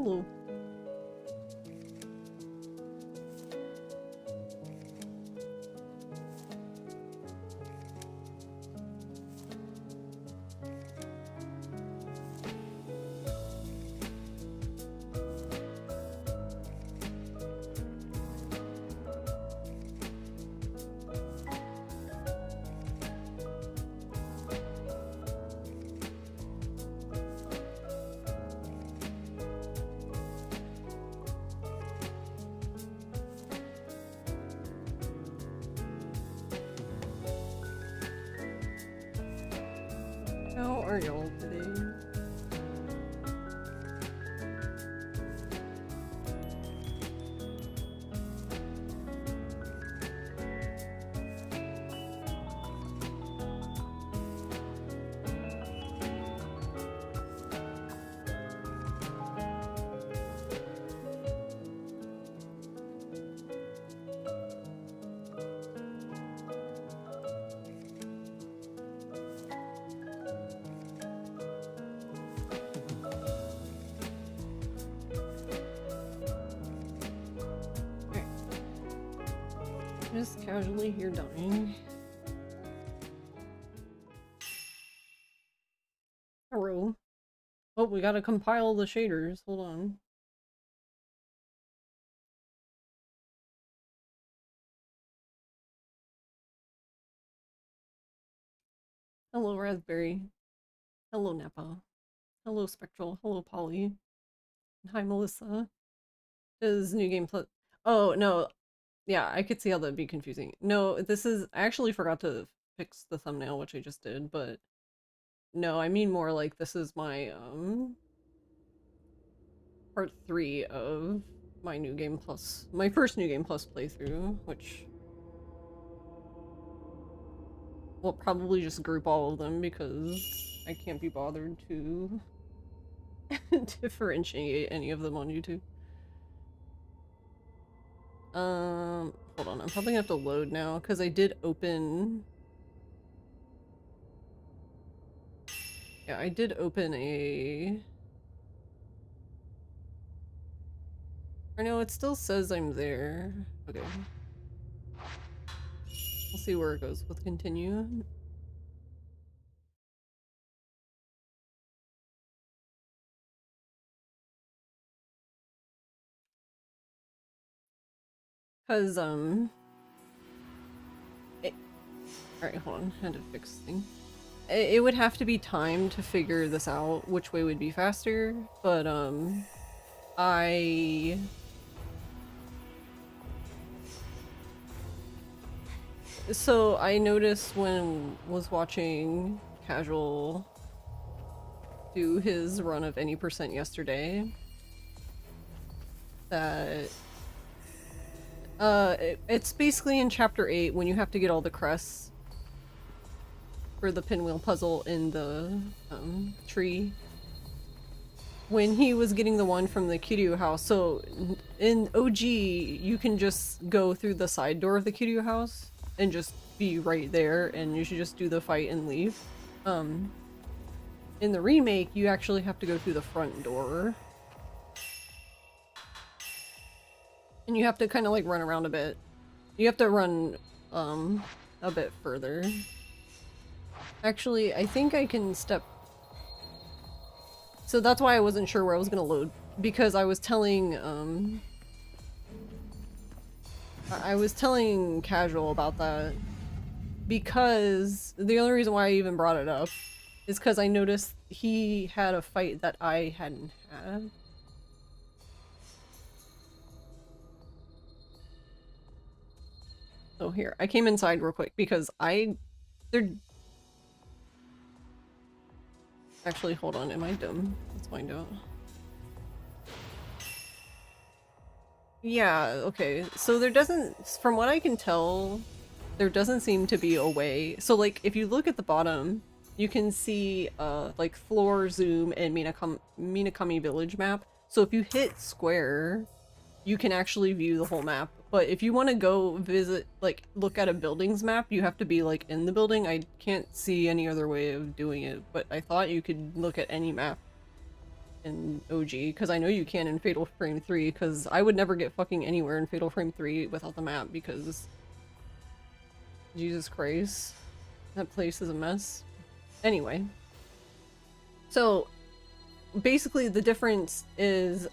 Hello. How are y'all today? Just casually here dying. Hello. Oh, we gotta compile the shaders. Hold on. Hello, Raspberry. Hello, Nappa. Hello, Spectral. Hello, Polly. Hi, Melissa. Is New Game Plus? Oh, no. Yeah, I could see how that'd be confusing. No, this is... I actually forgot to fix the thumbnail, which I just did, but... No, I mean more like this is my, part 3 of my New Game Plus... My first New Game Plus playthrough, which... We'll probably just group all of them because I can't be bothered to differentiate any of them on YouTube. Hold on, I'm probably gonna have to load now because I did open... Yeah, I did open a... Or no, it still says I'm there. Okay. We'll see where it goes with continue. Cause, alright, hold on, I had to fix the thing. It would have to be time to figure this out, which way would be faster, but, So I noticed when was watching Casual do his run of any percent yesterday that it's basically in chapter 8 when you have to get all the crests for the pinwheel puzzle in the tree. When he was getting the one from the Kiryu house, so in OG you can just go through the side door of the Kiryu house and just be right there, and you should just do the fight and leave. In the remake, you actually have to go through the front door. And you have to kind of like run around a bit. You have to run a bit further. Actually, I think I can step... So that's why I wasn't sure where I was gonna load, because I was telling Casual about that, because the only reason why I even brought it up is because I noticed he had a fight that I hadn't had. So here, I came inside real quick because they're... Actually, hold on, am I dumb? Let's find out. Yeah, okay. So there doesn't, from what I can tell, there doesn't seem to be a way. So like, if you look at the bottom, you can see like floor zoom and Minakami village map. So if you hit square, you can actually view the whole map. But if you want to go visit, like look at a building's map, you have to be like in the building. I can't see any other way of doing it, but I thought you could look at any map. in OG, because I know you can in Fatal Frame 3, because I would never get fucking anywhere in Fatal Frame 3 without the map, because Jesus Christ, that place is a mess. Anyway, so basically the difference is,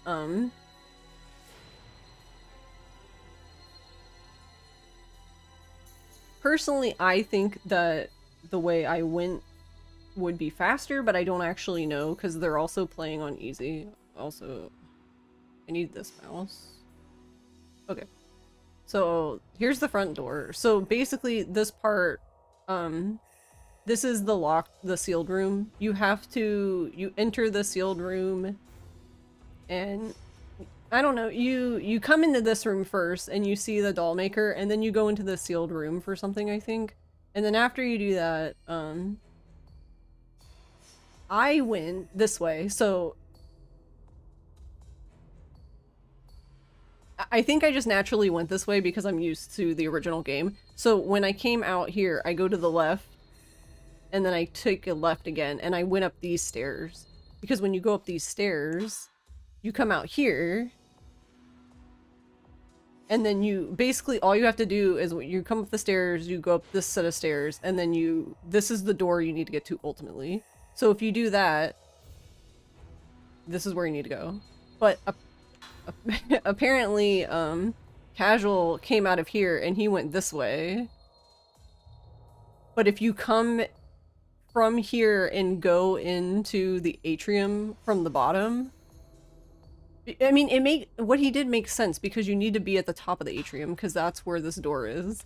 personally, I think that the way I went would be faster, but I don't actually know because they're also playing on easy. Also, I need this mouse. Okay. So here's the front door. So basically this part, this is the sealed room. You enter the sealed room and I don't know, you come into this room first and you see the doll maker and then you go into the sealed room for something, I think. And then after you do that, I went this way, so I think I just naturally went this way because I'm used to the original game. So when I came out here, I go to the left, and then I take a left again, and I went up these stairs. Because when you go up these stairs, you come out here, and then you, basically all you have to do is you come up the stairs, you go up this set of stairs, and then this is the door you need to get to ultimately. So if you do that, this is where you need to go. But apparently, Casual came out of here and he went this way. But if you come from here and go into the atrium from the bottom, I mean, what he did makes sense because you need to be at the top of the atrium because that's where this door is.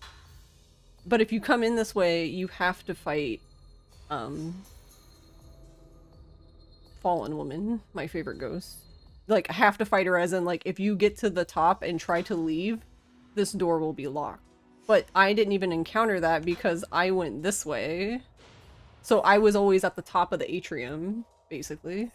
But if you come in this way, you have to fight, Fallen Woman, my favorite ghost. Like, have to fight her as in, like, if you get to the top and try to leave, this door will be locked. But I didn't even encounter that because I went this way. So I was always at the top of the atrium, basically.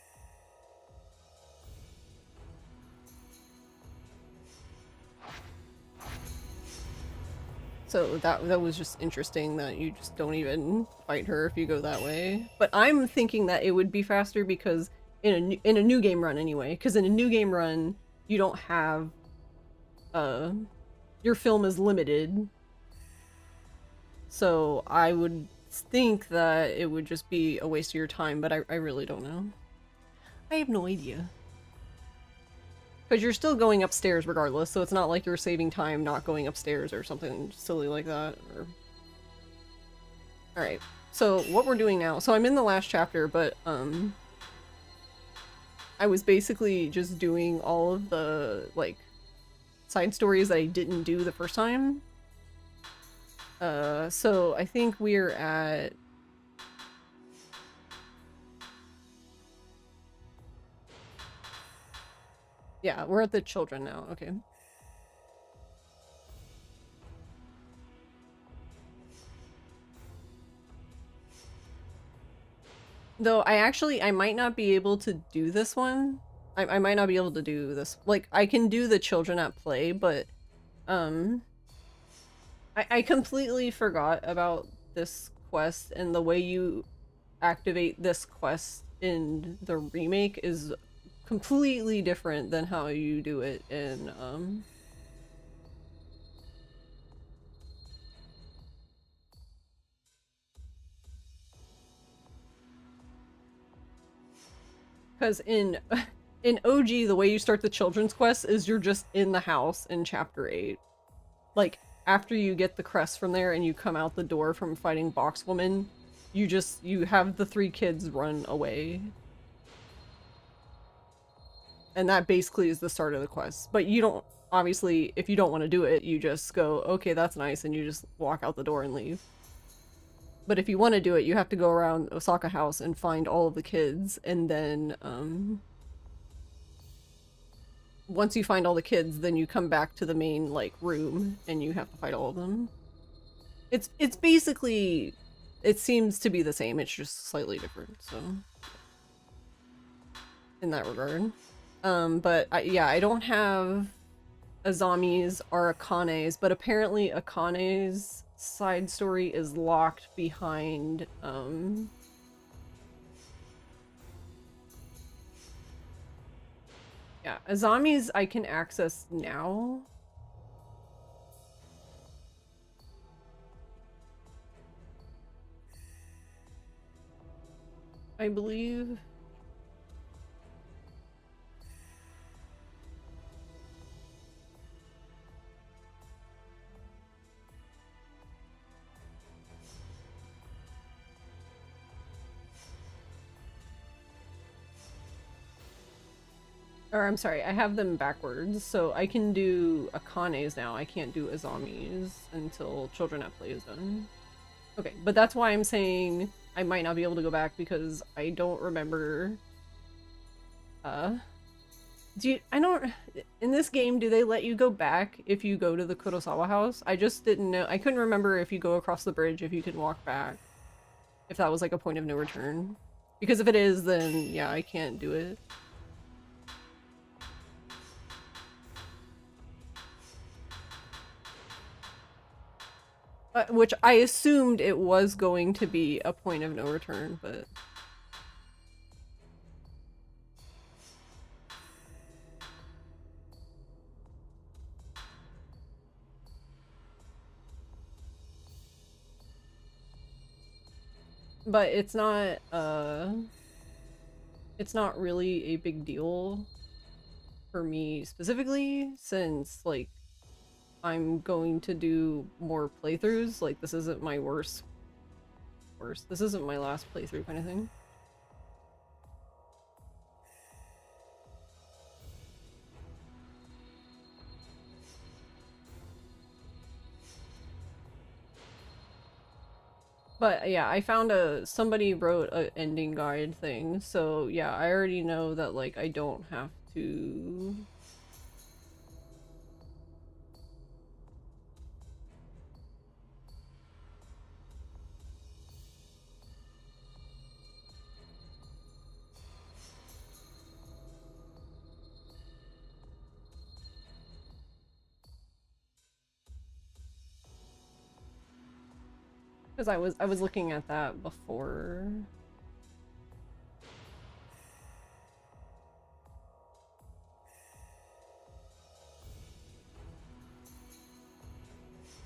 So that was just interesting that you just don't even fight her if you go that way. But I'm thinking that it would be faster because in a new game run anyway, because in a new game run you don't have your film is limited. So I would think that it would just be a waste of your time, but I really don't know. I have no idea. Because you're still going upstairs regardless, so it's not like you're saving time not going upstairs or something silly like that. Or... Alright, so what we're doing now... So I'm in the last chapter, but I was basically just doing all of the, like, side stories that I didn't do the first time. So I think we're at... Yeah, we're at the children now, okay. Though I might not be able to do this one. I might not be able to do this. Like, I can do the children at play, but, I completely forgot about this quest, and the way you activate this quest in the remake is completely different than how you do it in, because in OG, the way you start the children's quest is you're just in the house in chapter 8. Like, after you get the crest from there and you come out the door from fighting Boxwoman, you have the 3 kids run away. And that basically is the start of the quest. But you don't, obviously, if you don't want to do it, you just go, okay, that's nice, and you just walk out the door and leave. But if you want to do it, you have to go around Osaka House and find all of the kids, and then, once you find all the kids, then you come back to the main, like, room, and you have to fight all of them. It's basically, it seems to be the same, it's just slightly different, so... in that regard. But yeah, I don't have Azami's or Akane's, but apparently Akane's side story is locked behind, Yeah, Azami's I can access now. I believe. Or I'm sorry, I have them backwards. So I can do Akanes now. I can't do Azamis until Children at Play is done. Okay, but that's why I'm saying I might not be able to go back because I don't remember. I don't, in this game, do they let you go back if you go to the Kurosawa house? I just didn't know. I couldn't remember if you go across the bridge, if you can walk back. If that was like a point of no return. Because if it is, then yeah, I can't do it. Which I assumed it was going to be a point of no return, but... But it's not really a big deal for me specifically, since, like, I'm going to do more playthroughs. Like, this isn't my worst. This isn't my last playthrough kind of thing. But yeah, I found somebody wrote a ending guide thing, so yeah, I already know that like I don't have to. Because I was looking at that before.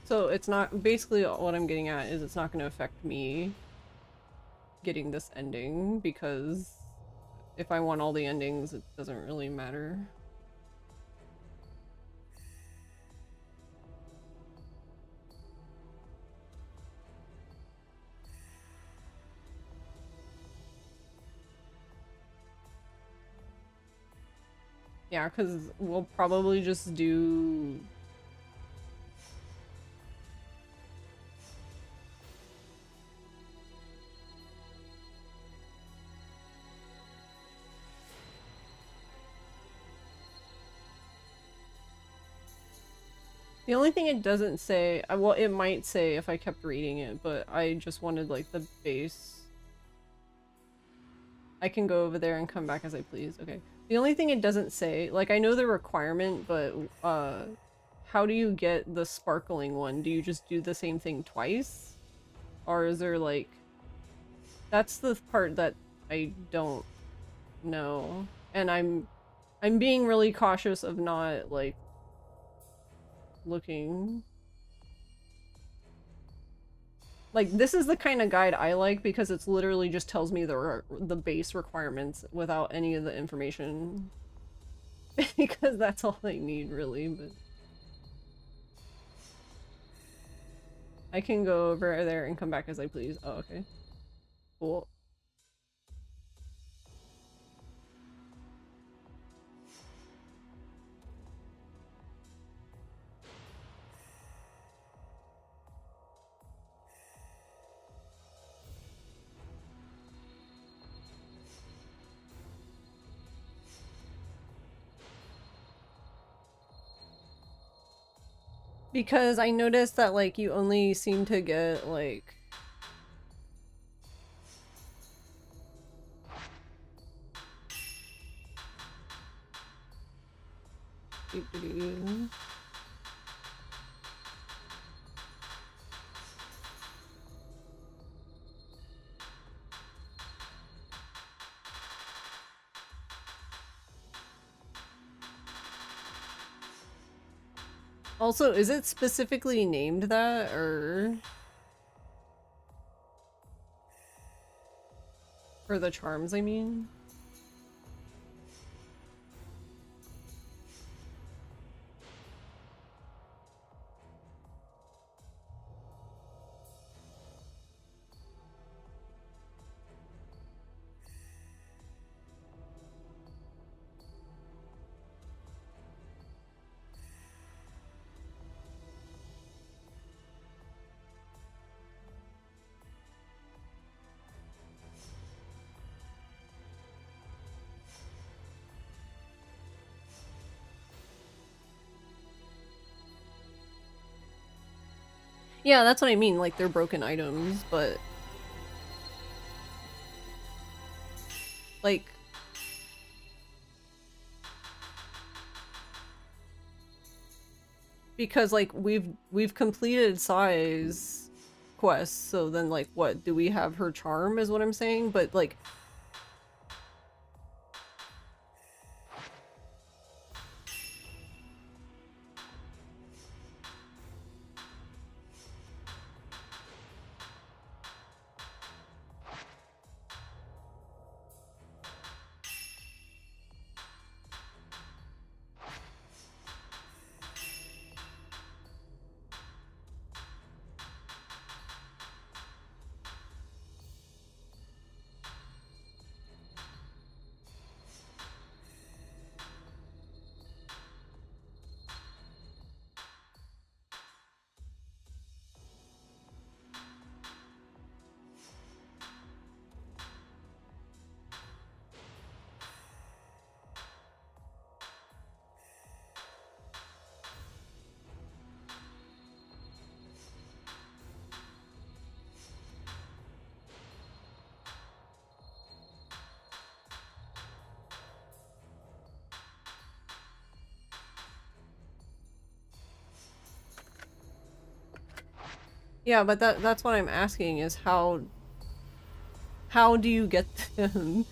So it's not, basically what I'm getting at is it's not going to affect me getting this ending, because if I want all the endings, it doesn't really matter. Yeah, because we'll probably just do... The only thing it doesn't say, well, it might say if I kept reading it, but I just wanted like the base. I can go over there and come back as I please. Okay. The only thing it doesn't say, like I know the requirement, but how do you get the sparkling one? Do you just do the same thing twice? Or is there like... That's the part that I don't know. And I'm being really cautious of not like looking. Like, this is the kind of guide I like because it's literally just tells me the base requirements without any of the information. Because that's all I need, really, but... I can go over there and come back as I please. Oh, okay. Cool. Because I noticed that, like, you only seem to get, like... Also, is it specifically named that, or... For the charms, I mean? Yeah, that's what I mean, like, they're broken items, but... Like... Because, like, we've completed Sai's quest, so then, like, what? Do we have her charm, is what I'm saying? But, like... Yeah, but that's what I'm asking, is how do you get them?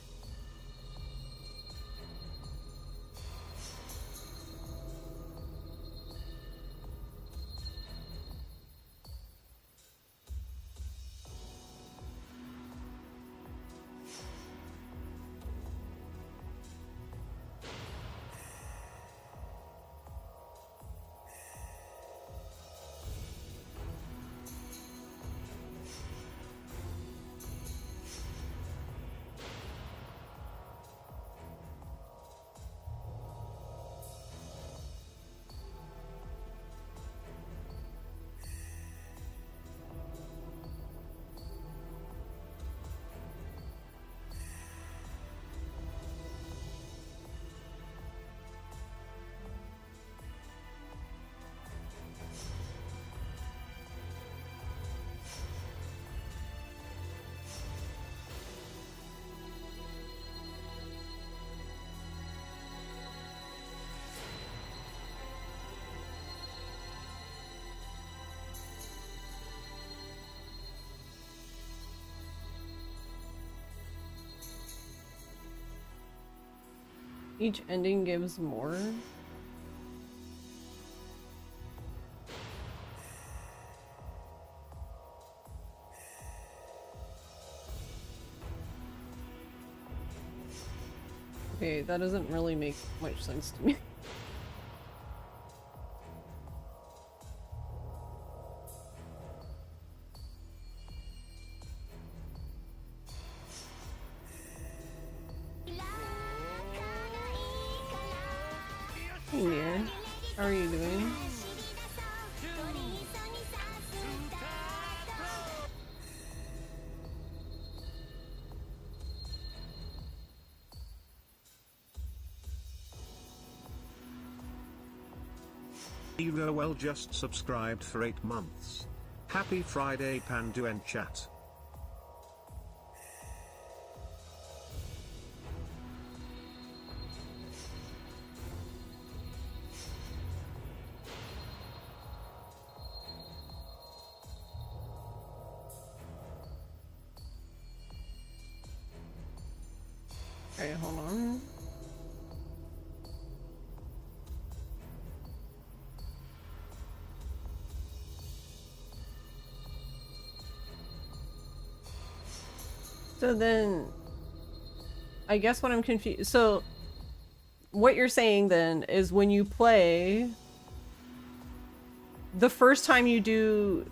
Each ending gives more? Okay, that doesn't really make much sense to me. Hey Mir, how are you doing? Well just subscribed for 8 months. Happy Friday Pandu and chat. Okay, hold on. So then, I guess what I'm confused. So, what you're saying then is when you play, the first time you do,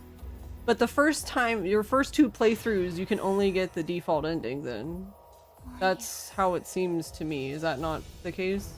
but the first time, your first two playthroughs, you can only get the default ending then. That's how it seems to me. Is that not the case?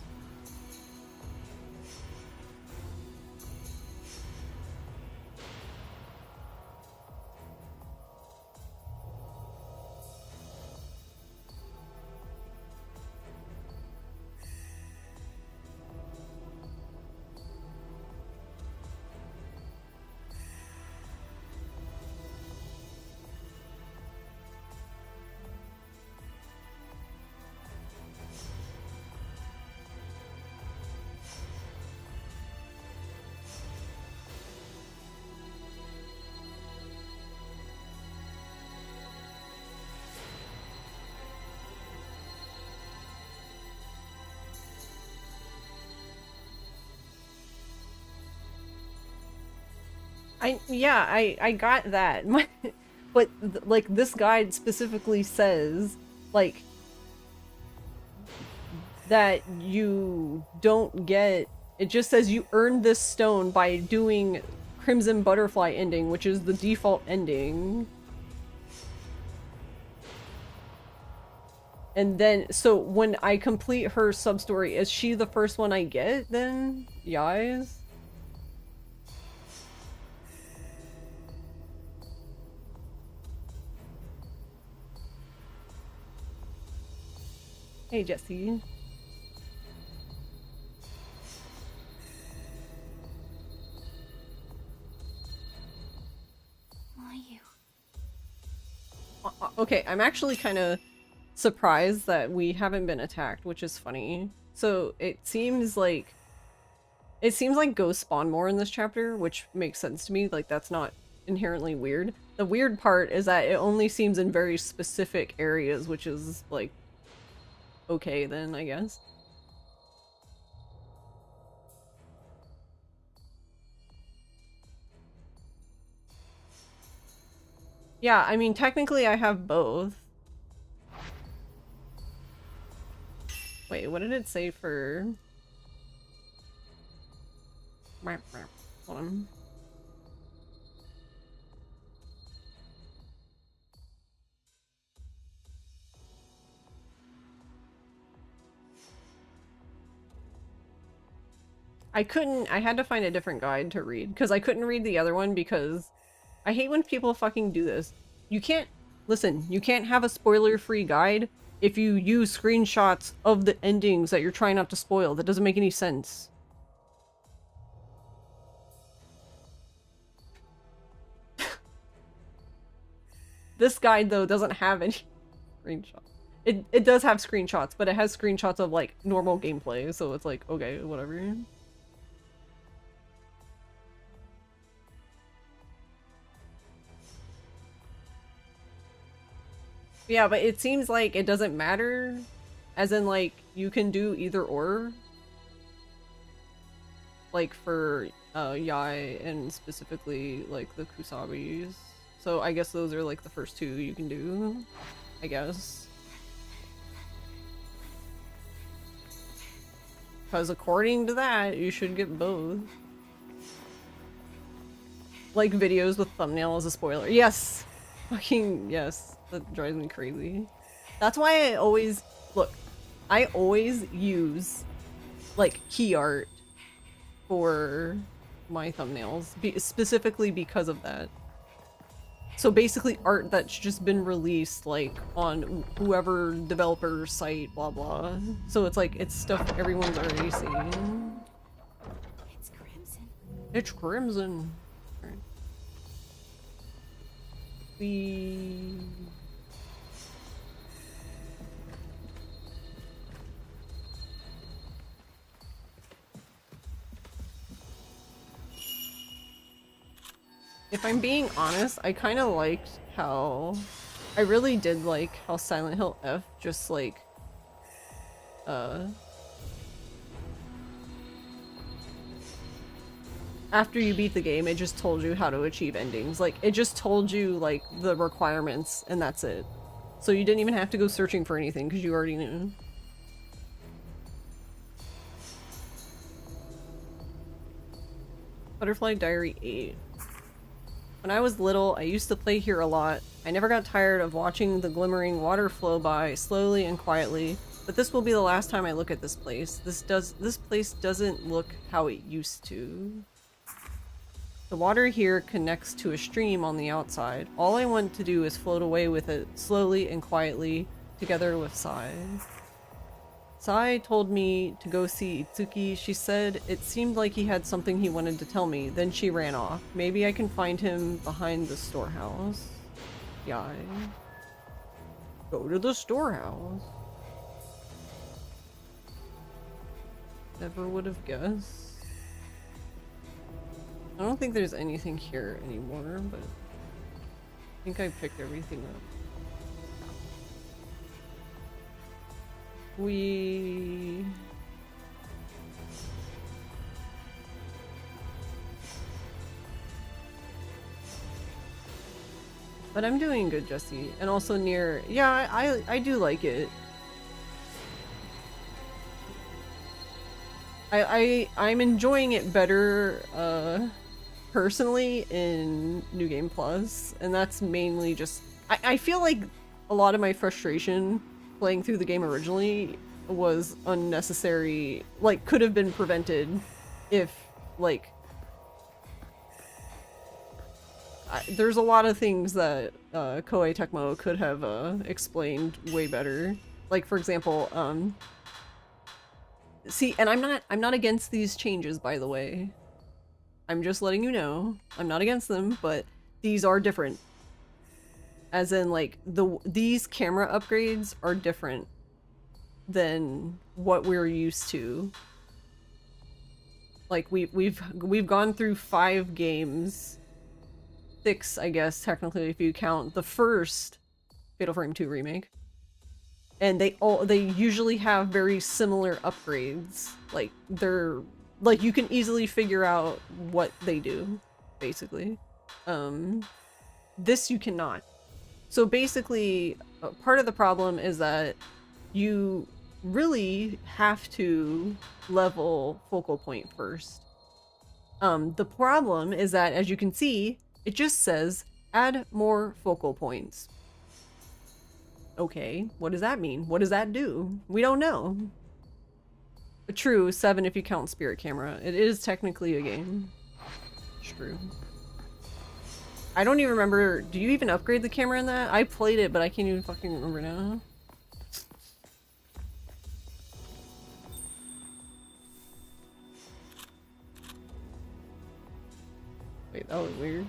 I got that. But like this guide specifically says like that you don't get, it just says you earned this stone by doing Crimson Butterfly ending, which is the default ending. And then, so when I complete her sub-story, is she the first one I get then? Yais? Hey, Jesse. Why you? Okay, I'm actually kind of surprised that we haven't been attacked, which is funny. So it seems like ghosts spawn more in this chapter, which makes sense to me. Like that's not inherently weird. The weird part is that it only seems in very specific areas, which is like okay then, I guess. Yeah, I mean technically I have both. Wait, what did it say for... Hold on. I had to find a different guide to read, because I couldn't read the other one because I hate when people fucking do this. You can't, listen, you can't have a spoiler-free guide if you use screenshots of the endings that you're trying not to spoil. That doesn't make any sense. This guide, though, doesn't have any screenshots. It does have screenshots, but it has screenshots of, like, normal gameplay, so it's like, okay, whatever. Yeah, but it seems like it doesn't matter, as in, like, you can do either or. Like, for, Yai, and specifically, like, the Kusabis. So I guess those are, like, the first two you can do, I guess. Because according to that, you should get both. Like videos with thumbnail as a spoiler. Yes! Fucking yes. That drives me crazy. That's why I always... Look, I always use, like, key art for my thumbnails. Specifically because of that. So basically art that's just been released, like, on whoever developer site, blah blah. So it's like, it's stuff everyone's already seen. It's crimson. It's crimson. Right. We... If I'm being honest, I kind of liked how... I really did like how Silent Hill F just like... After you beat the game, it just told you how to achieve endings. Like, it just told you, like, the requirements, and that's it. So you didn't even have to go searching for anything because you already knew. Butterfly Diary 8. When I was little, I used to play here a lot. I never got tired of watching the glimmering water flow by slowly and quietly, but this will be the last time I look at this place. This place doesn't look how it used to. The water here connects to a stream on the outside. All I want to do is float away with it slowly and quietly, together with Sai. Sai told me to go see Itsuki. She said it seemed like he had something he wanted to tell me. Then she ran off. Maybe I can find him behind the storehouse. Yeah. Go to the storehouse. Never would have guessed. I don't think there's anything here anymore, but I think I picked everything up. But I'm doing good, Jesse. And also near, yeah, I do like it. I'm enjoying it better, personally in New Game Plus, and that's mainly just I feel like a lot of my frustration playing through the game originally was unnecessary, like could have been prevented if like there's a lot of things that Koei Tecmo could have explained way better. Like for example, see, and I'm not against these changes, by the way. I'm just letting you know. I'm not against them, but these are different. As in, like, these camera upgrades are different than what we're used to. Like, we've gone through 5 games. 6, I guess, technically, if you count the first Fatal Frame 2 remake. And they usually have very similar upgrades. Like, they're like, you can easily figure out what they do, basically. This you cannot. So basically, part of the problem is that you really have to level focal point first. The problem is that, as you can see, it just says add more focal points. Okay, what does that mean? What does that do? We don't know. True, 7 if you count Spirit Camera. It is technically a game. True. I don't even remember. Do you even upgrade the camera in that? I played it, but I can't even fucking remember now. Wait, that was weird.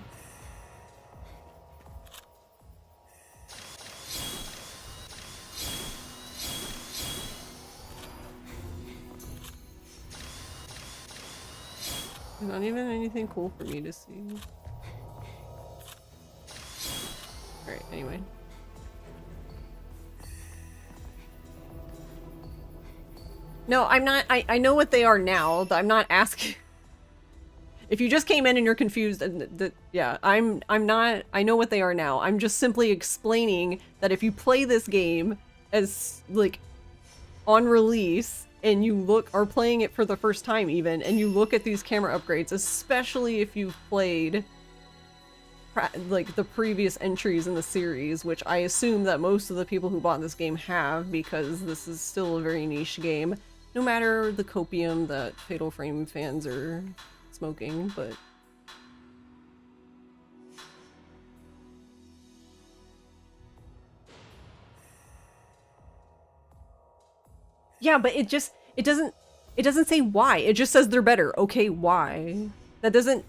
There's not even anything cool for me to see. Alright, anyway. No, I'm not. I know what they are now. I'm not asking. If you just came in and you're confused, and yeah, I'm not. I know what they are now. I'm just simply explaining that if you play this game as like on release and you are playing it for the first time even, and you look at these camera upgrades, especially if you've played like the previous entries in the series, which I assume that most of the people who bought this game have, because this is still a very niche game, no matter the copium that Fatal Frame fans are smoking, but yeah, but it doesn't say why. It just says they're better. Okay, why? That doesn't.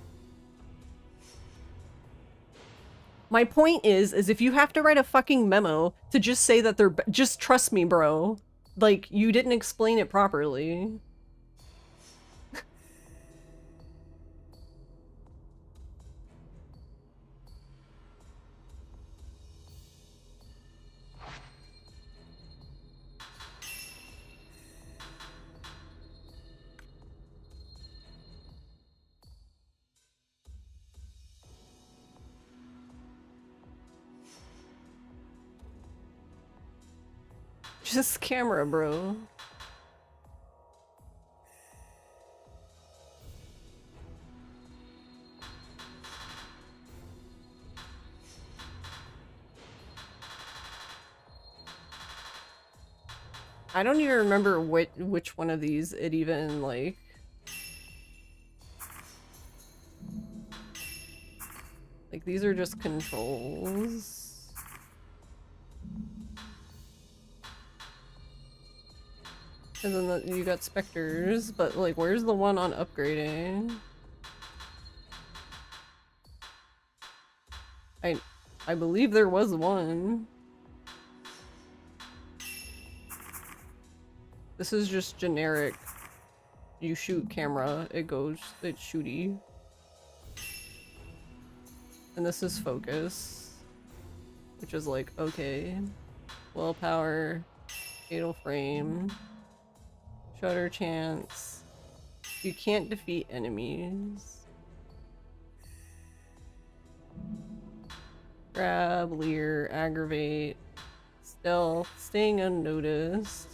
My point is if you have to write a fucking memo to just say that they're just trust me, bro. Like, you didn't explain it properly. Just camera, bro. I don't even remember which one of these it even, like... Like, these are just controls. And then you got specters, but, like, where's the one on upgrading? I believe there was one. This is just generic. You shoot camera, it's shooty. And this is focus, which is like, okay. Willpower, fatal frame, shutter chance. You can't defeat enemies. Grab, leer, aggravate, stealth, staying unnoticed.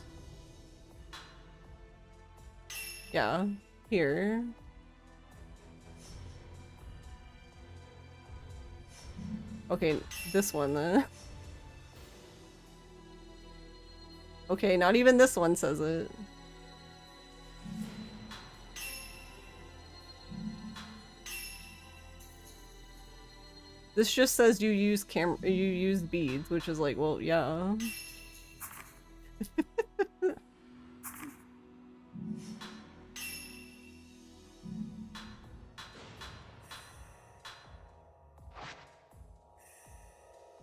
Yeah, here. Okay, this one then. Okay, not even this one says it. This just says you use beads, which is like, well, yeah.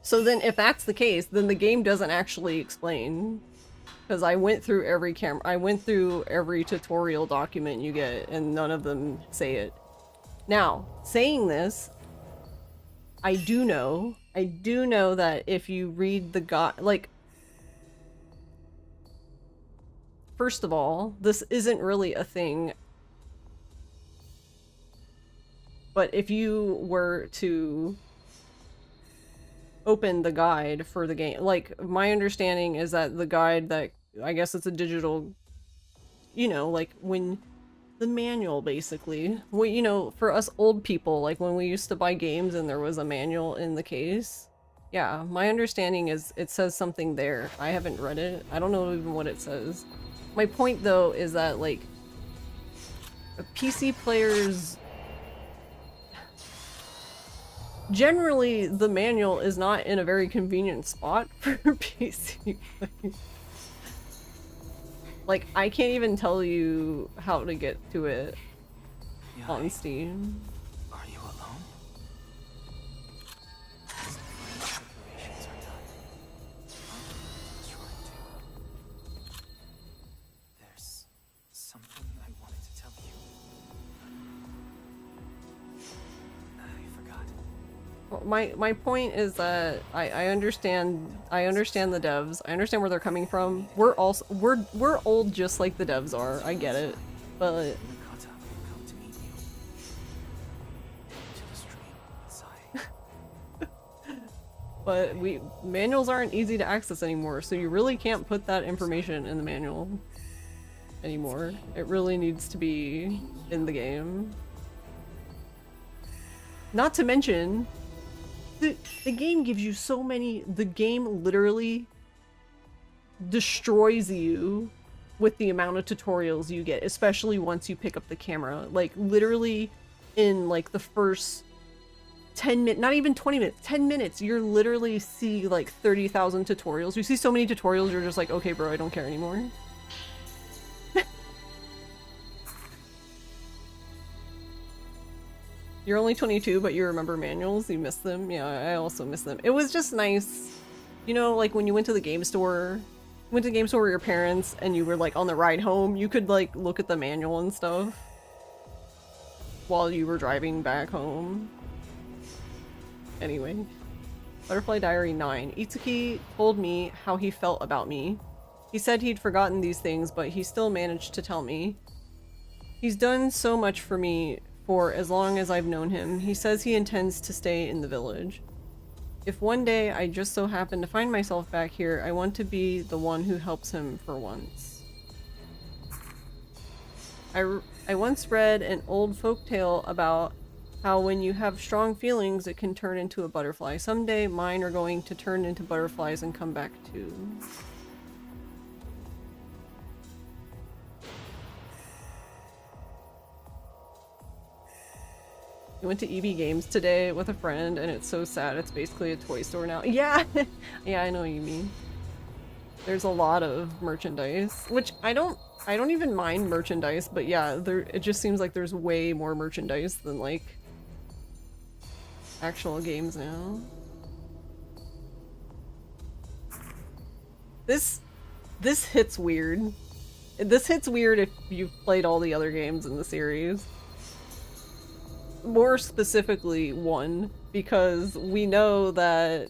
So then if that's the case, then the game doesn't actually explain. Because I went through every tutorial document you get, and none of them say it. Now, saying this, I do know that if you read the like, first of all, this isn't really a thing. But if you were to open the guide for the game, like, my understanding is that the guide, that I guess it's a digital, you know, like when the manual, basically, well, you know, for us old people, like when we used to buy games and there was a manual in the case. Yeah, my understanding is it says something there. I haven't read it. I don't know even what it says. My point though is that, like, PC players, generally the manual is not in a very convenient spot for PC players. Like, I can't even tell you how to get to it on Steam. Are you alone? Preparations are done. I'm trying to. There's something I wanted to tell you. I forgot. Well, my point is that I understand the devs. I understand where they're coming from. We're old just like the devs are. I get it. But Nakata will come to meet you. To the stream inside. but manuals aren't easy to access anymore, so you really can't put that information in the manual anymore. It really needs to be in the game. Not to mention, the game gives you so many. The game literally destroys you with the amount of tutorials you get, especially once you pick up the camera. Like, literally in like the first 10 minutes, not even 20 minutes, 10 minutes, you're literally see like 30,000 tutorials. You see so many tutorials, you're just like, okay, bro, I don't care anymore. You're only 22, but you remember manuals? You miss them? Yeah, I also miss them. It was just nice. You know, like when you went to the game store, with your parents, and you were like on the ride home, you could like look at the manual and stuff while you were driving back home. Anyway. Butterfly Diary 9. Itsuki told me how he felt about me. He said he'd forgotten these things, but he still managed to tell me. He's done so much for me for as long as I've known him. He says he intends to stay in the village. If one day I just so happen to find myself back here, I want to be the one who helps him for once. I once read an old folktale about how when you have strong feelings, it can turn into a butterfly. Someday mine are going to turn into butterflies and come back too. I went to EB Games today with a friend and it's so sad. It's basically a toy store now. Yeah! Yeah, I know what you mean. There's a lot of merchandise, which I don't even mind merchandise, but yeah, it just seems like there's way more merchandise than like actual games now. This hits weird. This hits weird if you've played all the other games in the series. More specifically, 1, because we know that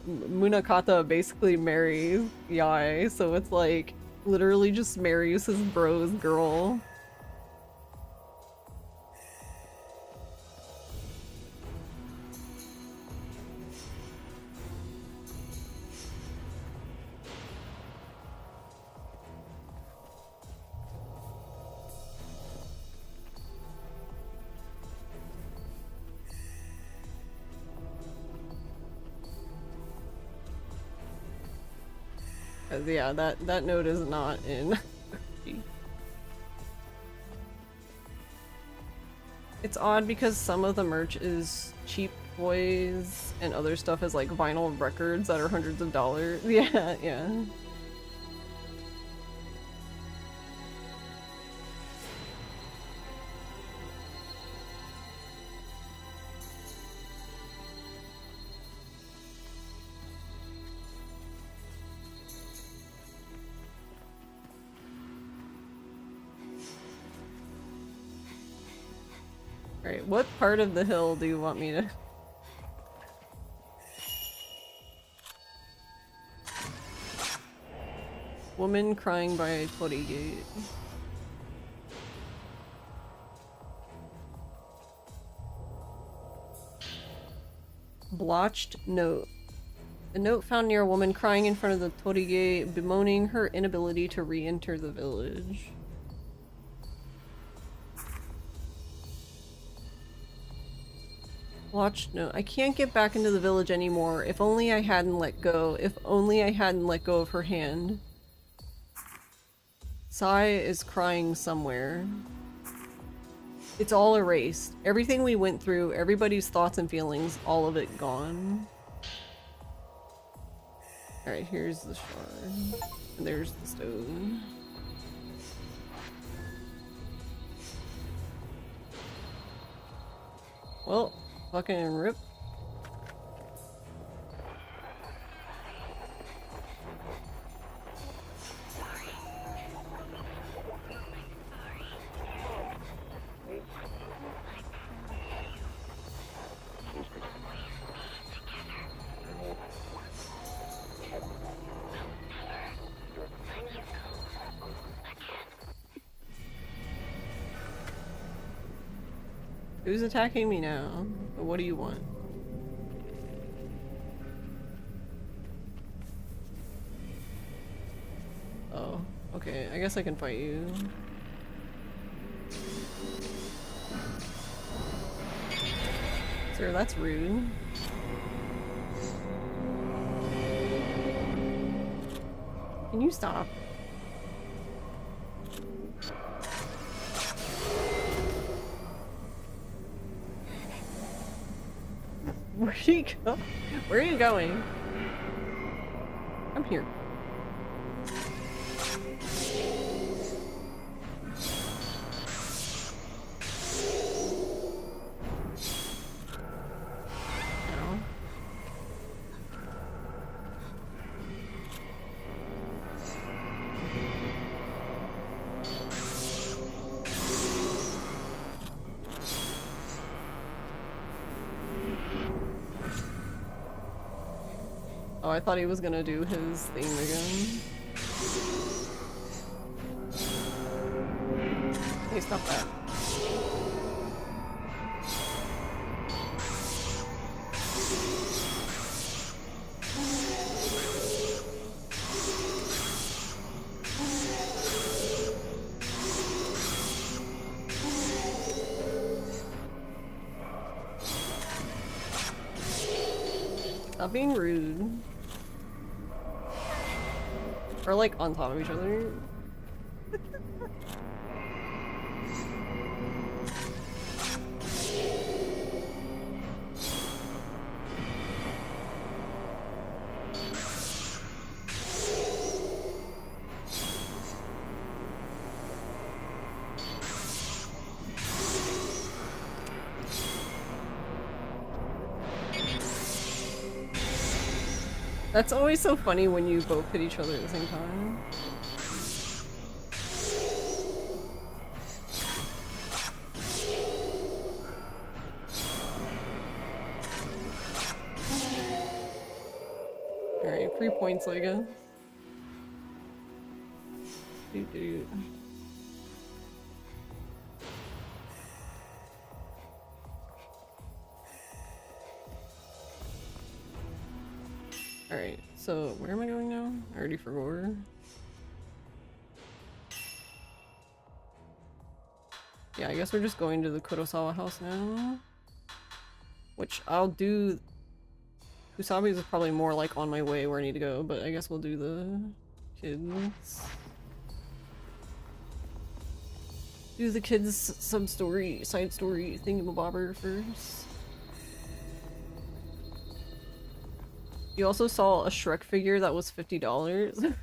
Munakata basically marries Yai, so it's like literally just marries his bro's girl. Yeah, that note is not in. It's odd because some of the merch is cheap toys and other stuff is like vinyl records that are hundreds of dollars. Yeah, yeah. Alright, what part of the hill do you want me to... Woman crying by Torii Gate. Blotched note. A note found near a woman crying in front of the Torii Gate, bemoaning her inability to re-enter the village. Watch, no, I can't get back into the village anymore. If only I hadn't let go. If only I hadn't let go of her hand. Sai is crying somewhere. It's all erased. Everything we went through, everybody's thoughts and feelings, all of it gone. Alright, here's the shard. And there's the stove. Well, fucking rip. Who's attacking me now? What do you want? Oh, okay. I guess I can fight you. Sir, that's rude. Can you stop? Where do you go? Where are you going? I'm here. No. Oh, I thought he was gonna do his thing again. Hey, stop that. Stop being rude. Or like on top of each other. That's always so funny when you both hit each other at the same time. Alright, 3 points, I guess. Doo-doo. Alright, so where am I going now? I already forgot. Yeah, I guess we're just going to the Kurosawa house now. Which I'll do. Kusabi's is probably more like on my way where I need to go, but I guess we'll do the kids. Do the kids sub-story, side story thingamabobber first. You also saw a Shrek figure that was $50.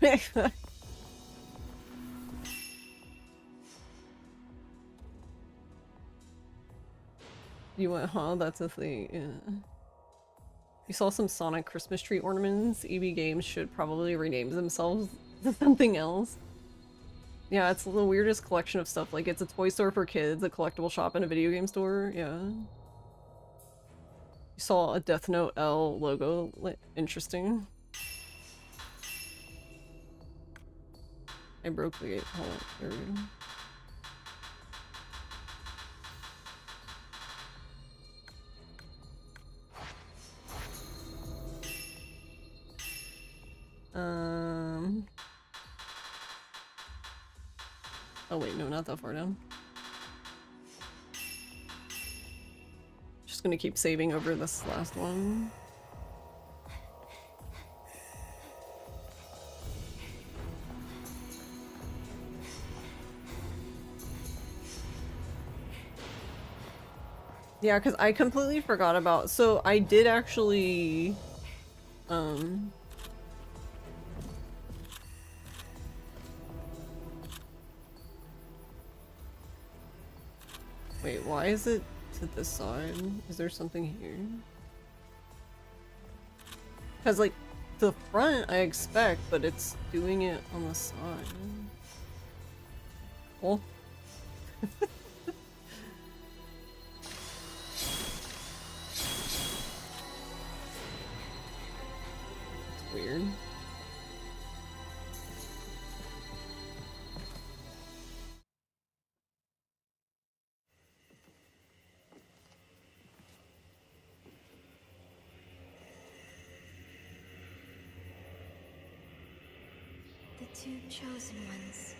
You went, huh? That's a thing, yeah. You saw some Sonic Christmas tree ornaments. EB Games should probably rename themselves to something else. Yeah, it's the weirdest collection of stuff. Like, it's a toy store for kids, a collectible shop, and a video game store. Yeah. You saw a Death Note L logo. Interesting. I broke the gate. Hold on. There we go. Oh wait, no, not that far down. Just gonna keep saving over this last one. Yeah, because I completely forgot about. So I did actually, wait, why is it to this side? Is there something here? Because, like, the front I expect, but it's doing it on the side. Well. It's weird. The two chosen ones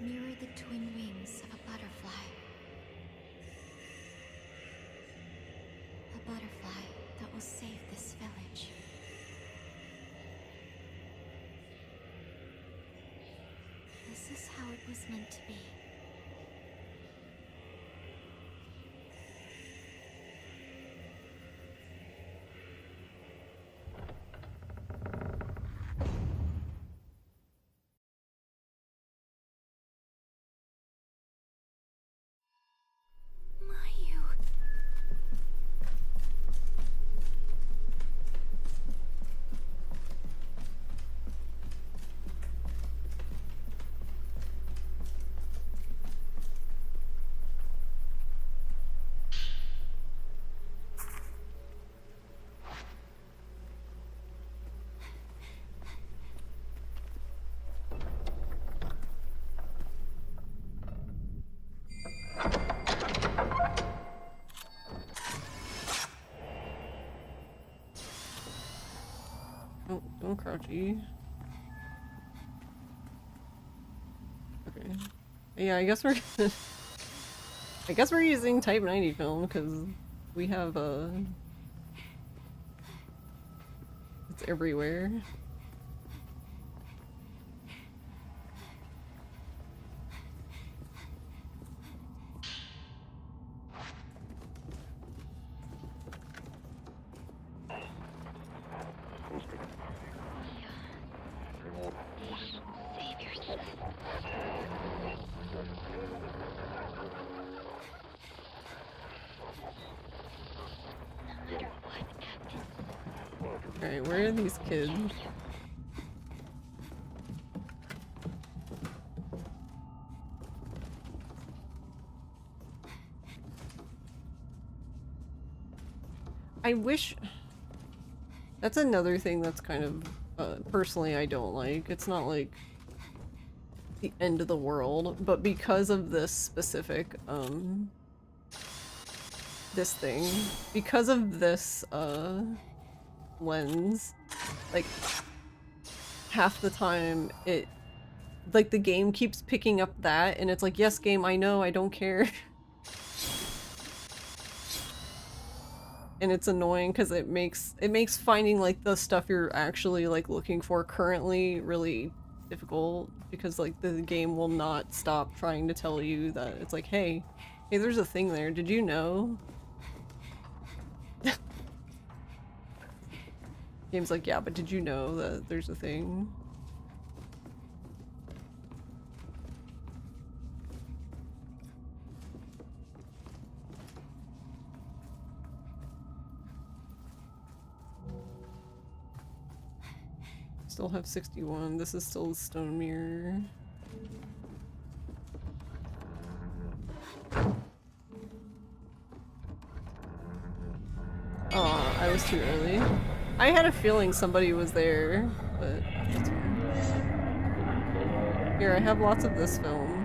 mirror the twin wings of a butterfly. A butterfly that will save this village. This is how it was meant to be. Mayu. Oh, don't crouch E. Okay. Yeah, I guess we're I guess we're using Type 90 film because we have It's everywhere. Alright, where are these kids? I wish... That's another thing that's kind of, personally I don't like. It's not like the end of the world, but because of this specific, this thing, because of this, lens, like, half the time it, like, the game keeps picking up that, and it's like, yes, game, I know, I don't care. And it's annoying because it makes finding like the stuff you're actually like looking for currently really difficult, because like the game will not stop trying to tell you that it's like, hey, there's a thing there, did you know? Game's like, yeah, but did you know that there's a thing? Still have 61. This is still the stone mirror. Oh, I was too early. I had a feeling somebody was there, but that's fine. Here, I have lots of this film.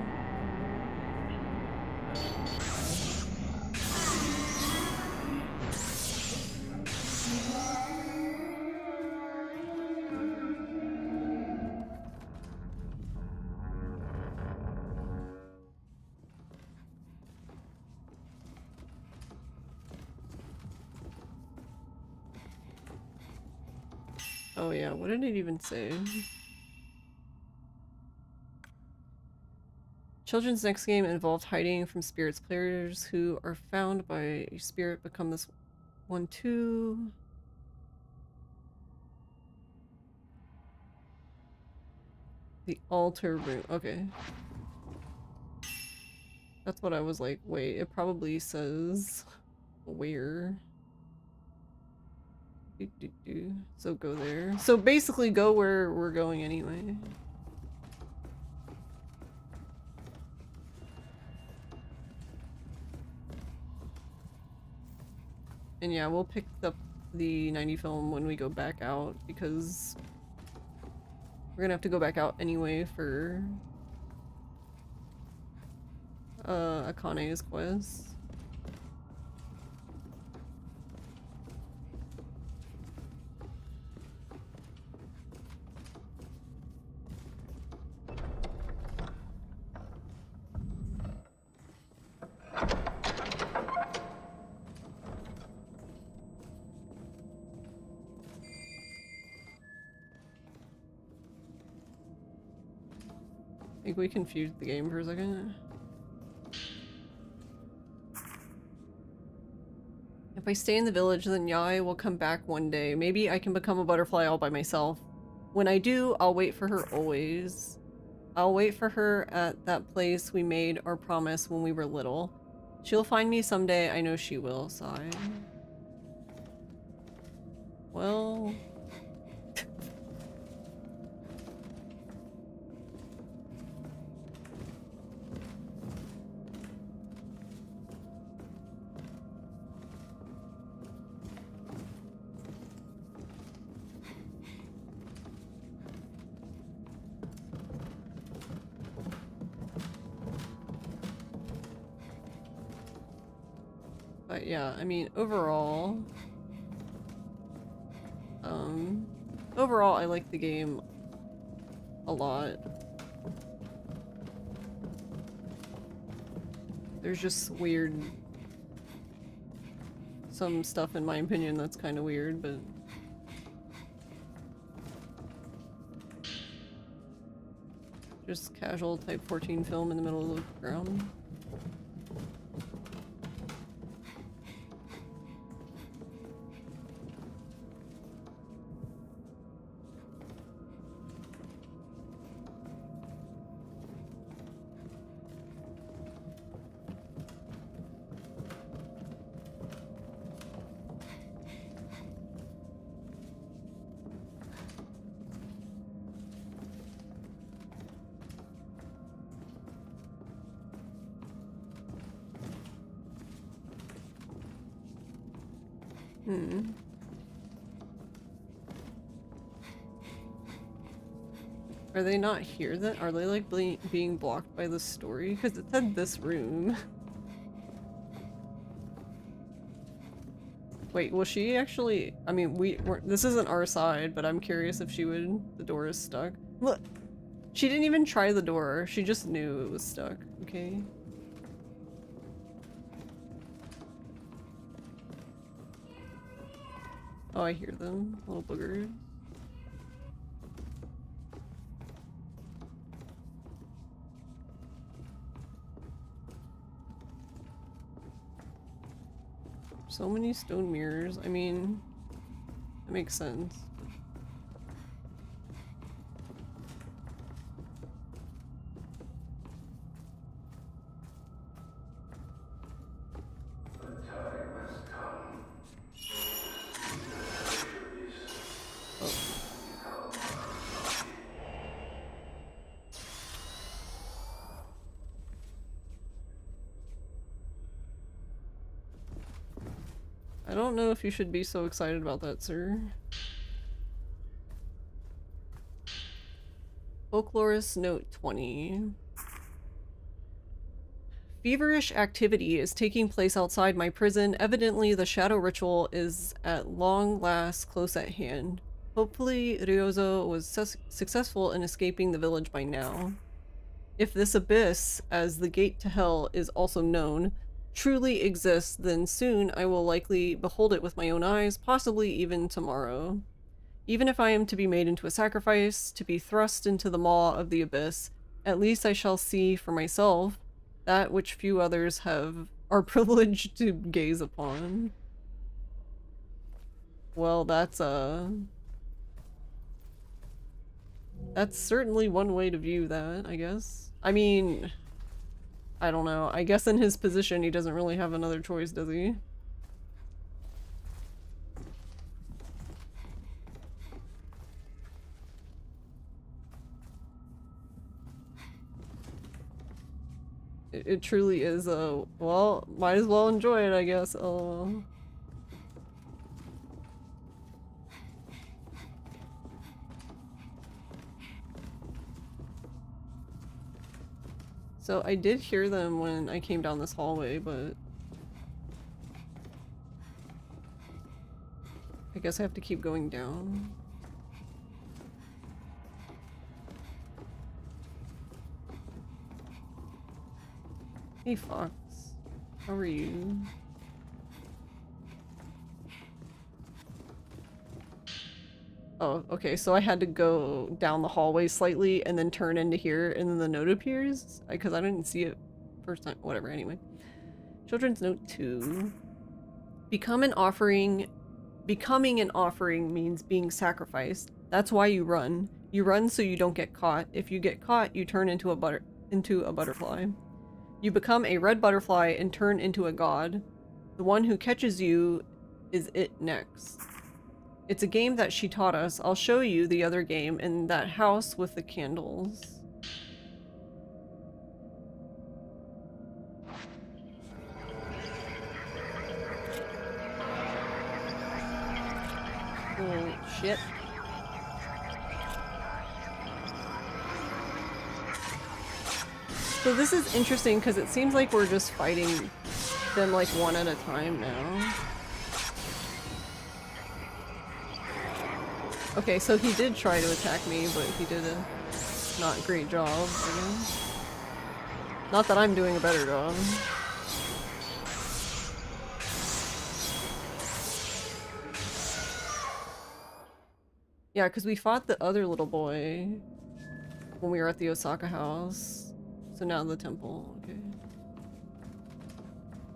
Oh yeah, what did it even say? Children's next game involved hiding from spirits. Players who are found by a spirit become this one too. The altar room. Okay. That's what I was like, wait, it probably says where. So go there. So basically go where we're going anyway. And yeah, we'll pick up the 90 film when we go back out, because we're gonna have to go back out anyway for Akane's quest. I think we confused the game for a second. If I stay in the village, then Yai will come back one day. Maybe I can become a butterfly all by myself. When I do, I'll wait for her always. I'll wait for her at that place we made our promise when we were little. She'll find me someday, I know she will, sigh. Well... But yeah, I mean, overall, overall I like the game a lot. There's just some stuff in my opinion that's kind of weird, but Just casual type 14 film in the middle of the ground. Are they not here then? Are they like being blocked by the story? Because it said this room. Wait, will she actually? I mean, this isn't our side, but I'm curious if she would. The door is stuck. Look, she didn't even try the door. She just knew it was stuck. Okay. Oh, I hear them. Little boogers. So many stone mirrors. I mean, that makes sense. I don't know if you should be so excited about that, sir. Folklorist Note 20. Feverish activity is taking place outside my prison. Evidently, the shadow ritual is at long last close at hand. Hopefully, Ryozo was successful in escaping the village by now. If this abyss, as the gate to hell is also known, truly exists, then soon I will likely behold it with my own eyes, possibly even tomorrow. Even if I am to be made into a sacrifice, to be thrust into the maw of the abyss, at least I shall see for myself that which few others are privileged to gaze upon. Well, that's certainly one way to view that, I guess. I mean, I don't know. I guess in his position, he doesn't really have another choice, does he? It truly is a, well, might as well enjoy it, I guess. Oh. So I did hear them when I came down this hallway, but I guess I have to keep going down. Hey Fox, how are you? Oh, okay, so I had to go down the hallway slightly and then turn into here and then the note appears? Because I didn't see it first time. Whatever, anyway. Children's Note 2. Becoming an offering means being sacrificed. That's why you run. You run so you don't get caught. If you get caught, you turn into a butterfly. You become a red butterfly and turn into a god. The one who catches you is it next. It's a game that she taught us. I'll show you the other game in that house with the candles. Oh, shit. So this is interesting because it seems like we're just fighting them like one at a time now. Okay, so he did try to attack me, but he did a not great job, I guess. Not that I'm doing a better job. Yeah, because we fought the other little boy. when we were at the Osaka house. So now the temple, okay.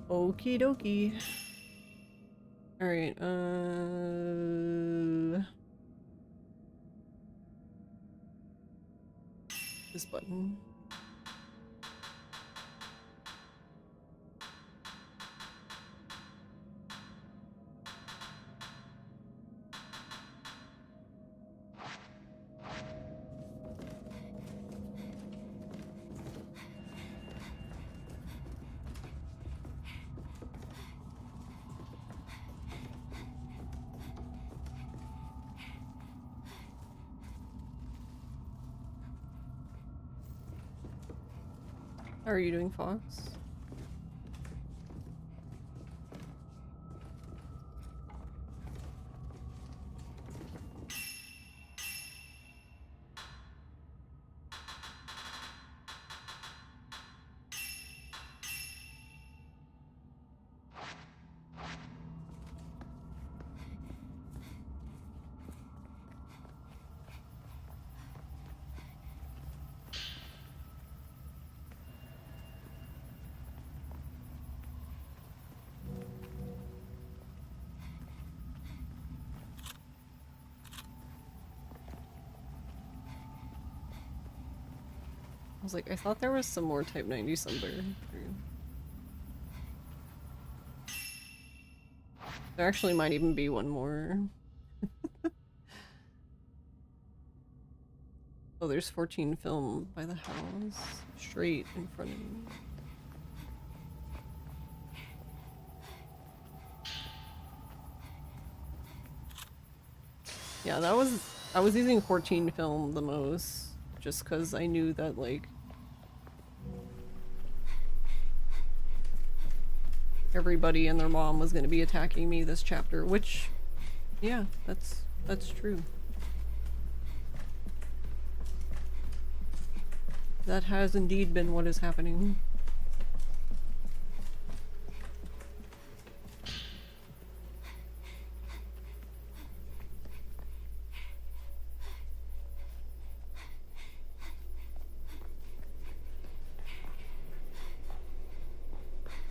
Okie dokie. Alright, this button. How are you doing, Fox? I was like, I thought there was some more Type 90 somewhere. There actually might even be one more. Oh, there's 14 film by the house. Straight in front of me. Yeah, that was... I was using 14 film the most. Just because I knew that, like... everybody and their mom was gonna be attacking me this chapter, which... yeah, that's true. That has indeed been what is happening.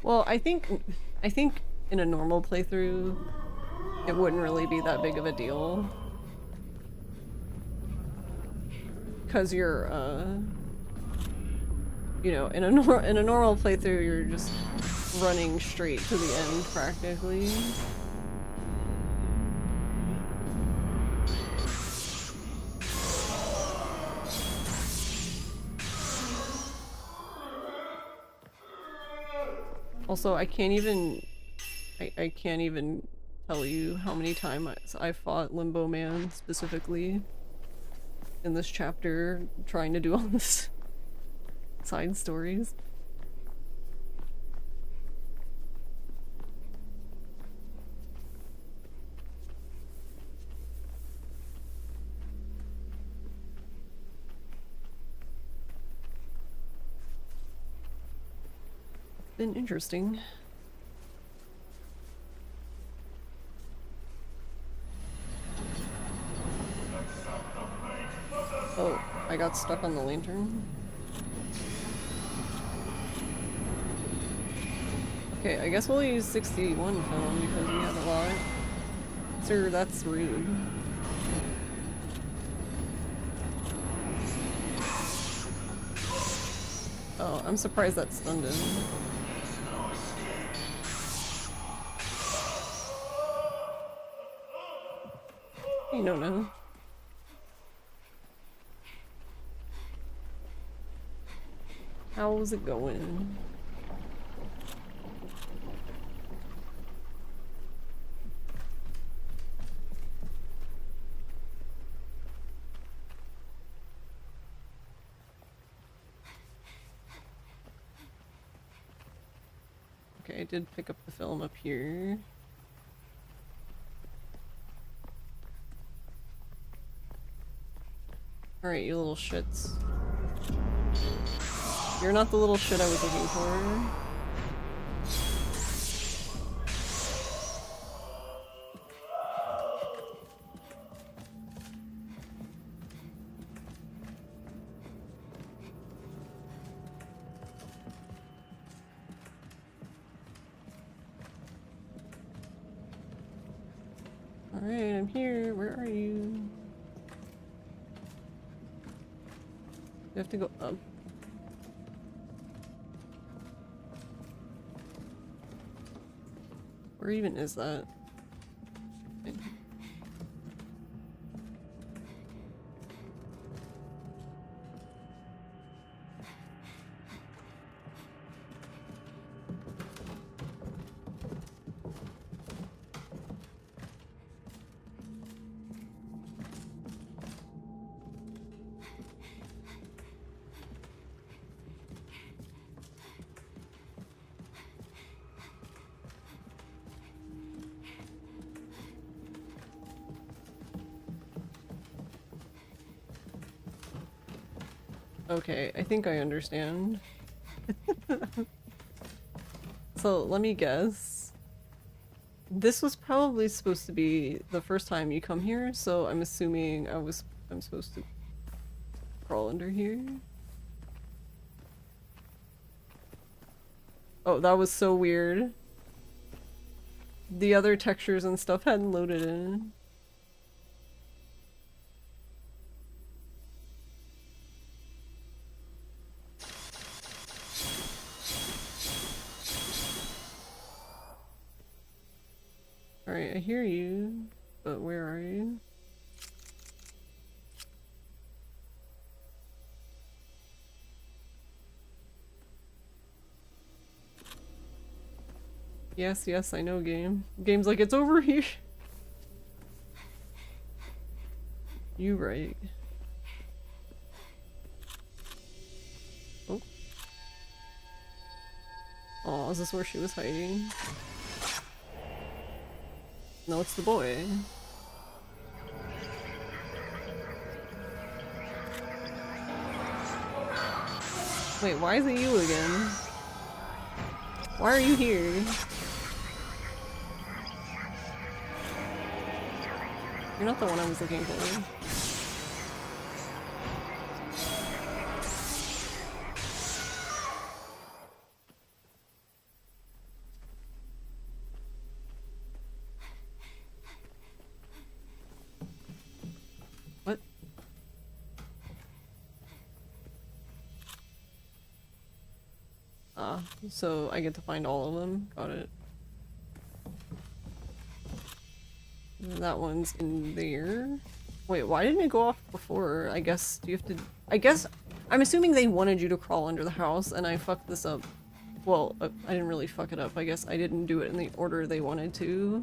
Well, I think in a normal playthrough, it wouldn't really be that big of a deal. Because you're, you know, in a normal playthrough, you're just running straight to the end, practically. Also, I can't even tell you how many times I fought Limbo Man specifically in this chapter, trying to do all this side stories. Been interesting. Oh, I got stuck on the lantern. Okay, I guess we'll use 61 film because we have a lot. Sir, that's rude. Oh, I'm surprised that stunned him. You don't know. How's it going? Okay, I did pick up the film up here. Alright, you little shits. You're not the little shit I was looking for. Alright, I'm here. Where are you? You have to go up. Where even is that? Okay, I think I understand. So let me guess. This was probably supposed to be the first time you come here, so I'm assuming I'm supposed to crawl under here. Oh, that was so weird. The other textures and stuff hadn't loaded in. Alright, I hear you, but where are you? Yes, yes, I know, game. Game's like, it's over here. You right. Oh. Oh, is this where she was hiding? No, it's the boy. Wait, why is it you again? Why are you here? You're not the one I was looking for. What? Ah, so I get to find all of them? Got it. That one's in there. Wait, why didn't it go off before? I guess, do you have to... I guess... I'm assuming they wanted you to crawl under the house, and I fucked this up. Well, I didn't really fuck it up. I guess I didn't do it in the order they wanted to.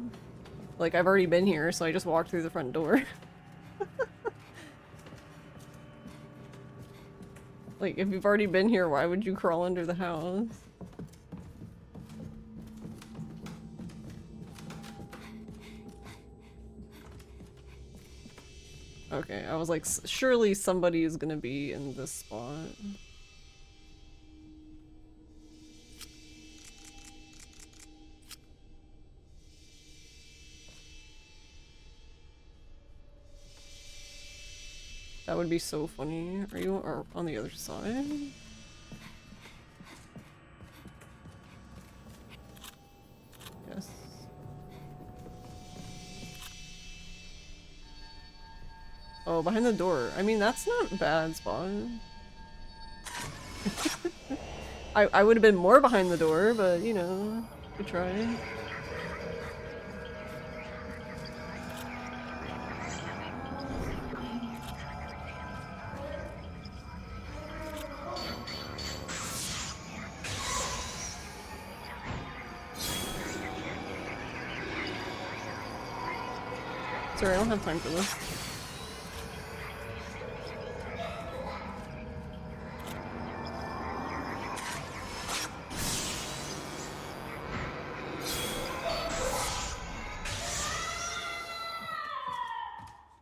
Like, I've already been here, so I just walked through the front door. Like, if you've already been here, why would you crawl under the house? Okay, I was like, surely somebody is gonna be in this spot. That would be so funny. Are you on the other side? Yes. Oh, behind the door. I mean, that's not a bad spot. I would have been more behind the door, but you know, good try. Sorry, I don't have time for this.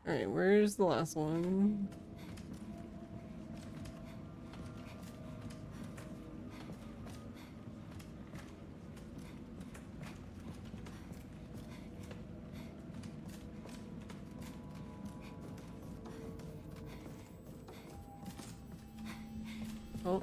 Alright, where's the last one? Oh.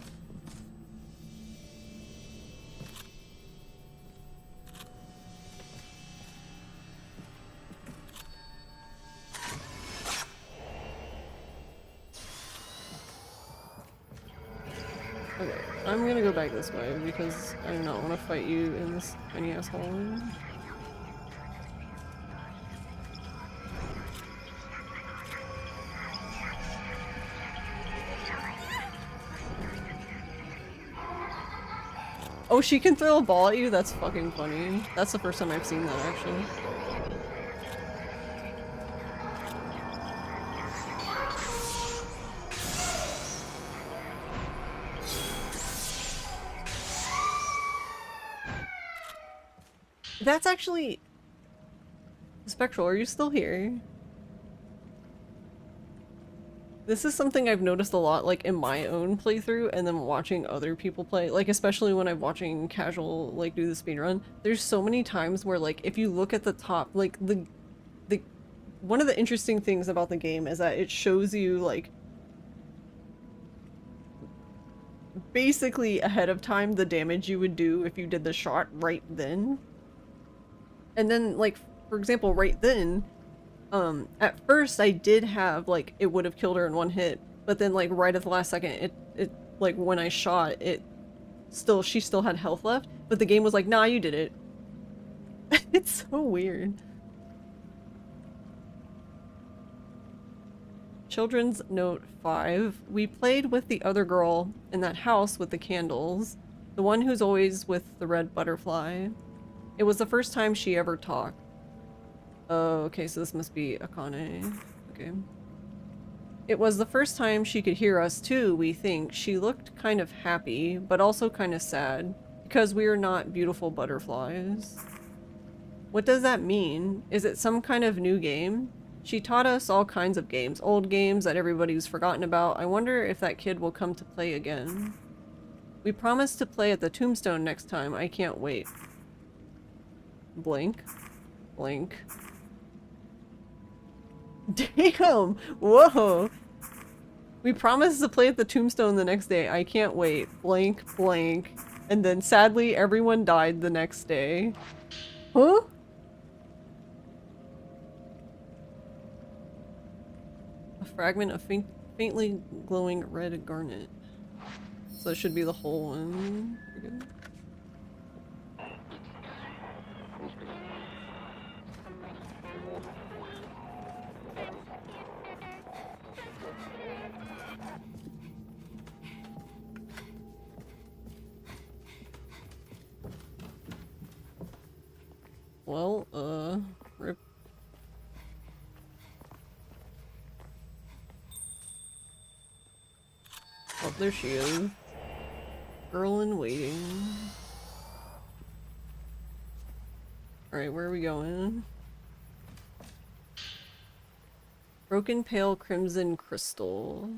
Okay, I'm gonna go back this way because I do not want to fight you in this tiny ass hallway. Oh, she can throw a ball at you? That's fucking funny. That's the first time I've seen that, actually. That's actually... Spectral, are you still here? This is something I've noticed a lot, like, in my own playthrough, and then watching other people play. Like, especially when I'm watching casual, like, do the speedrun. There's so many times where, like, if you look at the top, like, the one of the interesting things about the game is that it shows you, like, basically ahead of time the damage you would do if you did the shot right then. And then, like, for example, right then, at first I did have, like, it would have killed her in one hit, but then, like, right at the last second, like, when I shot, she still had health left, but the game was like, nah, you did it. It's so weird. Children's Note 5. We played with the other girl in that house with the candles. The one who's always with the red butterfly. It was the first time she ever talked. Oh, okay, so this must be Akane. Okay. It was the first time she could hear us too, we think. She looked kind of happy, but also kind of sad. Because we are not beautiful butterflies. What does that mean? Is it some kind of new game? She taught us all kinds of games. Old games that everybody's forgotten about. I wonder if that kid will come to play again. We promised to play at the Tombstone next time. I can't wait. Blink. Blink. Damn! Whoa! We promised to play at the Tombstone the next day. I can't wait. Blank, blank. And then sadly, everyone died the next day. Huh? A fragment of faintly glowing red garnet. So it should be the whole one. Pretty good. Well, rip. Oh, there she is. Girl in waiting. Alright, where are we going? Broken pale crimson crystal.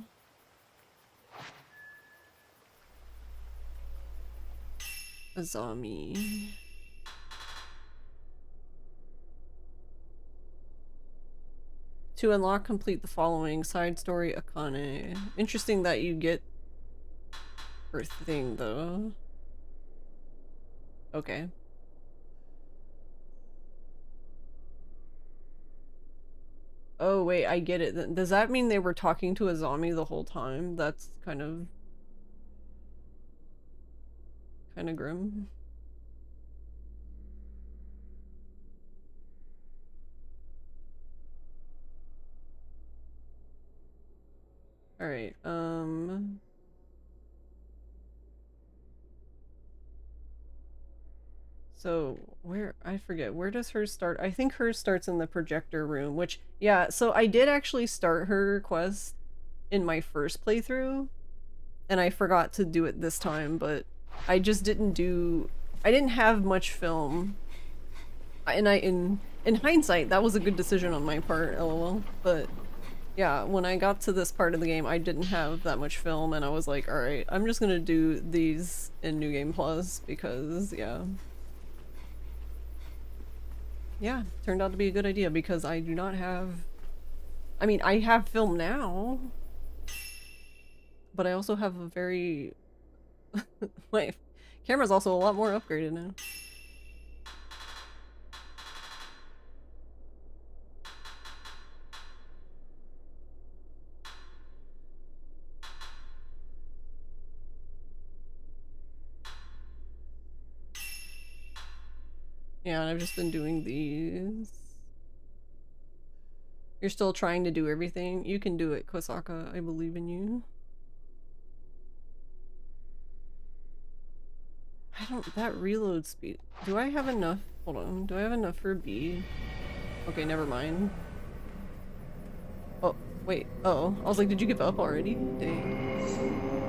Azami. To unlock, complete the following. Side story, Akane. Interesting that you get her thing, though. Okay. Oh, wait, I get it. Does that mean they were talking to Azami the whole time? That's kind of grim. Alright, so I forget, where does hers start? I think hers starts in the projector room, which, yeah, so I did actually start her quest in my first playthrough, and I forgot to do it this time, but I just I didn't have much film. And in hindsight, that was a good decision on my part, lol, but yeah, when I got to this part of the game, I didn't have that much film, and I was like, alright, I'm just gonna do these in New Game Plus, because, yeah. Yeah, turned out to be a good idea, because I do not have... I mean, I have film now, but I also have a very... My camera's also a lot more upgraded now. Yeah, and I've just been doing these. You're still trying to do everything. You can do it, Kosaka. I believe in you. I don't- that reload speed. Do I have enough? Hold on. Do I have enough for a B? Okay, never mind. Oh, wait. Oh, I was like, did you give up already? Dang.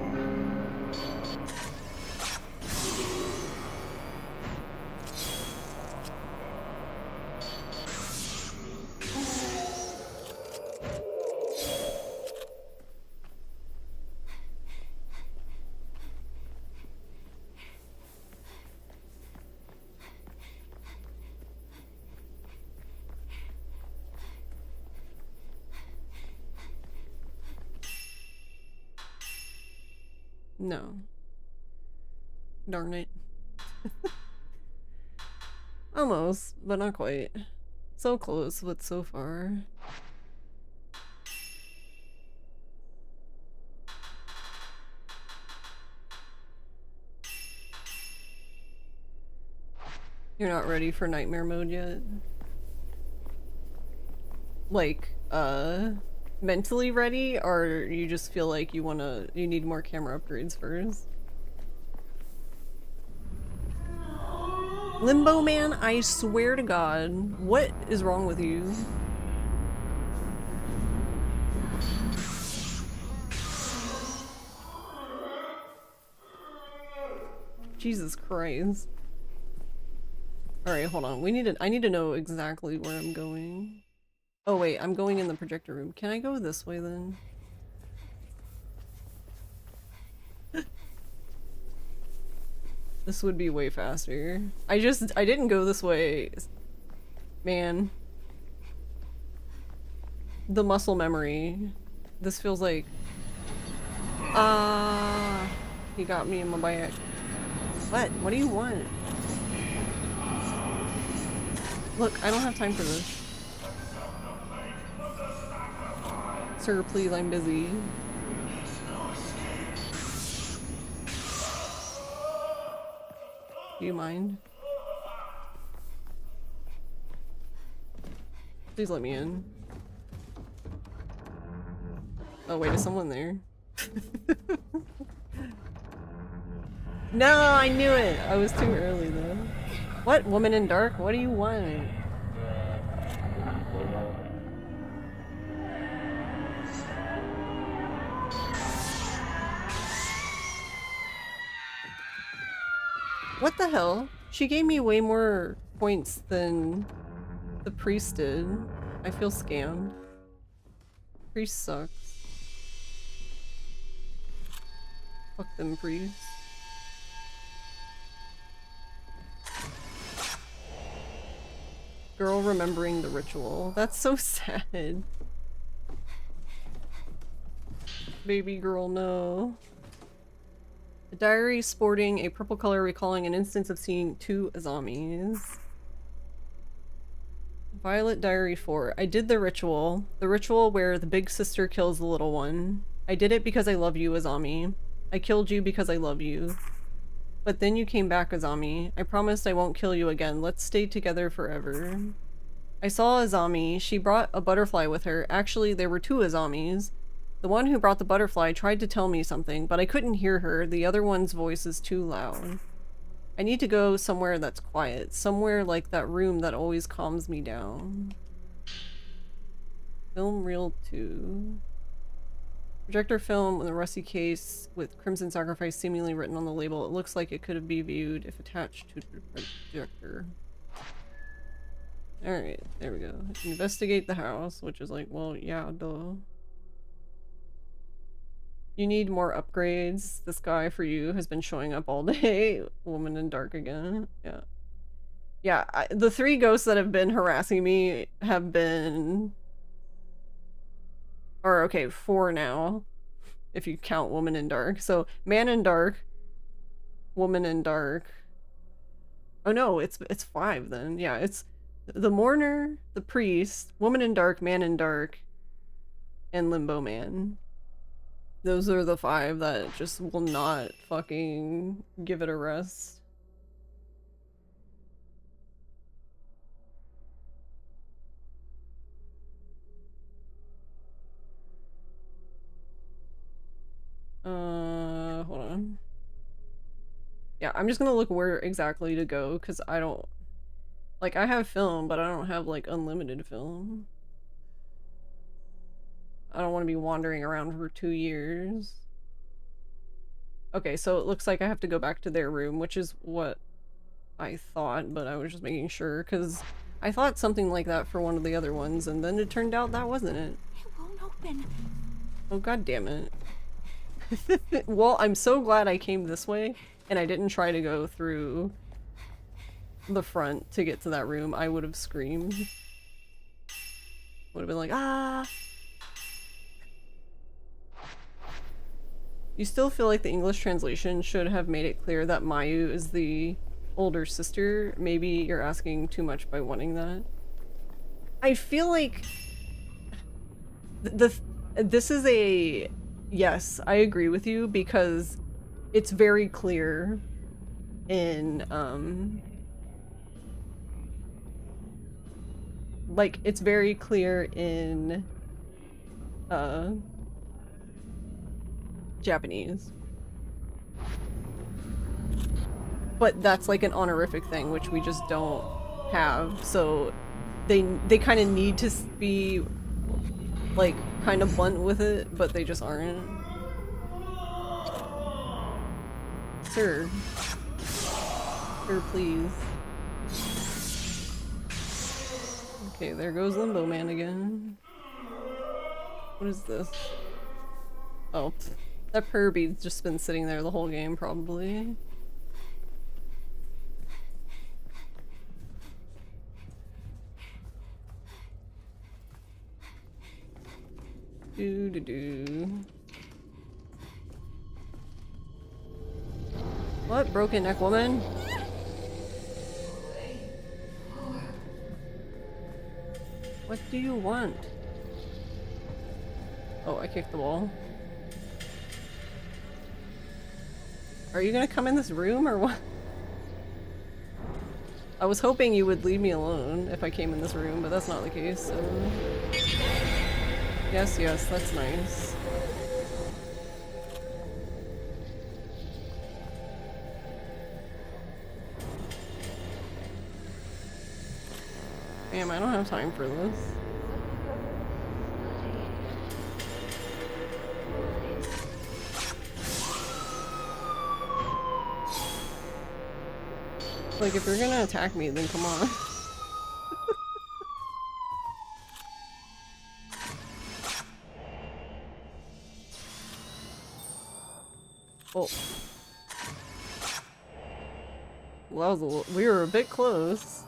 No. Darn it. Almost, but not quite. So close, but so far. You're not ready for nightmare mode yet? Like, mentally ready, or you just feel like you need more camera upgrades first? Limbo Man, I swear to God, what is wrong with you? Jesus Christ. Alright, hold on. I need to know exactly where I'm going. Oh wait, I'm going in the projector room. Can I go this way then? This would be way faster. I didn't go this way. Man. The muscle memory. This feels like... he got me in my back. What? What do you want? Look, I don't have time for this. Sir, please, I'm busy. Do you mind? Please let me in. Oh wait, is someone there? No, I knew it! I was too early though. What? Woman in dark? What do you want? What the hell? She gave me way more points than the priest did. I feel scammed. Priest sucks. Fuck them priests. Girl remembering the ritual. That's so sad. Baby girl, no. A diary sporting a purple color recalling an instance of seeing two Azamis. Violet Diary 4. I did the ritual. The ritual where the big sister kills the little one. I did it because I love you, Azami. I killed you because I love you. But then you came back, Azami. I promised I won't kill you again. Let's stay together forever. I saw Azami. She brought a butterfly with her. Actually, there were two Azamis. The one who brought the butterfly tried to tell me something, but I couldn't hear her. The other one's voice is too loud. I need to go somewhere that's quiet. Somewhere like that room that always calms me down. Film reel 2. Projector film with a rusty case with Crimson Sacrifice seemingly written on the label. It looks like it could be viewed if attached to the projector. Alright, there we go. Investigate the house, which is like, well, yeah, duh. You need more upgrades. This guy for you has been showing up all day. Woman in dark again. Yeah. Yeah, the three ghosts that have been harassing me have been... Or, okay, 4 now. If you count Woman in Dark. So, Man in Dark, Woman in Dark. Oh no, it's 5 then. Yeah, it's the Mourner, the Priest, Woman in Dark, Man in Dark, and Limbo Man. Those are the 5 that just will not fucking give it a rest. Yeah, I'm just gonna look where exactly to go, because I don't... Like, I have film, but I don't have, like, unlimited film. I don't want to be wandering around for 2 years. Okay, so it looks like I have to go back to their room, which is what I thought, but I was just making sure, because I thought something like that for one of the other ones, and then it turned out that wasn't it. It won't open. Oh, god damn it. Well, I'm so glad I came this way, and I didn't try to go through the front to get to that room. I would have screamed. Would have been like, ah! You still feel like the English translation should have made it clear that Mayu is the older sister? Maybe you're asking too much by wanting that. I feel like this is a... Yes, I agree with you, because it's very clear in, like, it's very clear in, Japanese. But that's like an honorific thing, which we just don't have, so they kind of need to be, like, kind of blunt with it, but they just aren't. Sir. Sir, please. Okay, there goes Limbo Man again. What is this? Oh, that Perby's just been sitting there the whole game, probably. Do. What? Broken neck woman? What do you want? Oh, I kicked the wall. Are you gonna come in this room or what? I was hoping you would leave me alone if I came in this room, but that's not the case, so... Yes, yes, that's nice. Damn, I don't have time for this. Like, if you're gonna attack me, then come on. Oh. Well, that was a little, we were a bit close.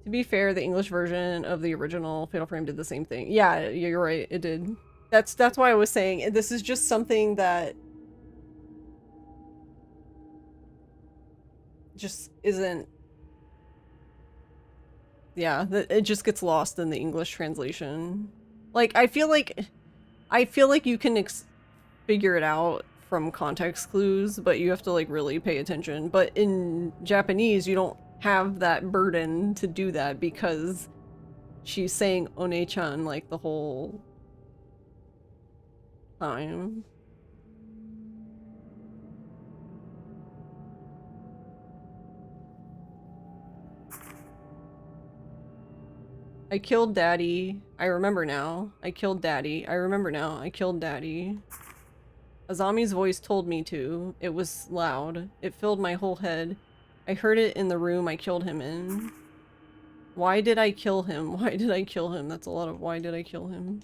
To be fair, the English version of the original Fatal Frame did the same thing. Yeah, you're right, it did. That's why I was saying this is just something that just isn't... Yeah, it just gets lost in the English translation. Like, I feel like you can figure it out from context clues, but you have to, like, really pay attention. But in Japanese, you don't have that burden to do that because she's saying One-chan, like, the whole time. I killed Daddy. I remember now. I killed Daddy. I remember now. I killed Daddy. Azami's voice told me to. It was loud. It filled my whole head. I heard it in the room I killed him in. Why did I kill him? Why did I kill him? That's a lot of why did I kill him?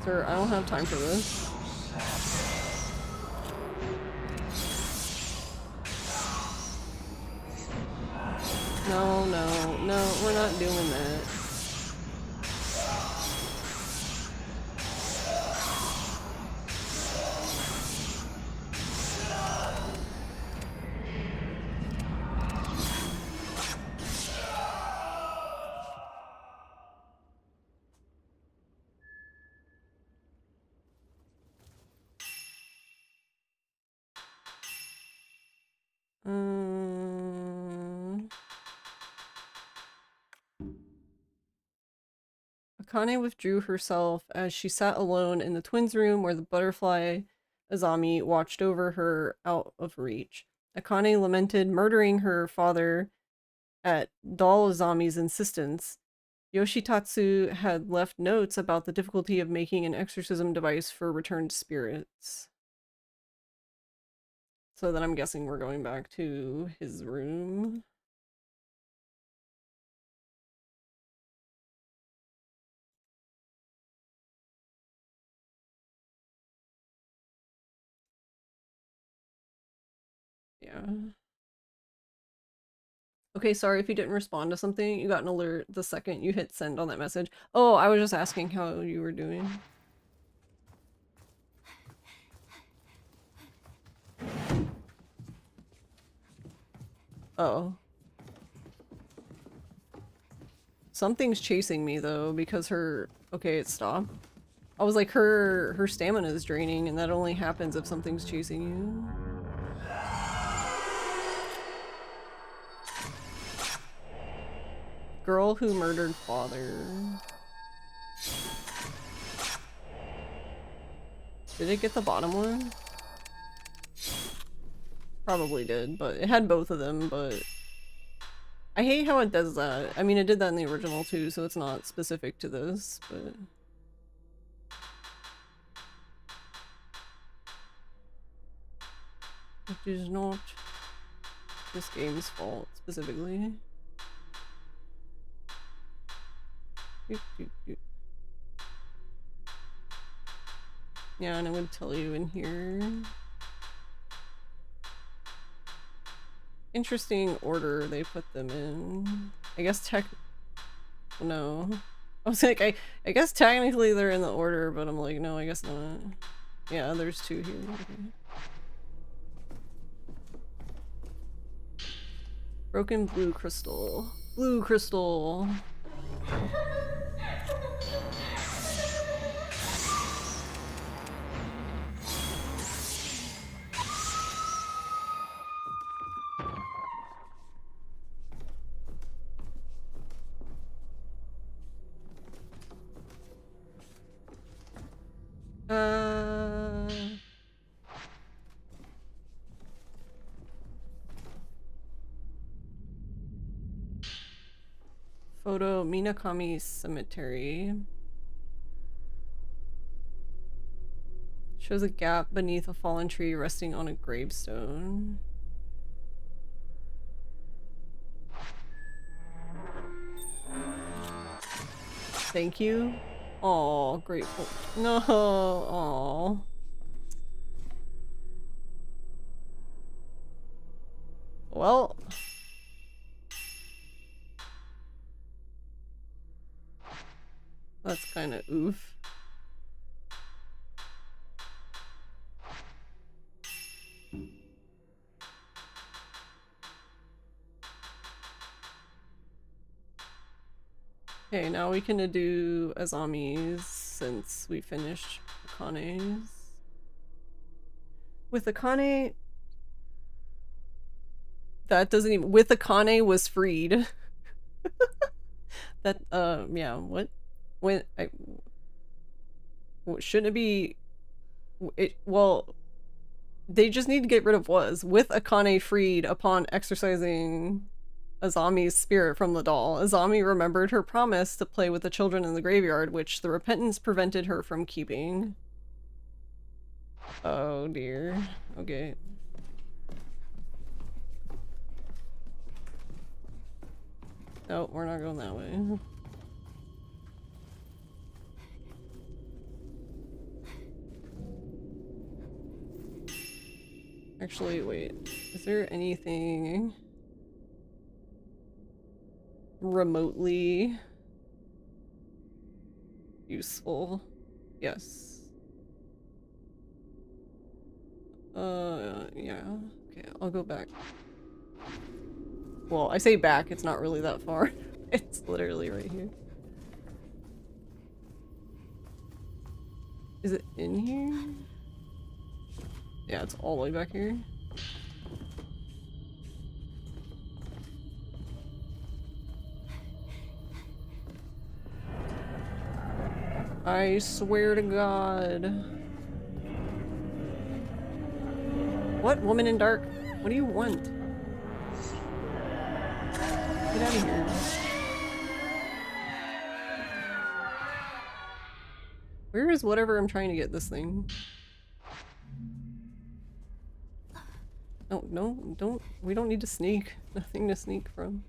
Sir, I don't have time for this. No, no, no, we're not doing that. Akane withdrew herself as she sat alone in the twins' room where the butterfly Azami watched over her out of reach. Akane lamented murdering her father at doll Azami's insistence. Yoshitatsu had left notes about the difficulty of making an exorcism device for returned spirits. So then I'm guessing we're going back to his room. Yeah. Okay, sorry if you didn't respond to something. You got an alert the second you hit send on that message. Oh, I was just asking how you were doing. Oh. Something's chasing me though because her okay, it stopped. I was like her stamina is draining and that only happens if something's chasing you. Girl who murdered father. Did it get the bottom one? Probably did, but it had both of them, but I hate how it does that. I mean, it did that in the original too, so it's not specific to this, but it is not this game's fault specifically. Doot, doot, doot. Yeah, and it would tell you in here. Interesting order they put them in. I guess no. I was like, I guess technically they're in the order, but I'm like, no, I guess not. Yeah, there's two here. Okay. Broken blue crystal. Blue crystal! Photo Minakami Cemetery. Shows a gap beneath a fallen tree resting on a gravestone. Thank you. Aw, grateful. No, aw. Well. That's kind of oof. Okay, now we can do Azami's since we finished Akane's. With Akane... That doesn't even... With Akane was freed. That, yeah, what? When, shouldn't it be... well... They just need to get rid of was. With Akane freed upon exercising Azami's spirit from the doll, Azami remembered her promise to play with the children in the graveyard, which the repentance prevented her from keeping. Oh dear. Okay. No, we're not going that way. Actually, wait. Is there anything remotely useful? Yes. Yeah. Okay, I'll go back. Well, I say back, it's not really that far. It's literally right here. Is it in here? Yeah, it's all the way back here. I swear to God. What? Woman in dark? What do you want? Get out of here. Where is whatever I'm trying to get this thing? Oh, no, don't. We don't need to sneak. Nothing to sneak from.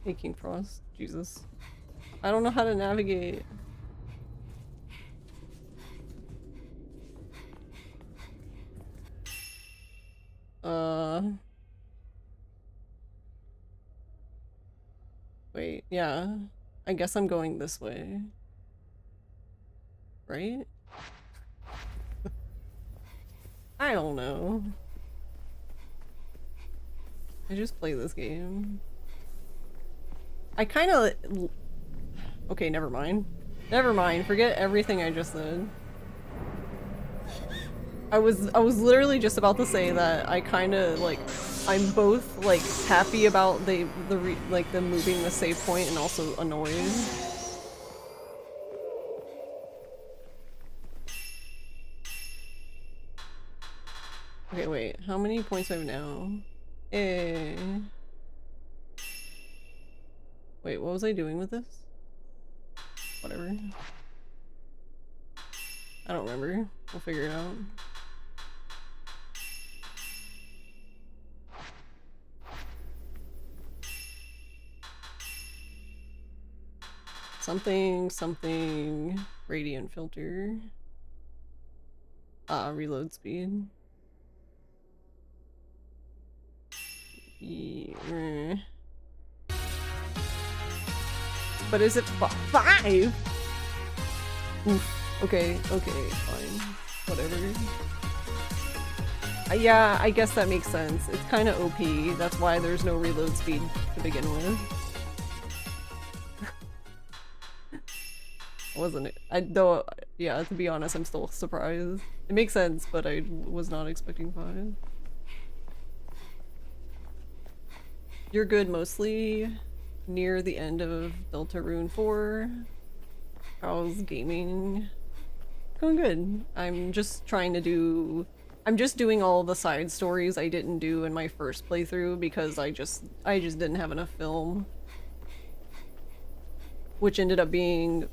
Hey, King Frost. Jesus. I don't know how to navigate. Wait, yeah. I guess I'm going this way. Right? I don't know. I just play this game. I kind of... Okay, never mind. Never mind. Forget everything I just said. I was literally just about to say that I kind of like I'm both like happy about them moving the save point and also annoyed. Okay, wait. How many points do I have now? Eh. Wait, what was I doing with this? Whatever. I don't remember. We'll figure it out. Something, radiant filter. Reload speed. Yeah. But is it 5? Oof. Okay, fine. Whatever. Yeah, I guess that makes sense. It's kind of OP. That's why there's no reload speed to begin with. Wasn't it? Yeah, to be honest, I'm still surprised. It makes sense, but I was not expecting 5. You're good mostly near the end of Deltarune 4. How's gaming? Going good. I'm just doing all the side stories I didn't do in my first playthrough because I just didn't have enough film. Which ended up being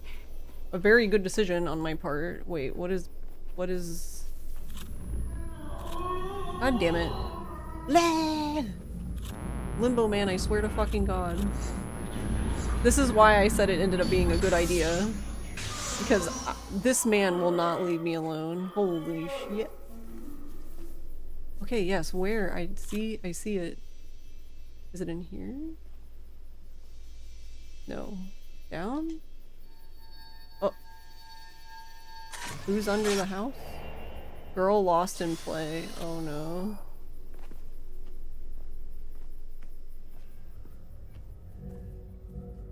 a very good decision on my part. Wait, what is... God damn it. Limbo man, I swear to fucking God. This is why I said it ended up being a good idea. Because this man will not leave me alone. Holy shit. Okay, yes, where? I see it. Is it in here? No. Down? Oh. Who's under the house? Girl lost in play. Oh no.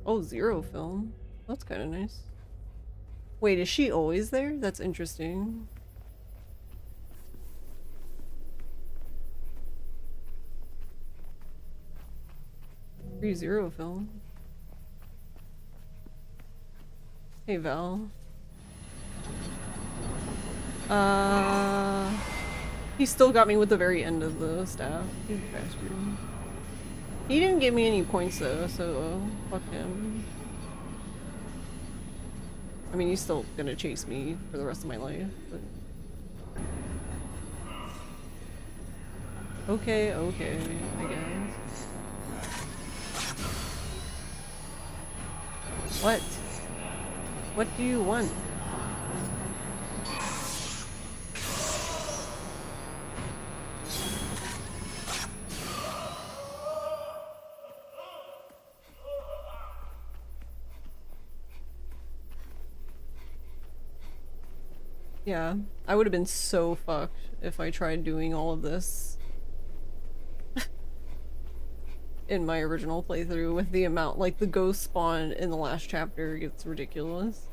Oh, zero film. That's kind of nice. Wait, is she always there? That's interesting. Free zero film. Hey, Val. He still got me with the very end of the staff. He's a bastard. He didn't give me any points though, so fuck him. I mean, he's still gonna chase me for the rest of my life, but... Okay, I guess. What? What do you want? Yeah, I would have been so fucked if I tried doing all of this in my original playthrough with the amount, like the ghost spawn in the last chapter gets ridiculous.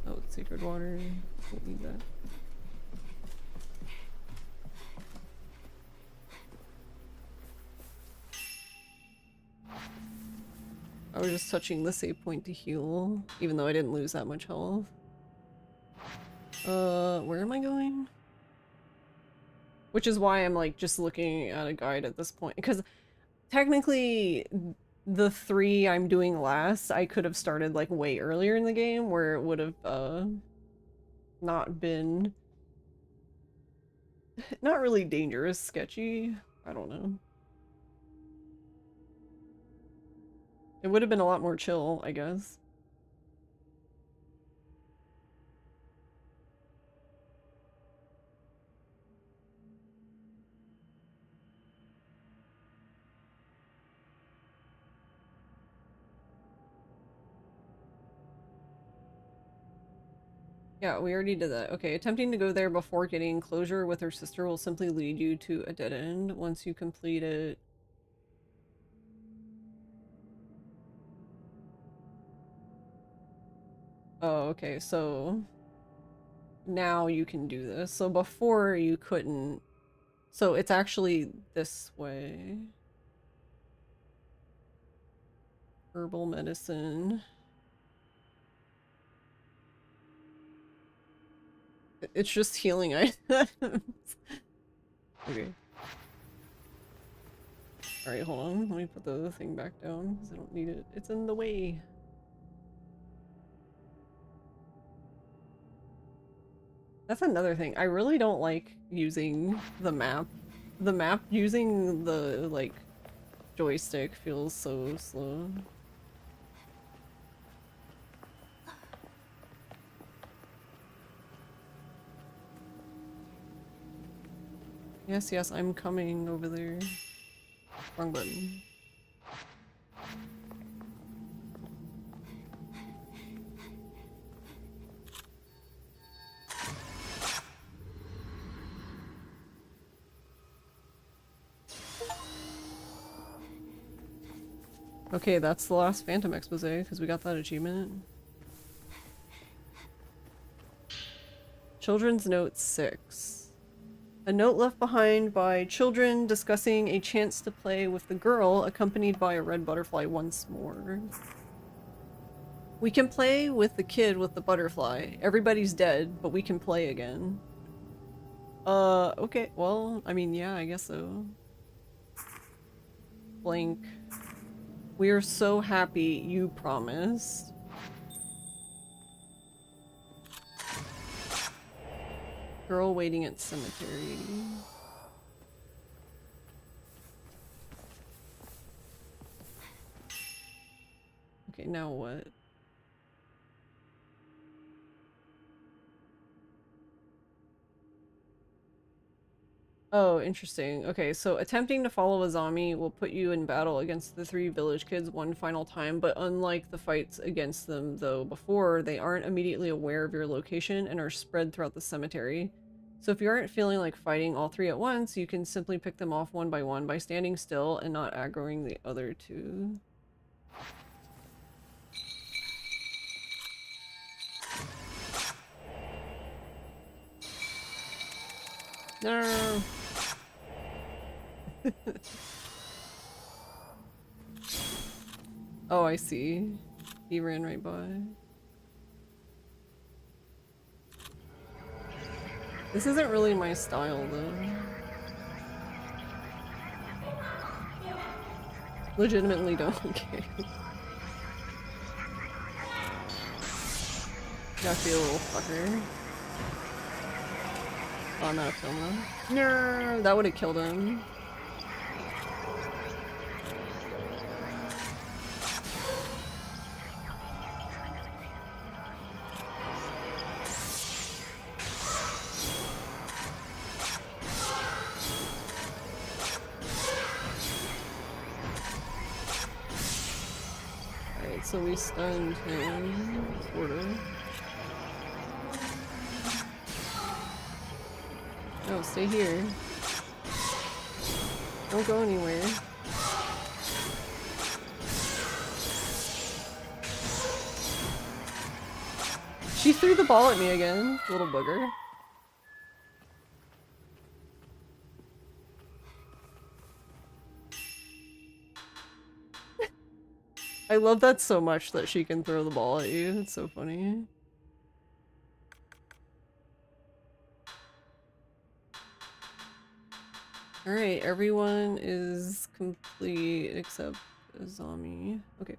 Oh, it's sacred water. Don't need that. was just touching the save point to heal, even though I didn't lose that much health. Where am I going? Which is why I'm like just looking at a guide at this point, because technically the 3 I'm doing last, I could have started like way earlier in the game where it would have not been not really dangerous, sketchy. I don't know. It would have been a lot more chill, I guess. Yeah, we already did that. Okay, attempting to go there before getting closure with her sister will simply lead you to a dead end. Once you complete it... Oh, okay, so... now you can do this. So before you couldn't. So it's actually this way. Herbal medicine. It's just healing items. Okay. Alright, hold on. Let me put the thing back down because I don't need it. It's in the way. That's another thing. I really don't like using the map. The map using the, like, joystick feels so slow. Yes, yes, I'm coming over there. Wrong button. Okay, that's the last Phantom expose, because we got that achievement. Children's Note 6. A note left behind by children discussing a chance to play with the girl, accompanied by a red butterfly once more. We can play with the kid with the butterfly. Everybody's dead, but we can play again. Okay, well, I mean, yeah, I guess so. Blank. We're so happy you promised. Girl waiting at cemetery. Okay, now what? Oh, interesting. Okay, so attempting to follow a zombie will put you in battle against the 3 village kids one final time, but unlike the fights against them, though, before, they aren't immediately aware of your location and are spread throughout the cemetery. So if you aren't feeling like fighting all 3 at once, you can simply pick them off one by standing still and not aggroing the other 2. No! Oh, I see. He ran right by. This isn't really my style, though. Legitimately don't care. Got you, little fucker. Oh, I'm out of film though. No, that would have killed him. Alright, so we stunned him, sort of. No, stay here. Don't go anywhere. She threw the ball at me again, little booger. I love that so much that she can throw the ball at you. It's so funny. Alright, everyone is complete except Azami. Okay.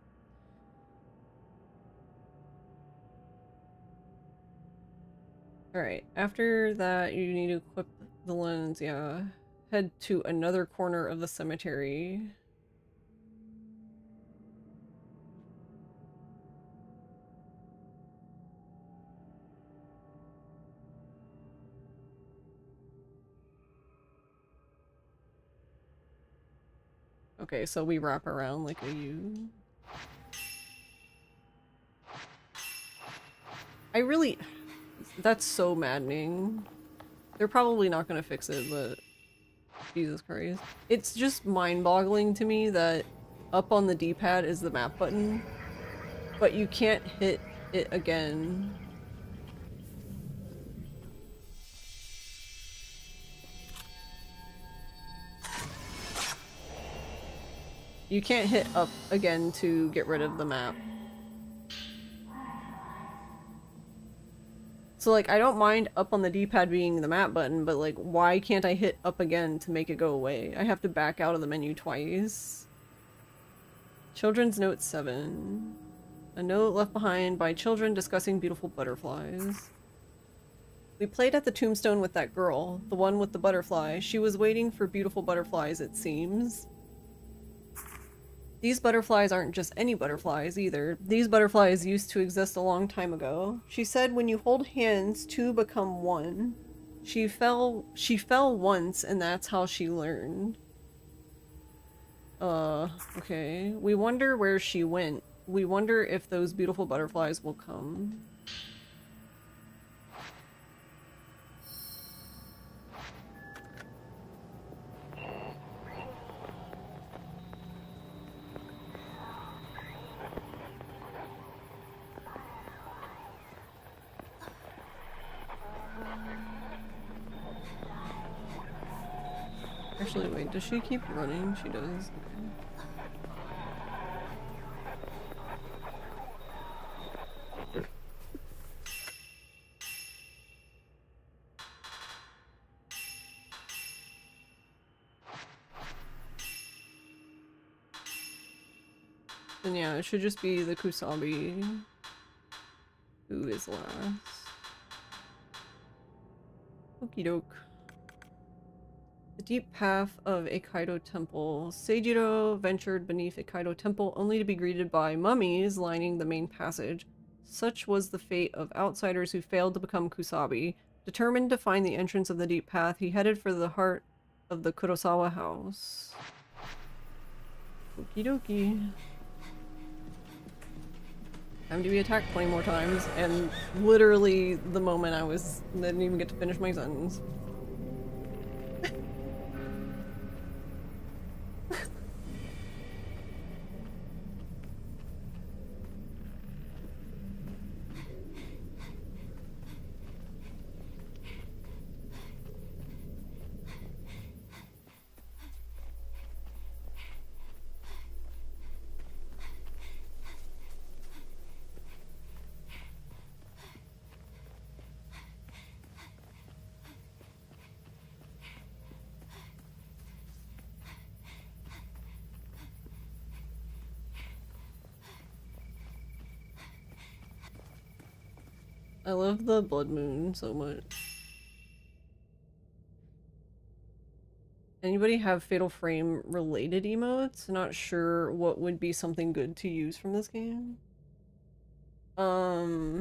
Alright, after that you need to equip the lens, yeah. Head to another corner of the cemetery. Okay, so we wrap around like a U. I really... That's so maddening. They're probably not gonna fix it, but... Jesus Christ. It's just mind-boggling to me that up on the D-pad is the map button, but you can't hit it again. You can't hit up again to get rid of the map. So like, I don't mind up on the D-pad being the map button, but like, why can't I hit up again to make it go away? I have to back out of the menu twice. Children's Note 7. A note left behind by children discussing beautiful butterflies. We played at the tombstone with that girl, the one with the butterfly. She was waiting for beautiful butterflies, it seems. These butterflies aren't just any butterflies either. These butterflies used to exist a long time ago. She said when you hold hands, two become one. She fell once and that's how she learned. Okay. We wonder where she went. We wonder if those beautiful butterflies will come. Actually, wait, does she keep running? She does. Okay. And yeah, it should just be the Kusabi who is last. Okie doke. The deep path of a Kaido temple. Seijiro ventured beneath a Kaido temple only to be greeted by mummies lining the main passage. Such was the fate of outsiders who failed to become Kusabi. Determined to find the entrance of the deep path, he headed for the heart of the Kurosawa house. Okie dokie. Time to be attacked 20 more times, and literally the moment I didn't even get to finish my sentence. I love the blood moon so much. Anybody have Fatal Frame related emotes? Not sure what would be something good to use from this game. I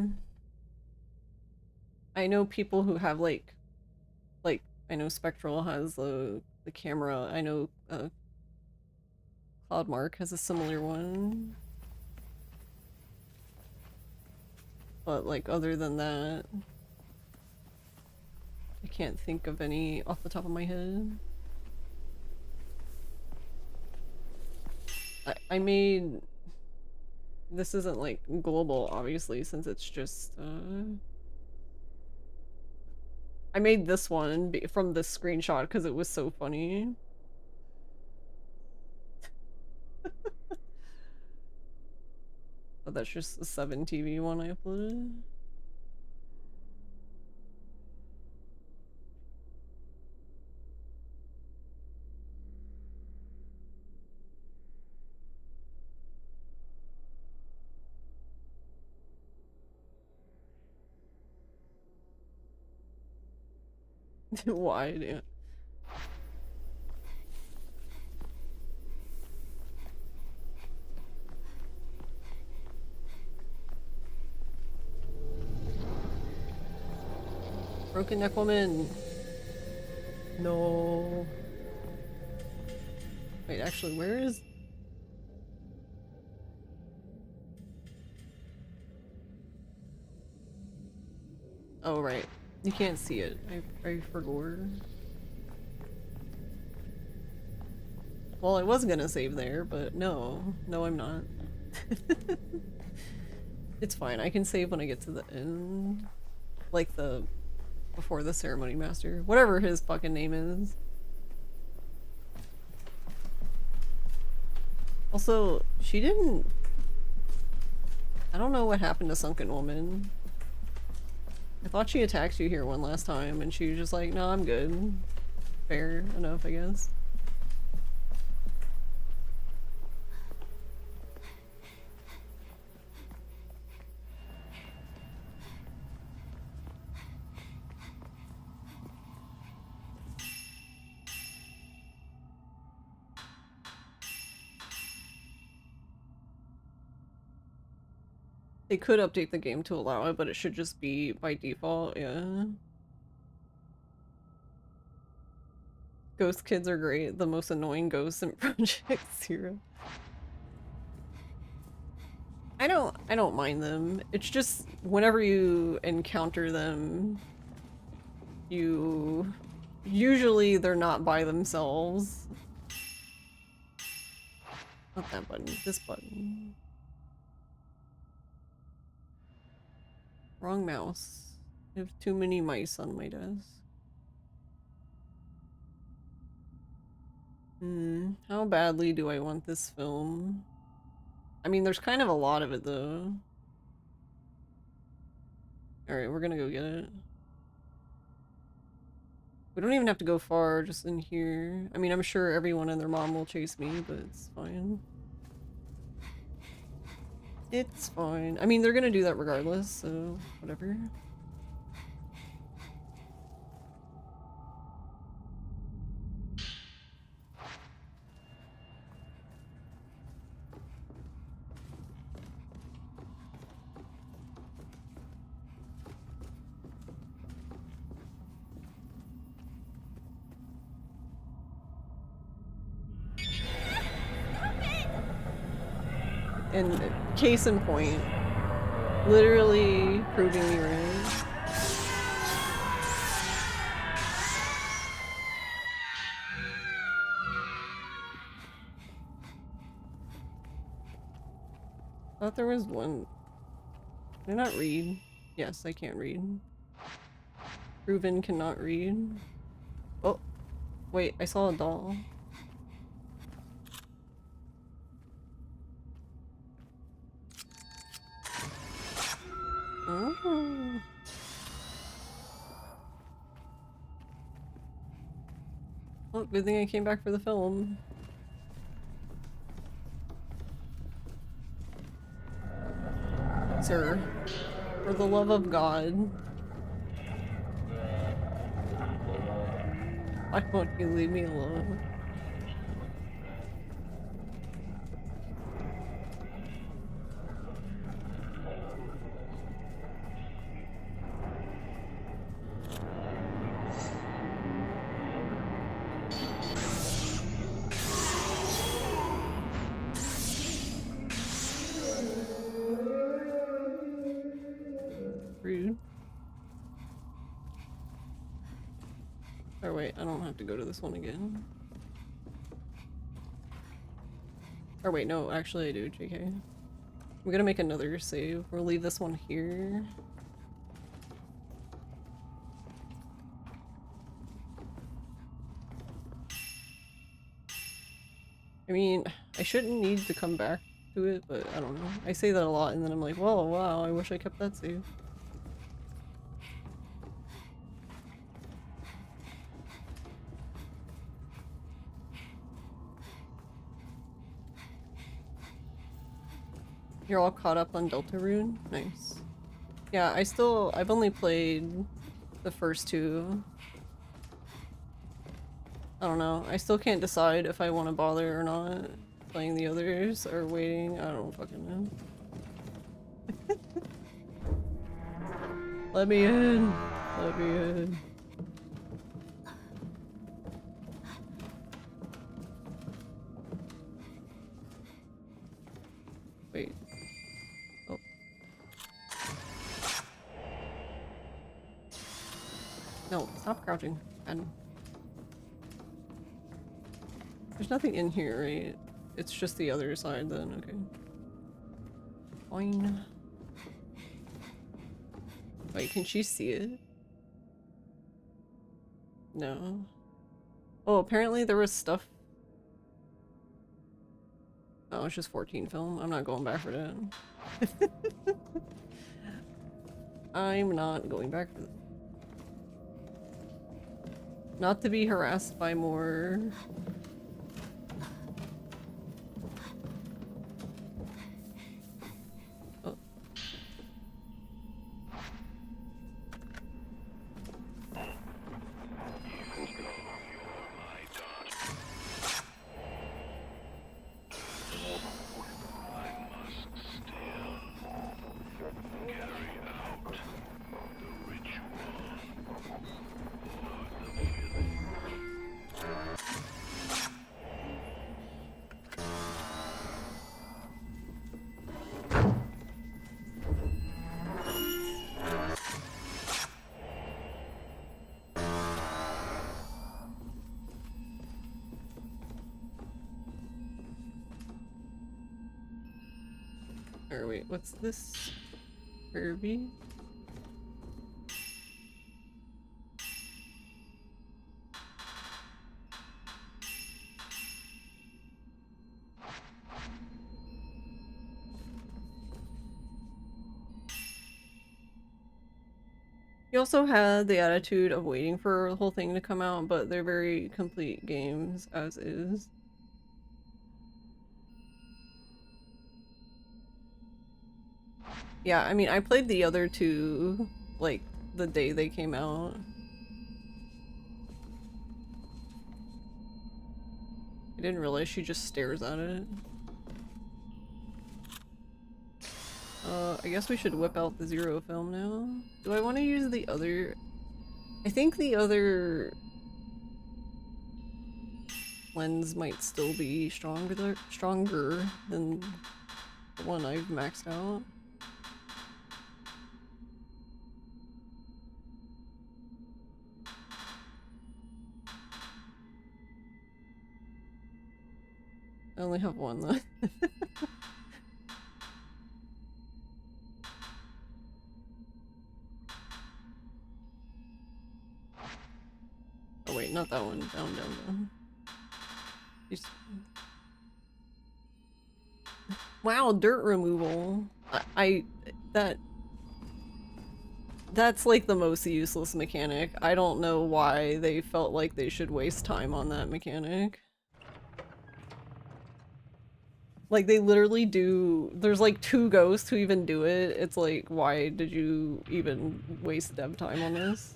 know people who have like I know Spectral has the camera. I know Cloudmark has a similar one. But like other than that, I can't think of any off the top of my head. I made... This isn't like global, obviously, since it's just I made this one from this screenshot because it was so funny. But that's just the 7 TV one I uploaded. Why? Yeah. Broken neck woman. No. Wait, actually, where is? Oh, right. You can't see it. I forgot. Well, I was gonna save there, but no. No, I'm not. It's fine. I can save when I get to the end. Like the... before the ceremony master. Whatever his fucking name is. Also, she didn't... I don't know what happened to Sunken Woman. I thought she attacked you here one last time, and she was just like, no, I'm good. Fair enough, I guess. They could update the game to allow it, but it should just be by default, yeah. Ghost kids are great. The most annoying ghosts in Project Zero. I don't mind them. It's just whenever you encounter them, usually they're not by themselves. Not that button, this button. Wrong mouse. I have too many mice on my desk. How badly do I want this film? I mean, there's kind of a lot of it, though. Alright, we're gonna go get it. We don't even have to go far, just in here. I mean, I'm sure everyone and their mom will chase me, but it's fine. It's fine. I mean, they're gonna do that regardless, so whatever. And case in point, literally proving me right. Thought there was one. Can I not read? Yes, I can't read. Proven cannot read. Oh, wait, I saw a doll. Oh. Well, good thing I came back for the film. Sir, for the love of God. Why won't you leave me alone? Rude. Oh wait, I don't have to go to this one again. Or wait, no, actually I do, JK. We're gonna make another save. We'll leave this one here. I mean, I shouldn't need to come back to it, but I don't know. I say that a lot and then I'm like, well, wow, I wish I kept that safe. You're all caught up on Deltarune? Nice. Yeah, I've only played the first two. I don't know. I still can't decide if I want to bother or not playing the others or waiting. I don't fucking know. Let me in. Let me in. Wait. Oh. No, stop crouching. And there's nothing in here, right? It's just the other side then, okay. Fine. Wait, can she see it? No. Oh, apparently there was stuff. Oh, it's just 14 film. I'm not going back for that. I'm not going back for that. Not to be harassed by more. Oh. Or wait, what's this? Kirby? He also had the attitude of waiting for the whole thing to come out, but they're very complete games as is. Yeah, I mean, I played the other two, like, the day they came out. I didn't realize she just stares at it. I guess we should whip out the Zero film now. Do I want to use the other? I think the other lens might still be stronger than the one I've maxed out. I only have one left. Oh wait, not that one. Down. Wow, dirt removal. That's like the most useless mechanic. I don't know why they felt like they should waste time on that mechanic. Like, they literally do- there's like 2 ghosts who even do it. It's like, why did you even waste dev time on this?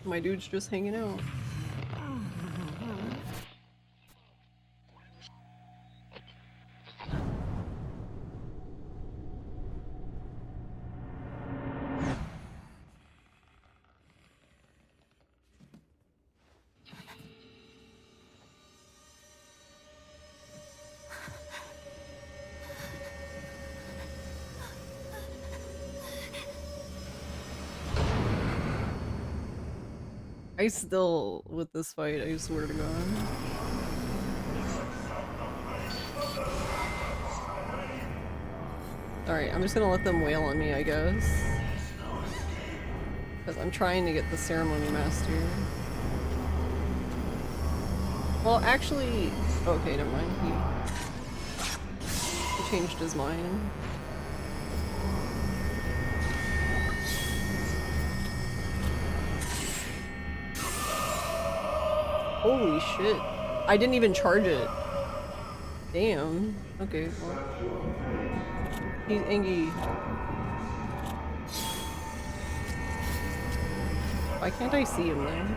My dude's just hanging out. I still, with this fight, I swear to God. Alright, I'm just gonna let them wail on me, I guess. Because I'm trying to get the ceremony master. Well, actually, okay, never mind. He changed his mind. Holy shit. I didn't even charge it. Damn. Okay, well. He's Angie. Why can't I see him then?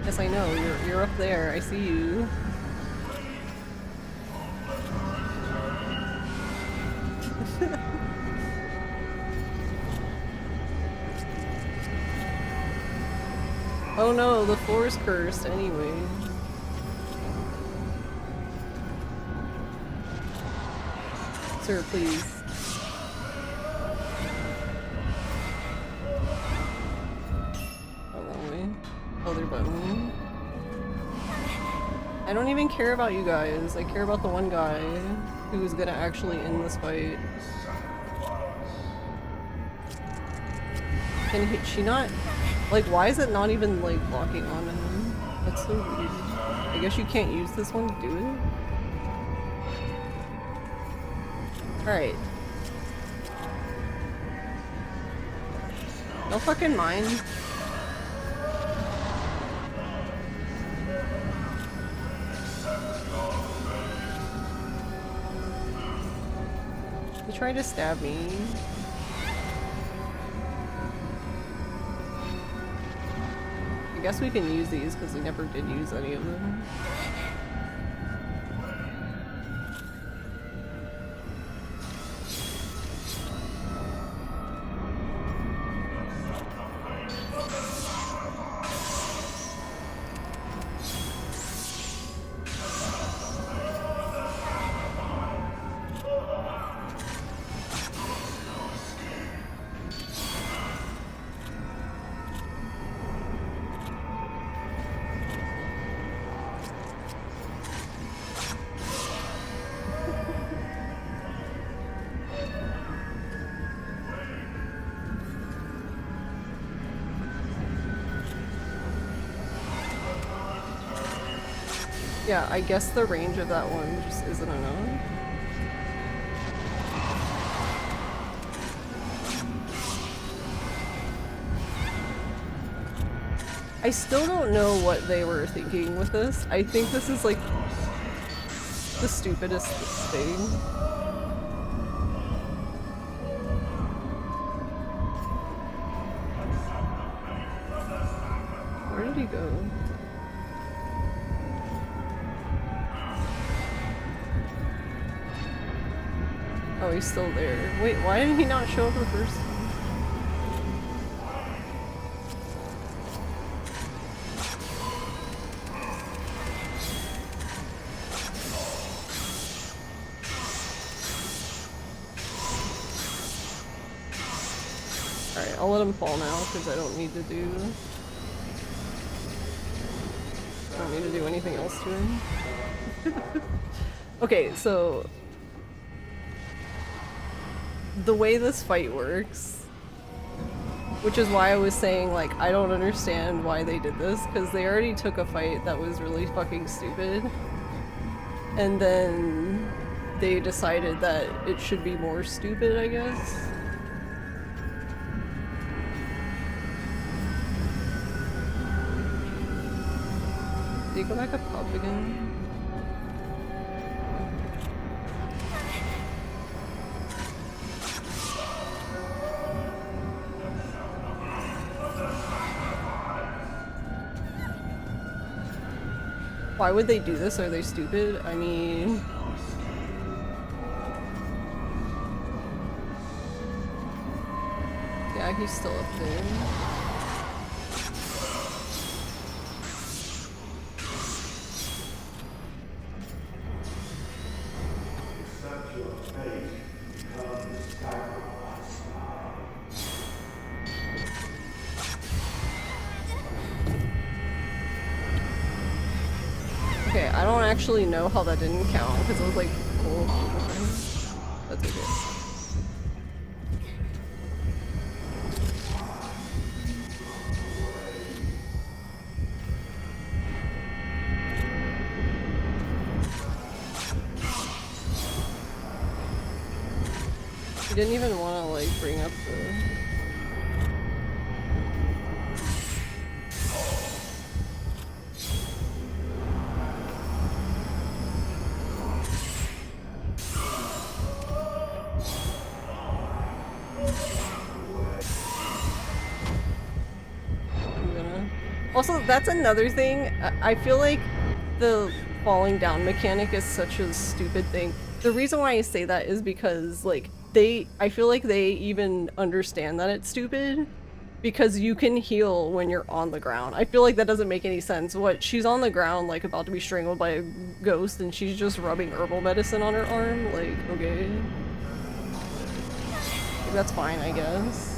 Yes, I know. You're up there. I see you. Oh no, the floor's cursed anyway. Sir, please. Oh, wrong way. Other button. I don't even care about you guys. I care about the one guy who's gonna actually end this fight. Can she not? Like, why is it not even, like, locking on him? That's so weird. I guess you can't use this one to do it? Alright. No fucking mind. He tried to stab me. I guess we can use these because we never did use any of them. Yeah, I guess the range of that one just isn't enough. I still don't know what they were thinking with this. I think this is like the stupidest thing. Where did he go? Oh, he's still there. Wait, why did he not show up the first time? Alright, I'll let him fall now because I don't need to do anything else to him. Okay, so the way this fight works, which is why I was saying, like, I don't understand why they did this, because they already took a fight that was really fucking stupid, and then they decided that it should be more stupid, I guess. Did you go back up again? Why would they do this? Are they stupid? I mean... Yeah, he's still up there. Okay, I don't actually know how that didn't count because it was like cool. That's okay. didn't even want to like bring up the... Also, that's another thing. I feel like the falling down mechanic is such a stupid thing. The reason why I say that is because, like, I feel like they even understand that it's stupid because you can heal when you're on the ground. I feel like that doesn't make any sense. What, she's on the ground, like, about to be strangled by a ghost and she's just rubbing herbal medicine on her arm? Like, okay. Like, that's fine, I guess.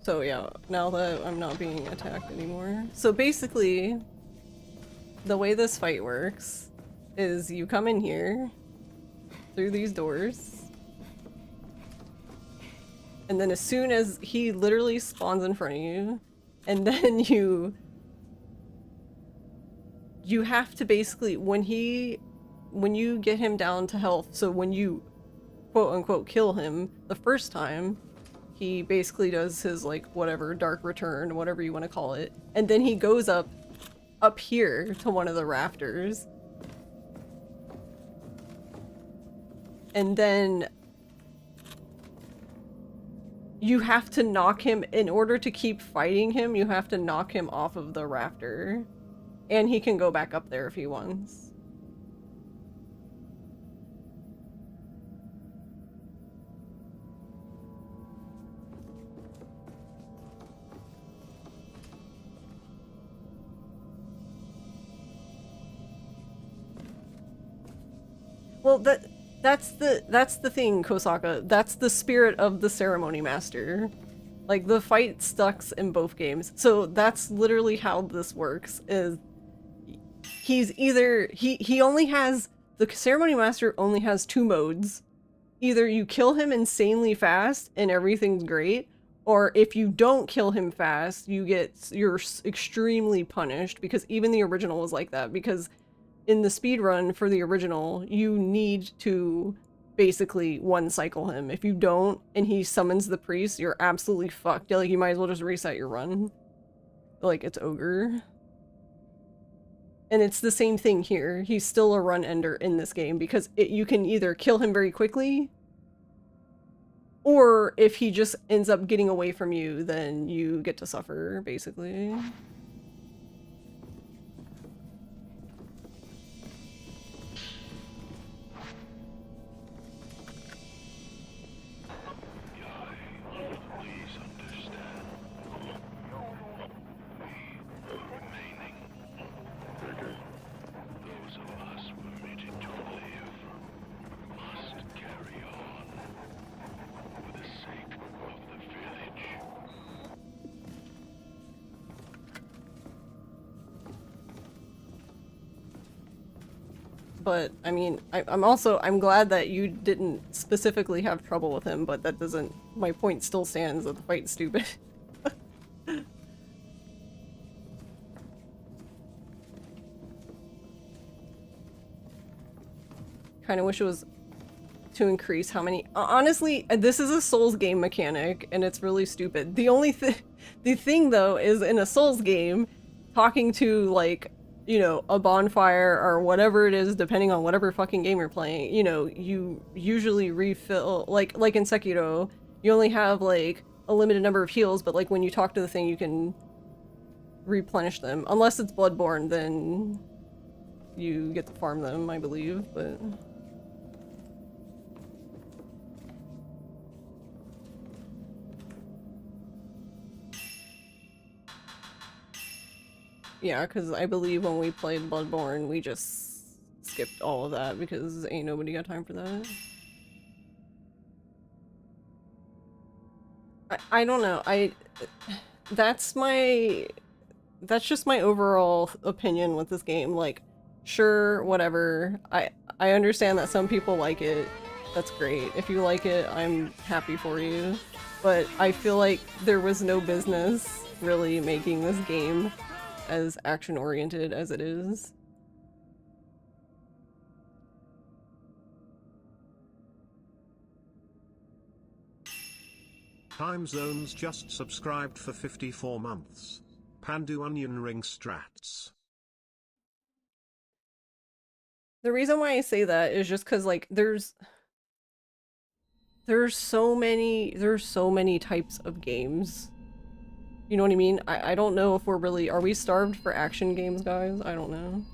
So yeah, now that I'm not being attacked anymore. So basically, the way this fight works is you come in here through these doors, and then as soon as he literally spawns in front of you, and then you have to basically, when you get him down to health, so when you quote unquote kill him the first time, he basically does his, like, whatever, dark return, whatever you want to call it. And then he goes up here to one of the rafters. And then you have to knock him, in order to keep fighting him, you have to knock him off of the rafter. And he can go back up there if he wants. Well, that's the thing, Kosaka. That's the spirit of the ceremony master. Like, the fight sucks in both games. So that's literally how this works, is he's either he only has, the ceremony master only has two modes. Either you kill him insanely fast and everything's great, or if you don't kill him fast, you're extremely punished, because even the original was like that, because in the speedrun for the original, you need to basically one cycle him. If you don't, and he summons the priest, you're absolutely fucked. Like, you might as well just reset your run. Like, it's ogre. And it's the same thing here. He's still a run ender in this game, because you can either kill him very quickly, or if he just ends up getting away from you, then you get to suffer, basically. But, I mean, I'm glad that you didn't specifically have trouble with him, but that doesn't, my point still stands that the fight's stupid. Kinda wish it was to increase how many, honestly, this is a Souls game mechanic, and it's really stupid. The thing though, is in a Souls game, talking to, like, you know, a bonfire or whatever it is, depending on whatever fucking game you're playing, you know, you usually refill, like in Sekiro, you only have, like, a limited number of heals, but, like, when you talk to the thing, you can replenish them. Unless it's Bloodborne, then you get to farm them, I believe, but... Yeah, because I believe when we played Bloodborne, we just skipped all of that because ain't nobody got time for that. I don't know. That's just my overall opinion with this game. Like, Sure, whatever. I understand that some people like it. That's great. If you like it, I'm happy for you. But I feel like there was no business really making this game as action-oriented as it is. Time Zones just subscribed for 54 months. Pandu Onion Ring Strats. The reason why I say that is just because, like, there's so many types of games. You know what I mean? I don't know if we're really, are we starved for action games, guys? I don't know.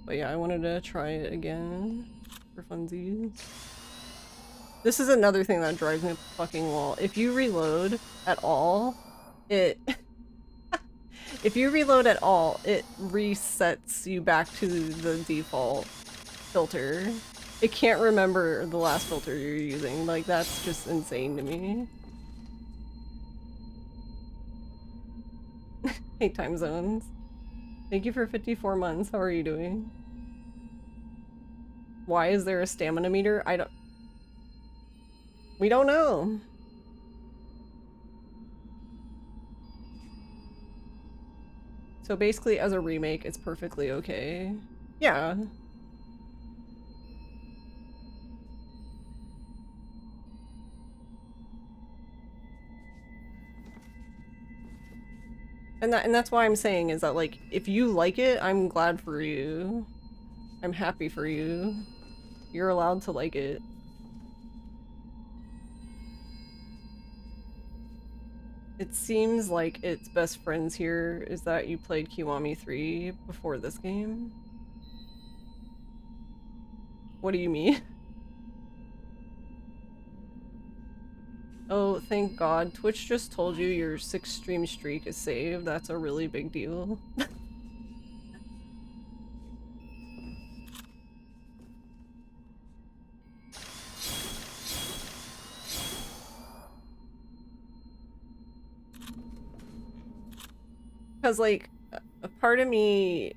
But yeah, I wanted to try it again for funsies. This is another thing that drives me up the fucking wall. If you reload at all, it if you reload at all, it resets you back to the default filter. It can't remember the last filter you're using. Like, that's just insane to me. Hate time zones. Thank you for 54 months. How are you doing? Why is there a stamina meter? We don't know. So basically, as a remake, it's perfectly okay. Yeah. And that's why I'm saying is that, like, if you like it, I'm glad for you. I'm happy for you. You're allowed to like it. It seems like its best friends here is that you played Kiwami 3 before this game. What do you mean? Oh, thank God. Twitch just told you your 6 stream streak is saved. That's a really big deal. Because, like, a part of me,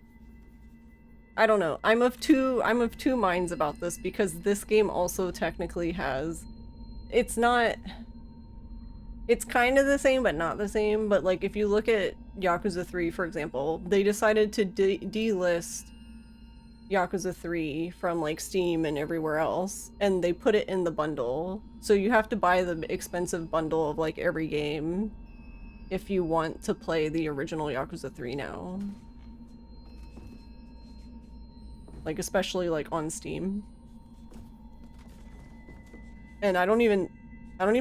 I don't know. I'm of two minds about this because this game also technically has, it's kind of the same but not the same. But, like, if you look at Yakuza 3, for example, they decided to delist Yakuza 3 from, like, Steam and everywhere else, and they put it in the bundle. So you have to buy the expensive bundle of, like, every game if you want to play the original Yakuza 3 now. Like, especially, like, on Steam. And I don't even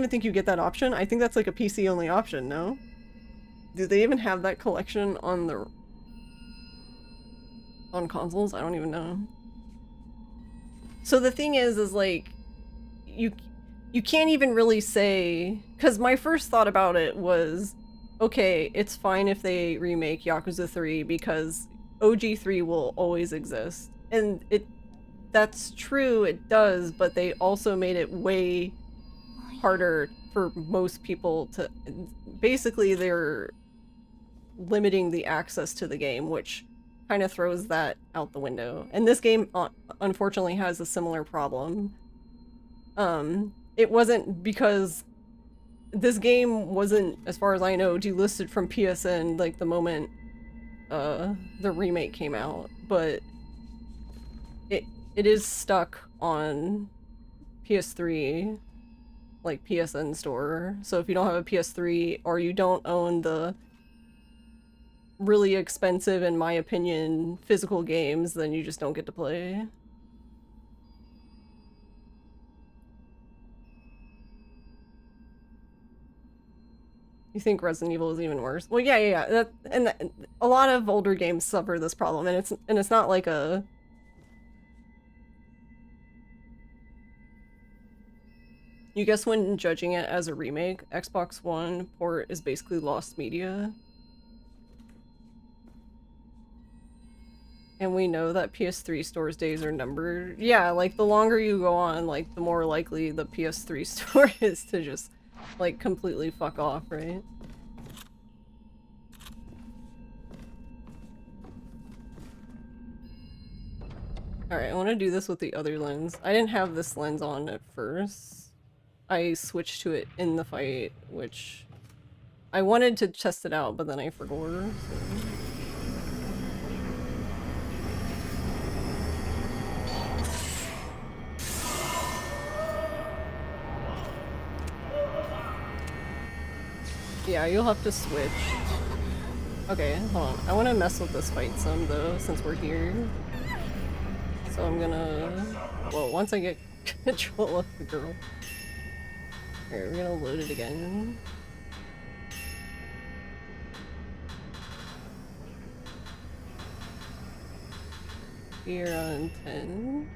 think you get that option. I think that's, like, a PC only option, no? Do they even have that collection on consoles? I don't even know. So the thing is like, you can't even really say, because my first thought about it was, okay, it's fine if they remake Yakuza 3 because OG3 will always exist. And that's true, it does, but they also made it way harder for most people to, basically they're limiting the access to the game, which kind of throws that out the window. And this game unfortunately has a similar problem. It wasn't because this game wasn't, as far as I know, delisted from PSN like the moment the remake came out, but it is stuck on PS3, like PSN store. So if you don't have a PS3 or you don't own the really expensive, in my opinion, physical games, then you just don't get to play. You think Resident Evil is even worse? Well, yeah. A lot of older games suffer this problem, and it's not like a. You guess when judging it as a remake, Xbox One port is basically lost media. And we know that PS3 store's days are numbered. Yeah, like, the longer you go on, like, the more likely the PS3 store is to just, like, completely fuck off, right? Alright, I want to do this with the other lens. I didn't have this lens on at first. I switched to it in the fight, which I wanted to test it out, but then I forgot. So. Yeah, you'll have to switch. Okay, hold on. I want to mess with this fight some though, since we're here. So I'm gonna... Well, once I get control of the girl. Alright, we're gonna load it again. Here on 10.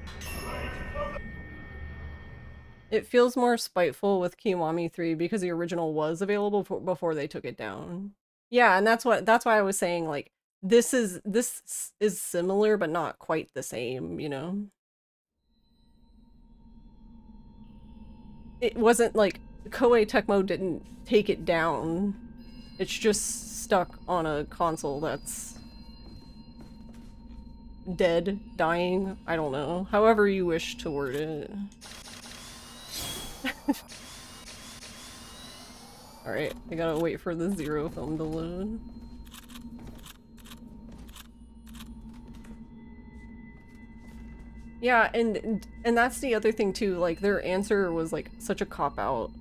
It feels more spiteful with Kiwami 3 because the original was available before they took it down. Yeah, and that's why I was saying like this is similar but not quite the same, you know. It wasn't like Koei Tecmo didn't take it down. It's just stuck on a console that's dead, dying, I don't know. However you wish to word it. Alright, I gotta wait for the zero film to load. Yeah, and that's the other thing too, like their answer was like such a cop-out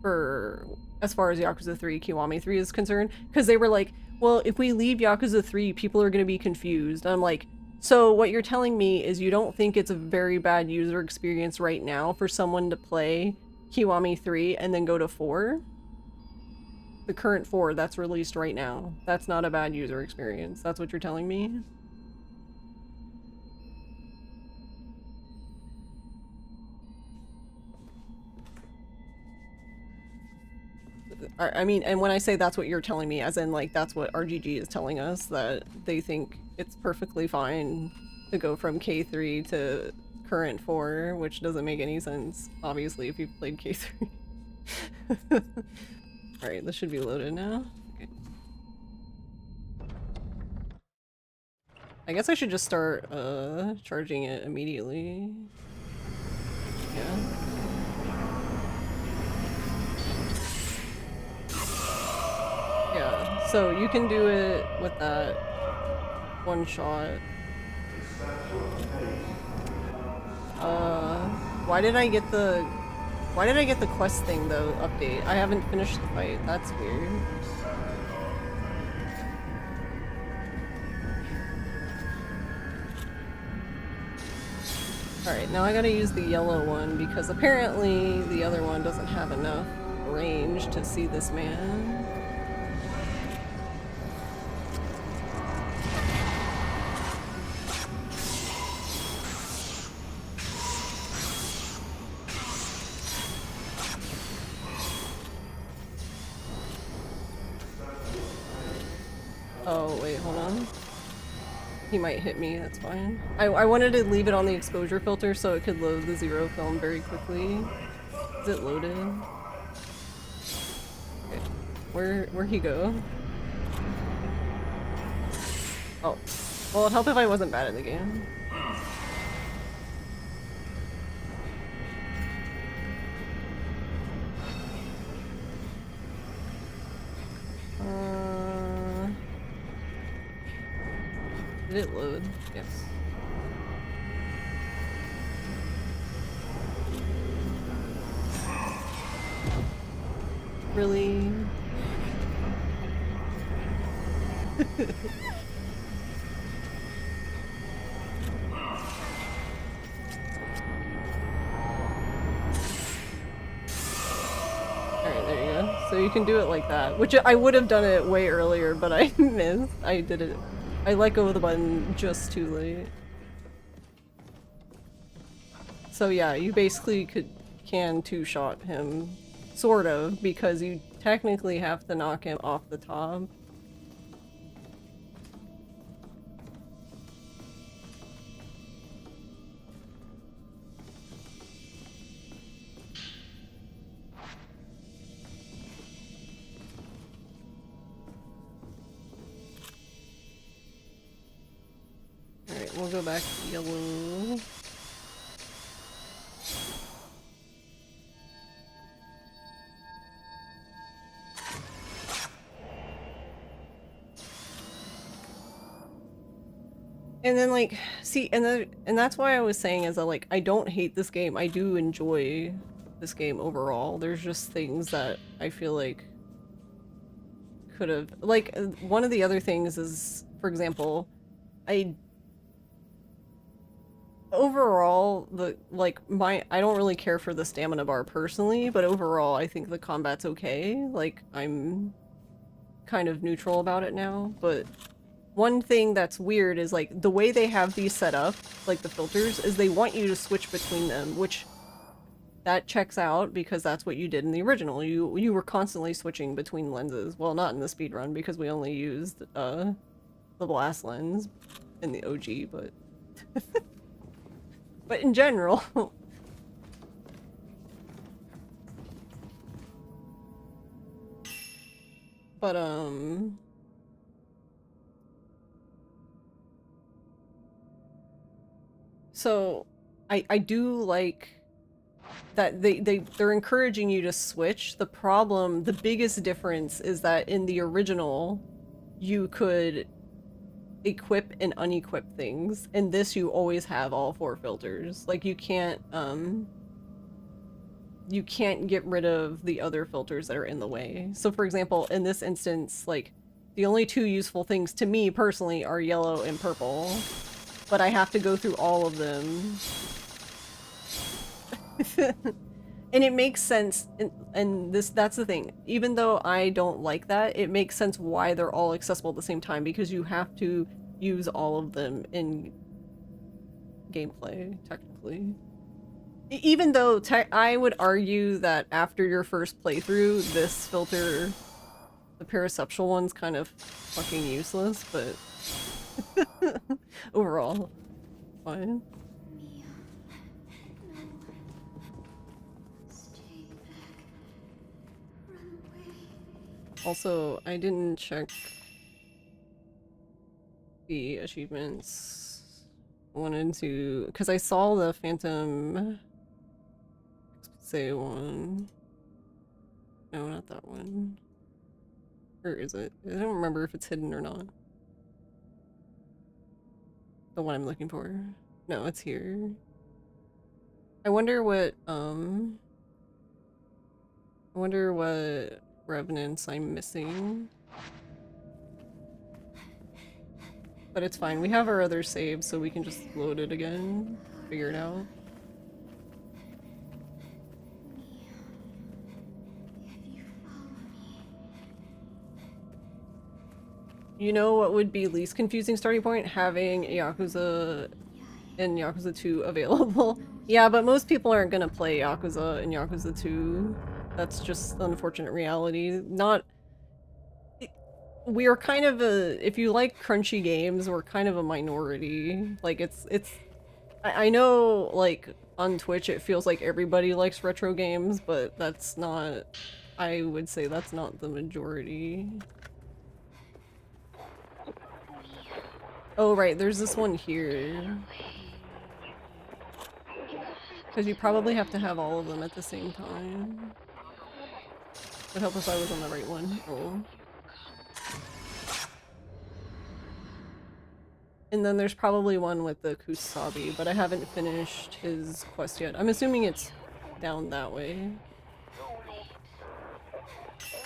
for as far as Yakuza 3 Kiwami 3 is concerned, because they were like, well, if we leave Yakuza 3, people are gonna be confused. And I'm like, so what you're telling me is you don't think it's a very bad user experience right now for someone to play Kiwami 3 and then go to 4? The current 4 that's released right now. That's not a bad user experience. That's what you're telling me? I mean, and when I say that's what you're telling me, as in like that's what RGG is telling us, that they think it's perfectly fine to go from K3 to current 4, which doesn't make any sense, obviously, if you've played K3. Alright, this should be loaded now. Okay. I guess I should just start charging it immediately. Yeah. Yeah, so you can do it with that one shot. Why did I get the quest thing though update? I haven't finished the fight. That's weird. Alright, now I gotta use the yellow one because apparently the other one doesn't have enough range to see this man. Oh, wait, hold on. He might hit me, that's fine. I wanted to leave it on the exposure filter so it could load the zero film very quickly. Is it loaded? Okay. Where'd he go? Oh. Well, it'd help if I wasn't bad at the game. Did it load? Yes. Really? Alright, there you go. So you can do it like that, which I would have done it way earlier, but I missed. I did it. I let go of the button just too late. So yeah, you basically can two-shot him, sort of, because you technically have to knock him off the top. Alright, we'll go back to yellow. And then like, see, and that's why I was saying is that like I don't hate this game. I do enjoy this game overall. There's just things that I feel like could have like one of the other things is, for example, I overall the like I don't really care for the stamina bar personally, but overall I think the combat's okay. Like I'm kind of neutral about it now, but one thing that's weird is like the way they have these set up, like the filters, is they want you to switch between them, which that checks out because that's what you did in the original. You were constantly switching between lenses. Well, not in the speedrun because we only used the blast lens in the OG, but but in general. But so I do like that they're encouraging you to switch. The problem, the biggest difference is that in the original you could equip and unequip things. In this you always have all 4 filters. Like you can't get rid of the other filters that are in the way. So for example, in this instance, like the only 2 useful things to me personally are yellow and purple, but I have to go through all of them. And it makes sense, and that's the thing. Even though I don't like that, it makes sense why they're all accessible at the same time, because you have to use all of them in gameplay, technically. Even though I would argue that after your first playthrough, this filter, the paraceptual one's kind of fucking useless, but overall, fine. Mia. No. Stay back. Run away. Also, I didn't check the achievements. I wanted to, because I saw the Phantom say one. No, not that one. Or is it? I don't remember if it's hidden or not. The one I'm looking for. No, it's here. I wonder what revenants I'm missing. But it's fine. We have our other saves, so we can just load it again. Figure it out. If you follow me. You know what would be least confusing starting point? Having Yakuza and Yakuza 2 available. Yeah, but most people aren't gonna play Yakuza and Yakuza 2. That's just the unfortunate reality. Not... We're kind of a... If you like crunchy games, we're kind of a minority. Like, it's... I know, like, on Twitch it feels like everybody likes retro games, but that's not... I would say that's not the majority. Oh, right, there's this one here. Because you probably have to have all of them at the same time. Would help if I was on the right one. Oh. And then there's probably one with the Kusabi, but I haven't finished his quest yet. I'm assuming it's down that way.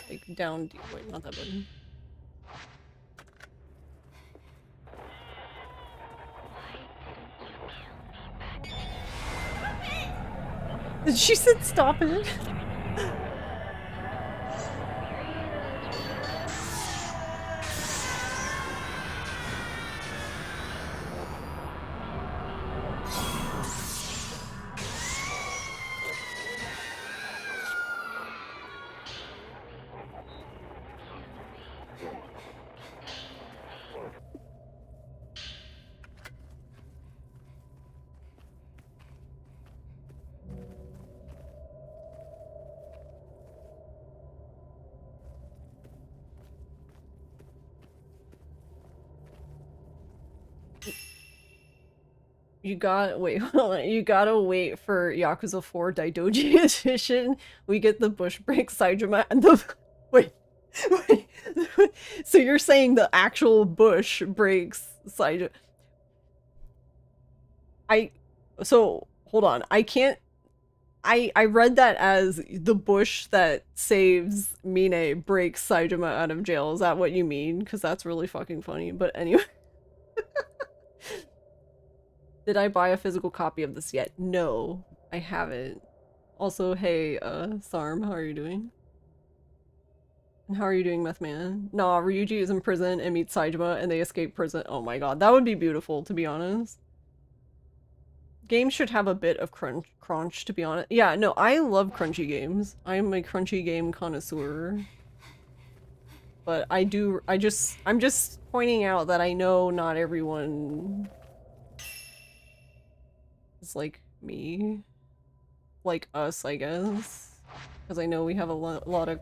Like, down... Wait, not that button. She said stop it! You got wait, hold on. You gotta wait for Yakuza 4 Daidoji edition. We get the bush break Saijima and the wait, wait. So you're saying the actual bush breaks Saijima? So hold on. I can't. I read that as the bush that saves Mine breaks Saijima out of jail. Is that what you mean? Because that's really fucking funny. But anyway. Did I buy a physical copy of this yet? No, I haven't. Also, hey, Sarm, how are you doing? And how are you doing, Meth Man? Nah, Ryuji is in prison and meets Saijima and they escape prison. Oh my god, that would be beautiful, to be honest. Games should have a bit of crunch, to be honest. Yeah, no, I love crunchy games. I'm a crunchy game connoisseur. But I'm just pointing out that I know not everyone is like me. Like us, I guess. Because I know we have a lot of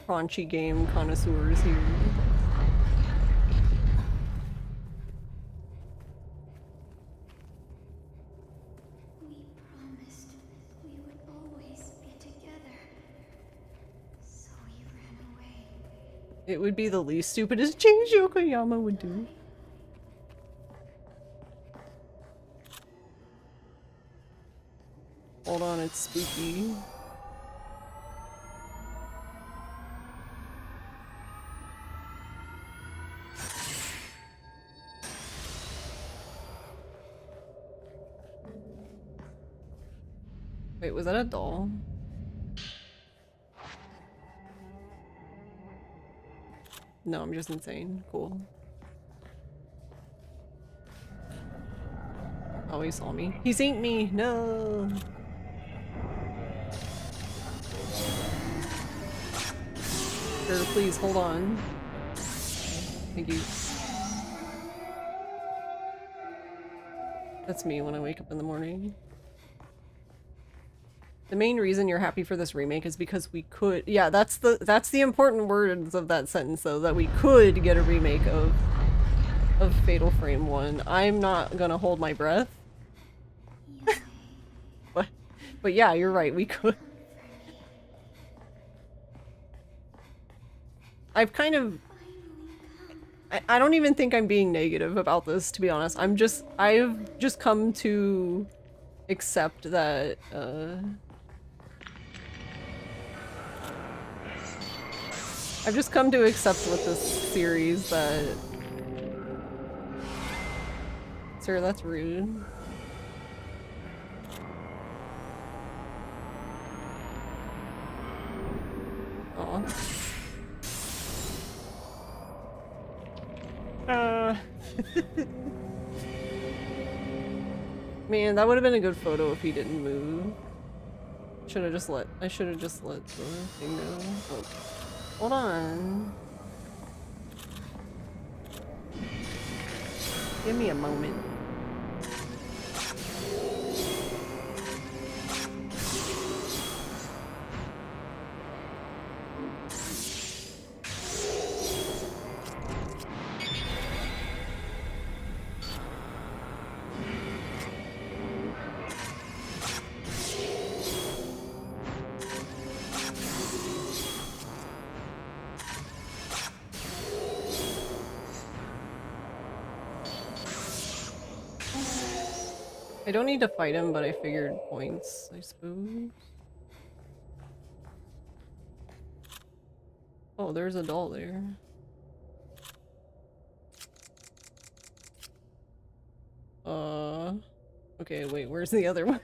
crunchy game connoisseurs here. We promised we would always be together. So we ran away. It would be the least stupidest change Yokoyama would do. Hold on, it's spooky. Wait, was that a doll? No, I'm just insane. Cool. Oh, he saw me. He synced me! No! Sure, please, hold on. Thank you. That's me when I wake up in the morning. The main reason you're happy for this remake is because we could— yeah, that's the important words of that sentence though, that we could get a remake of Fatal Frame 1. I'm not gonna hold my breath. But yeah, you're right, we could. I've kind of— I don't even think I'm being negative about this, to be honest. I've just come to accept that, I've just come to accept with this series that— Sir, that's rude. Aw. Man, that would have been a good photo if he didn't move. I should have just let the thing go. Oh. Hold on. Give me a moment. I don't need to fight him, but I figured points, I suppose. Oh, there's a doll there. Okay, wait, where's the other one?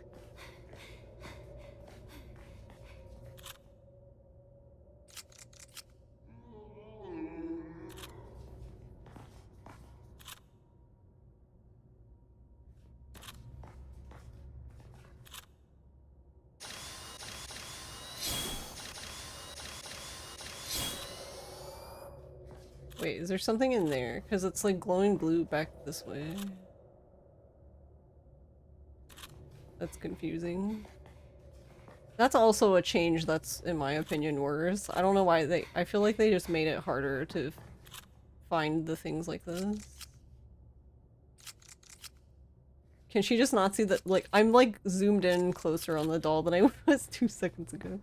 Wait, is there something in there? Because it's like glowing blue back this way. That's confusing. That's also a change that's, in my opinion, worse. I don't know why I feel like they just made it harder to find the things like this. Can she just not see that? Like, I'm like zoomed in closer on the doll than I was 2 seconds ago.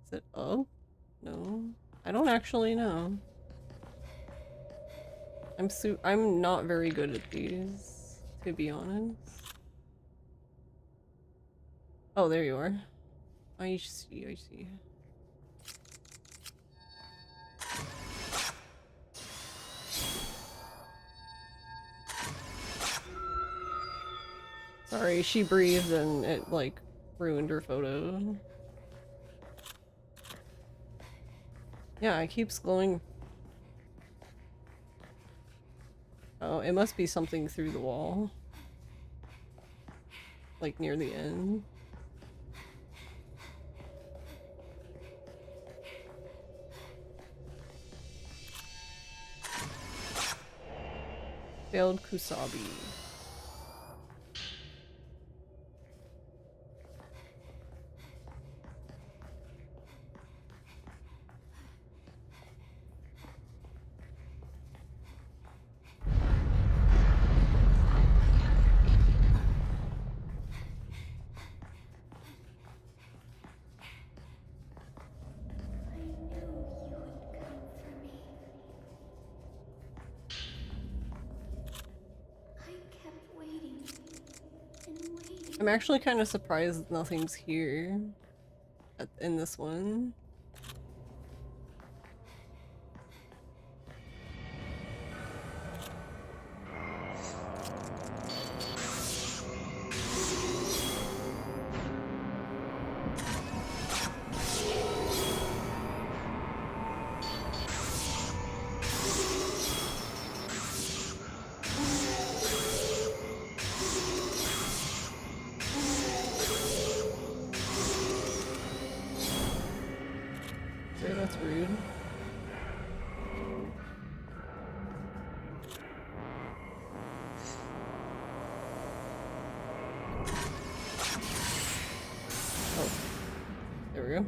Is it up? No. I don't actually know. I'm not very good at these, to be honest. Oh, there you are. I see, I see. Sorry, she breathed and it, like, ruined her photo. Yeah, it keeps glowing. Oh, it must be something through the wall. Like, near the end. Failed Kusabi. I knew you would come for me. I kept waiting and waiting. I'm actually kind of surprised nothing's here in this one. Okay, that's rude. Oh, there we go.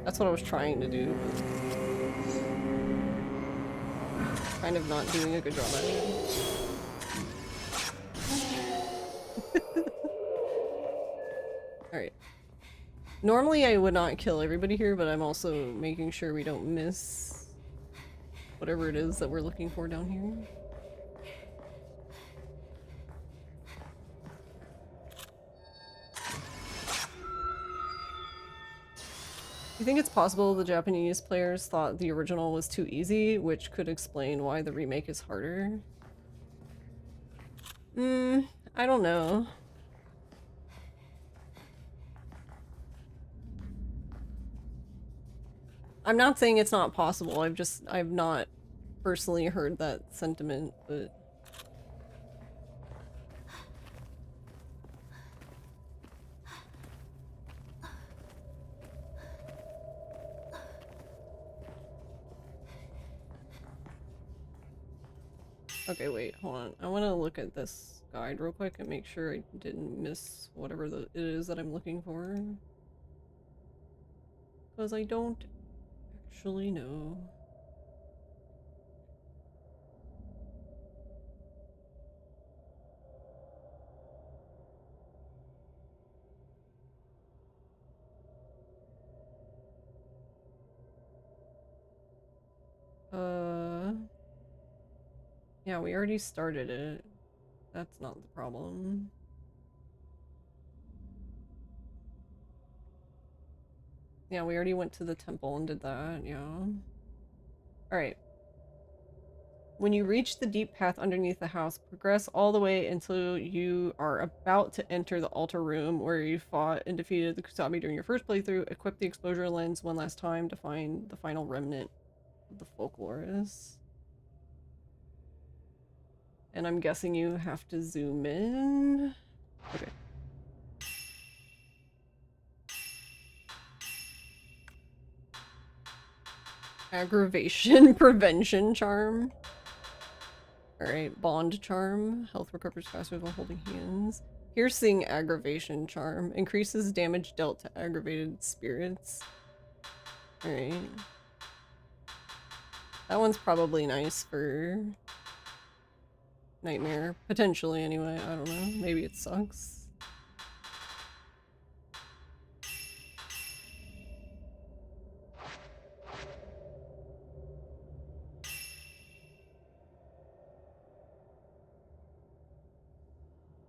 That's what I was trying to do, but kind of not doing a good job at it. Alright. Normally I would not kill everybody here, but I'm also making sure we don't miss whatever it is that we're looking for down here. You think it's possible the Japanese players thought the original was too easy, which could explain why the remake is harder? I don't know. I'm not saying it's not possible, I've not personally heard that sentiment, but... Okay, wait, hold on. I want to look at this guide real quick and make sure I didn't miss whatever it is that I'm looking for. Because I don't actually know. Yeah, we already started it. That's not the problem. Yeah, we already went to the temple and did that, yeah. Alright. When you reach the deep path underneath the house, progress all the way until you are about to enter the altar room where you fought and defeated the Kusabi during your first playthrough. Equip the exposure lens one last time to find the final remnant of the folklorist. And I'm guessing you have to zoom in. Okay. Aggravation prevention charm. Alright, bond charm. Health recovers faster while holding hands. Piercing aggravation charm. Increases damage dealt to aggravated spirits. Alright. That one's probably nice for Nightmare. Potentially, anyway. I don't know. Maybe it sucks.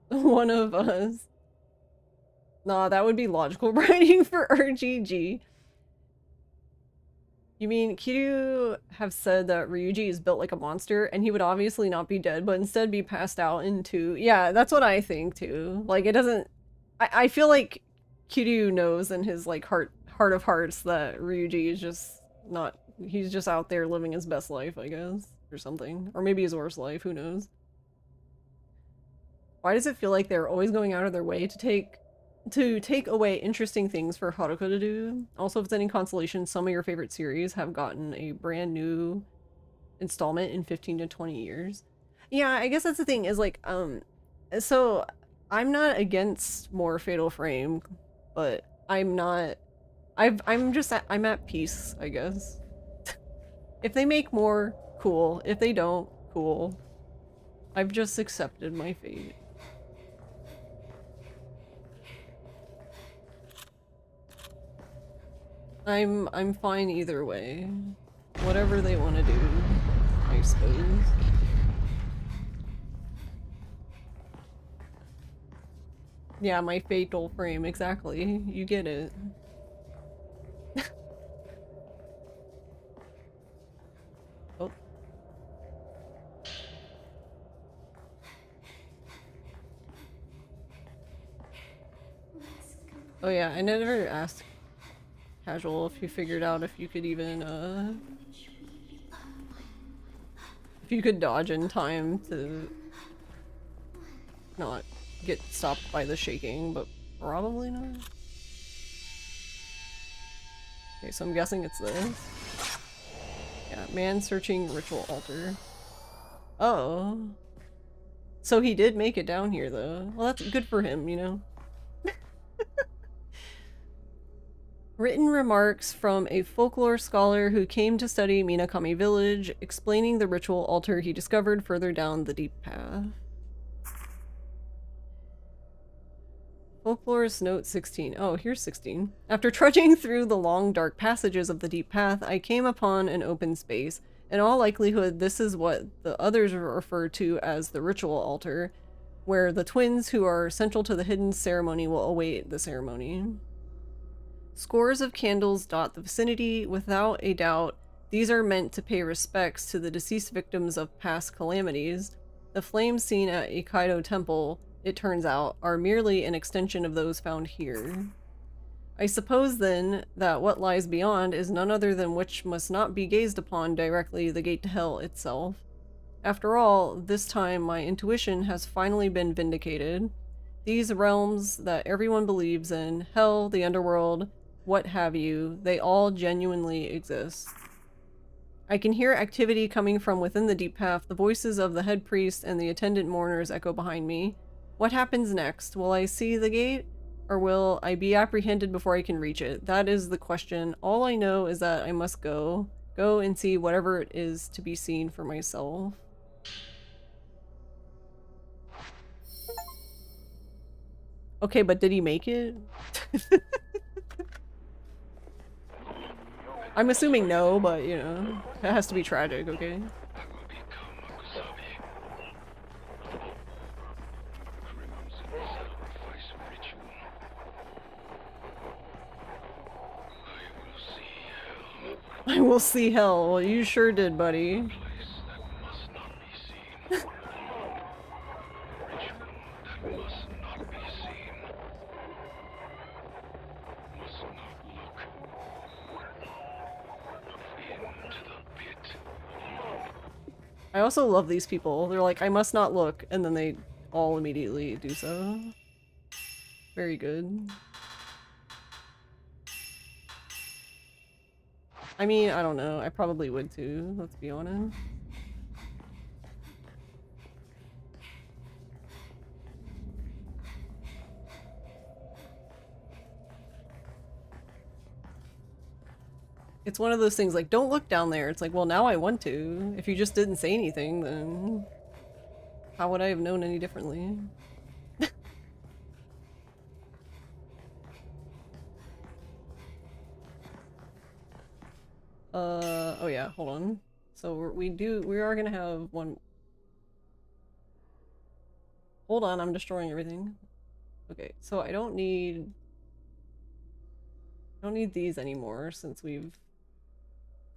One of us. Nah, that would be logical writing for RGG. You mean Kiryu have said that Ryuji is built like a monster and he would obviously not be dead, but instead be passed out into... Yeah, that's what I think too. Like, it doesn't... I feel like Kiryu knows in his, like, heart of hearts that Ryuji is just not... He's just out there living his best life, I guess. Or something. Or maybe his worst life, who knows. Why does it feel like they're always going out of their way to take away interesting things for Haruka to do? Also, if it's any consolation, some of your favorite series have gotten a brand new installment in 15 to 20 years. Yeah, I guess that's the thing, is like, so I'm not against more Fatal Frame, but I'm not, I'm at peace, I guess. If they make more, cool. If they don't, cool. I've just accepted my fate. I'm fine either way. Whatever they want to do, I suppose. Yeah, my fatal frame, exactly. You get it. Oh. Oh yeah, I never asked Casual if you figured out if you could even, if you could dodge in time to not get stopped by the shaking, but probably not. Okay, so I'm guessing it's this. Yeah, man searching ritual altar. Oh. So he did make it down here, though. Well, that's good for him, you know? Written remarks from a folklore scholar who came to study Minakami village, explaining the ritual altar he discovered further down the deep path. Folklore's note 16. Oh, here's 16. After trudging through the long, dark passages of the deep path, I came upon an open space. In all likelihood, this is what the others refer to as the ritual altar, where the twins who are central to the hidden ceremony will await the ceremony. Scores of candles dot the vicinity. Without a doubt, these are meant to pay respects to the deceased victims of past calamities. The flames seen at Ikaido Temple, it turns out, are merely an extension of those found here. I suppose, then, that what lies beyond is none other than which must not be gazed upon directly the gate to hell itself. After all, this time my intuition has finally been vindicated. These realms that everyone believes in, hell, the underworld, what have you, they all genuinely exist. I can hear activity coming from within the deep path. The voices of the head priest and the attendant mourners echo behind me. What happens next? Will I see the gate? Or will I be apprehended before I can reach it? That is the question. All I know is that I must go. Go and see whatever it is to be seen for myself. Okay, but did he make it? I'm assuming no, but you know, it has to be tragic, okay? I will see hell. Well, you sure did, buddy. I also love these people. They're like, I must not look, and then they all immediately do so. Very good. I mean, I don't know. I probably would too, let's be honest. It's one of those things like, don't look down there. It's like, well, now I want to. If you just didn't say anything, then how would I have known any differently? Oh yeah, hold on. So we are gonna have one. Hold on, I'm destroying everything. Okay, so I don't need these anymore since we've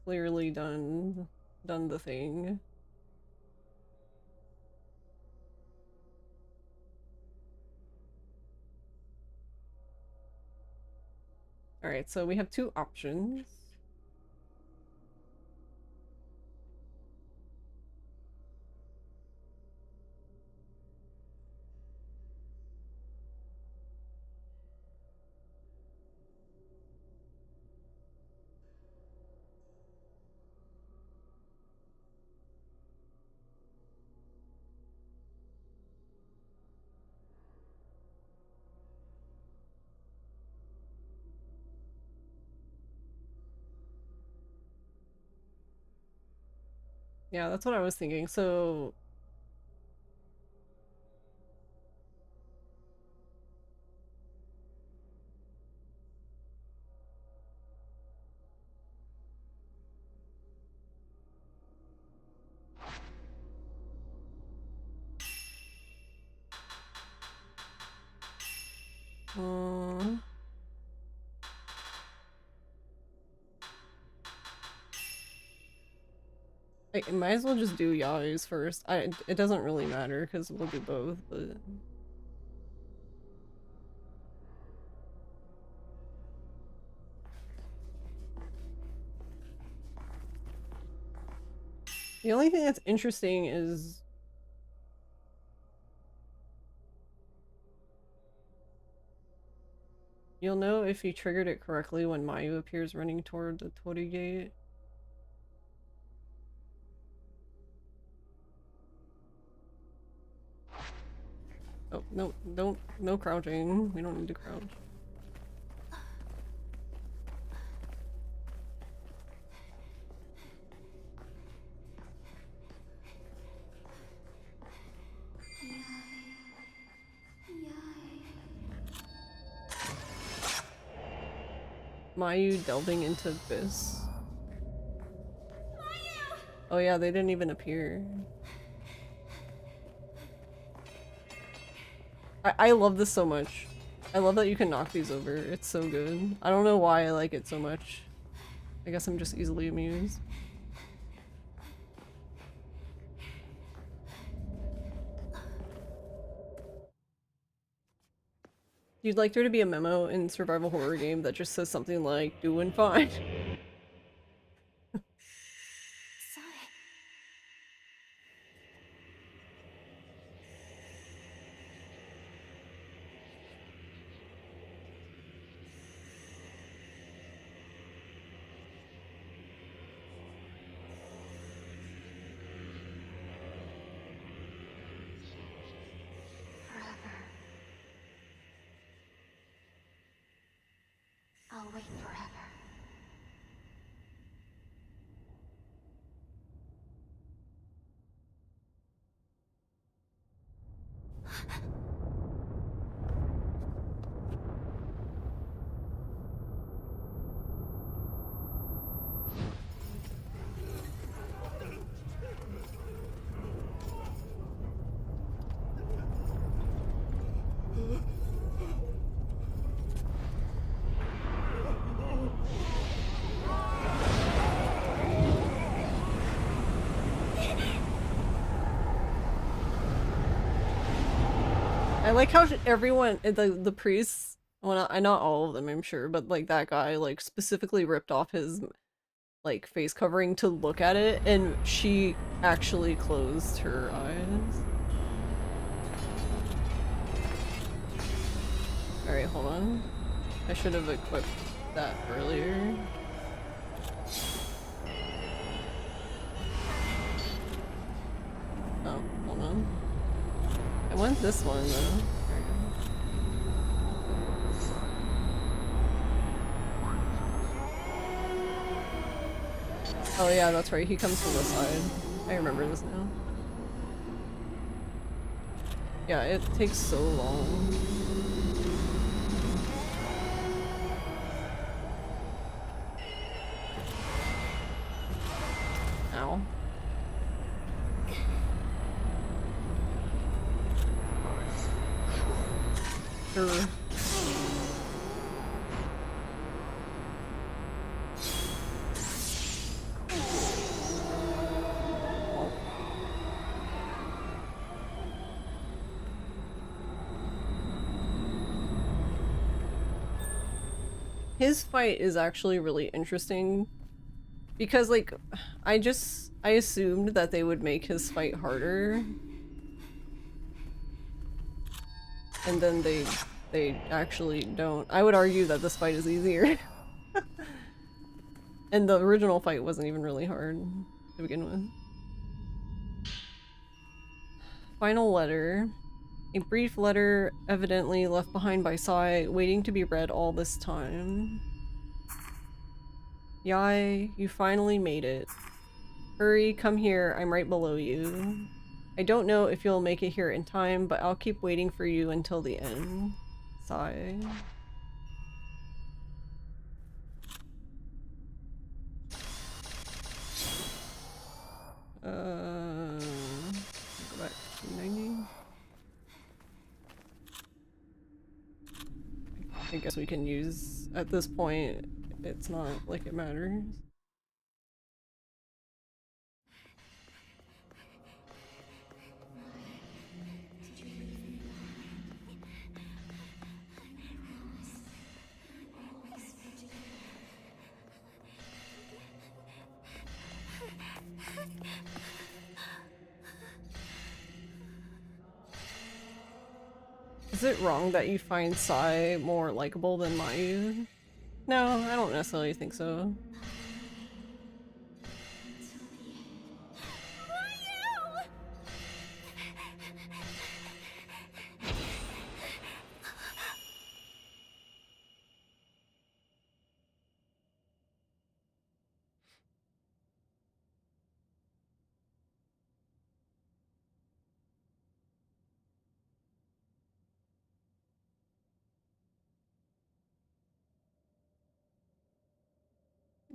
clearly done the thing. All right, so we have two options. Yeah, that's what I was thinking. So I might as well just do Yay's first. It doesn't really matter because we'll do both, but the only thing that's interesting is you'll know if you triggered it correctly when Mayu appears running toward the Tori gate. Oh, no, no crouching. We don't need to crouch. Mayu delving into Abyss. Oh yeah, they didn't even appear. I love this so much. I love that you can knock these over. It's so good. I don't know why I like it so much. I guess I'm just easily amused. You'd like there to be a memo in survival horror game that just says something like, doing fine. I'll wait forever. I like how everyone, the priests, well, not all of them, I'm sure, but like that guy, like specifically ripped off his like face covering to look at it, and she actually closed her eyes. Alright, hold on. I should have equipped that earlier. Oh, hold on. I want this one though. There we go. Oh yeah, that's right. He comes from the side. I remember this now. Yeah, it takes so long. Ow. Sure. His fight is actually really interesting because, like, I assumed that they would make his fight harder, and then they actually don't. I would argue that this fight is easier. And the original fight wasn't even really hard to begin with. Final letter. A brief letter evidently left behind by Sai, waiting to be read all this time. Yai, you finally made it. Hurry, come here, I'm right below you. I don't know if you'll make it here in time, but I'll keep waiting for you until the end. Sai. Go back to 90. I guess we can use, at this point, it's not like it matters. Is it wrong that you find Sai more likable than Mayu? No, I don't necessarily think so.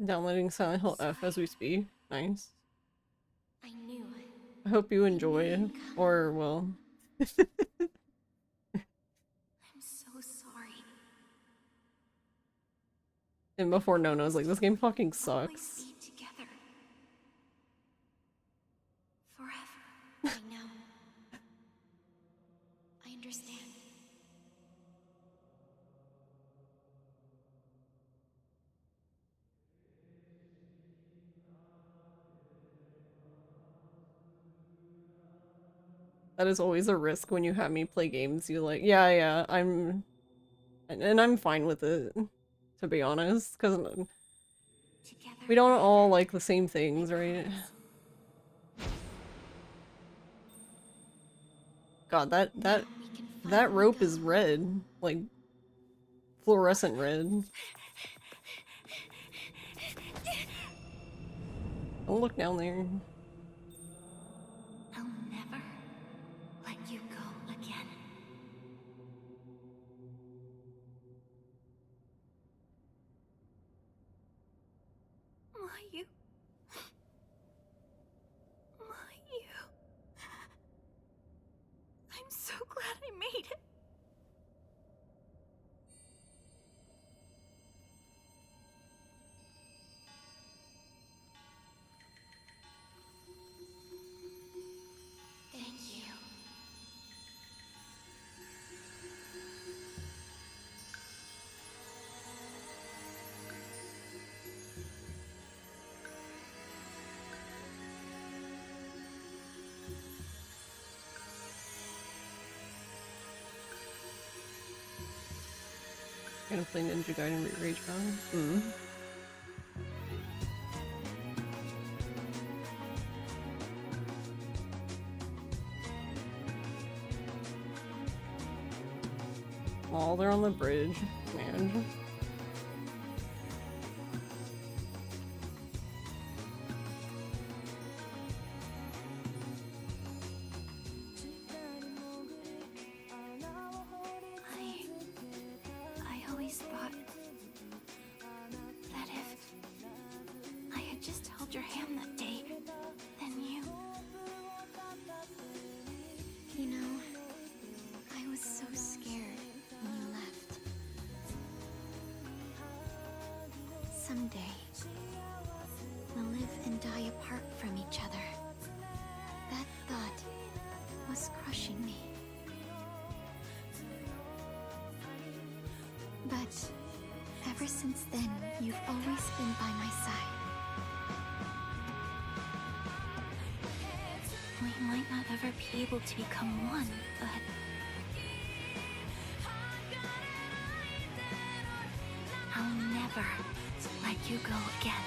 Downloading Silent Hill F as we speak. Nice. I knew it. I hope you enjoy it. Or, well... I'm so sorry. And before Nono's like, this game fucking Always sucks. be together. Forever. I know. I understand. That is always a risk when you have me play games. You like, yeah, and I'm fine with it, to be honest, because Together. we don't all like the same things, right? God, Now we can that finally rope go. is red, like fluorescent red. Don't look down there. I'll never let you go again. Mayu. Mayu. I'm so glad I made it. Thank you. Gonna play Ninja Gaiden Rage Bound. Mm. Oh, they're on the bridge, man. softer hand that day than you. You know, I was so scared when you left. Someday, we'll live and die apart from each other. That thought was crushing me. But ever since then, you've always been by my side. We might not ever be able to become one, but I'll never let you go again.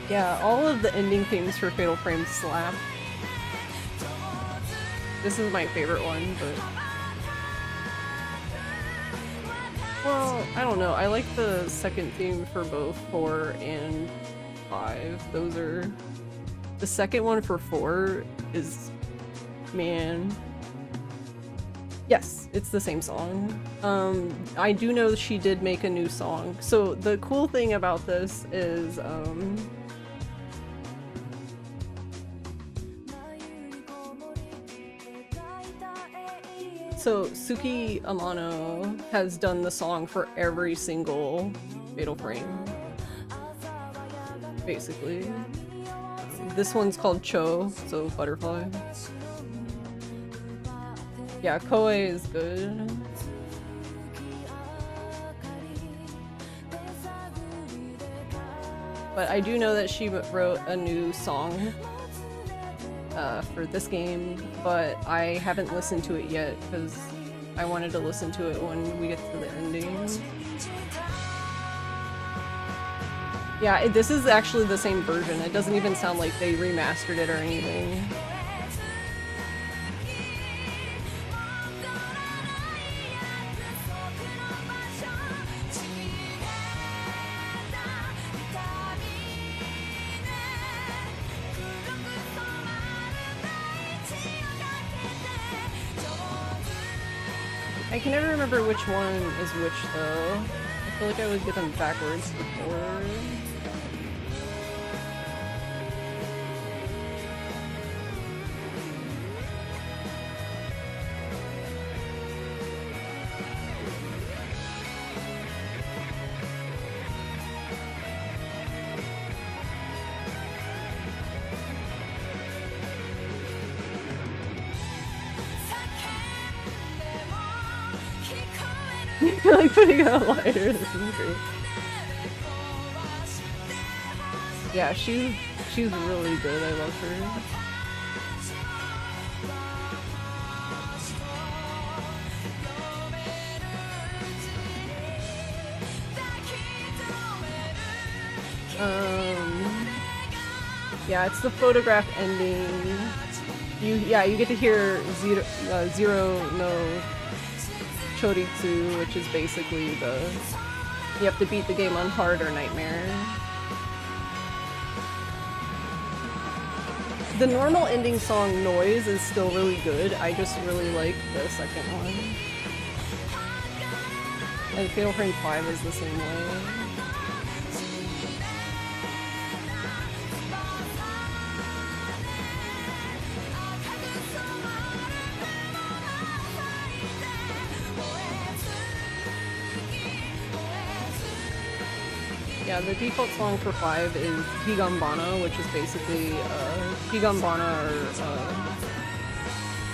Yeah, all of the ending themes for Fatal Frame slap. This is my favorite one, but... Well, I don't know. I like the second theme for both 4 and 5. Those are... The second one for 4 is... Man... Yes, it's the same song. I do know she did make a new song. So the cool thing about this is, so Suki Amano has done the song for every single Fatal Frame, basically. This one's called Cho, so butterfly. Yeah, Koei is good. But I do know that she wrote a new song for this game, but I haven't listened to it yet because I wanted to listen to it when we get to the ending. Yeah, this is actually the same version. It doesn't even sound like they remastered it or anything. I can never remember which one is which though. I feel like I always get them backwards before. I feel like putting out a lighter. This is great. Yeah, she's really good. I love her. Yeah, it's the photograph ending. You get to hear Zero no Choritsu, which is basically you have to beat the game on hard or nightmare. The normal ending song Noise is still really good. I just really like the second one. And Fatal Frame 5 is the same way. Yeah, the default song for 5 is Higambana, which is basically, Higambana or,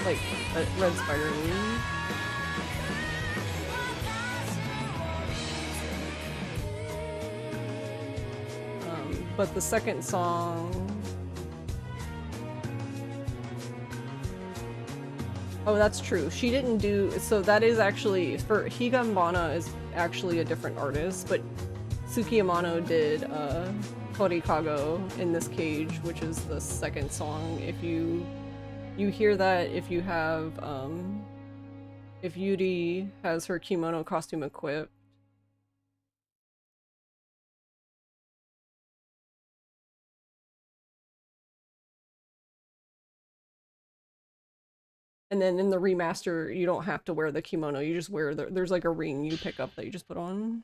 like, a red spider leaf. But the second song... Oh, that's true. She didn't do... So that is actually... For Higambana is actually a different artist, but Tsuki Amano did Torikago in this cage, which is the second song. If you hear that, if you have if Yuri has her kimono costume equipped. And then in the remaster, you don't have to wear the kimono, you just wear there's like a ring you pick up that you just put on.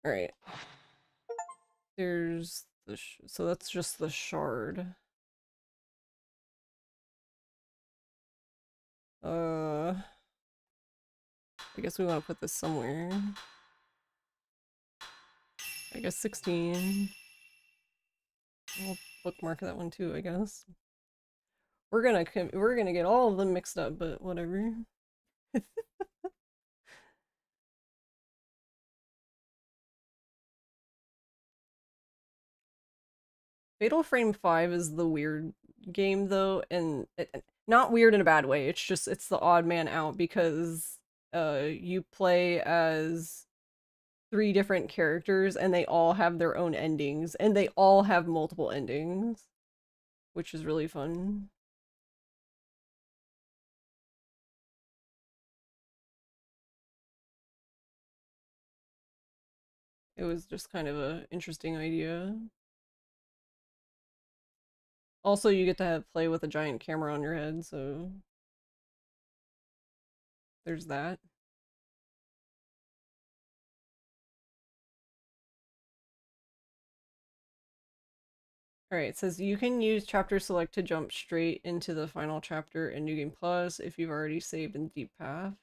Alright. There's the so that's just the shard. I guess we want to put this somewhere. I guess 16. We'll bookmark that one too, I guess. We're gonna get all of them mixed up, but whatever. Fatal Frame 5 is the weird game though, and not weird in a bad way. It's just it's the odd man out because you play as 3 different characters and they all have their own endings and they all have multiple endings, which is really fun. It was just kind of a interesting idea. Also, you get to play with a giant camera on your head, so there's that. Alright, it says you can use chapter select to jump straight into the final chapter in New Game Plus if you've already saved in Deep Path.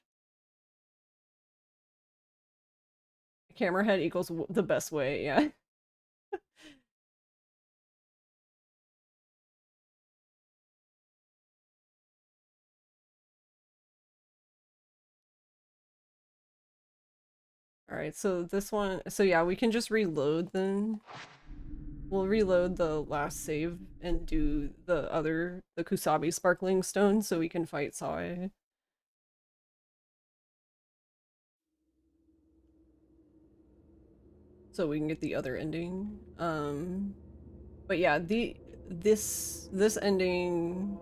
Camera head equals the best way, yeah. Alright, so this one, so yeah, we can just reload then. We'll reload the last save and do the Kusabi Sparkling Stone so we can fight Sai. So we can get the other ending. But yeah, this ending,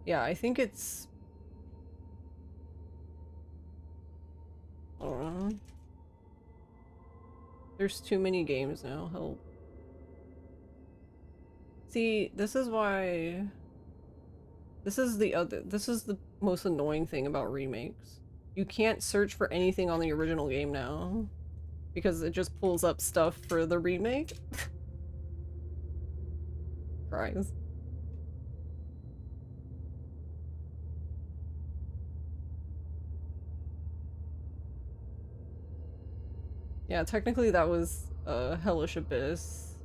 yeah, I think it's, I don't know. There's too many games now, help. See, this is why, this is the most annoying thing about remakes. You can't search for anything on the original game now because it just pulls up stuff for the remake. Cries. Yeah, technically that was Hellish Abyss.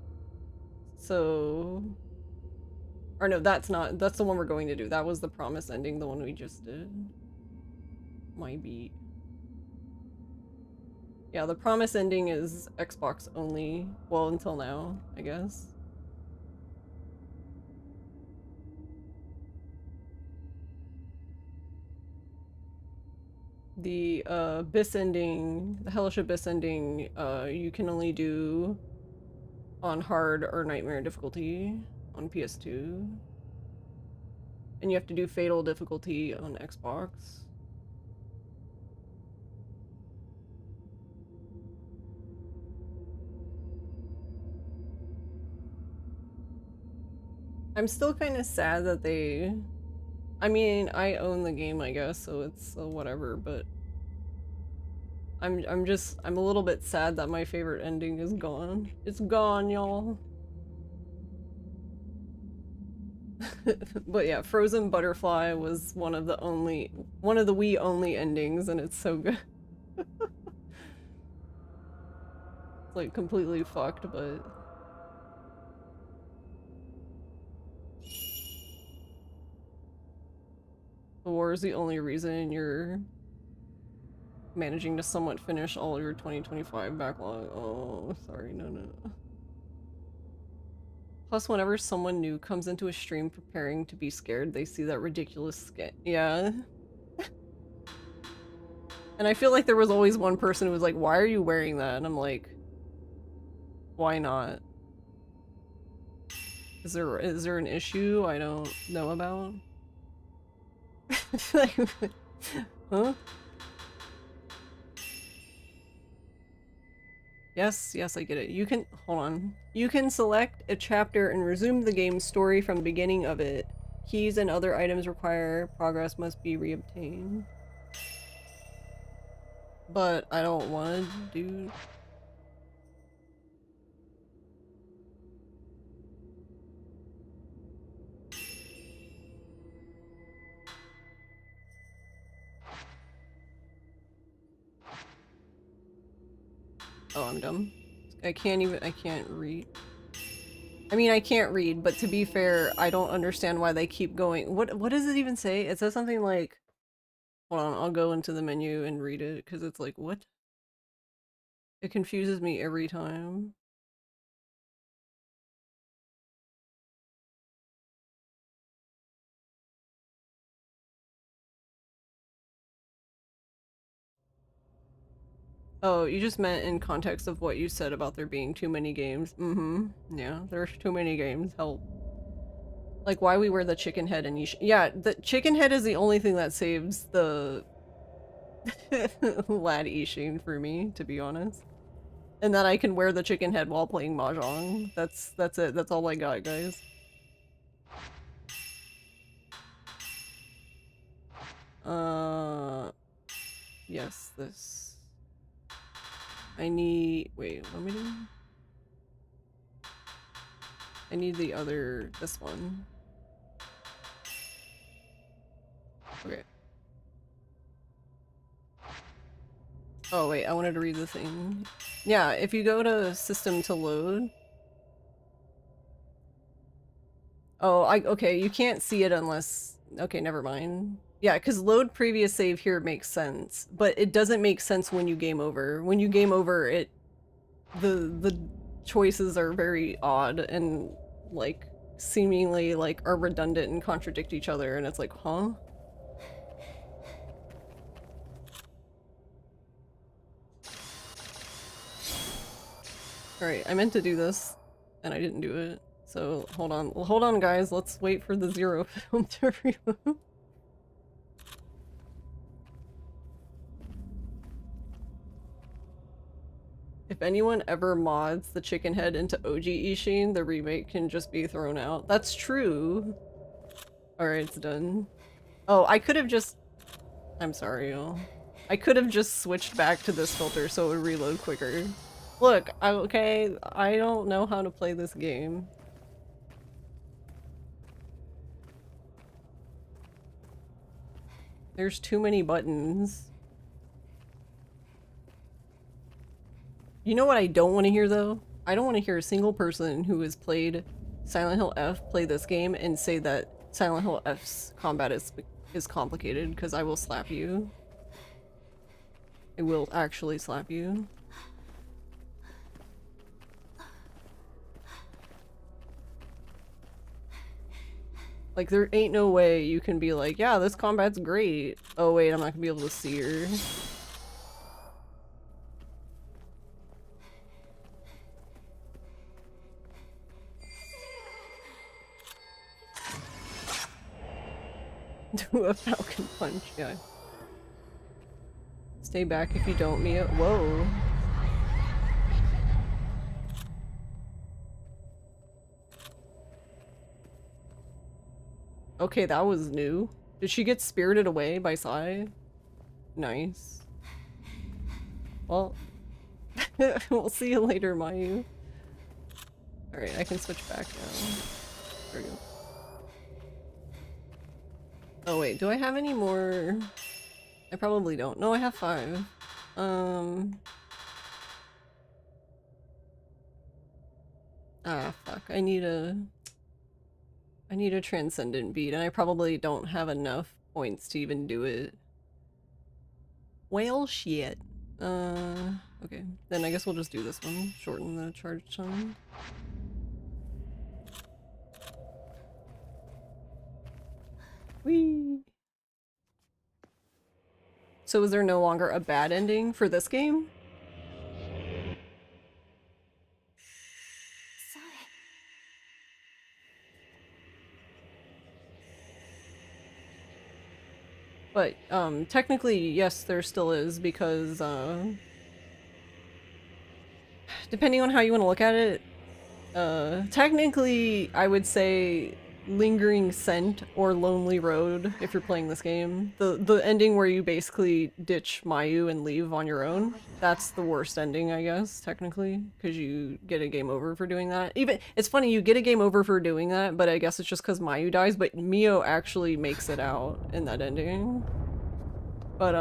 So, or no, that's not. That's the one we're going to do. That was the promise ending, the one we just did. My beat. Yeah, the promise ending is Xbox only. Well, until now, I guess. The Abyss ending, the Hellish Abyss ending, you can only do on hard or nightmare difficulty on PS2. And you have to do fatal difficulty on Xbox. I'm still kind of sad that they, I mean, I own the game, I guess, so it's whatever, but I'm a little bit sad that my favorite ending is gone. It's gone, y'all. But yeah, Frozen Butterfly was one of the Wii only endings, and it's so good. It's like completely fucked, but the war is the only reason you're managing to somewhat finish all your 2025 backlog. Oh, sorry, no. Plus, whenever someone new comes into a stream preparing to be scared, they see that ridiculous skin. Yeah. And I feel like there was always one person who was like, why are you wearing that? And I'm like, why not? Is there an issue I don't know about? Huh? Yes, I get it. You can, hold on. You can select a chapter and resume the game's story from the beginning of it. Keys and other items require progress must be reobtained. but I don't want to do. Oh, I'm dumb. I can't read. I mean, I can't read, but to be fair, I don't understand why they keep going. What does it even say? It says something like, hold on, I'll go into the menu and read it, because it's like, what? It confuses me every time. Oh, you just meant in context of what you said about there being too many games. Mm-hmm. Yeah, there's too many games. Help. Like why we wear the chicken head and yeah, the chicken head is the only thing that saves the lad Ishin for me, to be honest. And that I can wear the chicken head while playing Mahjong. That's it. That's all I got, guys. Yes, this. I need. Wait, what am I doing? I need the other. This one. Okay. Oh wait, I wanted to read the thing. Yeah, if you go to system to load. Oh, okay, you can't see it unless. Okay, never mind. Yeah, because load previous save here makes sense, but it doesn't make sense when you game over. When you game over, the choices are very odd and like seemingly like are redundant and contradict each other, and it's like, huh? Alright, I meant to do this, and I didn't do it. So, hold on. Well, hold on, guys. Let's wait for the zero film to reload. If anyone ever mods the chicken head into OG Ishin, the remake can just be thrown out. That's true. Alright, it's done. Oh, I could have just... I'm sorry, y'all. I could have just switched back to this filter so it would reload quicker. Look, okay, I don't know how to play this game. There's too many buttons. You know what I don't want to hear though? I don't want to hear a single person who has played Silent Hill F play this game and say that Silent Hill F's combat is complicated, because I will slap you. I will actually slap you. Like, there ain't no way you can be like, yeah, this combat's great. Oh wait, I'm not gonna be able to see her. Do a falcon punch, yeah. Stay back if you don't, Mia. Whoa. Okay, that was new. Did she get spirited away by Sai? Nice. Well, we'll see you later, Mayu. Alright, I can switch back now. There we go. Oh wait, do I have any more? I probably don't. No, I have 5. Ah, fuck. I need a transcendent bead, and I probably don't have enough points to even do it. Well, shit. Okay. Then I guess we'll just do this one. Shorten the charge time. Whee! So is there no longer a bad ending for this game? But, technically, yes, there still is, because, depending on how you want to look at it, technically, I would say Lingering Scent or Lonely Road if you're playing this game. The ending where you basically ditch Mayu and leave on your own. That's the worst ending, I guess, technically, because you get a game over for doing that. Even it's funny, you get a game over for doing that, but I guess it's just because Mayu dies, but Mio actually makes it out in that ending. But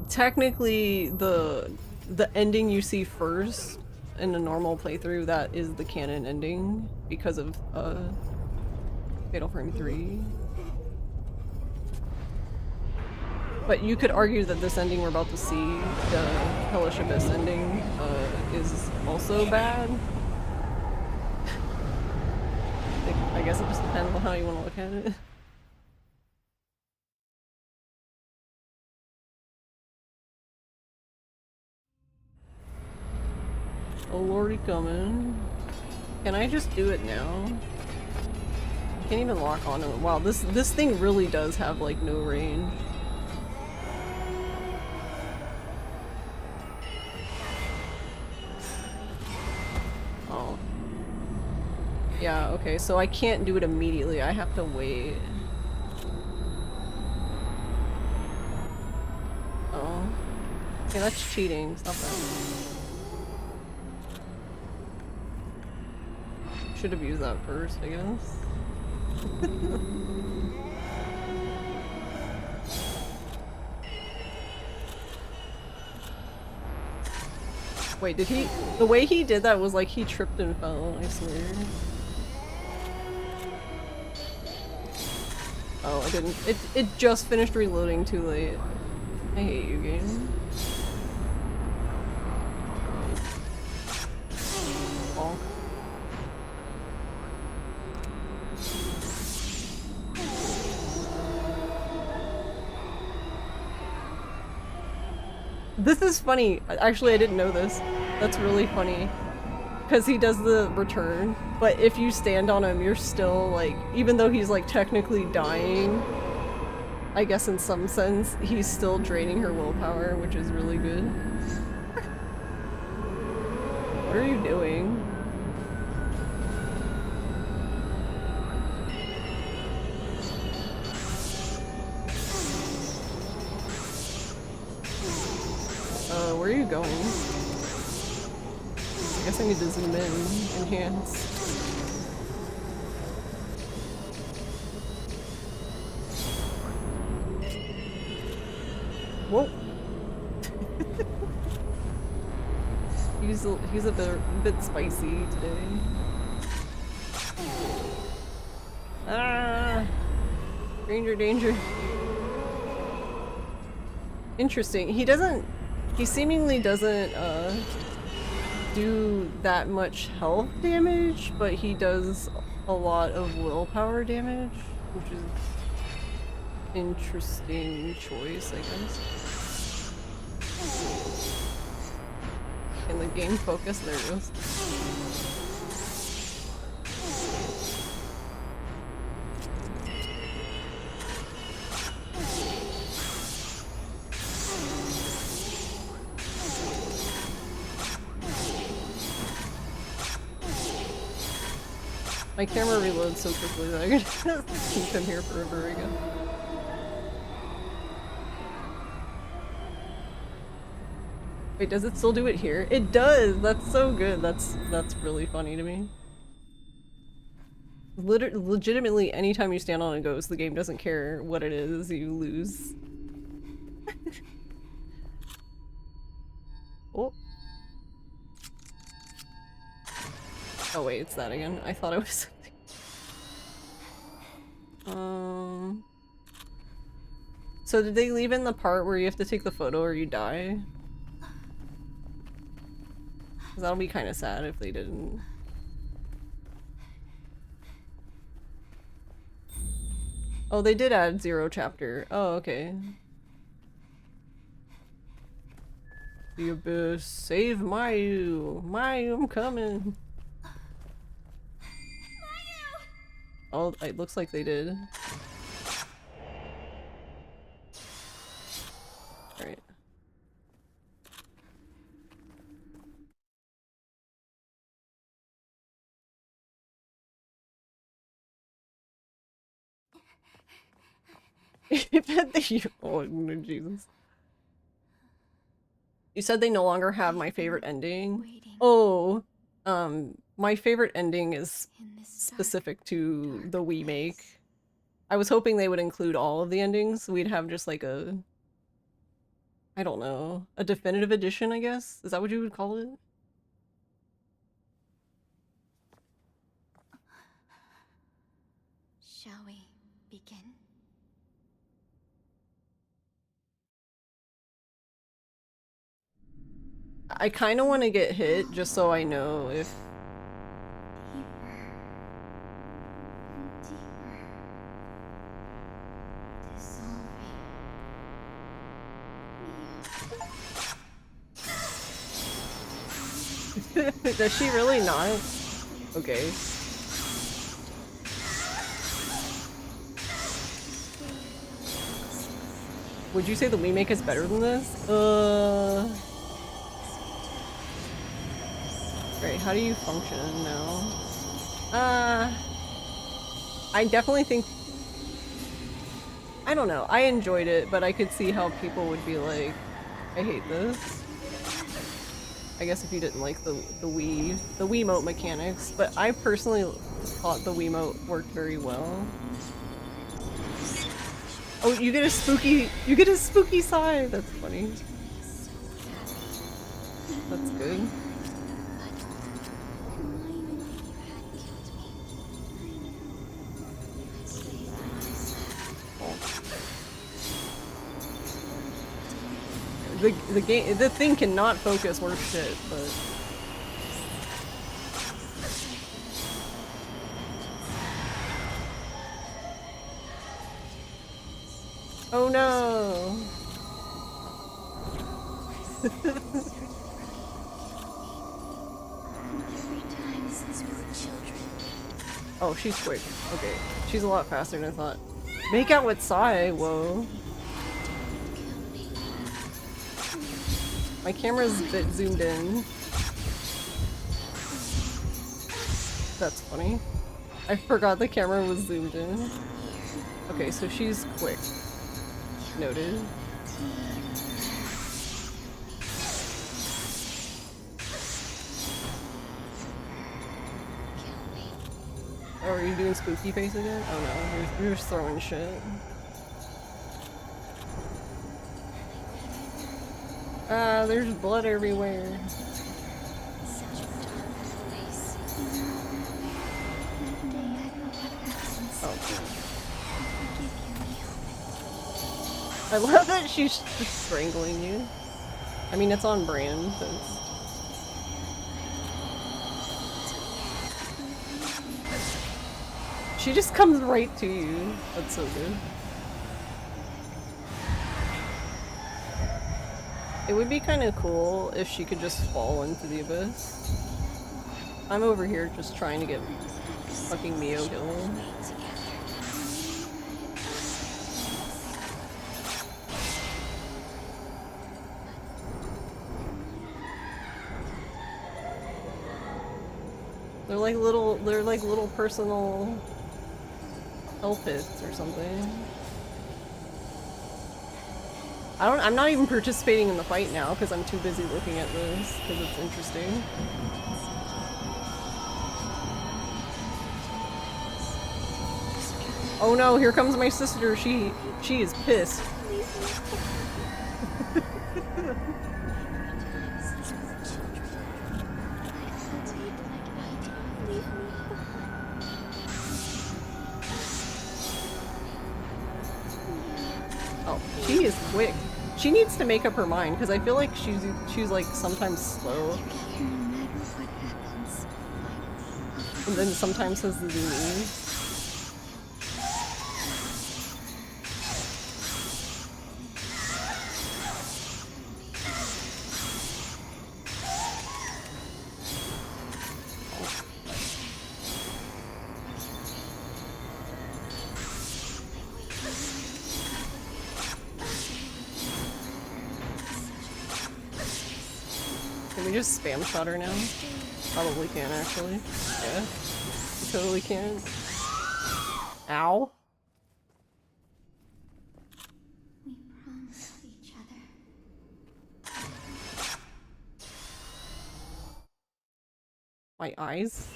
technically the ending you see first in a normal playthrough, that is the canon ending because of Fatal Frame 3. But you could argue that this ending we're about to see, the Hellish Abyss ending, is also bad. I guess it just depends on how you want to look at it. Oh lordy coming. Can I just do it now? I can't even lock onto it. Wow, this thing really does have like no range. Oh. Yeah, okay, so I can't do it immediately. I have to wait. Oh. Okay, that's cheating. Stop that. Should have used that first, I guess. Wait, did he? The way he did that was like he tripped and fell, I swear. Oh, I didn't. It just finished reloading too late. I hate you, game. Oh. This is funny. Actually, I didn't know this. That's really funny. Because he does the return, but if you stand on him, you're still like, even though he's like technically dying, I guess in some sense, he's still draining her willpower, which is really good. What are you doing? Where are you going? I guess I need to zoom in, enhance. Whoa! he's a bit spicy today. Ah! Danger, danger. Interesting. He seemingly doesn't, do that much health damage, but he does a lot of willpower damage, which is interesting choice, I guess. Can the game focus? There it goes. My camera reloads so quickly that I could just keep him here forever again. Wait, does it still do it here? It does! That's so good. That's really funny to me. Legitimately, anytime you stand on a ghost, the game doesn't care what it is, you lose. Oh. Oh wait, it's that again. I thought it was something. So did they leave in the part where you have to take the photo or you die? Because that'll be kind of sad if they didn't. Oh, they did add 0 chapter. Oh, okay. The Abyss, save Mayu! Mayu, I'm coming! Oh, it looks like they did. Alright. Oh, no, Jesus. You said they no longer have my favorite ending. Waiting Oh, my favorite ending is in this specific to dark the remake. place. I was hoping they would include all of the endings. So we'd have just like a, I don't know, a definitive edition, I guess? Is that what you would call it? Shall we begin? I kind of want to get hit just so I know if... Deeper and deeper. Dissolving. Does she really not? Okay. Would you say the remake is better than this? Great, how do you function now? I definitely think... I don't know, I enjoyed it, but I could see how people would be like, I hate this. I guess if you didn't like the Wiimote mechanics, but I personally thought the Wiimote worked very well. Oh, you get a spooky sigh! That's funny. That's good. The thing cannot focus worth shit, but oh no. Oh, she's quick. Okay, she's a lot faster than I thought. Make out with Sai. Whoa. My camera's a bit zoomed in. That's funny. I forgot the camera was zoomed in. Okay, so she's quick. Noted. Oh, are you doing spooky face again? Oh no, you're just throwing shit. Ah, there's blood everywhere. Oh. I love that she's just strangling you. I mean, it's on brand, but... She just comes right to you. That's so good. It would be kind of cool if she could just fall into the abyss. I'm over here just trying to get fucking Mio killed. They're like little personal hell pits or something. I'm not even participating in the fight now because I'm too busy looking at this because it's interesting. Oh no, here comes my sister. She is pissed. Oh, she is quick. She needs to make up her mind because I feel like she's like sometimes slow. And then sometimes says the zoomies. Can we just spam shot her now? Probably can, actually. Yeah. We totally can. Ow. My eyes?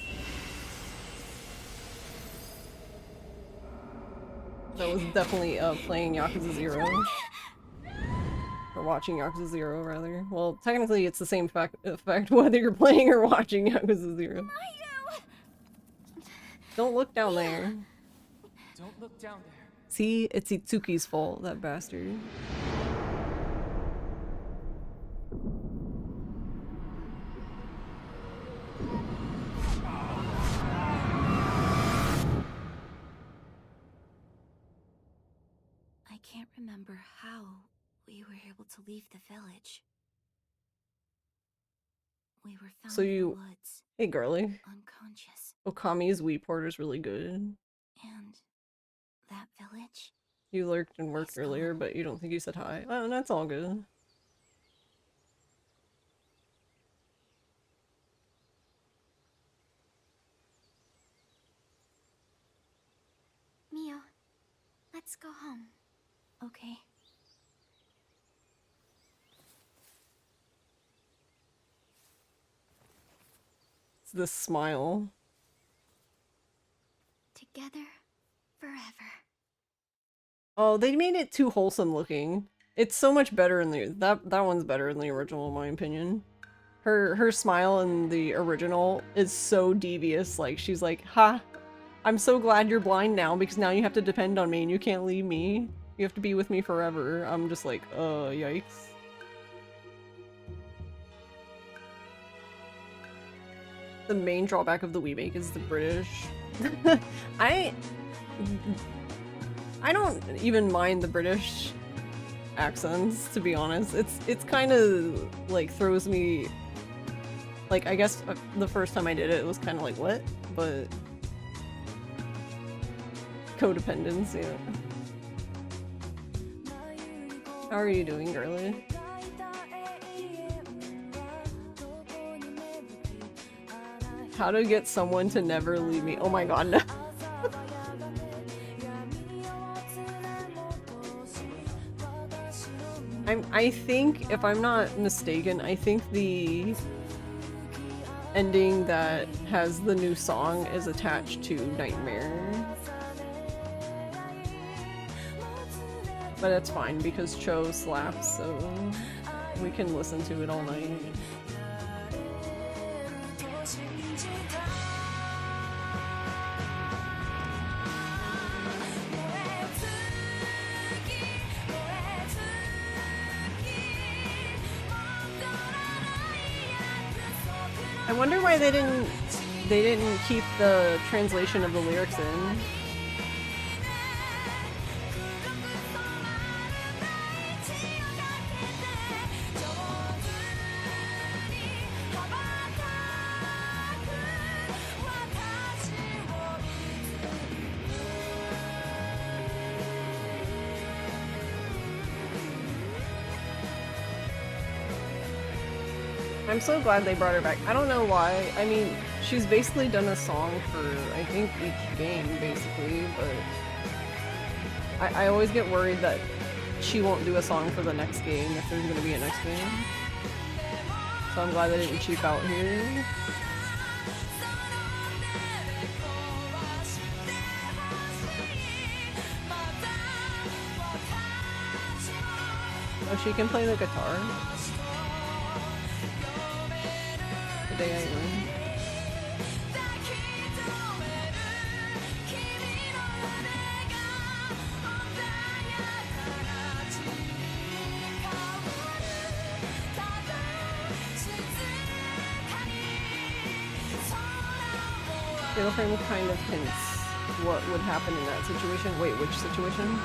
That was definitely playing Yakuza 0. Or watching Yakuza 0, rather. Well, technically it's the same effect whether you're playing or watching Yakuza 0. Don't look down there. Don't look down there. See? It's Itsuki's fault, that bastard. I can't remember how we were able to leave the village. We were found So in the you- woods, Hey, girly. unconscious. Okami's Wii port is really good. And that village? You lurked and worked He's earlier, gone. but you don't think you said hi. Oh, that's all good. Mio, let's go home. Okay. It's this smile. Together forever. Oh, they made it too wholesome looking. It's so much better in the that one's better in the original, in my opinion. Her smile in the original is so devious. Like she's like, "Ha, I'm so glad you're blind now because now you have to depend on me and you can't leave me. You have to be with me forever." I'm just like, yikes. The main drawback of the remake is the British. I don't even mind the British accents, to be honest. It's kind of like throws me, like, I guess the first time I did it, it was kind of like, what? But codependence, yeah. How are you doing, girly? How to get someone to never leave me. Oh my god, no. I think, if I'm not mistaken, I think the ending that has the new song is attached to Nightmare. But it's fine because Cho slaps, so we can listen to it all night. I wonder why they didn't keep the translation of the lyrics in. I'm so glad they brought her back. I don't know why. I mean, she's basically done a song for, I think, each game, basically, but I always get worried that she won't do a song for the next game if there's gonna be a next game. So I'm glad they didn't cheap out here. Oh, she can play the guitar. The day I learned. Fatal Frame kind of hints what would happen in that situation. Wait, which situation?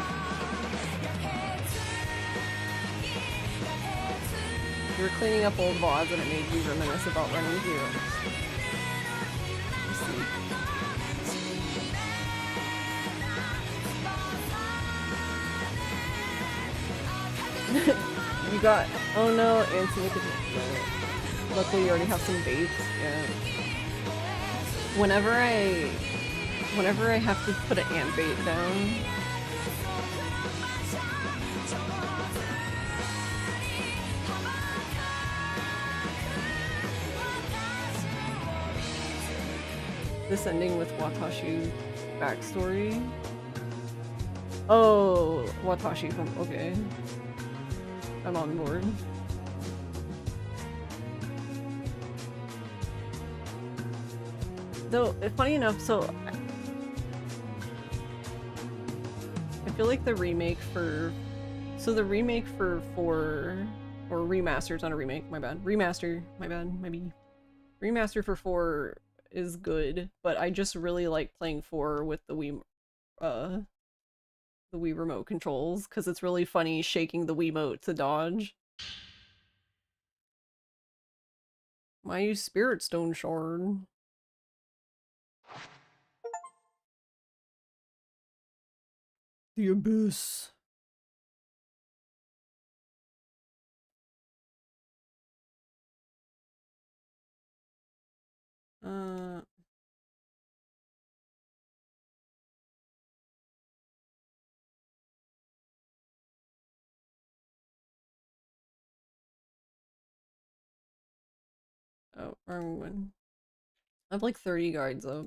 You were cleaning up old VODs and it made you reminisce about running heroes. You got, oh no, Anthony could, luckily you already have some baits, yeah. Whenever I have to put an ant bait down, this ending with Watashi backstory. Oh, Watashi from okay. I'm on board. Though, funny enough, so I feel like the remake for the remake for 4 or remaster, it's not a remake, my bad. Remaster, my bad, maybe. Remaster for 4 is good, but I just really like playing 4 with the Wii remote controls because it's really funny shaking the Wiimote to dodge. My use Spirit Stone Shard. The Abyss. Uh, oh, wrong one. I have like 30 guides up.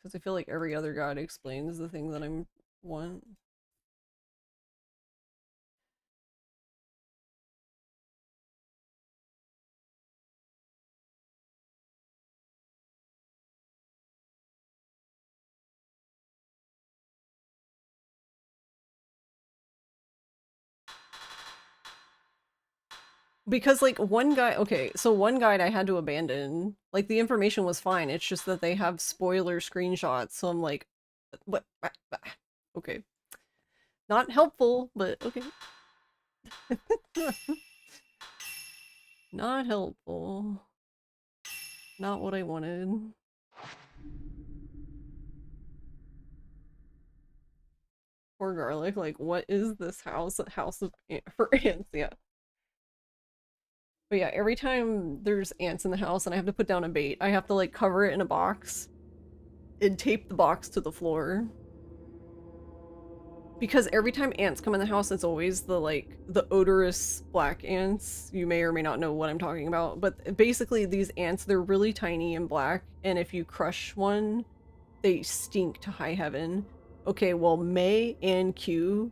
Because I feel like every other guide explains the thing that I want. Because like one guide, okay, so one guide I had to abandon. Like the information was fine. It's just that they have spoiler screenshots. So I'm like, what? Okay. Not helpful, but okay. Not helpful. Not what I wanted. Poor garlic. Like, what is this house? A house of for ants, yeah. But yeah, every time there's ants in the house and I have to put down a bait, I have to like cover it in a box and tape the box to the floor. Because every time ants come in the house, it's always the odorous black ants. You may or may not know what I'm talking about, but basically these ants, they're really tiny and black, and if you crush one, they stink to high heaven. Okay, well, May and Q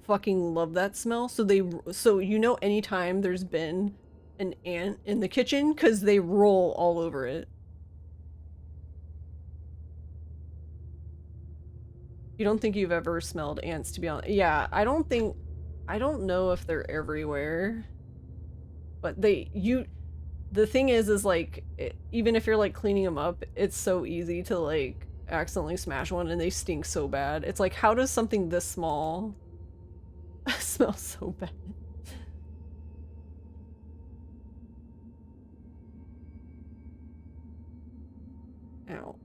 fucking love that smell, so you know anytime there's been an ant in the kitchen, because they roll all over it. You don't think you've ever smelled ants, to be honest. Yeah, I don't know if they're everywhere, but the thing is like, even if you're like cleaning them up, it's so easy to like accidentally smash one and they stink so bad. It's like, how does something this small smell so bad? Ow.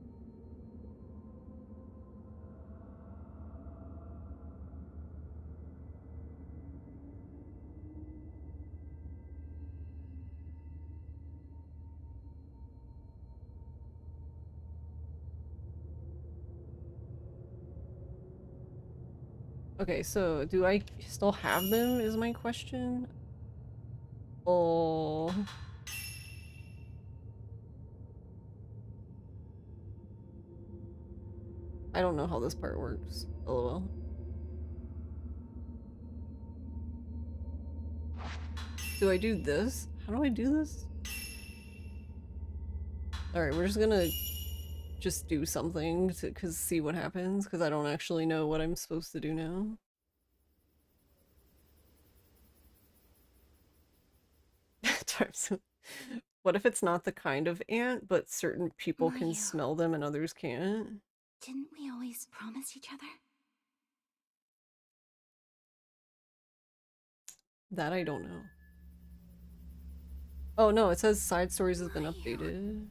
Okay, so do I still have them is my question? Oh. I don't know how this part works. LOL. Do I do this? How do I do this? Alright, we're just gonna just do something to see what happens, because I don't actually know what I'm supposed to do now. What if it's not the kind of ant, but certain people can smell them and others can't? Didn't we always promise each other? That I don't know. Oh no, it says side stories has been updated.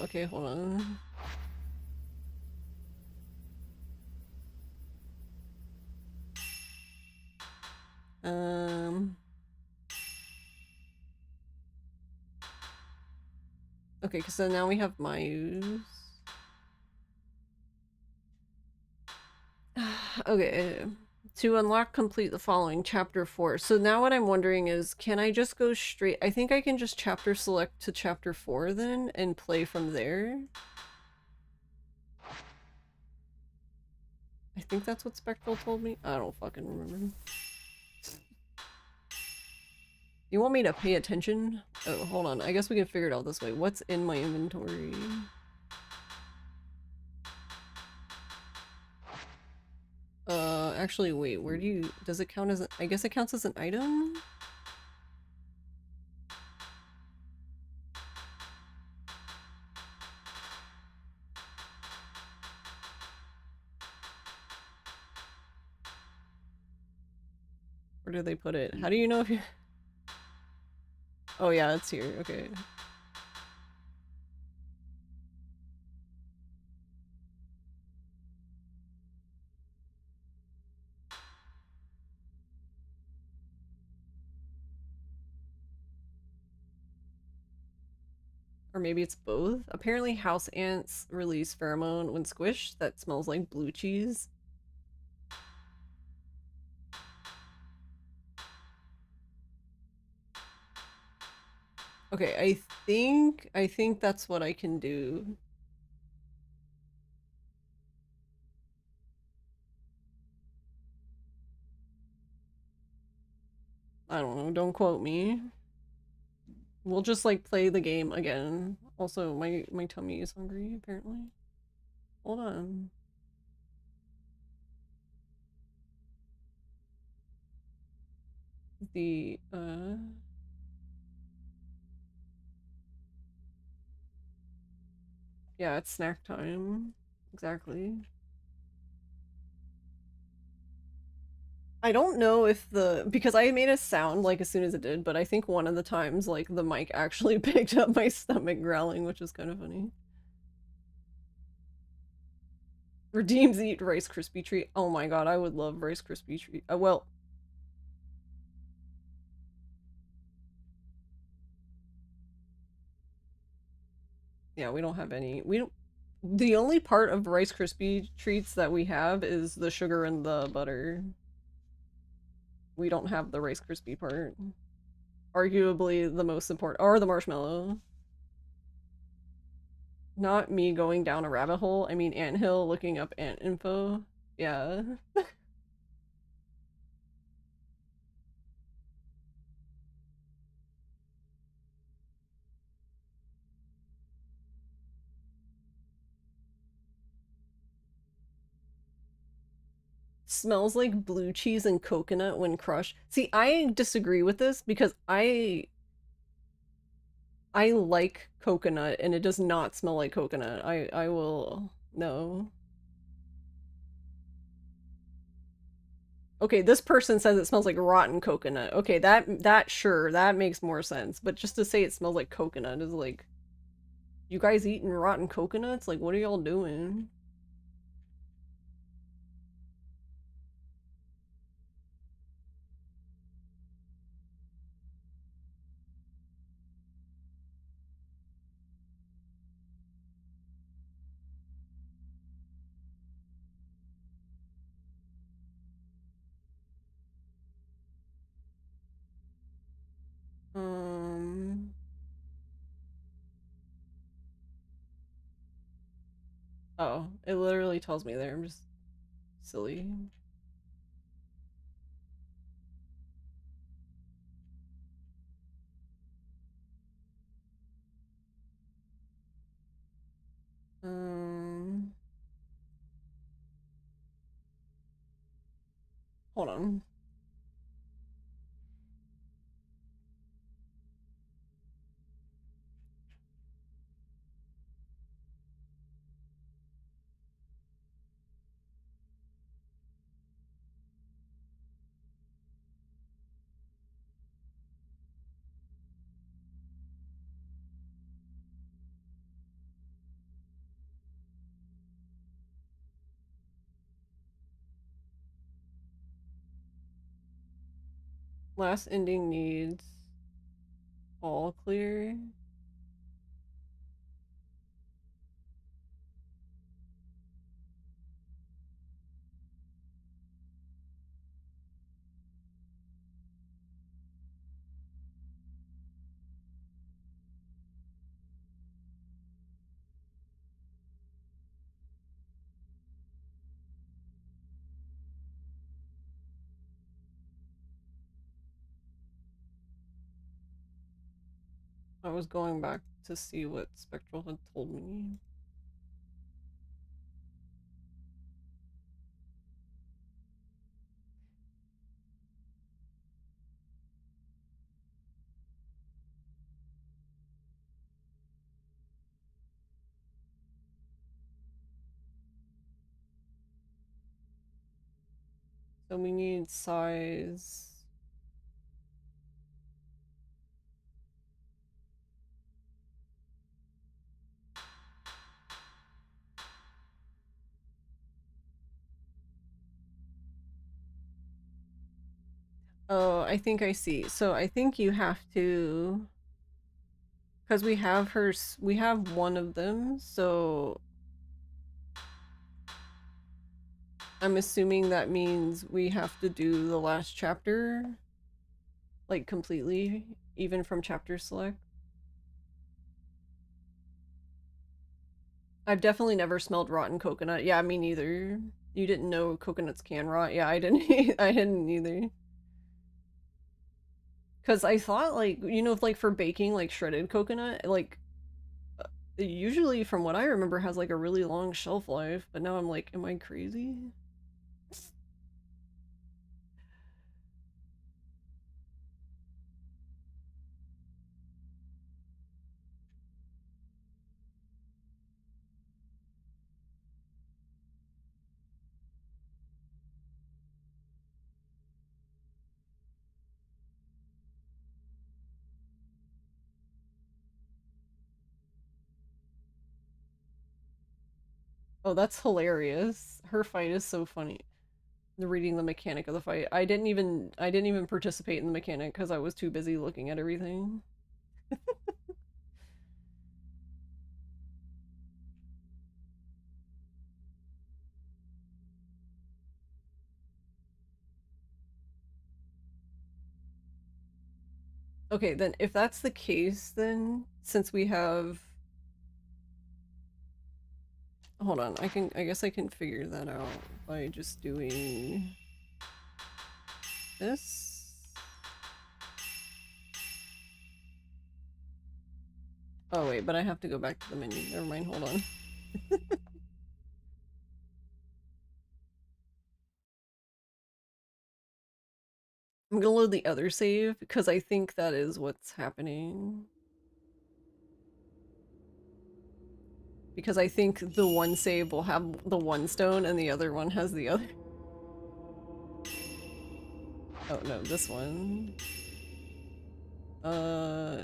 Okay, hold on. Um, okay, so now we have Mayus. Okay. To unlock complete the following chapter 4. So now what I'm wondering is, can I just go straight? I think I can just chapter select to chapter 4 then and play from there. I think that's what Spectral told me. I don't fucking remember. You want me to pay attention? Oh, hold on. I guess we can figure it out this way. What's in my inventory? Actually, wait, where do you... Does it count as... I guess it counts as an item? Where do they put it? How do you know if you... Oh yeah, it's here. Okay. Or maybe it's both. Apparently house ants release pheromone when squished that smells like blue cheese. Okay, I think that's what I can do. I don't know, don't quote me. We'll just like play the game again. Also, my tummy is hungry apparently. Hold on. The yeah, it's snack time. Exactly. I don't know if because I made a sound like as soon as it did, but I think one of the times like the mic actually picked up my stomach growling, which is kind of funny. Redeems eat Rice Krispie treat. Oh my god, I would love Rice Krispie treat. Well, yeah, we don't have any. We don't. The only part of Rice Krispie treats that we have is the sugar and the butter. We don't have the Rice Krispie part. Arguably the most important, or the marshmallow. Not me going down a rabbit hole. I mean, anthill looking up ant info. Yeah. Smells like blue cheese and coconut when crushed. See, I disagree with this because I like coconut and it does not smell like coconut. I will no. Okay, this person says it smells like rotten coconut. Okay, that sure, that makes more sense. But just to say it smells like coconut is like, you guys eating rotten coconuts? Like, what are y'all doing? Um, oh, it literally tells me there. I'm just silly. Um, hold on. Last ending needs all clear. I was going back to see what Spectral had told me. So we need size. Oh, I think I see. So I think you have to, because we have her, we have one of them, so I'm assuming that means we have to do the last chapter, like completely, even from chapter select. I've definitely never smelled rotten coconut. Yeah, me neither. You didn't know coconuts can rot? Yeah, I didn't. I didn't either. Because I thought, like, you know, like for baking, like shredded coconut, like, it usually, from what I remember, has like a really long shelf life. But now I'm like, am I crazy? Oh, that's hilarious. Her fight is so funny. Reading the mechanic of the fight. I didn't even participate in the mechanic because I was too busy looking at everything. Okay, then if that's the case, then since we have, hold on, I guess I can figure that out by just doing this. Oh wait, but I have to go back to the menu. Never mind, hold on. I'm gonna load the other save because I think that is what's happening. Because I think the one save will have the one stone and the other one has the other. Oh no, this one. Uh.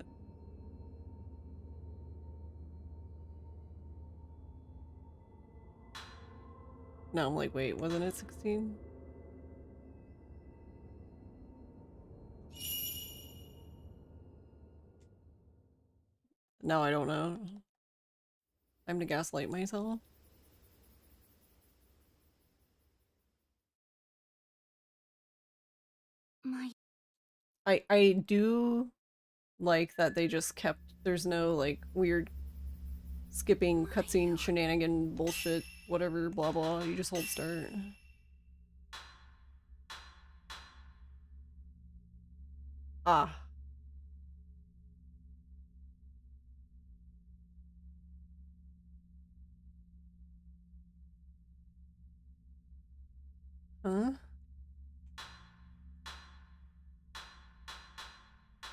No, I'm like, wait, wasn't it 16? No, I don't know. Time to gaslight myself. My I do like that they just kept, there's no like weird skipping cutscene shenanigan bullshit, whatever, blah blah. You just hold start. Ah. Huh?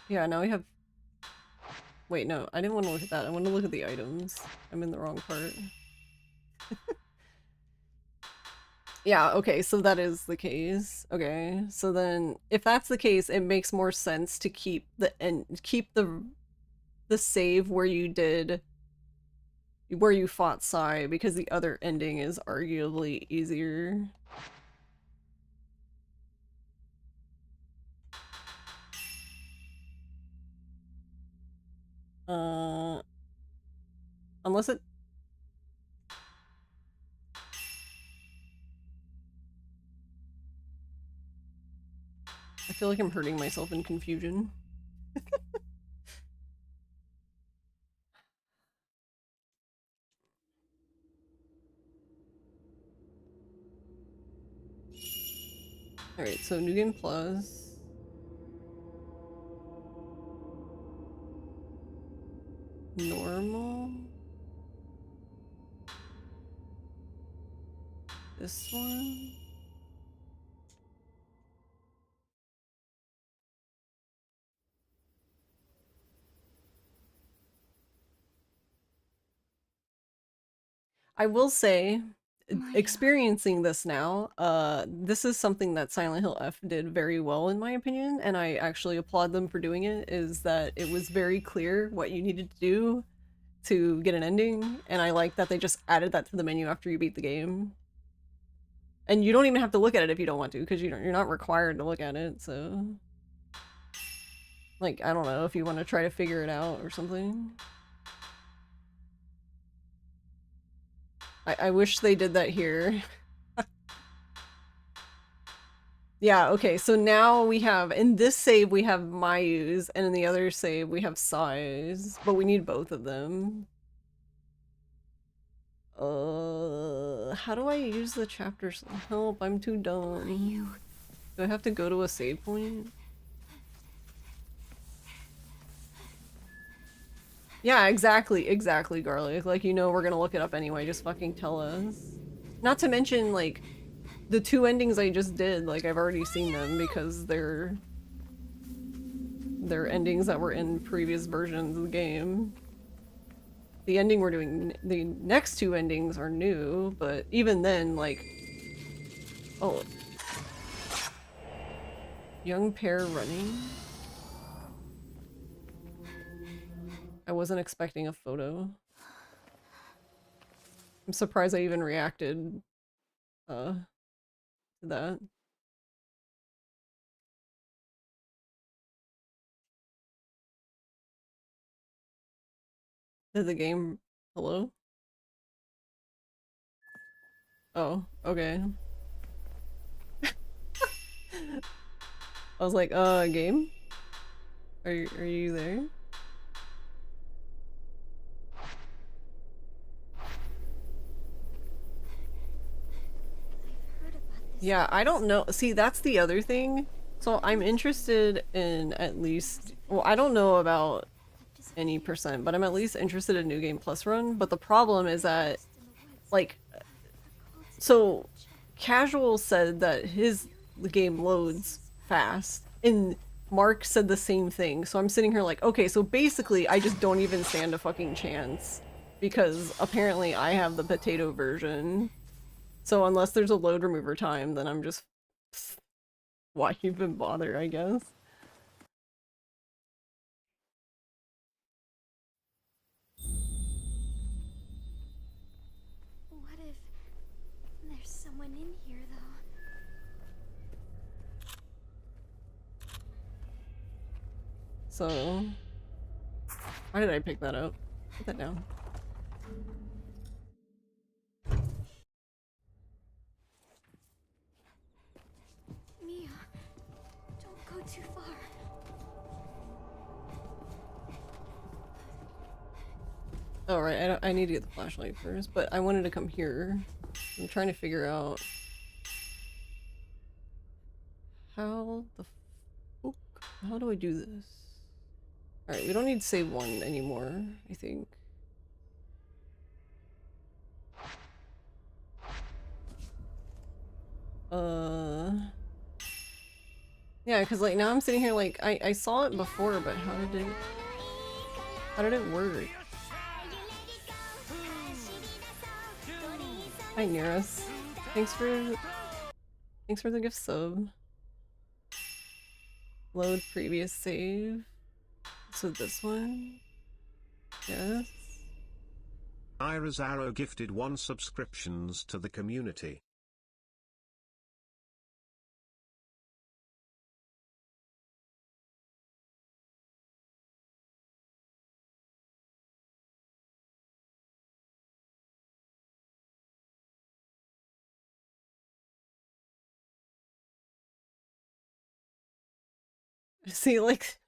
Yeah, now we have. Wait, no, I didn't want to look at that. I want to look at the items. I'm in the wrong part. Yeah, okay, so that is the case. Okay, so then if that's the case, it makes more sense to keep the save where you did where you fought Sai because the other ending is arguably easier. Uh, unless it. I feel like I'm hurting myself in confusion. Alright, so New Game Plus. Normal. This one. I will say, experiencing this now, this is something that Silent Hill F did very well in my opinion, and I actually applaud them for doing it, is that it was very clear what you needed to do to get an ending, and I like that they just added that to the menu after you beat the game. And you don't even have to look at it if you don't want to, because you're not required to look at it, so... Like, I don't know, if you want to try to figure it out or something. I wish they did that here. Yeah, okay, so now we have, in this save we have Mayu's, and in the other save we have Sai's, but we need both of them. How do I use the chapters? Help, I'm too dumb. Do I have to go to a save point? Yeah, exactly, Garlic. Like, you know we're gonna look it up anyway, just fucking tell us. Not to mention, like, the two endings I just did, like, I've already seen them because they're endings that were in previous versions of the game. The ending we're doing, the next two endings are new, but even then, like... Oh. Young pair running? I wasn't expecting a photo. I'm surprised I even reacted, to that. Did the game... Hello? Oh, okay. I was like, game? Are you there? Yeah, I don't know. See, that's the other thing. So I'm interested in at least... Well, I don't know about any percent, but I'm at least interested in New Game Plus run. But the problem is that, like... So, Casual said that the game loads fast, and Mark said the same thing. So I'm sitting here like, okay, so basically I just don't even stand a fucking chance. Because apparently I have the potato version. So unless there's a load remover time, then I'm just... Why even bother, I guess? What if there's someone in here, though? So... Why did I pick that up? Put that down. Mia, don't go too far. Oh, right, I need to get the flashlight first, but I wanted to come here. I'm trying to figure out... How the fuck? How do I do this? Alright, we don't need to save one anymore, I think. Yeah, because like now I'm sitting here like I saw it before, but how did it work? Hi Nearus. Thanks for the gift sub. Load previous save. So this one? Yes. Ira's Arrow gifted 1 subscriptions to the community. See, like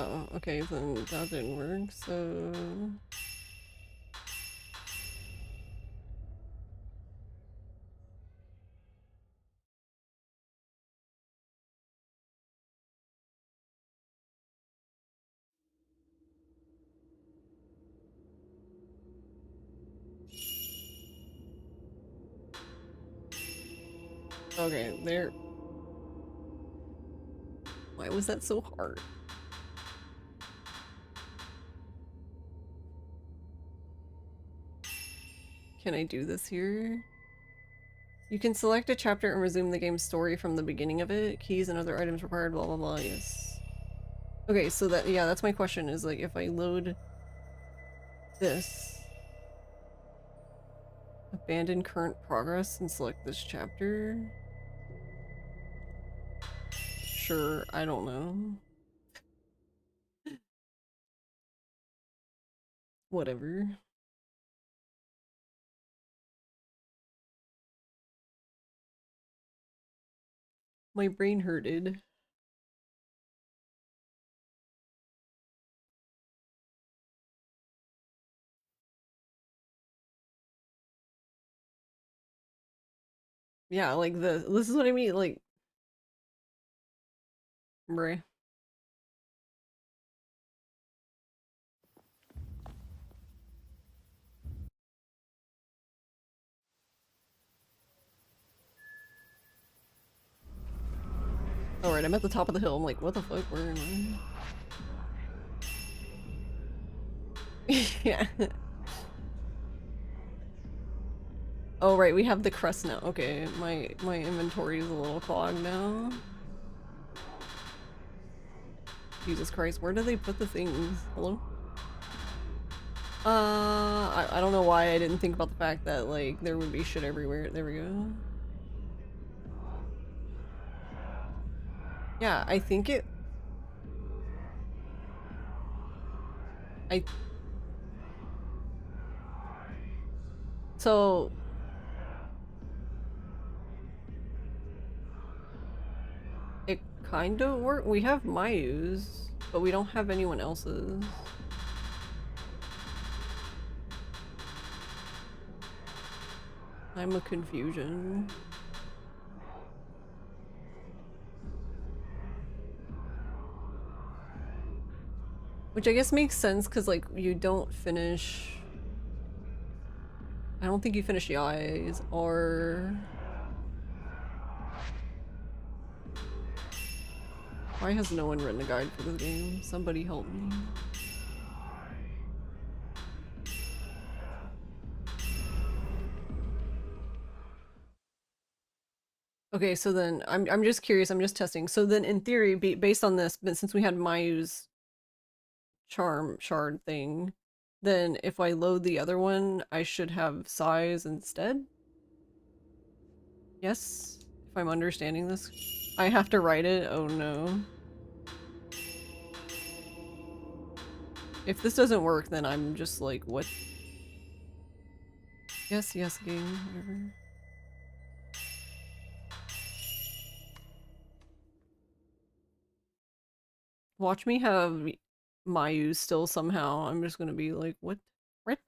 Oh, okay, then that didn't work, so... Okay, there. Why was that so hard? Can I do this here? You can select a chapter and resume the game's story from the beginning of it. Keys and other items required, blah blah blah, yes. Okay, so that, yeah, that's my question, is like if I load this, abandon current progress and select this chapter. Sure, I don't know. Whatever. My brain hurted. Yeah, like this is what I mean, like, bruh. Alright, I'm at the top of the hill. I'm like, what the fuck? Where am I? Yeah. Oh, right, we have the crest now. Okay, my inventory is a little clogged now. Jesus Christ, where do they put the things? Hello? I don't know why I didn't think about the fact that, like, there would be shit everywhere. There we go. Yeah, I think it... I... So... It kind of worked. We have Mayu's, but we don't have anyone else's. I'm a confusion. Which I guess makes sense because, like, you don't finish... I don't think you finish the eyes, or... Why has no one written a guide for this game? Somebody help me. Okay, so then I'm just curious, I'm just testing. So then in theory, based on this, but since we had Mayu's charm shard thing, then if I load the other one, I should have size instead? Yes? If I'm understanding this? I have to write it? Oh no. If this doesn't work, then I'm just like, what? Yes, yes, game, whatever. Watch me have Mayu still somehow. I'm just gonna be like, what? What?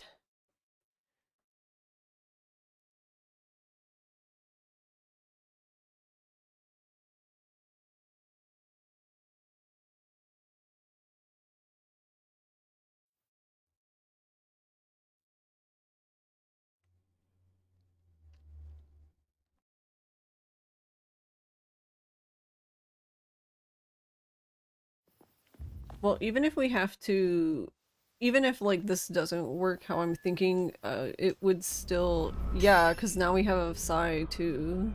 Well, even if we have to, even if like this doesn't work how I'm thinking, it would still, yeah, because now we have Psy too.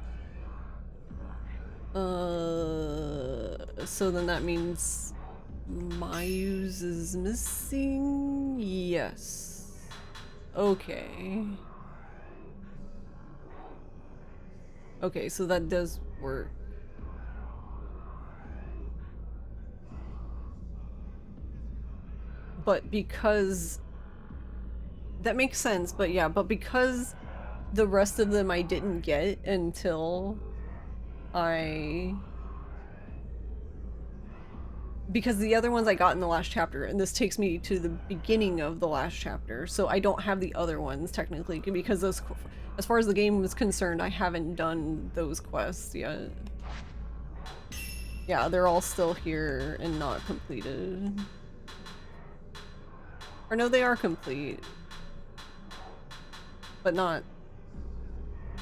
So then that means Mayu's is missing? Yes. Okay. Okay, so that does work. But because... That makes sense, but yeah, but because the rest of them I didn't get until I... because the other ones I got in the last chapter, and this takes me to the beginning of the last chapter, so I don't have the other ones technically, because those, as far as the game was concerned, I haven't done those quests yet. Yeah, they're all still here and not completed. Or no, they are complete. But not...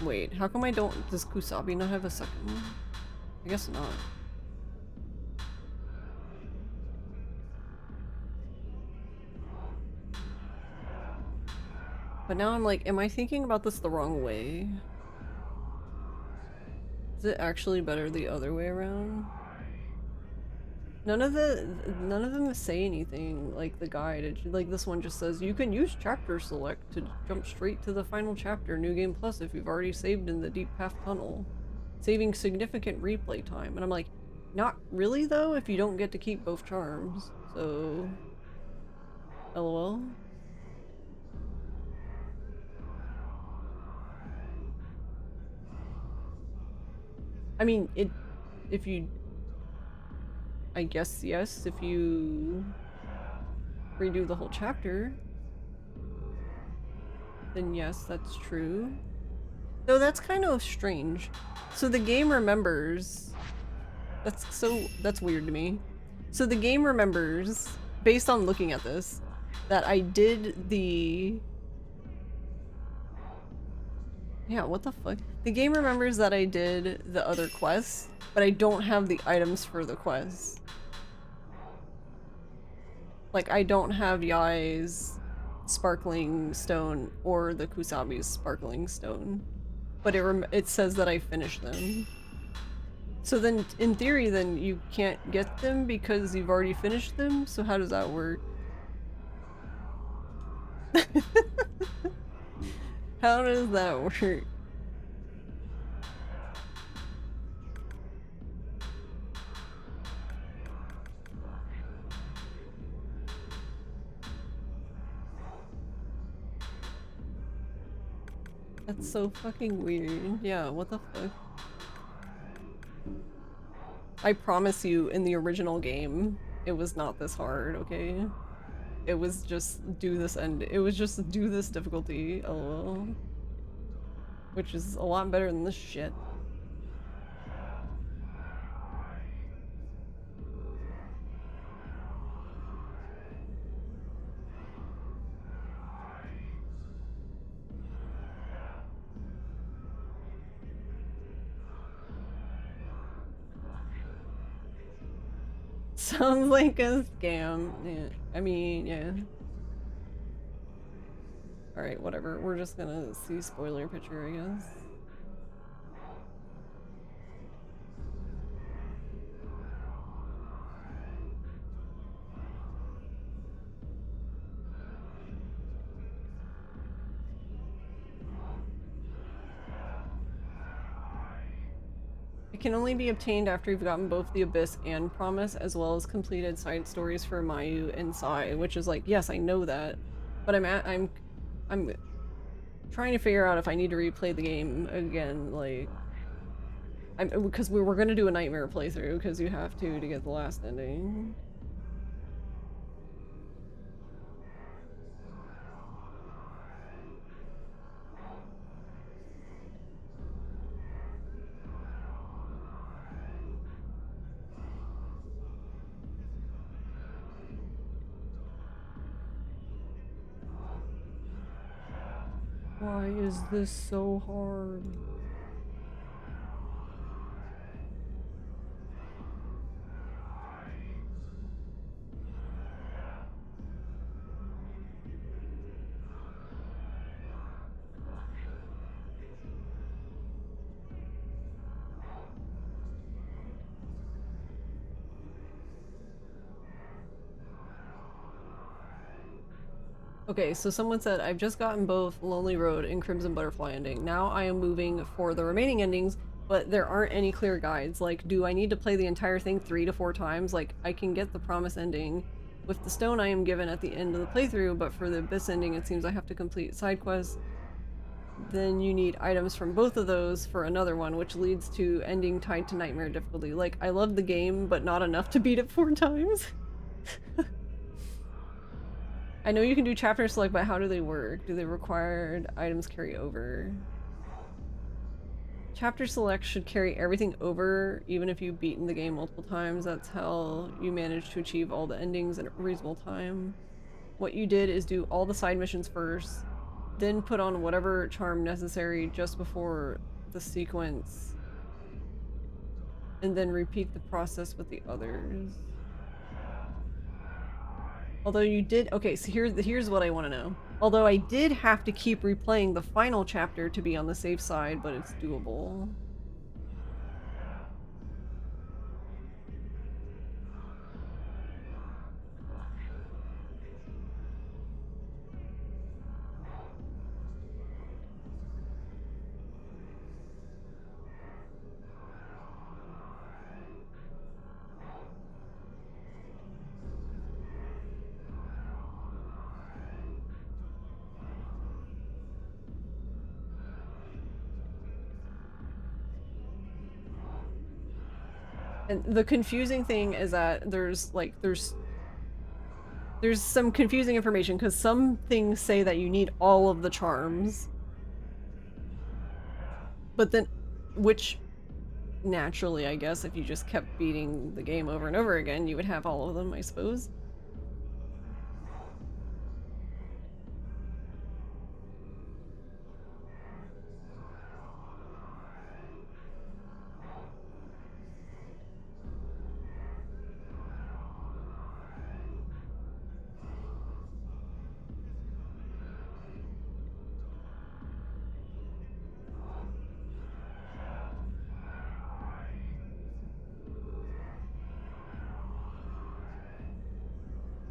Wait, how come I don't... Does Kusabi not have a second one? I guess not. But now I'm like, am I thinking about this the wrong way? Is it actually better the other way around? None of them say anything like the guide. Like this one just says you can use chapter select to jump straight to the final chapter, New Game Plus, if you've already saved in the Deep Path Tunnel, saving significant replay time. And I'm like, not really though, if you don't get to keep both charms. So, LOL. I mean, if you, I guess yes, if you redo the whole chapter, then yes, that's true. Though that's kind of strange. So the game remembers, that's weird to me. So the game remembers, based on looking at this, that I did the... Yeah, what the fuck? The game remembers that I did the other quests, but I don't have the items for the quests. Like, I don't have Yai's sparkling stone or the Kusabi's sparkling stone. But it says that I finished them. So then, in theory, then you can't get them because you've already finished them? So how does that work? How does that work? That's so fucking weird. Yeah, what the fuck? I promise you, in the original game, it was not this hard, okay? It was just do this difficulty, lol. Which is a lot better than this shit. Sounds like a scam. Yeah, I mean, yeah. Alright, whatever. We're just gonna see spoiler picture, I guess. It can only be obtained after you've gotten both the Abyss and Promise, as well as completed side stories for Mayu and Sai, which is like, yes, I know that, but I'm trying to figure out if I need to replay the game again, like, because we were gonna do a nightmare playthrough, because you have to get the last ending. Why is this so hard? Okay, so someone said, I've just gotten both Lonely Road and Crimson Butterfly ending. Now I am moving for the remaining endings, but there aren't any clear guides. Like, do I need to play the entire thing 3 to 4 times? Like, I can get the Promise ending with the stone I am given at the end of the playthrough, but for the Abyss ending, it seems I have to complete side quests. then you need items from both of those for another one, which leads to ending tied to nightmare difficulty. Like, I love the game, but not enough to beat it 4 times. I know you can do chapter select, but how do they work? Do they required items carry over? Chapter select should carry everything over, even if you've beaten the game multiple times. That's how you manage to achieve all the endings in a reasonable time. What you did is do all the side missions first, then put on whatever charm necessary just before the sequence, and then repeat the process with the others. Although you did- okay, so here's what I want to know. Although I did have to keep replaying the final chapter to be on the safe side, but it's doable. And the confusing thing is that there's some confusing information because some things say that you need all of the charms. But then, which naturally, I guess, if you just kept beating the game over and over again, you would have all of them, I suppose.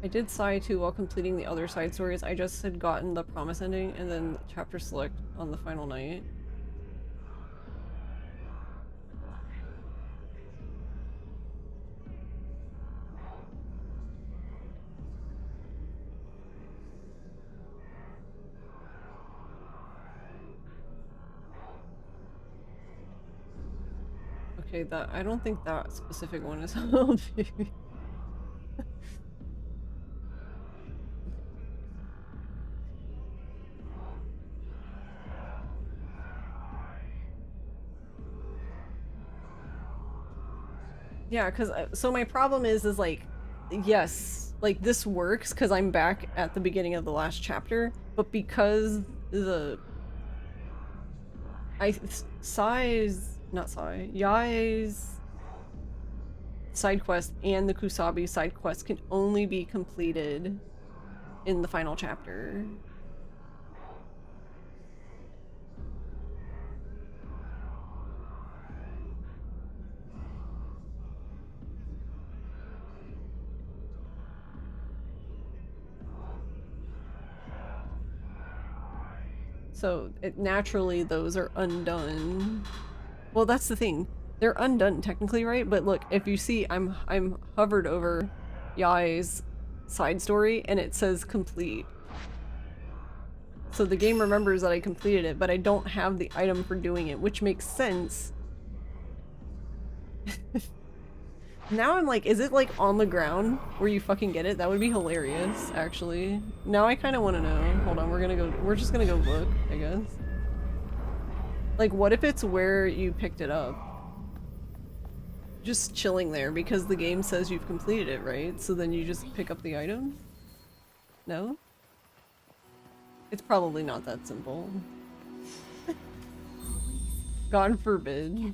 I did sigh too while completing the other side stories. I just had gotten the promise ending and then chapter select on the final night. Okay, that I don't think that specific one is held. Yeah, because so my problem is like, yes, like this works because I'm back at the beginning of the last chapter, but because the Yai's side quest and the Kusabi side quest can only be completed in the final chapter. So naturally those are undone. Well, that's the thing. They're undone technically, right? But look, if you see, I'm hovered over Yai's side story and it says complete. So the game remembers that I completed it, but I don't have the item for doing it, which makes sense. Now I'm like, is it like on the ground where you fucking get it? That would be hilarious, actually. Now I kind of want to know. Hold on, we're just gonna go look, I guess. Like, what if it's where you picked it up? Just chilling there because the game says you've completed it, right? So then you just pick up the item? No? It's probably not that simple. God forbid.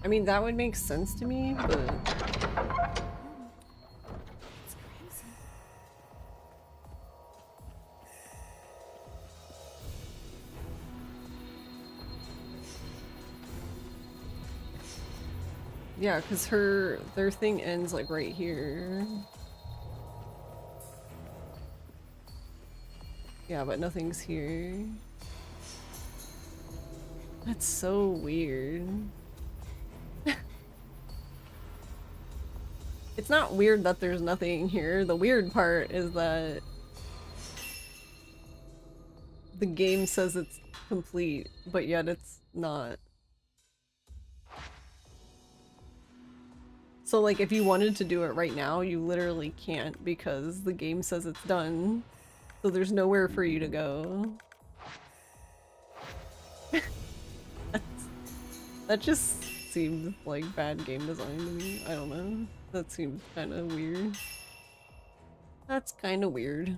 I mean, that would make sense to me, but It's crazy. yeah, because their thing ends like right here. Yeah, but nothing's here. That's so weird. It's not weird that there's nothing here. The weird part is that the game says it's complete, but yet it's not. So like if you wanted to do it right now, you literally can't because the game says it's done. So there's nowhere for you to go. That just seems like bad game design to me. I don't know. That seems kind of weird. That's kind of weird.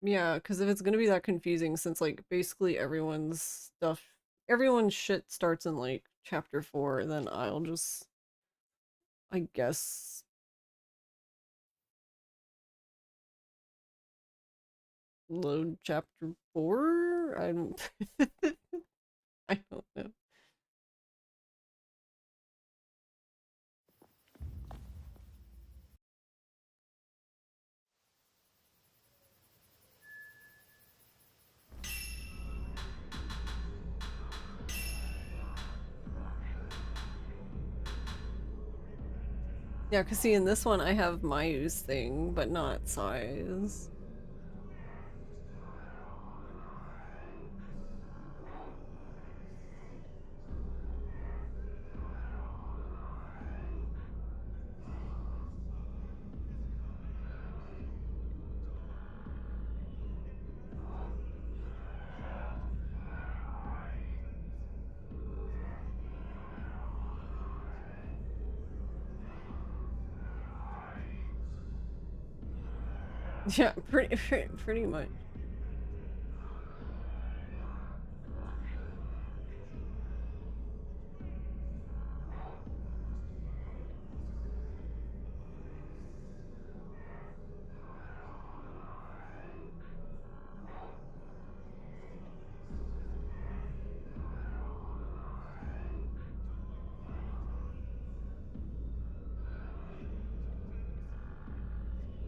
Yeah, because if it's gonna be that confusing, since like basically everyone's shit starts in like chapter 4, then I'll just, I guess, load chapter 4? I don't, I don't know. Yeah, because see, in this one I have Mayu's thing, but not Sai's. Yeah, pretty much.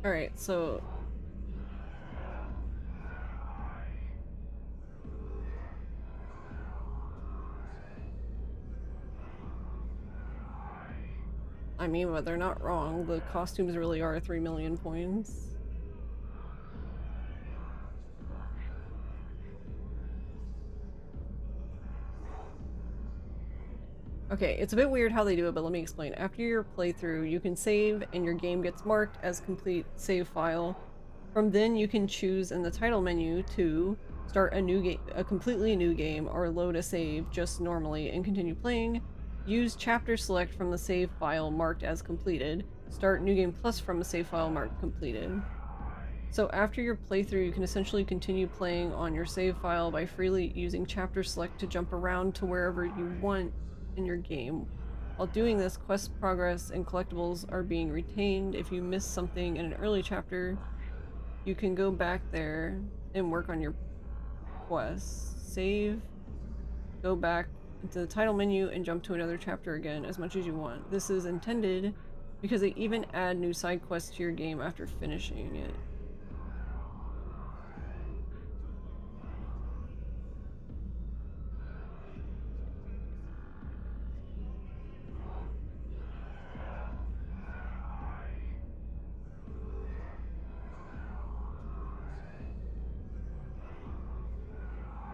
Alright, so I mean, but they're not wrong. The costumes really are 3 million points. Okay, it's a bit weird how they do it, but let me explain. After your playthrough, you can save and your game gets marked as complete save file. From then, you can choose in the title menu to start a new game, a completely new game, or load a save just normally and continue playing. Use chapter select from the save file marked as completed. Start new game plus from a save file marked completed. So after your playthrough, you can essentially continue playing on your save file by freely using chapter select to jump around to wherever you want in your game. While doing this, quest progress and collectibles are being retained. If you miss something in an early chapter, you can go back there and work on your quest. Save, go back into the title menu, and jump to another chapter again as much as you want. This is intended because they even add new side quests to your game after finishing it.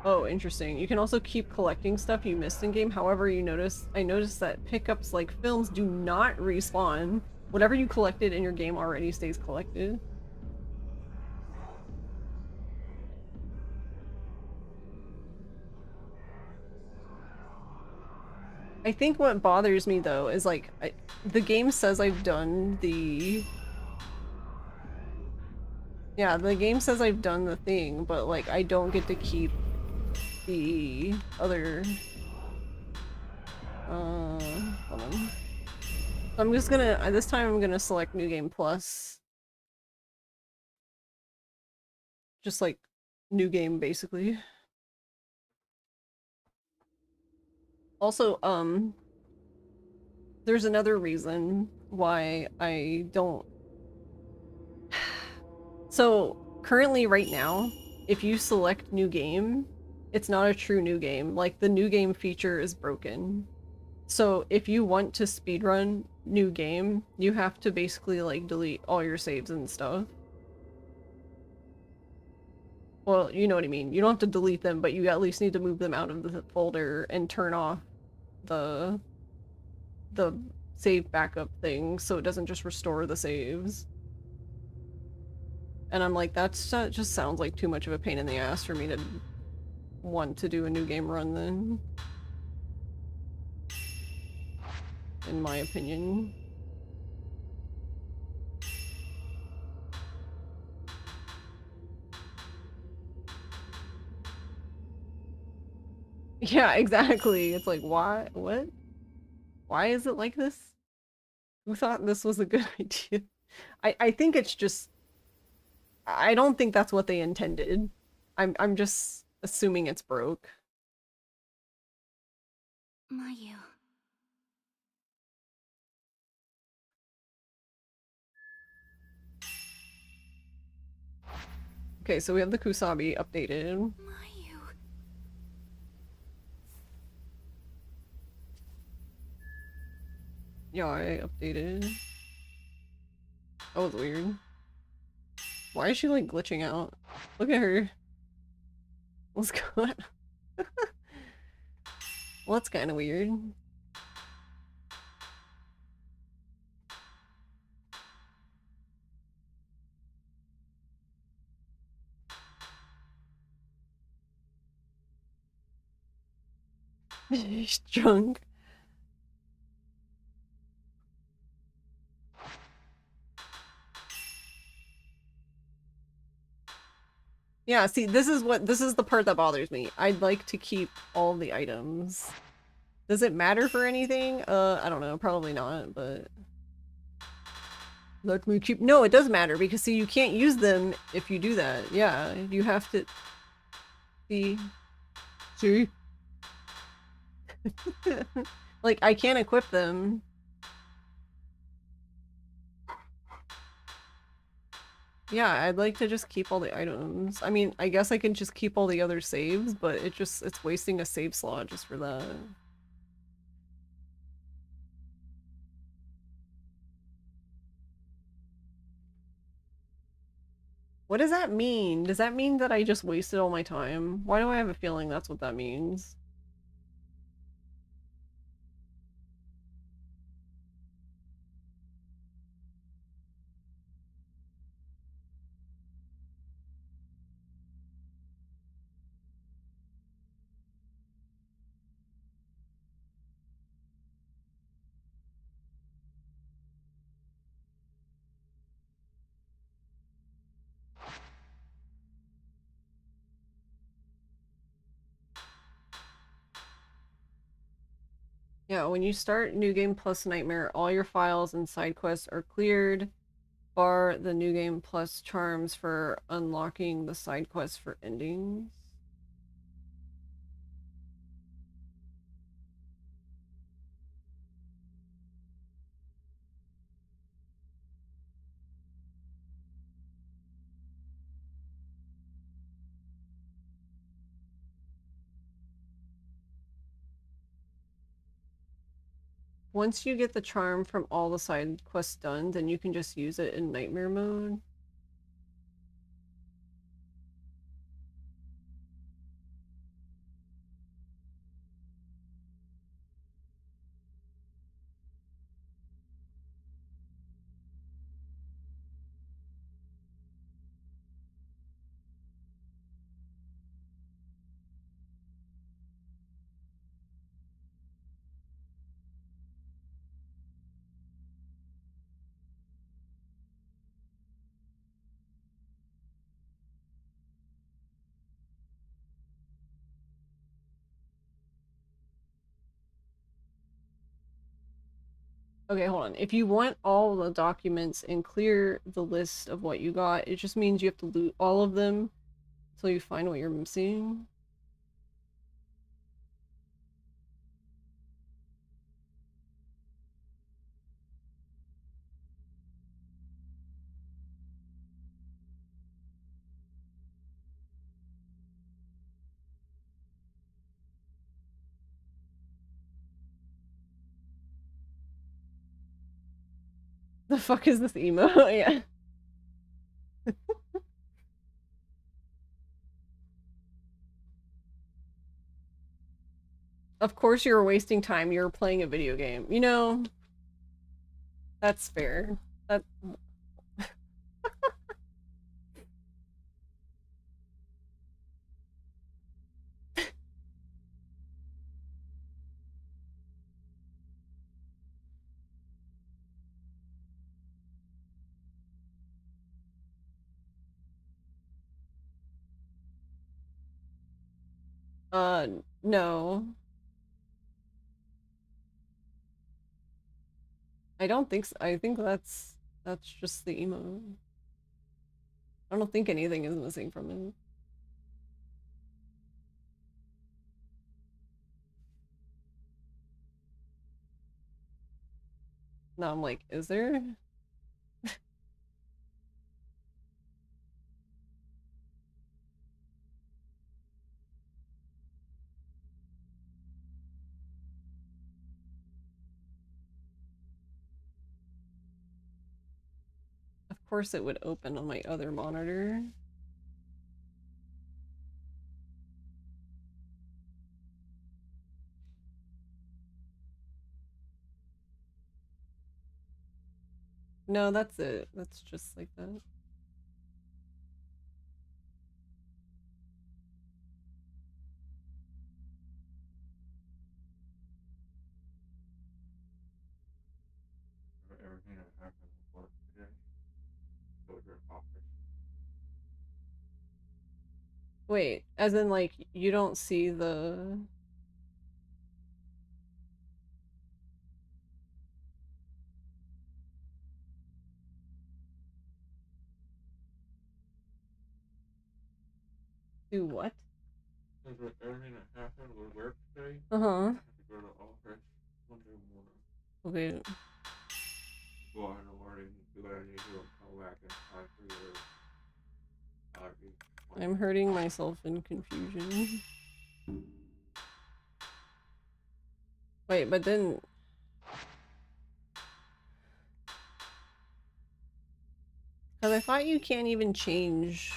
Oh, interesting. You can also keep collecting stuff you missed in game. However, I noticed that pickups like films do not respawn. Whatever you collected in your game already stays collected. I think what bothers me though is like the game says I've done the yeah, the game says I've done the thing, but like I don't get to keep the other hold on. So I'm just gonna this time I'm gonna select New Game Plus. Just like new game basically. Also, there's another reason why I don't. So currently right now, if you select new game, it's not a true new game. Like the new game feature is broken. So if you want to speedrun new game, you have to basically like delete all your saves and stuff. Well, you know what I mean. You don't have to delete them, but you at least need to move them out of the folder and turn off the the save backup thing so it doesn't just restore the saves. And I'm like, that just sounds like too much of a pain in the ass for me to want to do a new game run then. In my opinion. Yeah, exactly. It's like, why? What? Why is it like this? Who thought this was a good idea? I think it's just I don't think that's what they intended. I'm just assuming it's broke. Mayu. Okay, so we have the Kusabi updated. Mayu. Yeah, I updated. That was weird. Why is she like glitching out? Look at her. What's going on? Well, that's kind of weird. She's drunk. Yeah, see, this is the part that bothers me. I'd like to keep all the items. Does it matter for anything? I don't know, probably not, but let me keep. No, it does matter because see, you can't use them if you do that. Yeah, you have to see. Like I can't equip them. Yeah, I'd like to just keep all the items. I mean, I guess I can just keep all the other saves, but it's wasting a save slot just for that. What does that mean? Does that mean that I just wasted all my time? Why do I have a feeling that's what that means? Yeah, when you start New Game Plus Nightmare, all your files and side quests are cleared, bar the New Game Plus charms for unlocking the side quests for endings. Once you get the charm from all the side quests done, then you can just use it in Nightmare mode. Okay, hold on. If you want all the documents and clear the list of what you got, it just means you have to loot all of them until you find what you're missing. The fuck is this emo? Yeah. Of course you were wasting time. You were playing a video game. You know, that's fair. That no. I don't think so. I think that's just the emo. I don't think anything is missing from it. Now I'm like, is there? Of course it would open on my other monitor. No, that's it. That's just like that. Everything that happened with work today. Go to your office. Wait, as in like you don't see the do what? Because with everything that happened with work today, Uh-huh. I have to go to the office Monday morning. Okay. Go out in the morning, do what I need to do, and come back in time for your allergy. I'm hurting myself in confusion. Wait, but then because I thought you can't even change.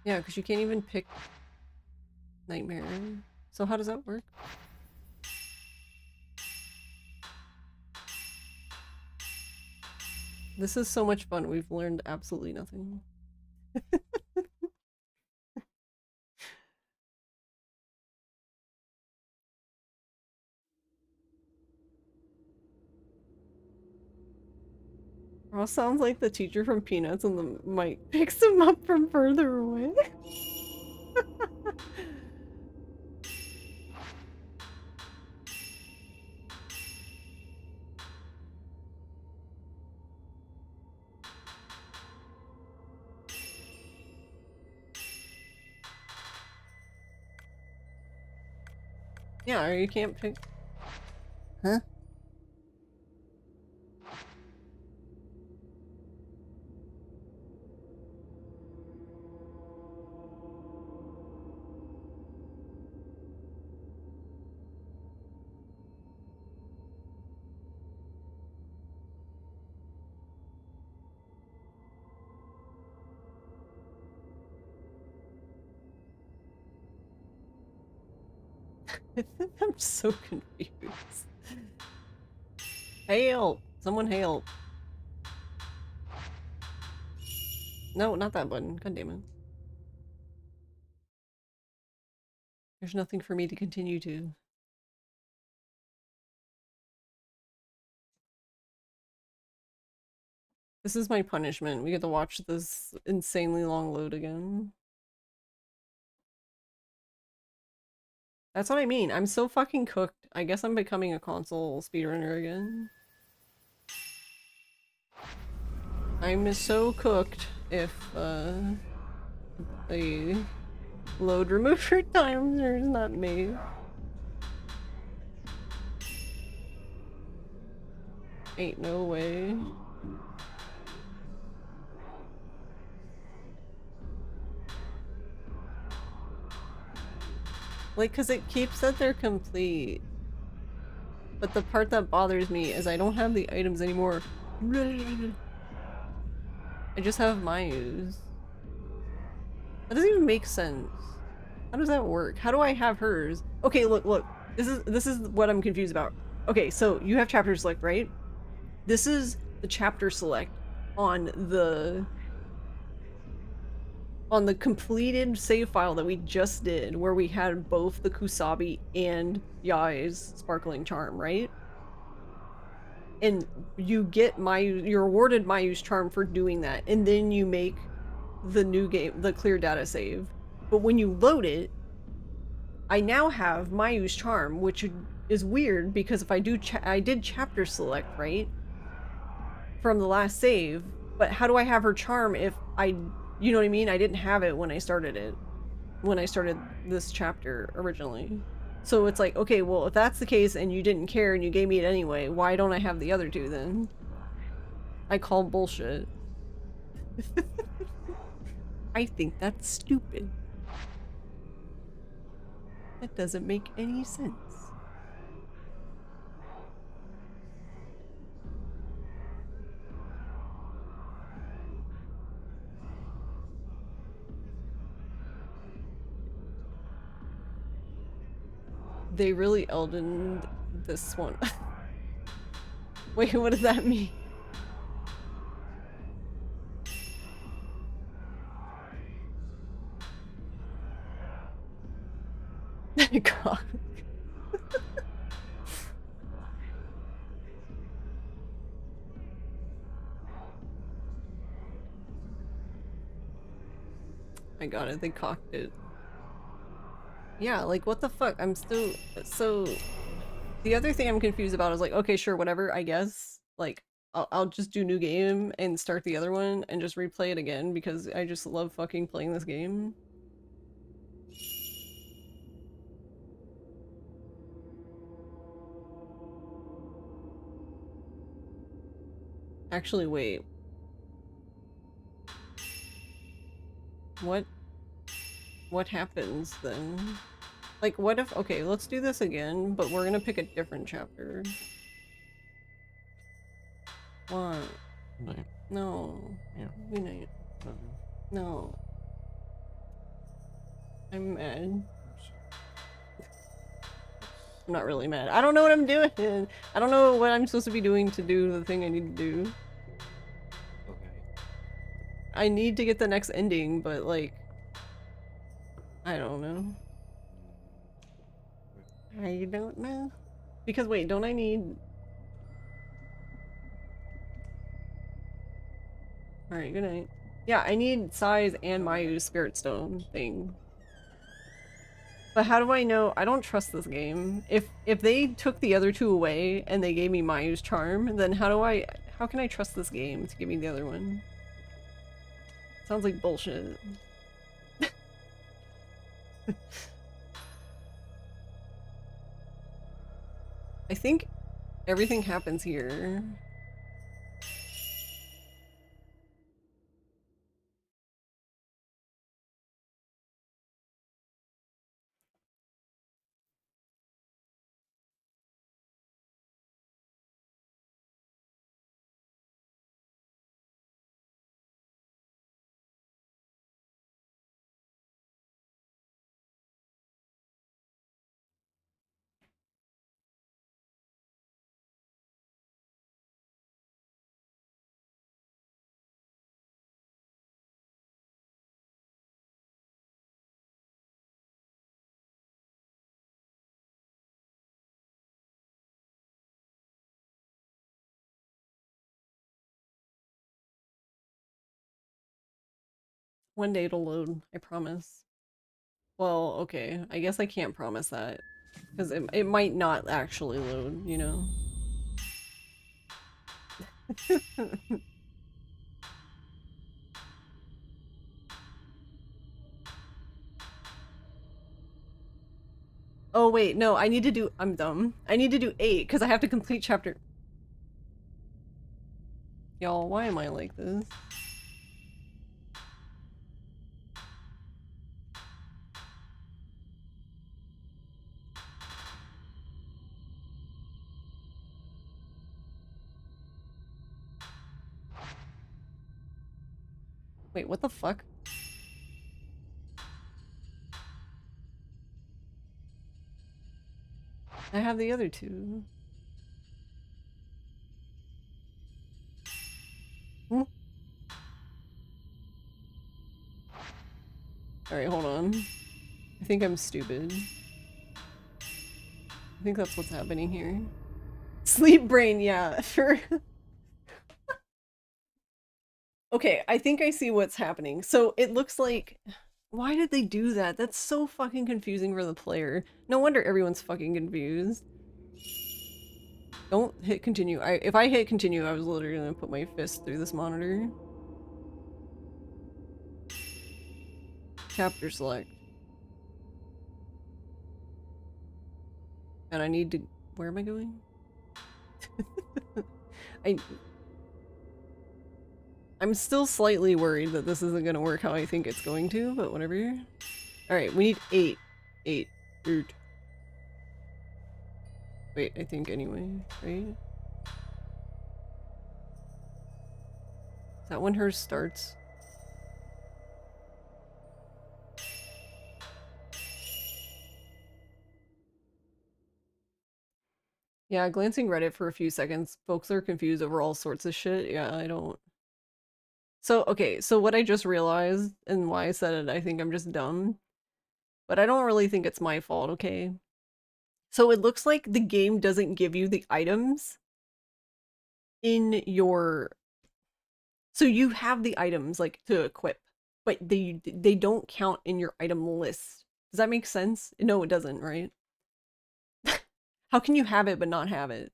Yeah, because you can't even pick Nightmare. So how does that work? This is so much fun. We've learned absolutely nothing. Ross sounds like the teacher from Peanuts and the mic picks him up from further away. Yeah, or you can't pick. Huh? I'm so confused. Hail! Someone hail. No, not that button. God damn it. There's nothing for me to continue to. This is my punishment. We get to watch this insanely long load again. That's what I mean. I'm so fucking cooked. I guess I'm becoming a console speedrunner again. I'm so cooked if the load remover timer is not made. Ain't no way. Like, cause it keeps that they're complete. But the part that bothers me is I don't have the items anymore. I just have Mayu's. That doesn't even make sense. How does that work? How do I have hers? Okay, look. This is what I'm confused about. Okay, so you have chapter select, right? This is the chapter select on the completed save file that we just did, where we had both the Kusabi and Yai's Sparkling Charm, right? And you get you're awarded Mayu's Charm for doing that, and then you make the new game, the clear data save. But when you load it, I now have Mayu's Charm, which is weird because if I did chapter select, right? From the last save, but how do I have her charm if you know what I mean? I didn't have it when I started this chapter originally. So it's like, okay, well, if that's the case and you didn't care and you gave me it anyway, why don't I have the other two then? I call bullshit. I think that's stupid. That doesn't make any sense. They really Eldened this one. Wait, what does that mean? God. I got it, they cocked it. Yeah, like what the fuck? I'm still so the other thing I'm confused about is like, okay, sure, whatever, I guess. Like I'll just do new game and start the other one and just replay it again because I just love fucking playing this game. Actually, wait. What what happens then? Like what if okay, let's do this again, but we're gonna pick a different chapter. What? Night. No. Yeah. Good night. Love you. No. I'm mad. I'm not really mad. I don't know what I'm doing. I don't know what I'm supposed to be doing to do the thing I need to do. Okay. I need to get the next ending, but like, I don't know. I don't know. Because wait, don't I need... Alright, good night. Yeah, I need Sai's and Mayu's Spirit Stone thing. But how do I know? I don't trust this game. If they took the other two away and they gave me Mayu's charm, then how can I trust this game to give me the other one? Sounds like bullshit. I think everything happens here. One day it'll load, I promise. Well, okay, I guess I can't promise that. Because it might not actually load, you know? Oh wait, no, I need to do- I'm dumb. I need to do 8, because I have to complete chapter- Y'all, why am I like this? Wait, what the fuck? I have the other two. Hmm? Alright, hold on. I think I'm stupid. I think that's what's happening here. Sleep brain, yeah, for- Okay, I think I see what's happening. So it looks like- Why did they do that? That's so fucking confusing for the player. No wonder everyone's fucking confused. Don't hit continue. If I hit continue, I was literally gonna put my fist through this monitor. Chapter select. And I need to- Where am I going? I'm still slightly worried that this isn't gonna work how I think it's going to, but whatever. Alright, we need 8. 8. Wait, I think anyway, right? Is that when hers starts? Yeah, glancing Reddit for a few seconds, folks are confused over all sorts of shit. Yeah, I don't... So, okay, so what I just realized, and why I said it, I think I'm just dumb, but I don't really think it's my fault, okay? So it looks like the game doesn't give you the items in your... So you have the items, like, to equip, but they don't count in your item list. Does that make sense? No, it doesn't, right? How can you have it but not have it?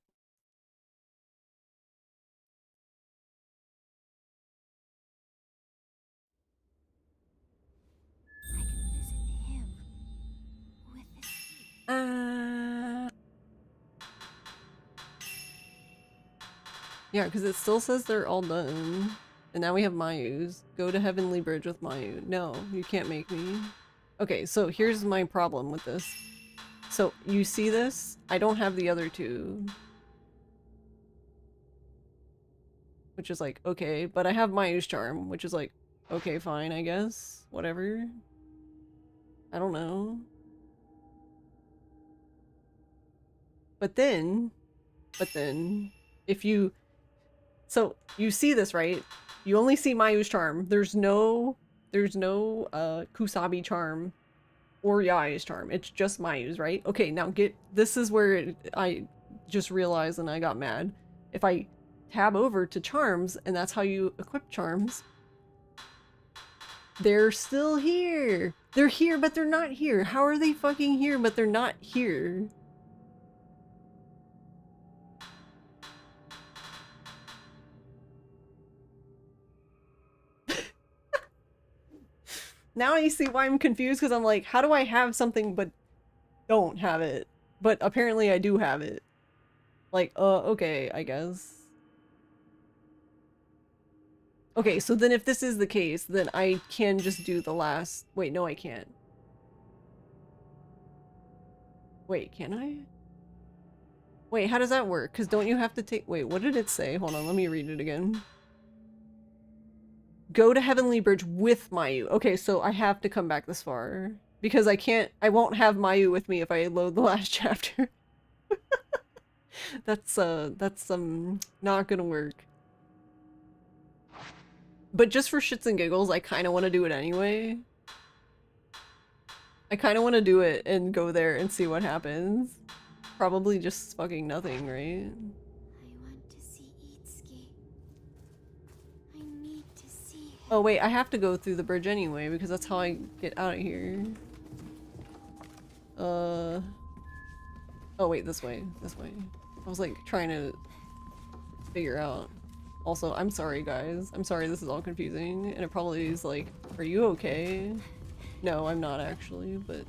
I can visit him with this key. Yeah, because it still says they're all done. And now we have Mayu's. Go to Heavenly Bridge with Mayu. No, you can't make me. Okay, so here's my problem with this. So, you see this? I don't have the other two. Which is like, okay, but I have Mayu's charm, which is like, okay, fine, I guess. Whatever. I don't know. But then, if you... So, you see this, right? You only see Mayu's charm. There's no Kusabi charm or Yai's charm. It's just Mayu's, right? Okay, now this is where I just realized and I got mad. If I tab over to charms, and that's how you equip charms, they're still here. They're here, but they're not here. How are they fucking here, but they're not here? Now you see why I'm confused, because I'm like, how do I have something but don't have it? But apparently I do have it. Like, okay, I guess. Okay, so then if this is the case, then I can just do the last... Wait, no I can't. Wait, can I? Wait, how does that work? Because don't you have to take... Wait, what did it say? Hold on, let me read it again. Go to Heavenly Bridge with Mayu. Okay, so I have to come back this far. Because I won't have Mayu with me if I load the last chapter. That's not gonna work. But just for shits and giggles, I kind of want to do it anyway. I kind of want to do it and go there and see what happens. Probably just fucking nothing, right? I want to see Itsuki. I need to see him. Oh wait, I have to go through the bridge anyway because that's how I get out of here. Oh wait, this way, this way. I was like trying to figure out. Also, I'm sorry guys. I'm sorry this is all confusing and it probably is like, are you okay? No, I'm not actually, but...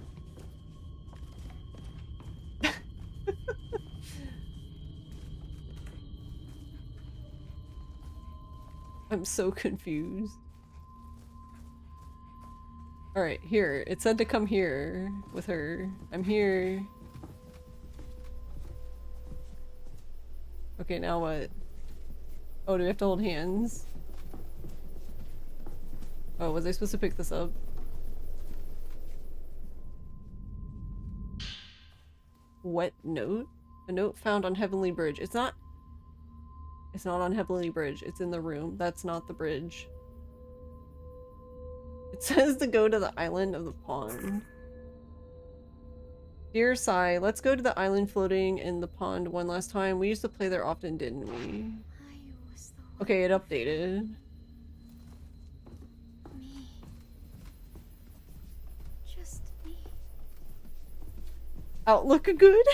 I'm so confused. Alright, here. It said to come here with her. I'm here. Okay, now what? Oh, do we have to hold hands? Oh, was I supposed to pick this up? What note? A note found on Heavenly Bridge. It's not on Heavenly Bridge. It's in the room. That's not the bridge. It says to go to the island of the pond. Dear Sai, let's go to the island floating in the pond one last time. We used to play there often, didn't we? I was the one. Okay, it updated. Me. Just me. Outlook good?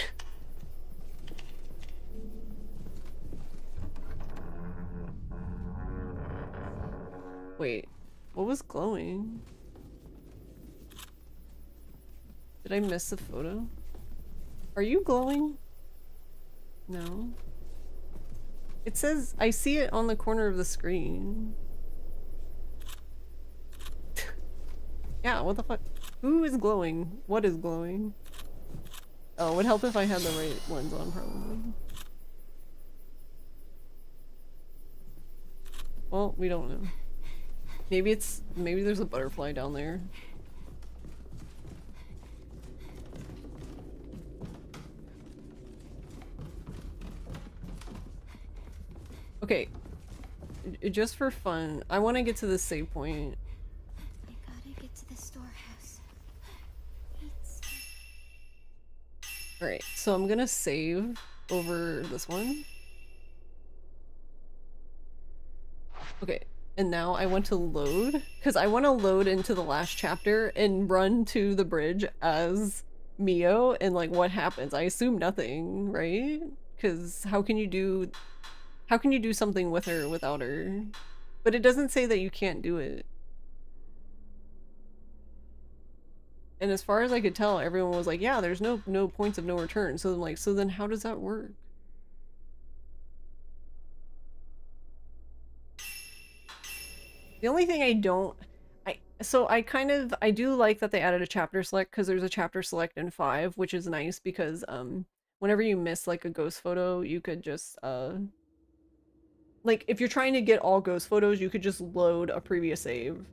Wait, what was glowing? Did I miss a photo? Are you glowing? No. It says, I see it on the corner of the screen. Yeah, what the fuck? Who is glowing? What is glowing? Oh, it would help if I had the right lens on, probably. Well, we don't know. Maybe there's a butterfly down there. Okay. Just for fun, I want to get to this save point. I gotta get to the storehouse. It's... Alright, so I'm gonna save over this one. Okay, and now I want to load, because I want to load into the last chapter and run to the bridge as Mio, and like what happens? I assume nothing, right? Because how can you do something with her without her? But it doesn't say that you can't do it. And as far as I could tell, everyone was like, yeah, there's no points of no return. So I'm like, so then how does that work? The only thing I do like that they added a chapter select, because there's a chapter select in 5, which is nice because whenever you miss like a ghost photo, you could just like if you're trying to get all ghost photos, you could just load a previous save.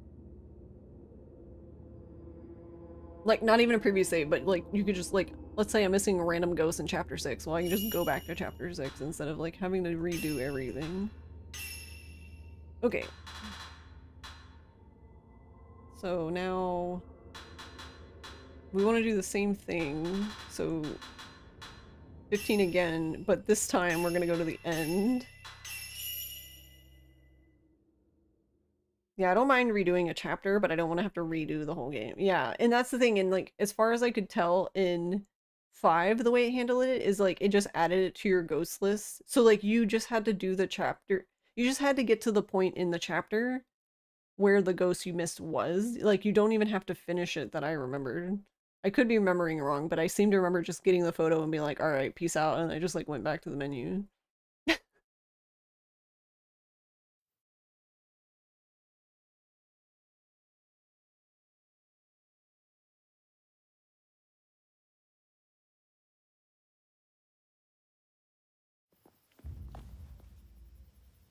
Like not even a previous save, but like you could just like, let's say I'm missing a random ghost in chapter 6, well I can just go back to chapter 6 instead of like having to redo everything. Okay. So now we want to do the same thing. So 15 again, but this time we're going to go to the end. Yeah, I don't mind redoing a chapter, but I don't want to have to redo the whole game. Yeah, and that's the thing. And like, as far as I could tell in 5, the way it handled it is like, it just added it to your ghost list. So like, you just had to do the chapter. You just had to get to the point in the chapter where the ghost you missed was. Like, you don't even have to finish it that I remembered. I could be remembering wrong, but I seem to remember just getting the photo and being like, alright, peace out, and I just like went back to the menu.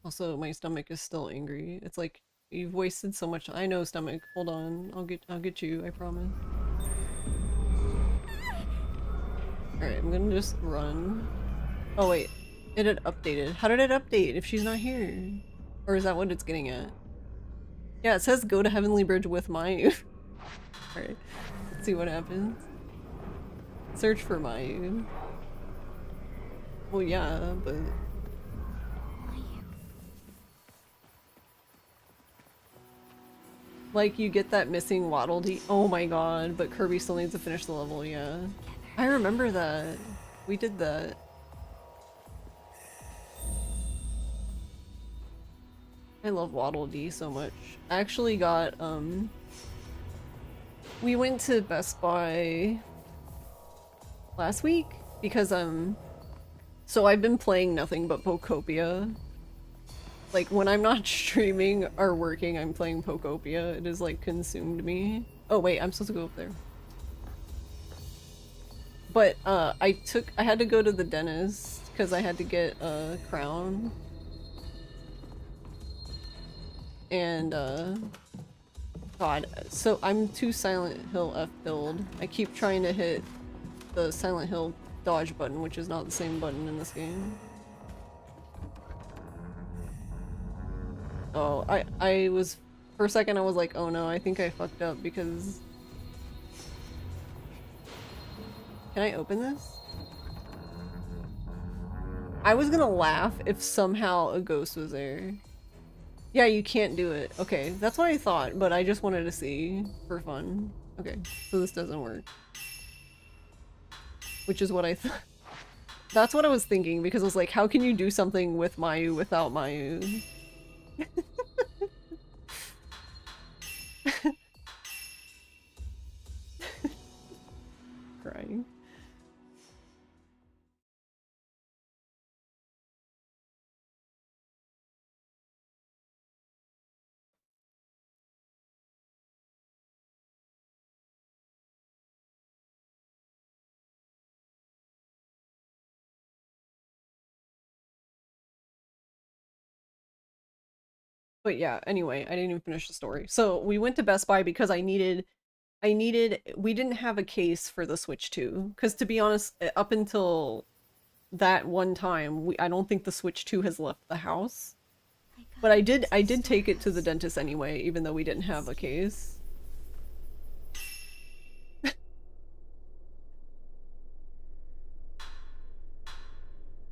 Also, my stomach is still angry. It's like, you've wasted so much. I know, stomach. Hold on. I'll get you, I promise. Alright, I'm gonna just run. Oh wait, it had updated. How did it update if she's not here? Or is that what it's getting at? Yeah, it says go to Heavenly Bridge with Mayu. Alright, let's see what happens. Search for Mayu. Well, yeah, but... Like, you get that missing Waddle Dee. Oh my god, but Kirby still needs to finish the level, yeah. I remember that. We did that. I love Waddle Dee so much. I actually got, we went to Best Buy last week because, so I've been playing nothing but Pokopia. Like, when I'm not streaming or working, I'm playing Pokopia. It has, like, consumed me. Oh, wait, I'm supposed to go up there. But, I had to go to the dentist because I had to get a crown. And, God, so I'm too Silent Hill F build. I keep trying to hit the Silent Hill dodge button, which is not the same button in this game. Oh, I was, for a second I was like, oh no, I think I fucked up because... Can I open this? I was gonna laugh if somehow a ghost was there. Yeah, you can't do it. Okay, that's what I thought, but I just wanted to see for fun. Okay, so this doesn't work. Which is what I thought. That's what I was thinking, because I was like, how can you do something with Mayu without Mayu? Crying. But yeah, anyway, I didn't even finish the story. So we went to Best Buy because we didn't have a case for the Switch 2. Because to be honest, up until that one time, I don't think the Switch 2 has left the house. But I did take it to the dentist anyway, even though we didn't have a case.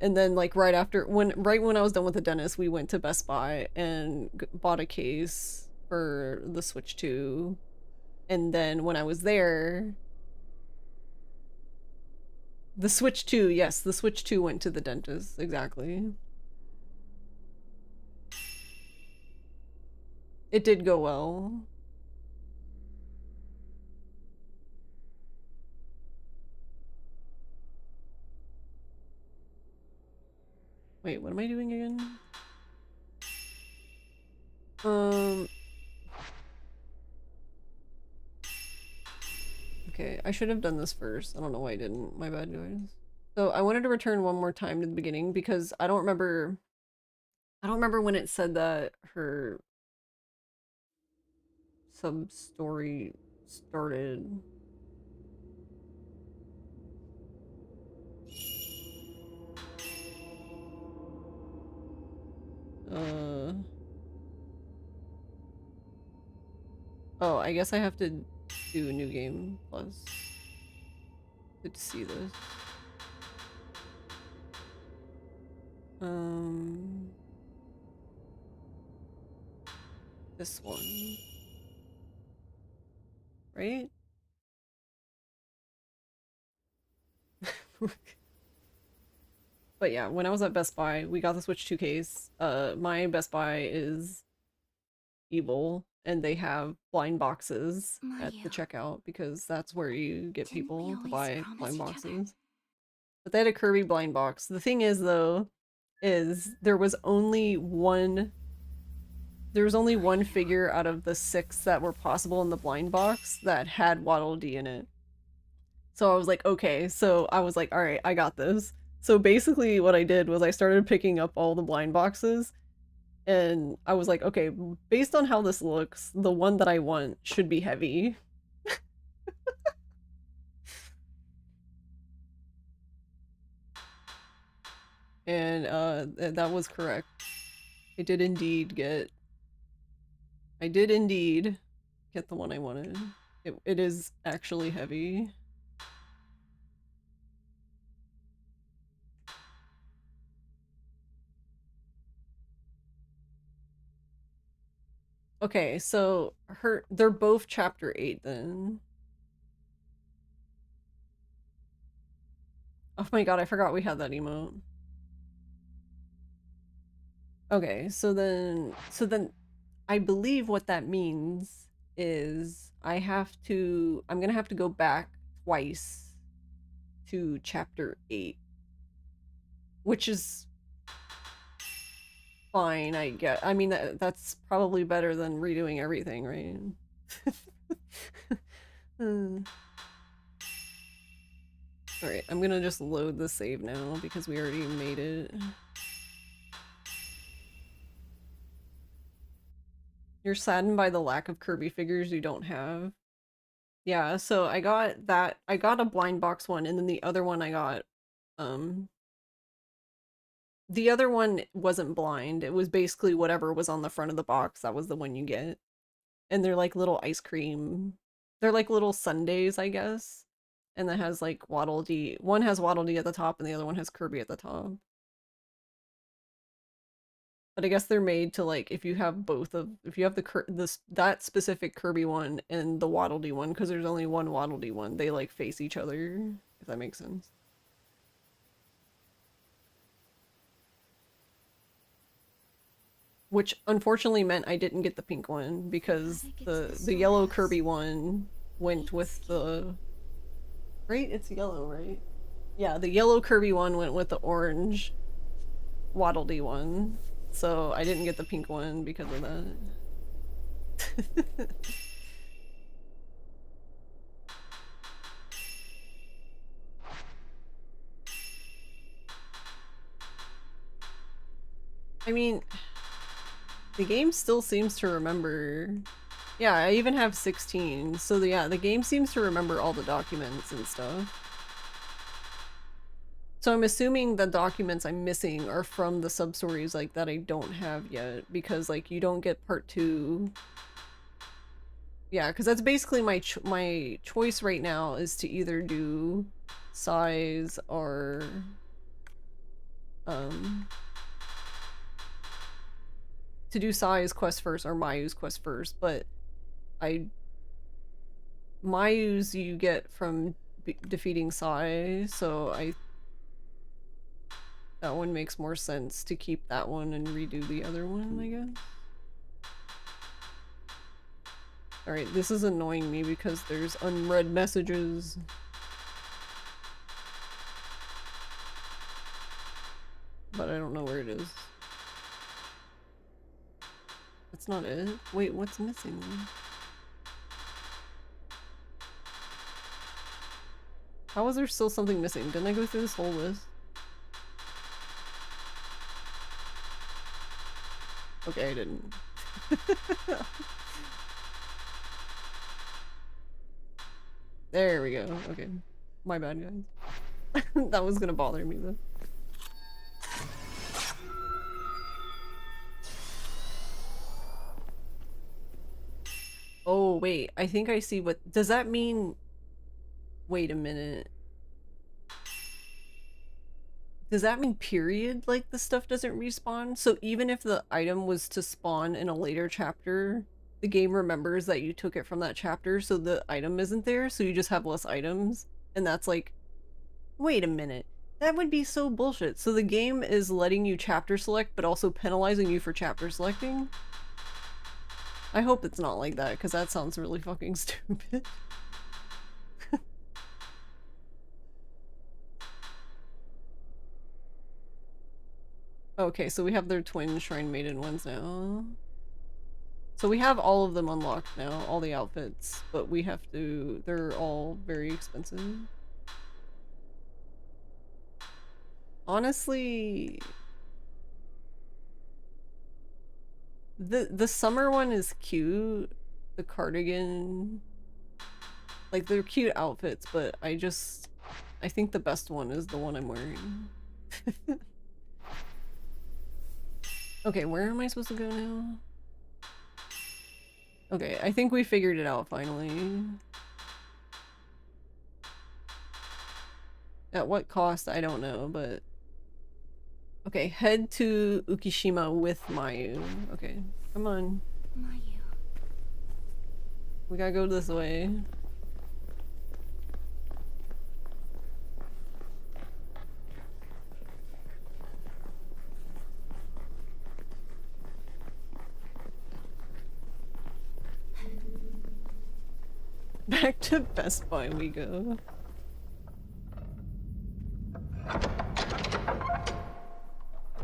And then like right when I was done with the dentist, we went to Best Buy and bought a case for the Switch 2. And then when I was there, the Switch 2, yes, the Switch 2 went to the dentist, exactly. It did go well. Wait, what am I doing again? Okay, I should have done this first. I don't know why I didn't. My bad, guys. So I wanted to return one more time to the beginning because I don't remember when it said that her sub-story started. Oh, I guess I have to do a new game plus to see this. This one. Right? But yeah, when I was at Best Buy, we got the Switch 2 case. My Best Buy is evil, and they have blind boxes at the checkout because that's where you get people to buy blind boxes. But they had a Kirby blind box. The thing is, though, is there was only one figure out of the 6 that were possible in the blind box that had Waddle Dee in it. So I was like, okay, so I was like, all right, I got this. So basically what I did was I started picking up all the blind boxes, and I was like, okay, based on how this looks, the one that I want should be heavy. And that was correct. I did indeed get the one I wanted. It is actually heavy. Okay, so they're both chapter 8 then. Oh my god, I forgot we had that emote. Okay, so then I believe what that means is I'm gonna have to go back twice to chapter 8, which is fine, I get. I mean, that's probably better than redoing everything, right? Alright, I'm gonna just load the save now because we already made it. You're saddened by the lack of Kirby figures you don't have. Yeah, so I got that. I got a blind box one, and then the other one I got, um, the other one wasn't blind. It was basically whatever was on the front of the box, that was the one you get. And they're like little ice cream. They're like little sundaes, I guess. And that has like Waddle Dee. One has Waddle Dee at the top, and the other one has Kirby at the top. But I guess they're made to like if you have if you have that specific Kirby one and the Waddle Dee one, because there's only one Waddle Dee one, they like face each other, if that makes sense. Which unfortunately meant I didn't get the pink one because the yellow Kirby one went with the right? It's yellow, right? Yeah, the yellow Kirby one went with the orange Waddle Dee one. So I didn't get the pink one because of that. I mean, the game still seems to remember. Yeah, I even have 16. So yeah, the game seems to remember all the documents and stuff. So I'm assuming the documents I'm missing are from the sub-stories like that I don't have yet, because like you don't get part 2. Yeah, because that's basically my choice right now is to either do size or to do Sai's quest first or Mayu's quest first, but Mayu's you get from defeating Sai, so that one makes more sense to keep that one and redo the other one, I guess. Alright, this is annoying me because there's unread messages. But I don't know where it is. That's not it? Wait, what's missing then? How is there still something missing? Didn't I go through this whole list? Okay, I didn't. There we go. Okay. My bad, guys. That was gonna bother me, though. Oh, wait. I think I see what... Does that mean... Wait a minute. Does that mean period? Like, the stuff doesn't respawn? So even if the item was to spawn in a later chapter, the game remembers that you took it from that chapter, so the item isn't there, so you just have less items? And that's like... Wait a minute. That would be so bullshit. So the game is letting you chapter select, but also penalizing you for chapter selecting? I hope it's not like that, because that sounds really fucking stupid. Okay, so we have their twin Shrine Maiden ones now. So we have all of them unlocked now, all the outfits, but we have to... They're all very expensive. Honestly... The summer one is cute. The cardigan... Like, they're cute outfits, but I think the best one is the one I'm wearing. Okay, where am I supposed to go now? Okay, I think we figured it out finally. At what cost, I don't know, but... Okay, head to Ukishima with Mayu. Okay, come on. Mayu. We gotta go this way. Back to Best Buy we go.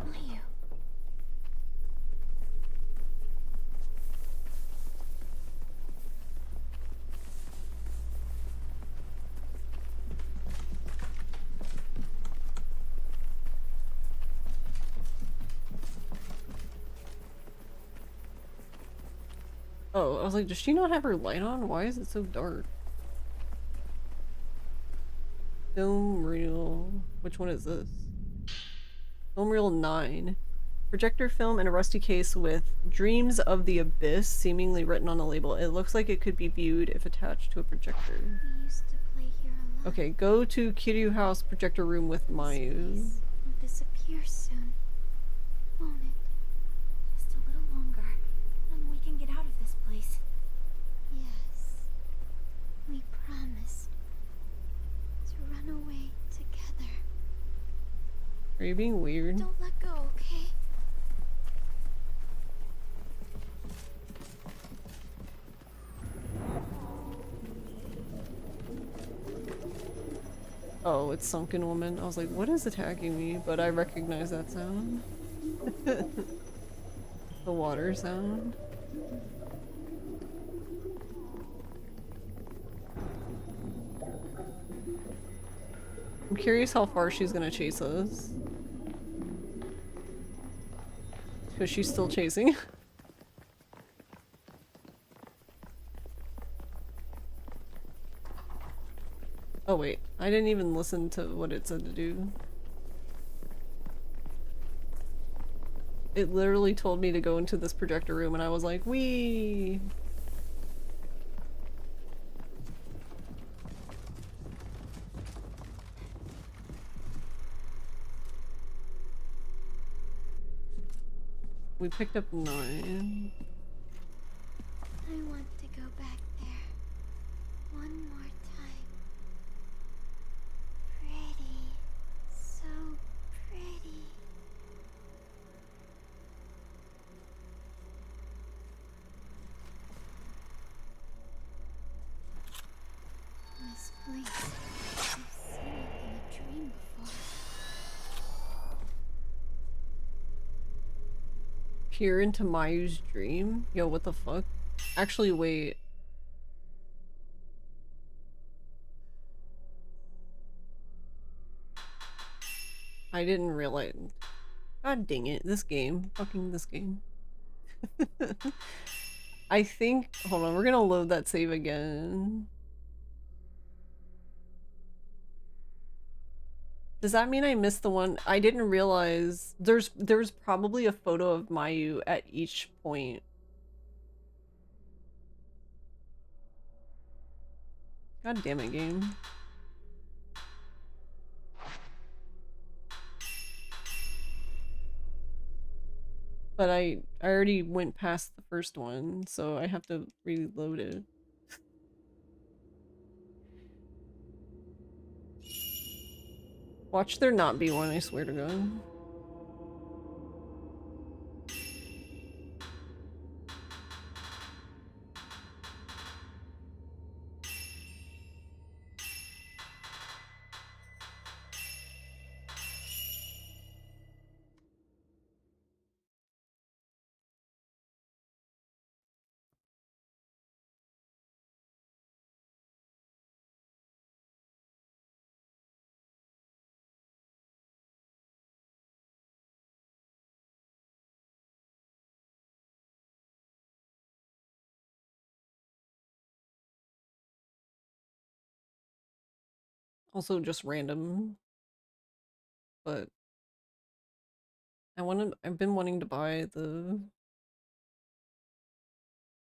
Mayu. Oh, I was like, does she not have her light on? Why is it so dark? Film reel. Which one is this? Film reel 9. Projector film in a rusty case with Dreams of the Abyss seemingly written on the label. It looks like it could be viewed if attached to a projector. We used to play here a lot. Okay, go to Kiryu House projector room with This Mayu. place will disappear soon, won't it? Just a little longer, then we can get out of this place. Yes. We promised to run away together. Are you being weird? Don't let go, okay? Oh, it's Sunken Woman. I was like, what is attacking me? But I recognize that sound. The water sound. I'm curious how far she's gonna chase us. Because she's still chasing. Oh wait, I didn't even listen to what it said to do. It literally told me to go into this projector room and I was like, wee. We picked up 9. I want to go back there. One more time. Pretty. So pretty. This place. I've seen it in a dream before. Peer into Mayu's dream? Yo, what the fuck? Actually, wait. I didn't realize. God dang it, this game. Fucking this game. I think. Hold on, we're gonna load that save again. Does that mean I missed the one? I didn't realize there's probably a photo of Mayu at each point. God damn it, game. But I already went past the first one, so I have to reload it. Watch there not be one, I swear to God. Also just random. But I've been wanting to buy the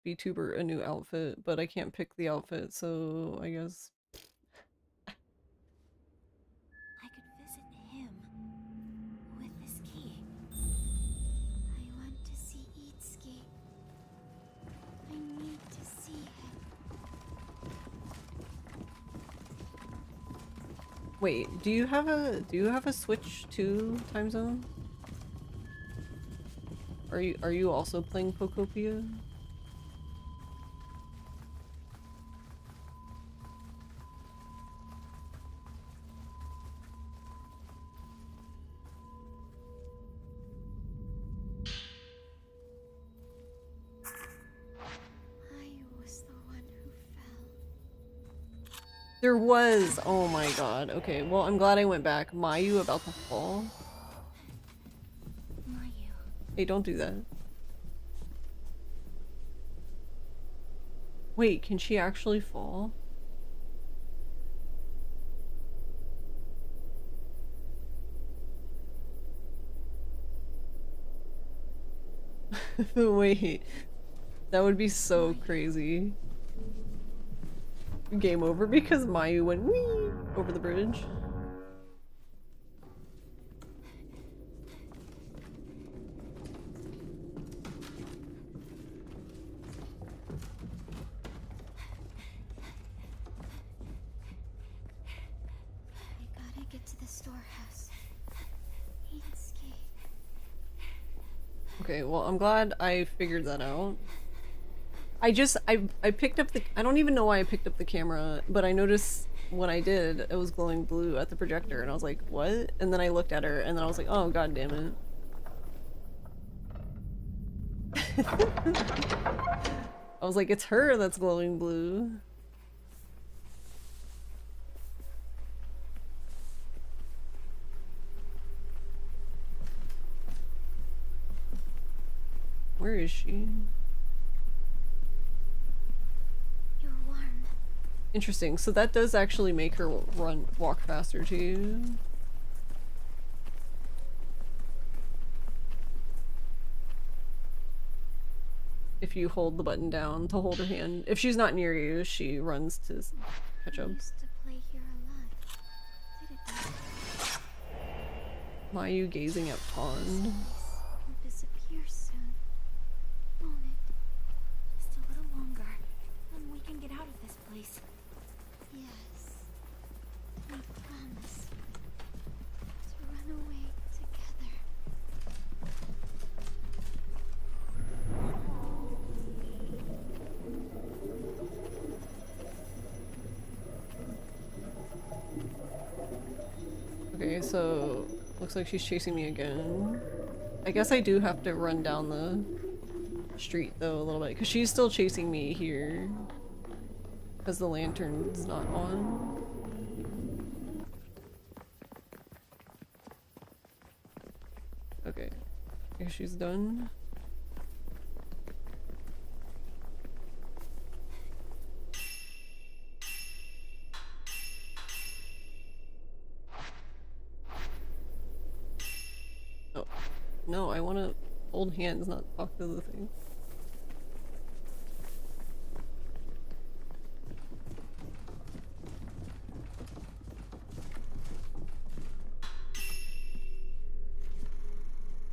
VTuber a new outfit, but I can't pick the outfit, so I guess. I could visit him with this key. I want to see Itsuki. I need to see him. Wait, do you have a Switch 2 time zone? Are you also playing Pokopia? There was. Oh my god. Okay, well, I'm glad I went back. Mayu about to fall. Mayu. Hey, don't do that. Wait, can she actually fall? Wait, that would be so crazy. Game over because Mayu went whee over the bridge. I gotta get to the storehouse. Eatscape. Okay, well, I'm glad I figured that out. I picked up the, I don't even know why I picked up the camera, but I noticed when I did, it was glowing blue at the projector, and I was like, what? And then I looked at her, and then I was like, oh, god damn it. I was like, it's her that's glowing blue. Where is she? You're warm. Interesting. So that does actually make her walk faster too. If you hold the button down to hold her hand. If she's not near you, she runs to catch I up. used to play here a lot. Did it Mayu gazing at pond. will disappear soon. Won't it? Just a little longer. Then we can get out of this place. Yes. We promise to run away together. Okay, so looks like she's chasing me again. I guess I do have to run down the street though a little bit because she's still chasing me here because the lantern's not on. Okay, I guess she's done. Oh, no, I want to hold hands, not talk to the thing.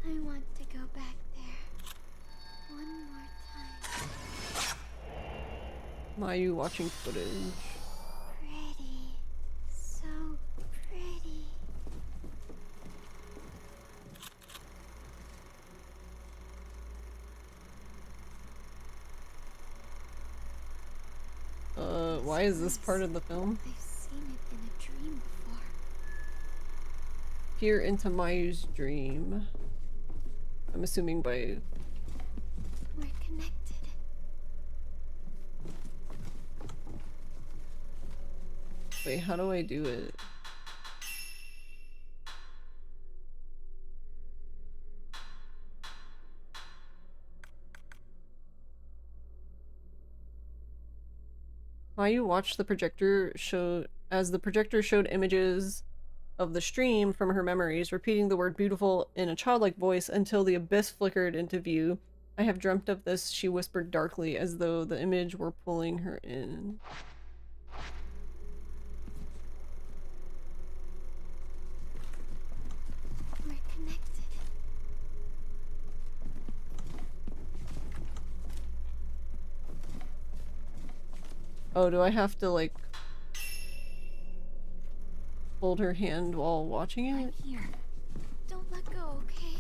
I want to go back there. One more time. Mayu watching footage. Pretty. So pretty. Why is this part of the film? I've seen it in a dream before. Peer into Mayu's dream. I'm assuming by... We're connected. Wait, how do I do it? Mayu watched the projector show as the projector showed images of the stream from her memories, repeating the word beautiful in a childlike voice until the abyss flickered into view. I have dreamt of this, she whispered darkly, as though the image were pulling her in. We're connected. Oh, do I have to, like, hold her hand while watching I'm it? here. Don't let go, okay?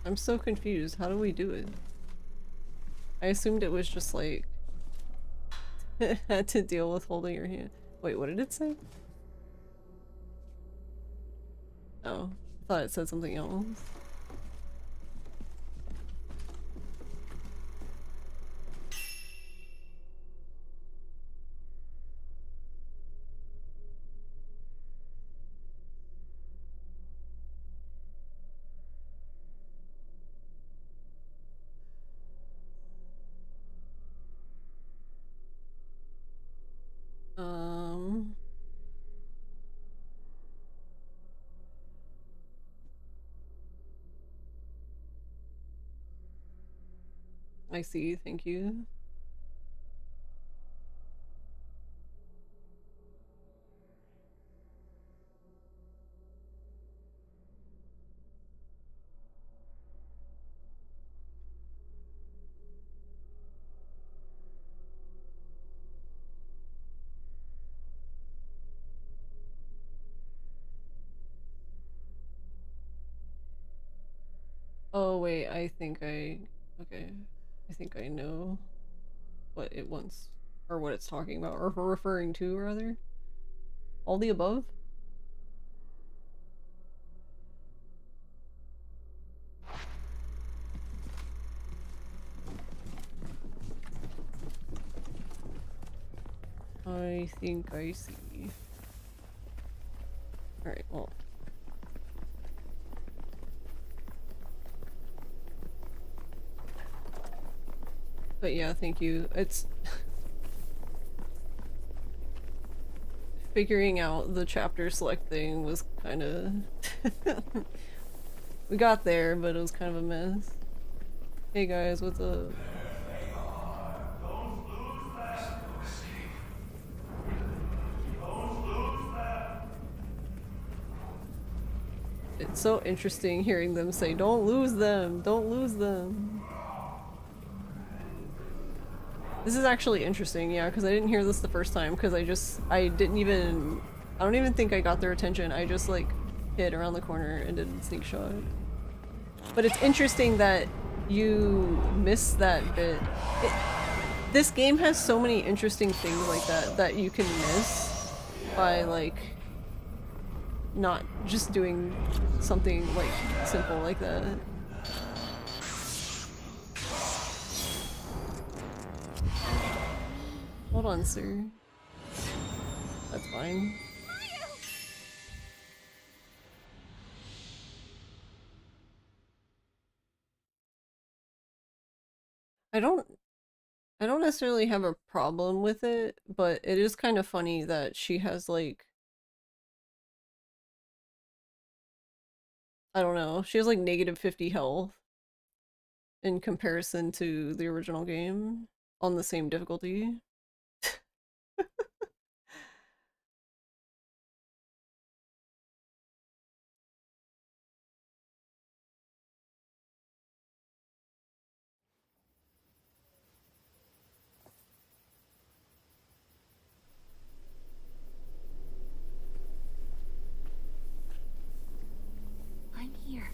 I'm so confused. How do we do it? I assumed it was just like had to deal with holding your hand. Wait, what did it say? Oh, I thought it said something else. I see, thank you. Oh wait, okay. I think I know what it wants, or what it's talking about, or referring to, rather. All the above? I think I see. Alright, well. But yeah, thank you. It's figuring out the chapter select thing was kind of we got there, but it was kind of a mess. Hey guys, what's up? It's so interesting hearing them say, "Don't lose them! Don't lose them!" This is actually interesting, yeah, because I didn't hear this the first time, because I don't even think I got their attention. I just, like, hid around the corner and did a sneak shot. But it's interesting that you missed that bit. This game has so many interesting things like that you can miss by, like, not just doing something, like, simple like that. Hold on, sir. That's fine. I don't necessarily have a problem with it, but it is kind of funny that she has, like, I don't know, she has like negative 50 health in comparison to the original game on the same difficulty. I'm here.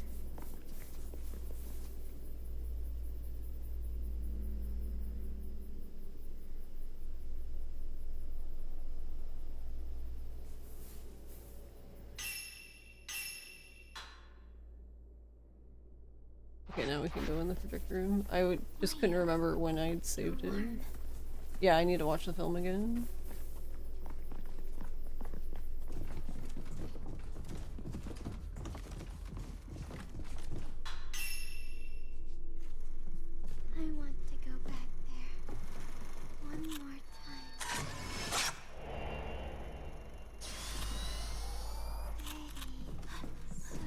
Okay, now we can go in the projector room. Just couldn't remember when I'd saved it. Yeah, I need to watch the film again. I want to go back there one more time. Pretty. So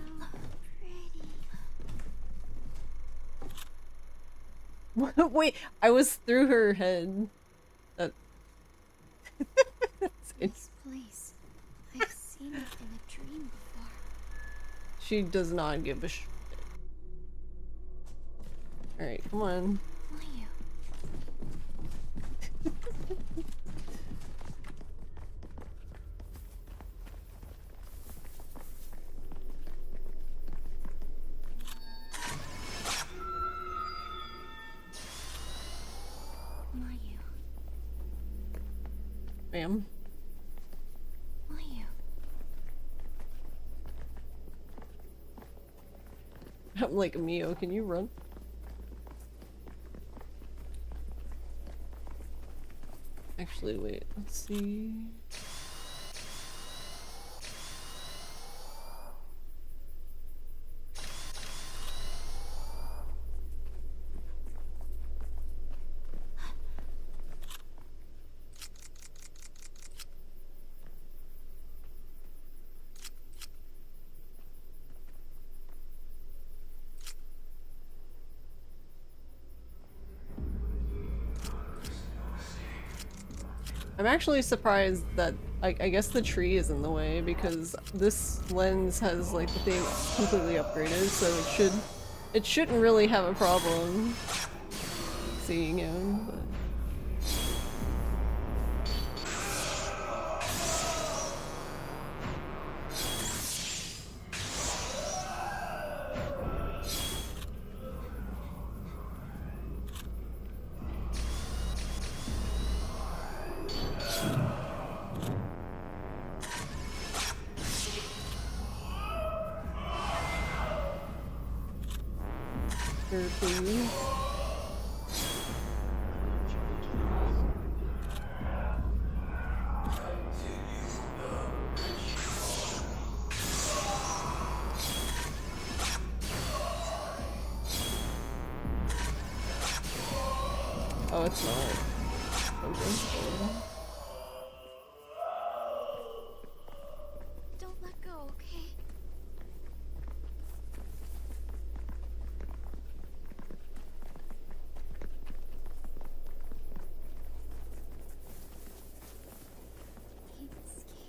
pretty. Wait, I was through her head. That This place. I've seen it in a dream before. she does not give a shit. Alright, come on. Mayu. ma'am. Mayu. I'm like, Mio, can you run? Actually, wait, let's see. I'm actually surprised that I guess the tree is in the way because this lens has like the thing completely upgraded, so it shouldn't really have a problem seeing him. But... Please. Oh, it's not. Okay. Don't let go, okay? Itsuki.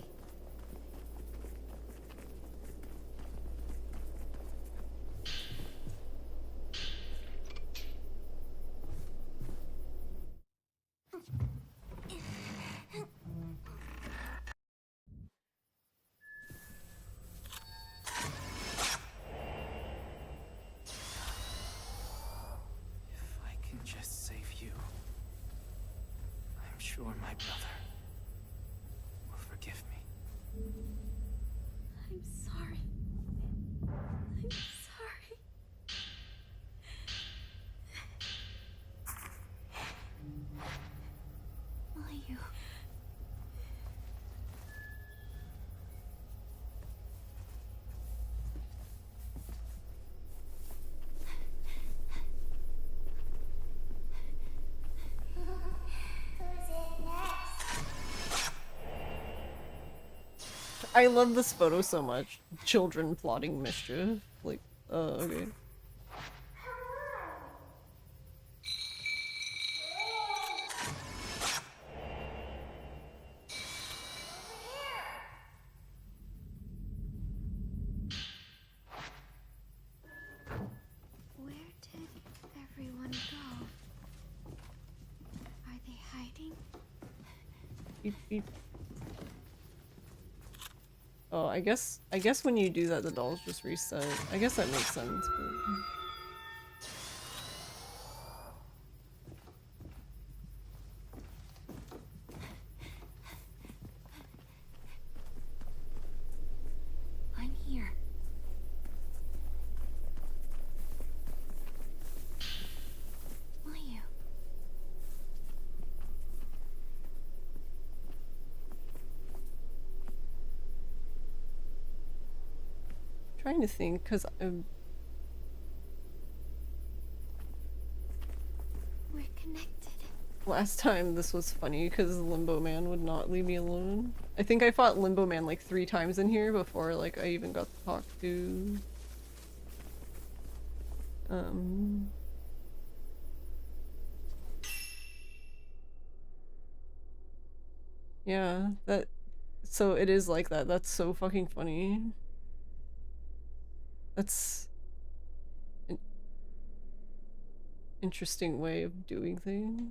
If I can just save you, I'm sure my brother will forgive me. I'm sorry. I'm sorry. Mayu. I love this photo so much. Children plotting mischief. Like, okay. Where did everyone go? Are they hiding? Beep, beep. Oh, I guess when you do that, the dolls just reset. I guess that makes sense. But... I'm here. Mayu. Trying to think, because We're connected. last time this was funny because Limbo Man would not leave me alone. I think I fought Limbo Man like 3 times in here before like I even got to talk to yeah, so it is like that. That's so fucking funny. That's an interesting way of doing things.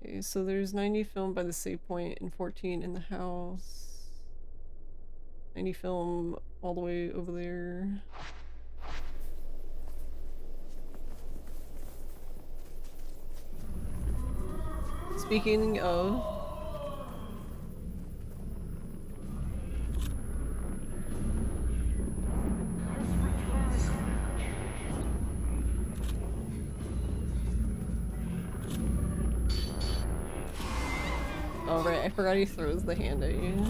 Okay, so there's 90 film by the save point and 14 in the house. 90 film all the way over there. Speaking of... Oh right, I forgot he throws the hand at you.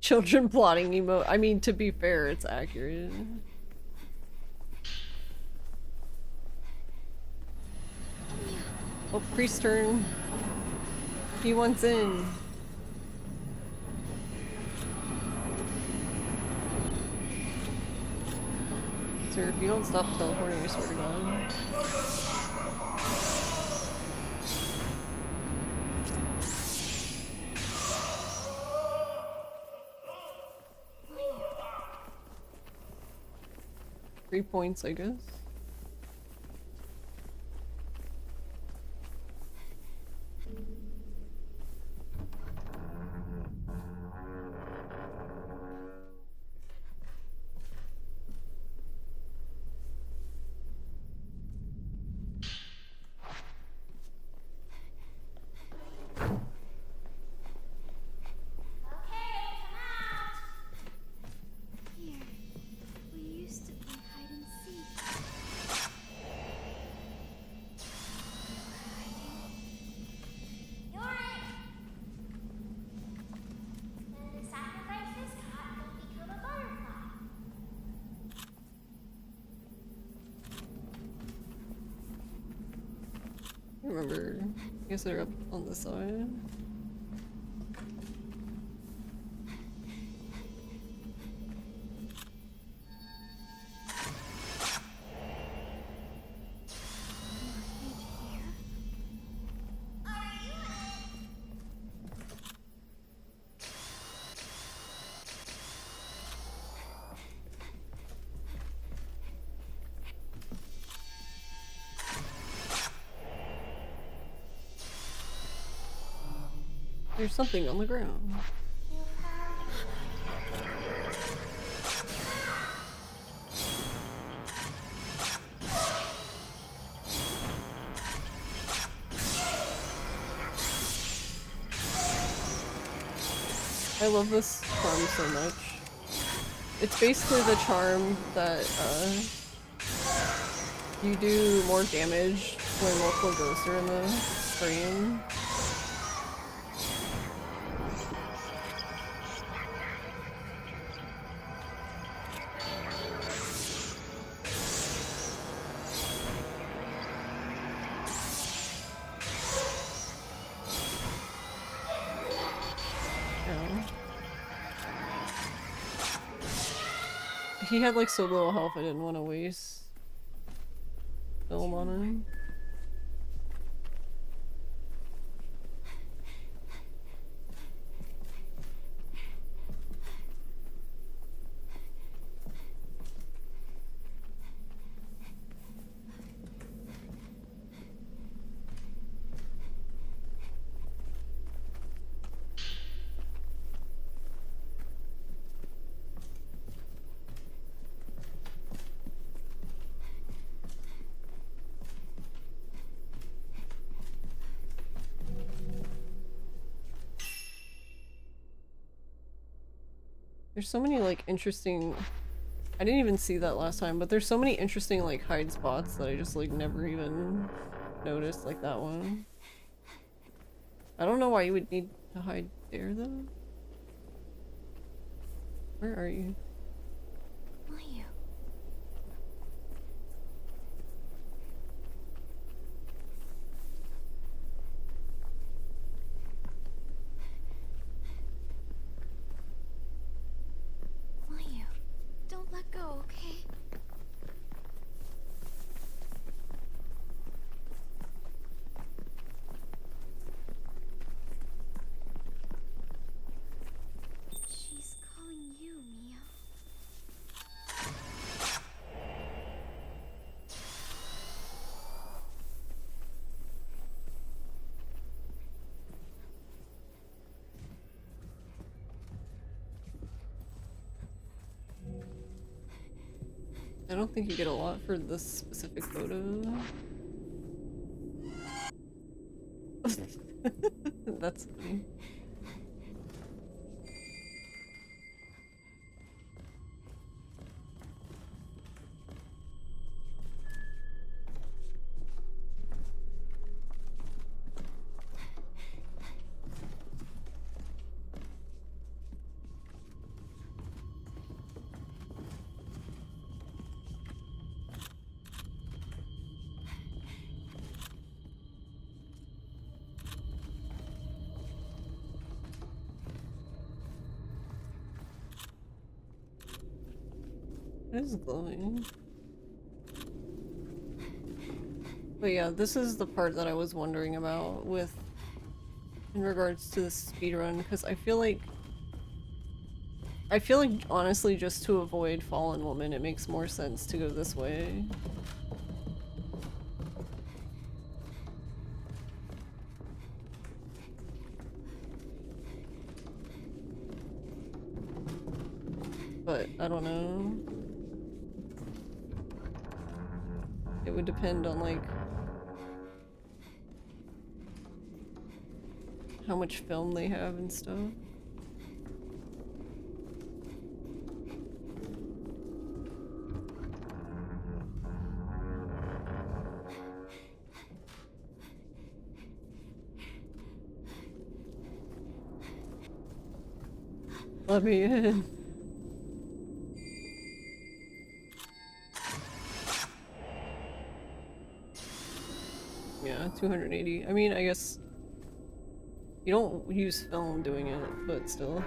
Children plotting emote. I mean, to be fair, it's accurate. Oh, priest turn. He wants in. Sir, if you don't stop teleporting, I swear to God. 3 points, I guess. Here, we used to play hide and seek. You're it! When the sacrifice is caught, you'll become a butterfly. I remember. I guess they're up on the side. There's something on the ground. I love this charm so much. It's basically the charm that you do more damage when multiple ghosts are in the frame. He had like so little health, I didn't want to waste film on him. There's so many like interesting, I didn't even see that last time, but there's so many interesting like hide spots that I just like never even noticed, like that one. I don't know why you would need to hide there though. Where are you? Mayu. I don't think you get a lot for this specific photo. That's funny. It is glowing. But yeah, this is the part that I was wondering about with in regards to the speedrun, because I feel like honestly just to avoid Fallen Woman it makes more sense to go this way. But I don't know. It would depend on like how much film they have and stuff. Let me in. Yeah, 280. I mean, I guess you don't use film doing it, but still.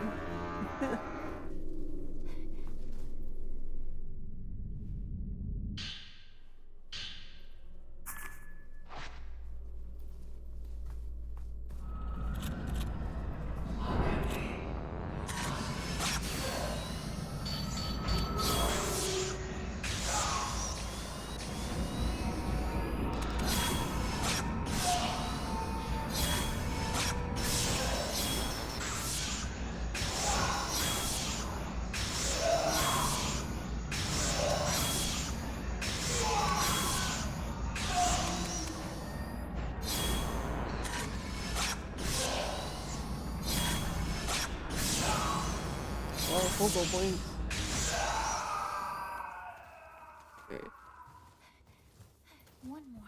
Full gold points. Okay. One more.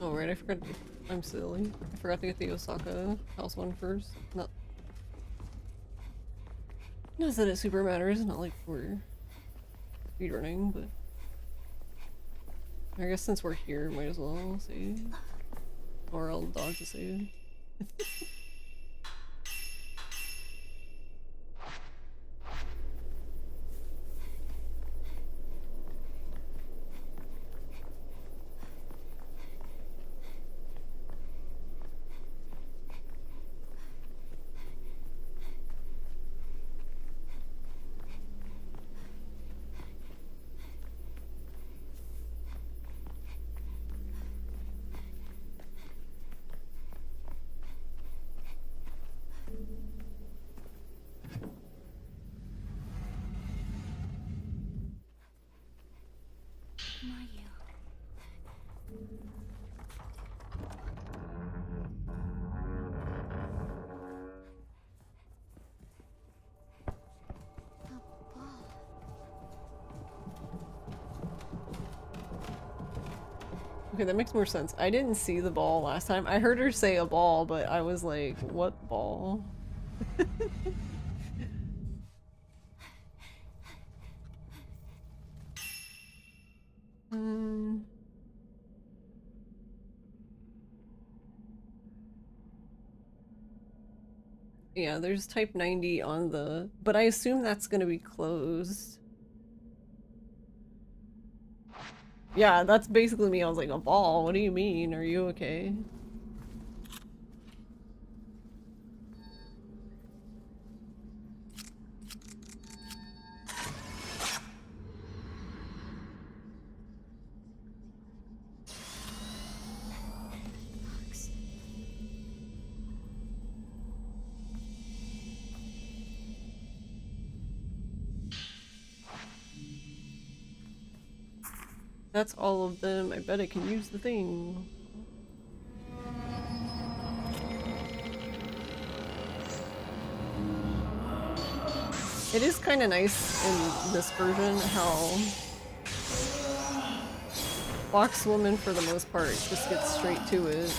Oh right, I forgot. I'm silly. I forgot to get the Osaka house one first. Not that it super matters. Not like we're speedrunning, but I guess since we're here, might as well save. Or I'll dodge the save. Mayu. A ball. Okay, that makes more sense. I didn't see the ball last time. I heard her say a ball, but I was like, what ball? um, yeah, there's type 90 on the... But I assume that's gonna be closed. Yeah, that's basically me. I was like, a ball? What do you mean? Are you okay? Books. That's all of them. I bet I can use the thing. It is kind of nice in this version how Foxwoman, for the most part, just gets straight to it.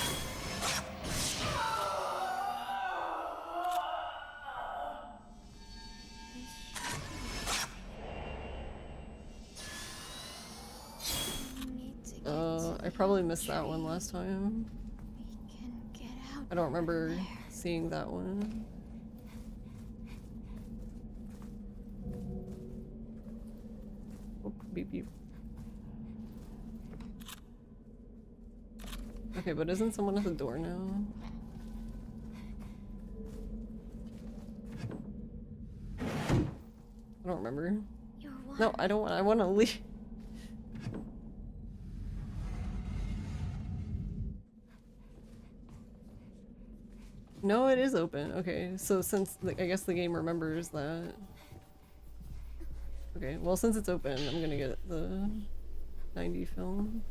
We need to get to I the probably oak missed that one tree. last time. We can get out. I don't remember from there. seeing that one. Oh, beep beep. Okay, but isn't someone at the door now? I don't remember. You're one. No, I don't want. I want to leave. No, it is open. Okay, so since I guess the game remembers that. Okay, well since it's open, I'm gonna get the 90 film.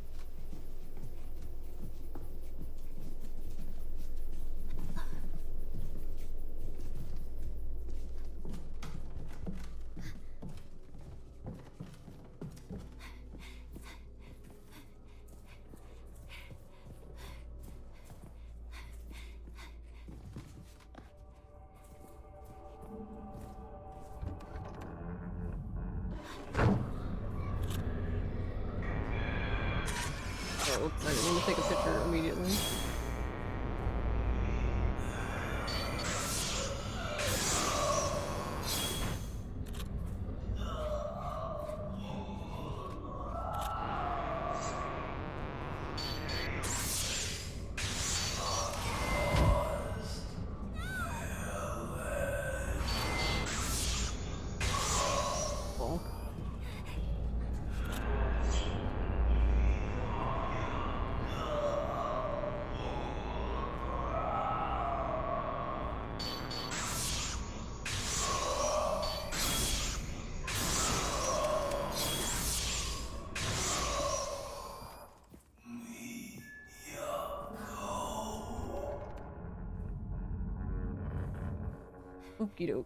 Oh, oops, I didn't mean to take a picture immediately. Oh. Okie doke.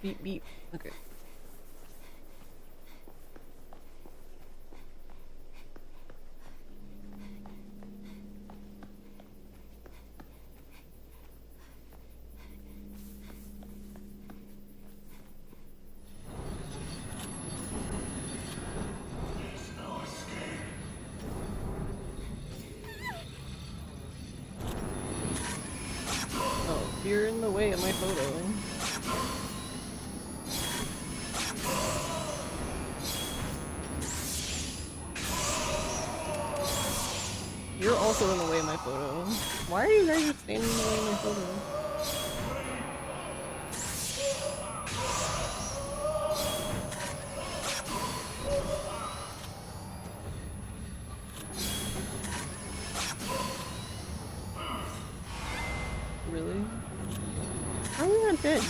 Beep beep. Okay. Oh, you're in the way of my photo. You're also in the way of my photo. Why are you guys standing in the way of my photo? Really? How are we not dead?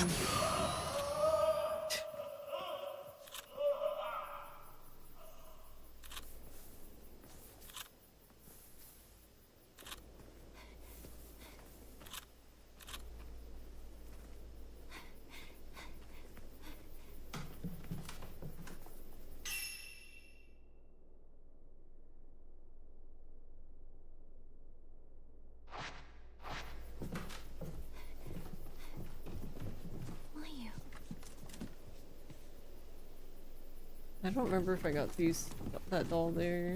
Mayu. I don't remember if I got to use that doll there.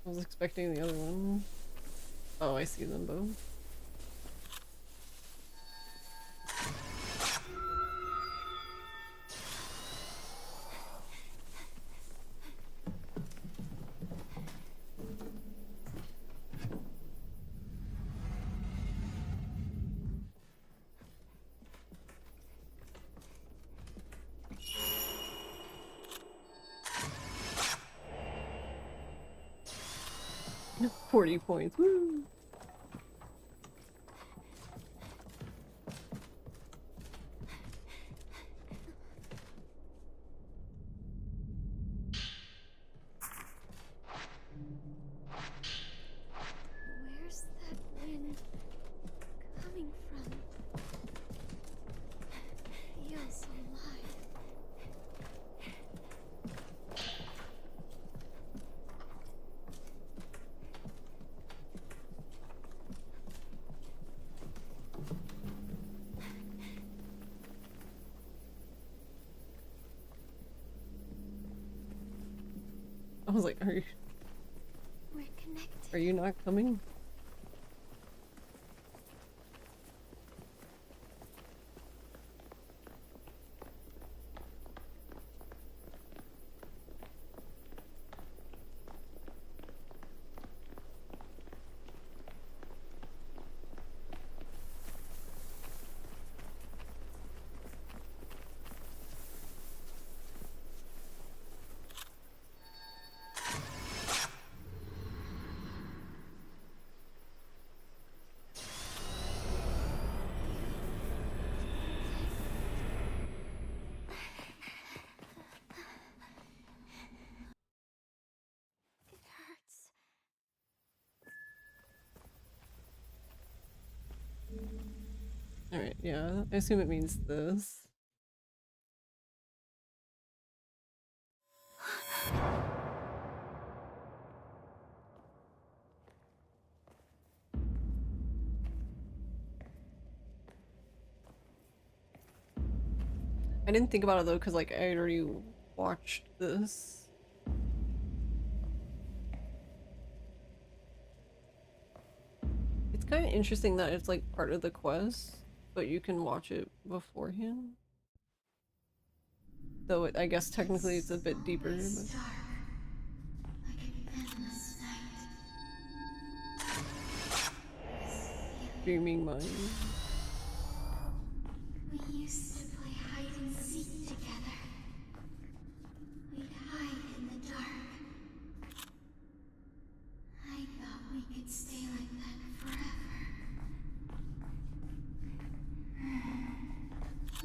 I was expecting the other one. Oh, I see them both. No, 40 points. Woo! Where's that wind coming from? Feels alive. I was like, We're connected. are you not coming? It hurts. Alright, yeah. I assume it means this. I didn't think about it though, because like I already watched this. It's kind of interesting that it's like part of the quest, but you can watch it beforehand. Though I guess technically it's a bit deeper, but Dark. Like an endless night. dreaming mind. We used to play hide and seek together. We'd hide in the dark. I thought we could stay like that forever.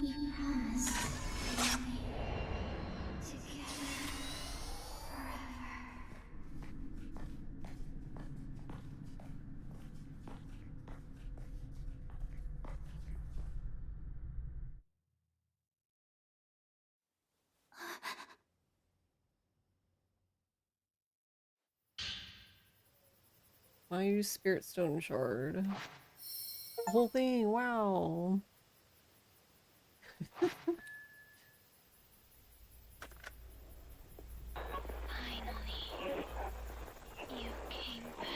We promised we'd be together forever. I use Spirit Stone Shard. The whole thing, wow. Finally, you came back.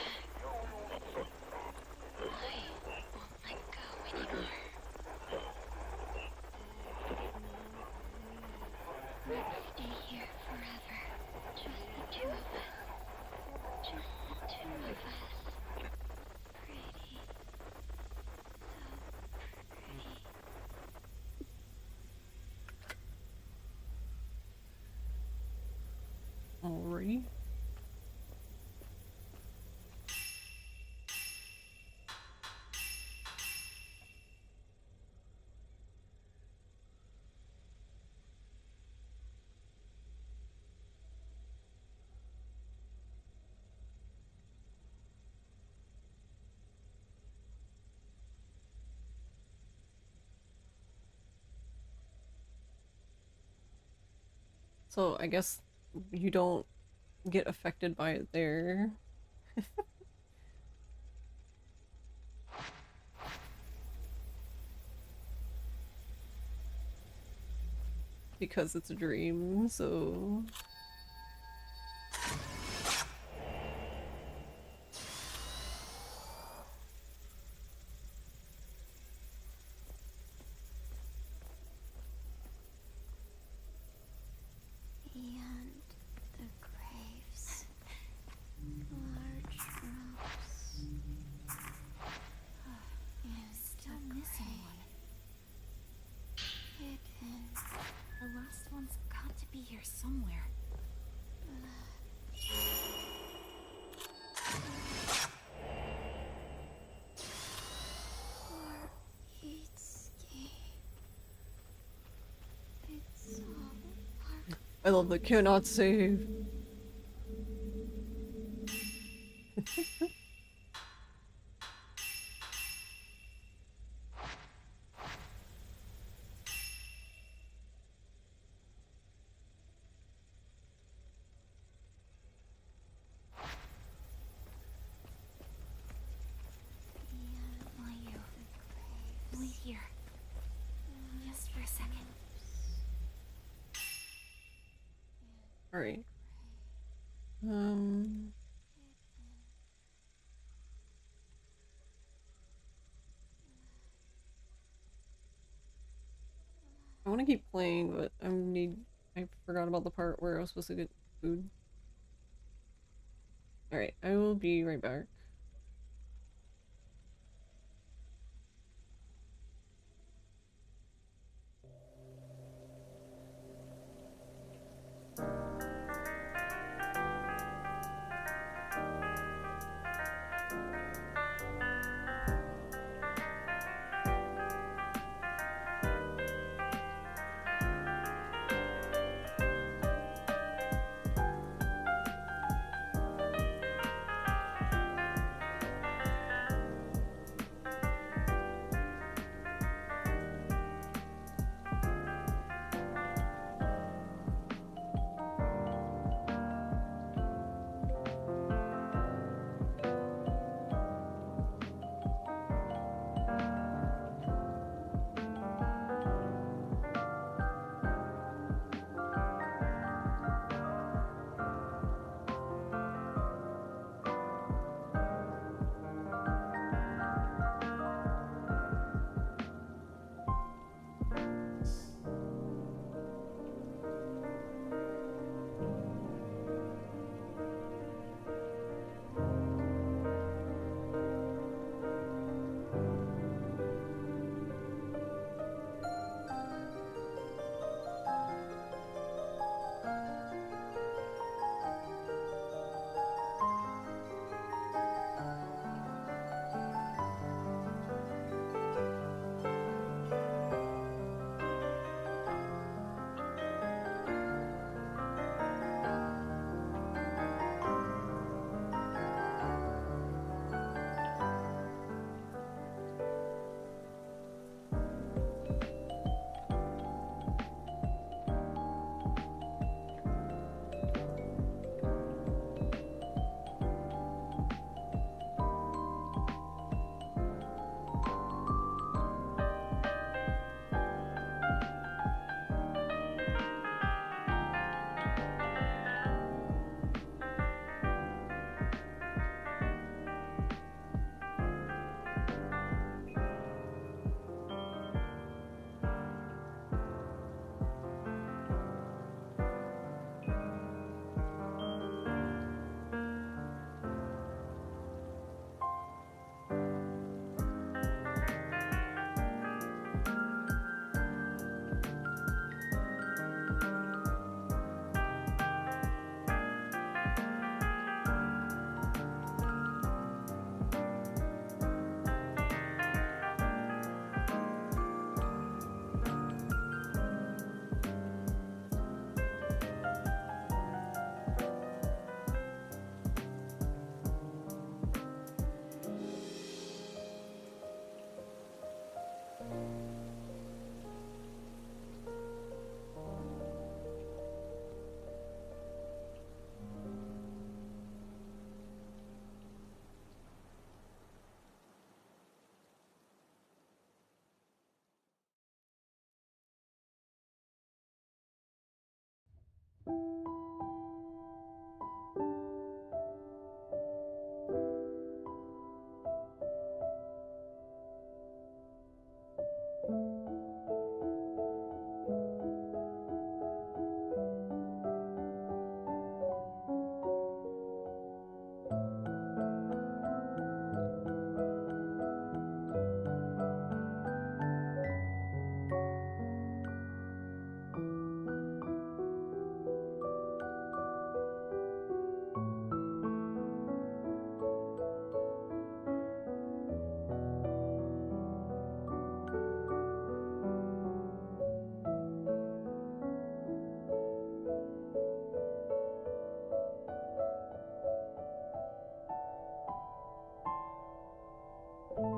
So I guess you don't get affected by it there. Because it's a dream, so... Beyond the graves, large drops. I'm still missing one. Hidden. The last one's got to be here somewhere. Or escape. It's all part I love the cannot save. Will you wait here? Just for a second. Alright. I want to keep playing, but I forgot about the part where I was supposed to get food. Alright, I will be right back. Okay.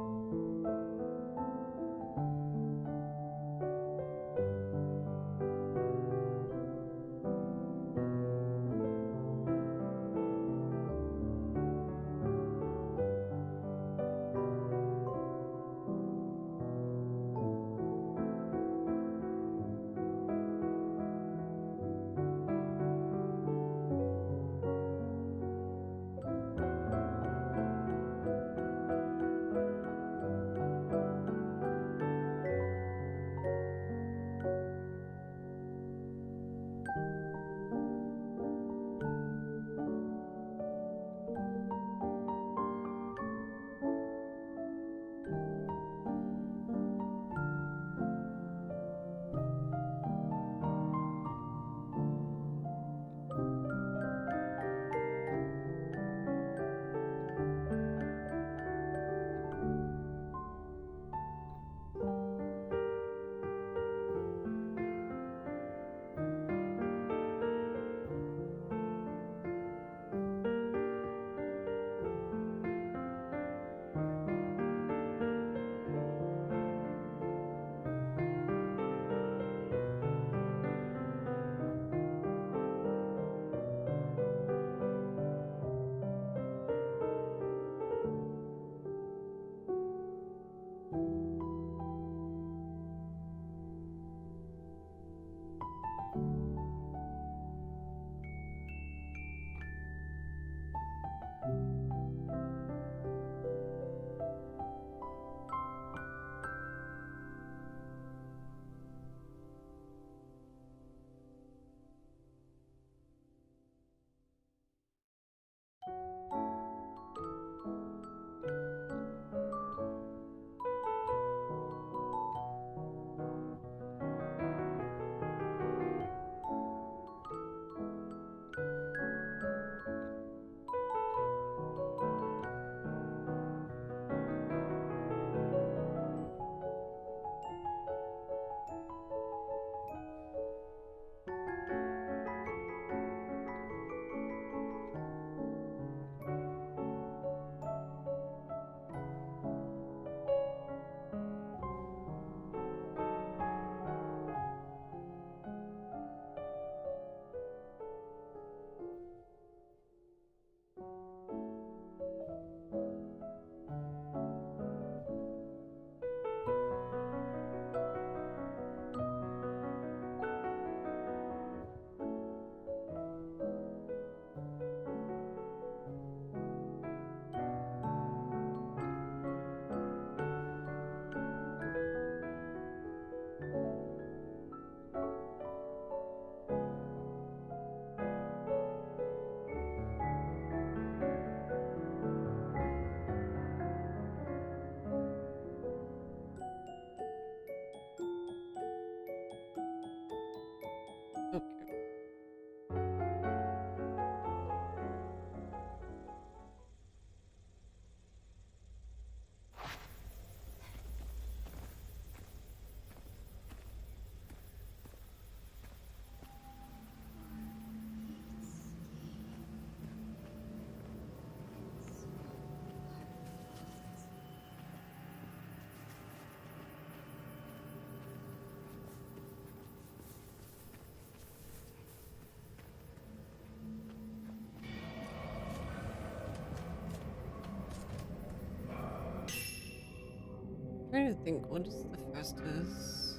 Trying to think, what is the fastest?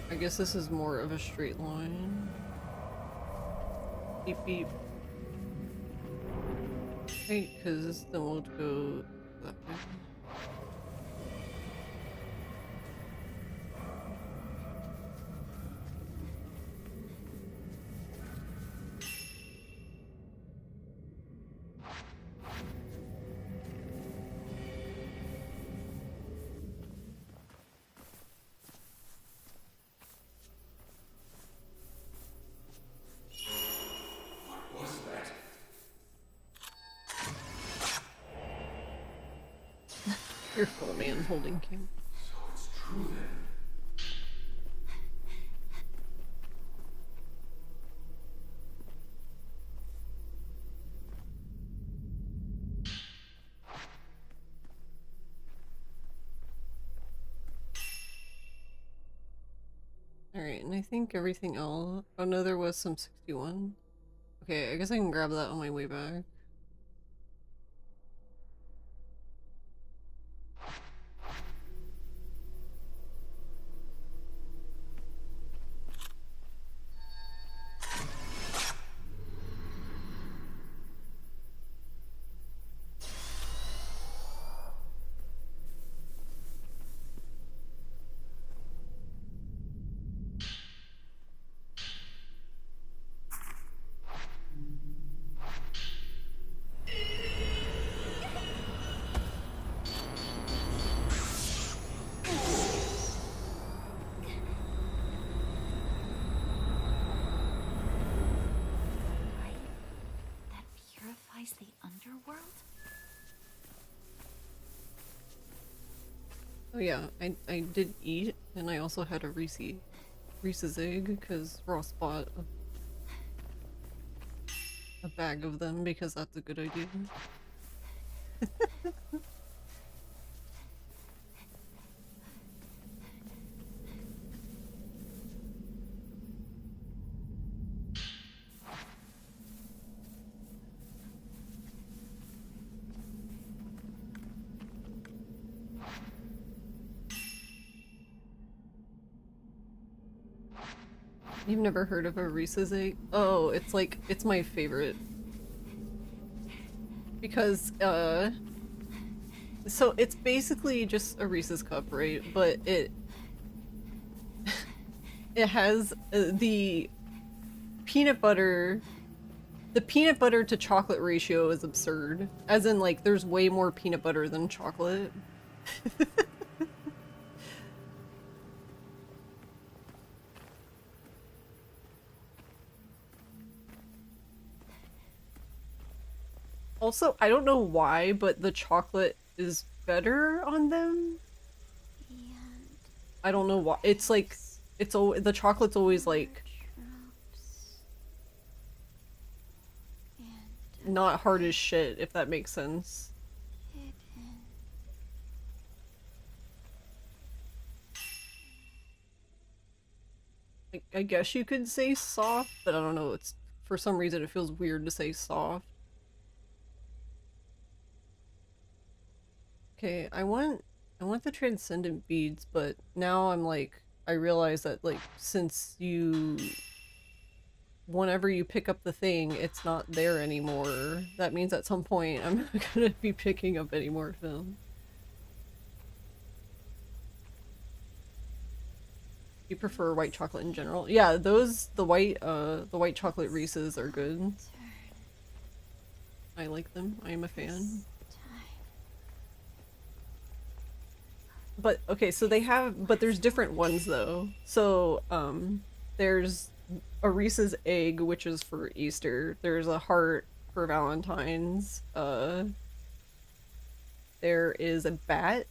I guess this is more of a straight line. Beep beep. Right, because then we'll go that way. What was that? Careful, man, holding Kim. So it's true then. Alright, and I think everything else... Oh no, there was some 61. Okay, I guess I can grab that on my way back. Right? That purifies the underworld? Oh yeah, I did eat, and I also had a Reese's egg, because Ross bought a bag of them because that's a good idea. You've never heard of a Reese's egg? Oh, it's like, it's my favorite. Because, so it's basically just a Reese's cup, right? But it has the peanut butter to chocolate ratio is absurd. As in, like, there's way more peanut butter than chocolate. Also, I don't know why, but the chocolate is better on them. And I don't know why. It's like, the chocolate's always like drops. And not hard as shit, if that makes sense. hidden. Like, I guess you could say soft, but I don't know. It's, for some reason it feels weird to say soft. Okay, I want the transcendent beads, but now I'm like, I realize that, like, since whenever you pick up the thing, it's not there anymore. That means at some point I'm not gonna be picking up any more film. You prefer white chocolate in general? Yeah, the white chocolate Reese's are good. I like them. I am a fan. But, okay, so there's different ones though. So, there's a Reese's egg, which is for Easter. There's a heart for Valentine's. There is a bat.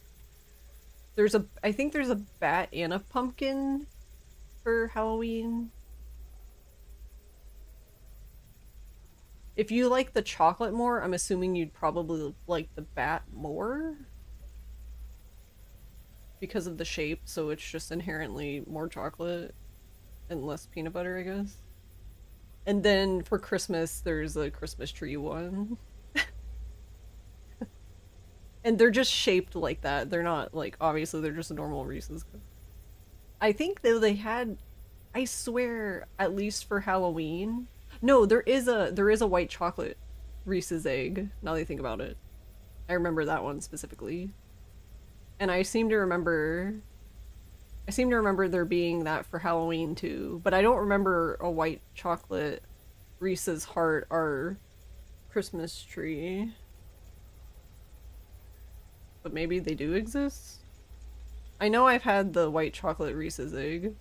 I think there's a bat and a pumpkin for Halloween. If you like the chocolate more, I'm assuming you'd probably like the bat more. Because of the shape, so it's just inherently more chocolate and less peanut butter, I guess. And then for Christmas, there's a Christmas tree one. And they're just shaped like that. They're not, like, obviously they're just a normal Reese's cup. I think though they had, I swear, at least for Halloween. No, there is a white chocolate Reese's egg, now that I think about it. I remember that one specifically. And I seem to remember there being that for Halloween too, but I don't remember a white chocolate Reese's heart or Christmas tree. But maybe they do exist? I know I've had the white chocolate Reese's egg.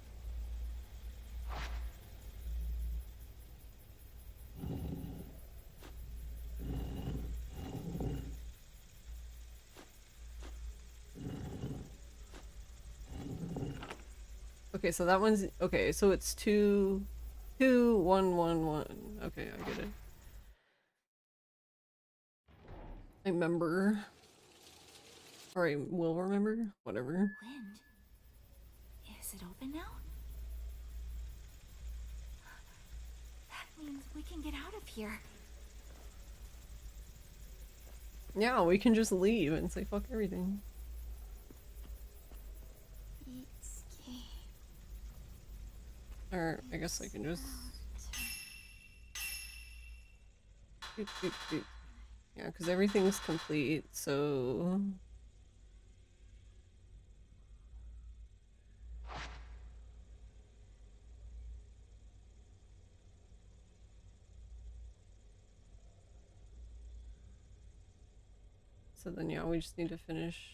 Okay, so that one's okay, so it's 2 2 1 1 1. Okay, I get it. I remember. Or I will remember. Whatever. Wind. Is it open now? We can get out of here. Yeah, we can just leave and say fuck everything. Eatscape. Or I guess I can just... Doot, doot, doot. Yeah, because everything's complete, so... So then, yeah, we just need to finish.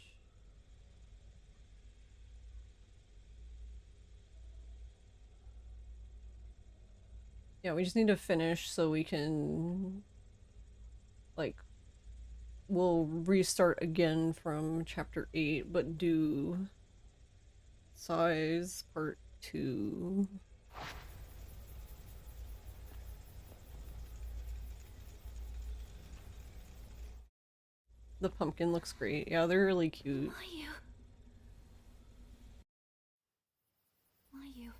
Yeah, we just need to finish so we can, like, we'll restart again from chapter 8, but do size part 2. The pumpkin looks great. Yeah, they're really cute. Mayu. Mayu.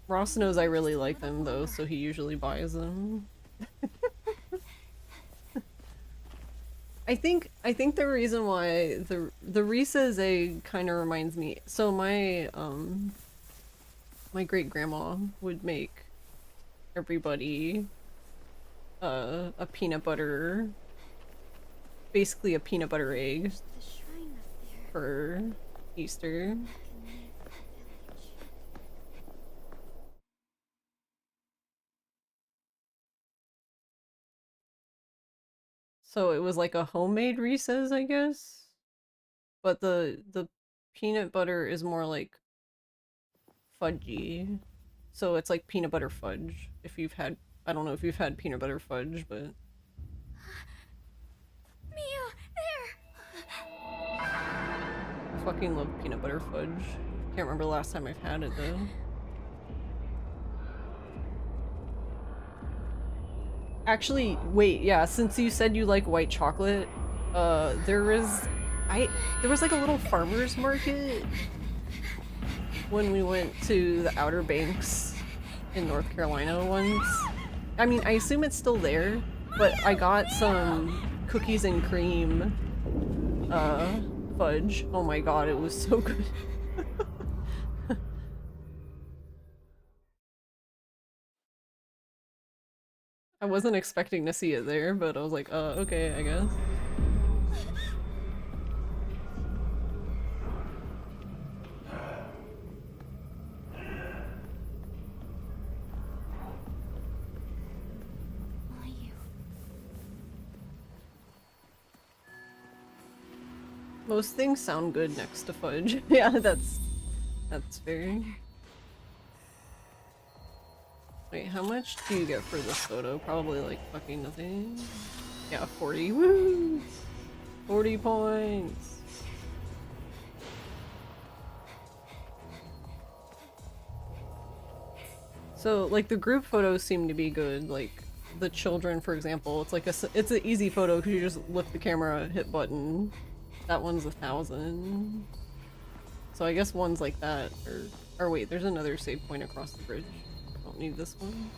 Ross knows I really like them though, so he usually buys them. I think the reason why the Risa's egg kind of reminds me. So my my great grandma would make everybody a peanut butter, basically a peanut butter egg The shrine up there. for Easter. So it was like a homemade Reese's, I guess. But the peanut butter is more like fudgy. So it's like peanut butter fudge. If you've had, I don't know if you've had peanut butter fudge, but Miu, there. I fucking love peanut butter fudge. Can't remember the last time I've had it though. Actually, wait, yeah, since you said you like white chocolate, there was like a little farmer's market when we went to the Outer Banks in North Carolina once. I mean, I assume it's still there, but I got some cookies and cream fudge. Oh my god, it was so good. I wasn't expecting to see it there, but I was like, okay, I guess. Mayu. Most things sound good next to fudge. Yeah, that's fair. Wait, how much do you get for this photo? Probably like fucking nothing. Yeah, 40. Woo! 40 points. So, like, the group photos seem to be good. Like, the children, for example, it's like it's an easy photo because you just lift the camera, hit button. That one's 1,000. So I guess ones like that, or wait, there's another save point across the bridge. Don't need this one.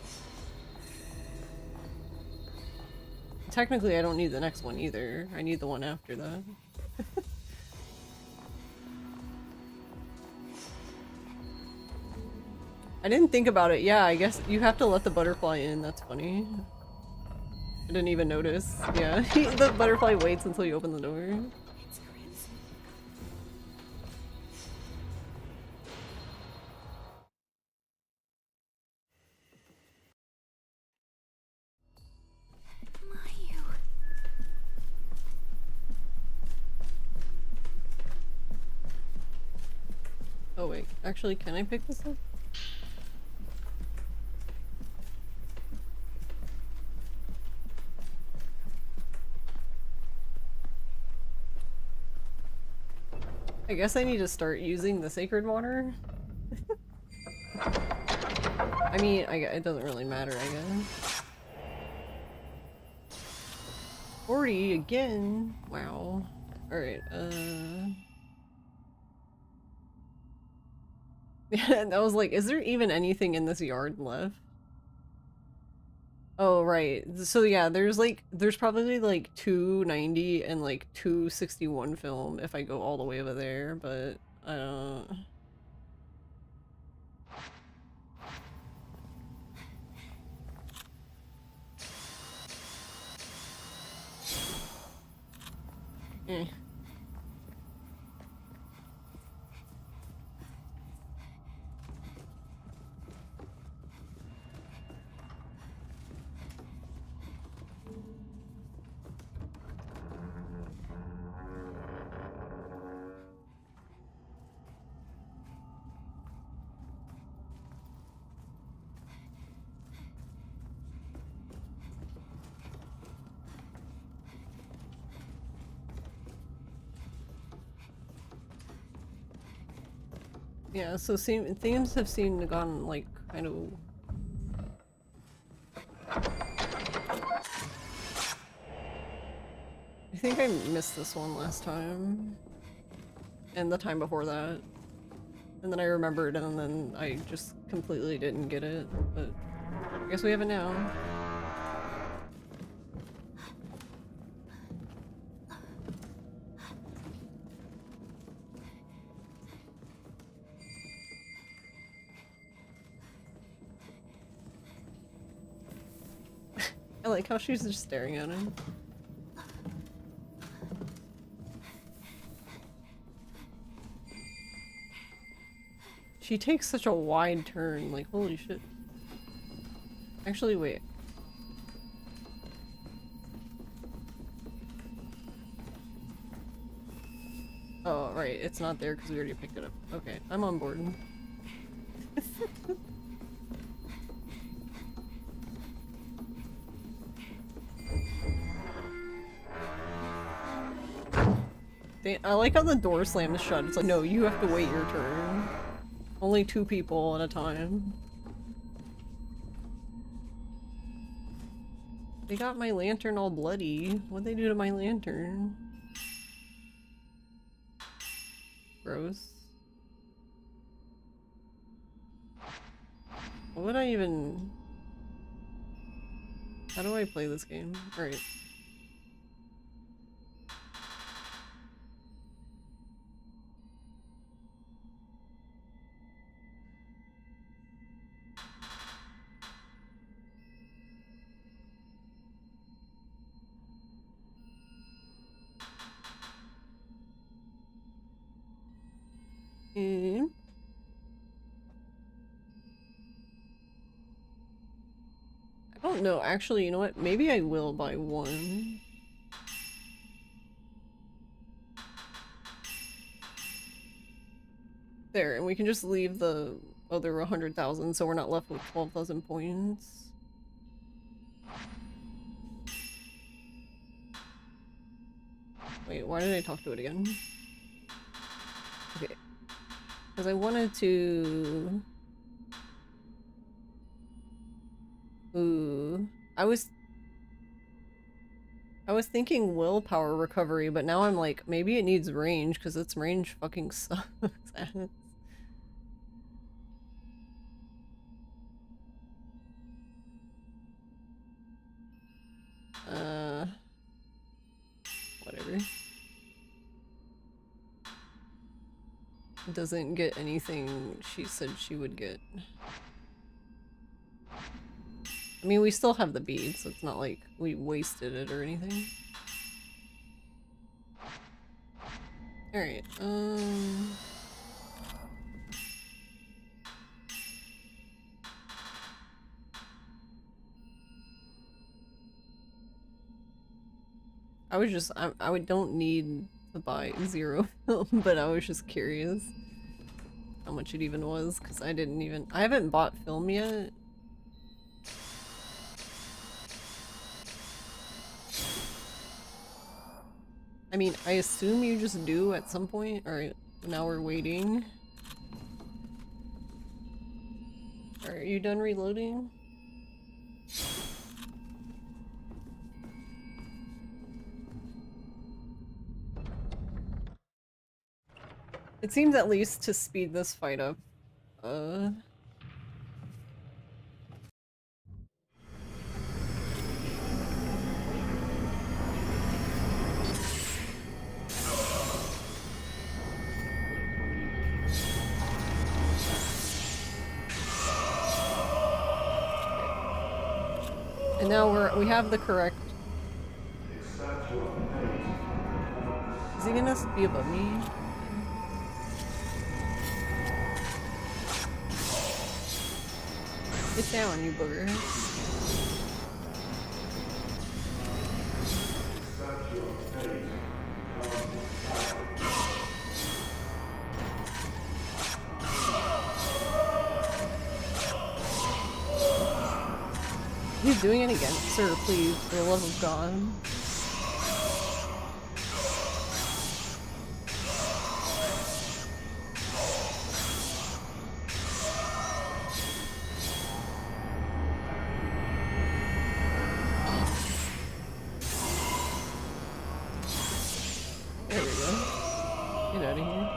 Technically, I don't need the next one either. I need the one after that. I didn't think about it. Yeah, I guess you have to let the butterfly in. That's funny. I didn't even notice. Yeah, the butterfly waits until you open the door. It's crimson. Mayu. Oh wait, actually, can I pick this up? I guess I need to start using the sacred water. I mean, it doesn't really matter, I guess. 40 again? Wow. Alright, Yeah, and I was like, is there even anything in this yard left? Oh, right. So yeah, there's probably like 290 and like 261 film if I go all the way over there, but I don't. Eh. Yeah, so themes have seemed to gone like kind of. I think I missed this one last time. And the time before that. And then I remembered and then I just completely didn't get it. But I guess we have it now. I like how she's just staring at him. She takes such a wide turn, like holy shit. Actually, wait. Oh, right, it's not there because we already picked it up. Okay, I'm on board. I like how the door slams shut. It's like, no, you have to wait your turn. Only 2 people at a time. They got my lantern all bloody. What'd they do to my lantern? Gross. What would I even... How do I play this game? Alright. Hmm. I don't know. Actually, you know what? Maybe I will buy one. There, and we can just leave the other 100,000 so we're not left with 12,000 points. Wait, why did I talk to it again? Okay. Because I wanted to... Ooh. I was thinking willpower recovery, but now I'm like, maybe it needs range, because its range fucking sucks. Whatever. Doesn't get anything she said she would get. I mean, we still have the bead, so it's not like we wasted it or anything. Alright, I would don't need to buy 0 film, but I was just curious how much it even was, because I haven't bought film yet. I mean, I assume you just do at some point. Alright, now we're waiting. Are you done reloading? It seems at least to speed this fight up. No, we have the correct. Is he gonna be above me? Get down, you booger. He's doing it again. Sir, please, for the love of God. There we go. Get out of here.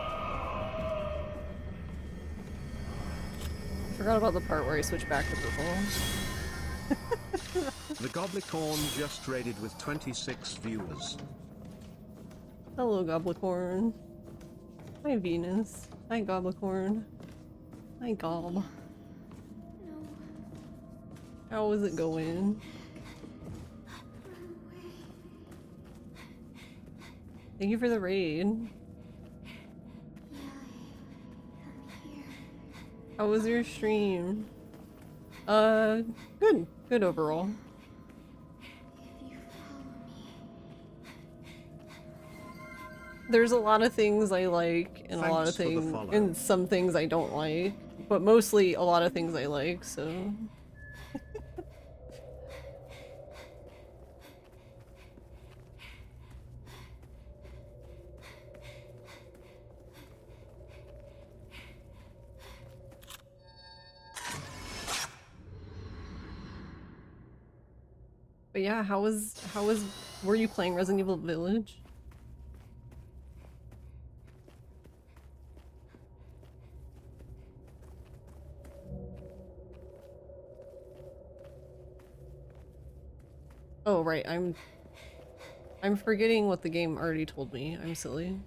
Forgot about the part where I switch back to purple. The Goblicorn just raided with 26 viewers. Hello, Goblicorn. Hi, Venus. Hi, Goblicorn. Hi, Gob. No. How is it going? Run away. Thank you for the raid. Yeah, I'm here. How was your stream? Good. Good overall. If you follow me, There's a lot of things I like and a lot of Thanks for the things follow. and some things I don't like, but mostly a lot of things I like, so but yeah, were you playing Resident Evil Village? Oh, right, I'm forgetting what the game already told me. I'm silly.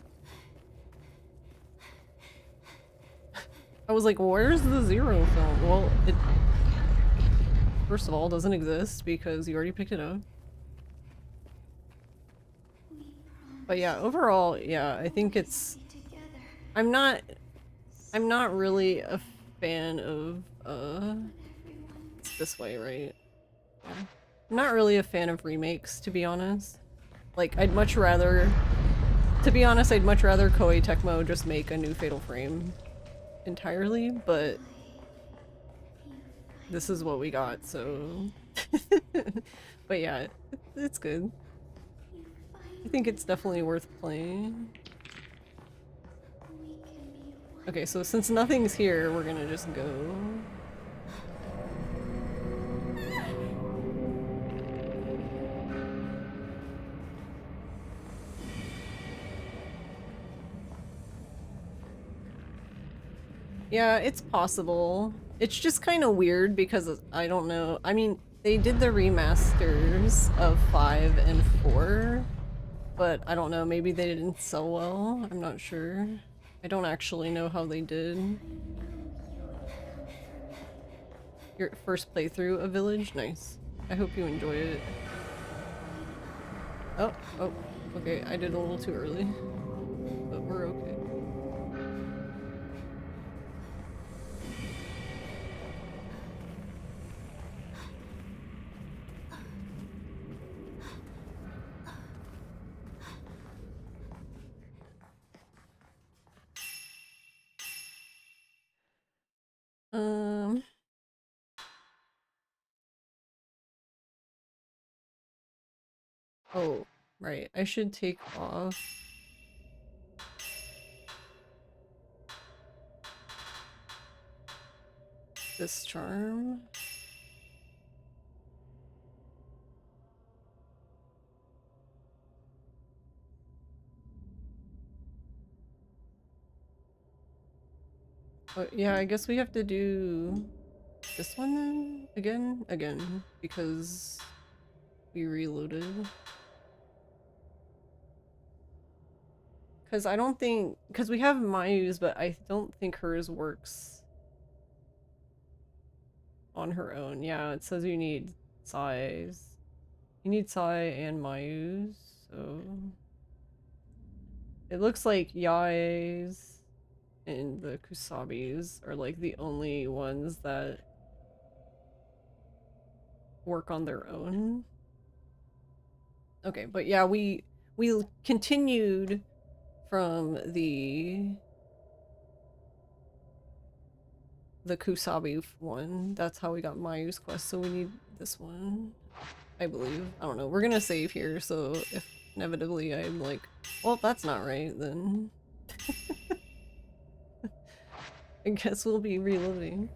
I was like, where's the Zero film? Well, it first of all doesn't exist because you already picked it up. But yeah, overall, yeah, I think it's be together. I'm not really a fan of it's this way, right? Yeah. I'm not really a fan of remakes, to be honest. Like, I'd much rather Koei Tecmo just make a new Fatal Frame entirely, but this is what we got, so but yeah, it's good. I think it's definitely worth playing. We can be one. Okay, so since nothing's here, we're gonna just go. Yeah, it's possible. It's just kind of weird because I don't know. I mean, they did the remasters of 5 and 4, but I don't know, maybe they didn't sell well. I'm not sure. I don't actually know how they did. Your first playthrough of Village? Nice. I hope you enjoy it. Oh, okay, I did a little too early. But we're okay. Um... Oh, right. I should take off this charm. But yeah, I guess we have to do this one then? Again, because we reloaded. Because I don't think, because we have Mayu's, but I don't think hers works on her own. Yeah, it says you need Sai's. You need Sai and Mayu's, so... It looks like Yae's and the Kusabi's are like the only ones that work on their own. Okay, but yeah, we continued from the Kusabi one. That's how we got Mayu's quest, so we need this one, I believe. I don't know. We're gonna save here, so if inevitably I'm like, well, that's not right, then I guess we'll be reloading.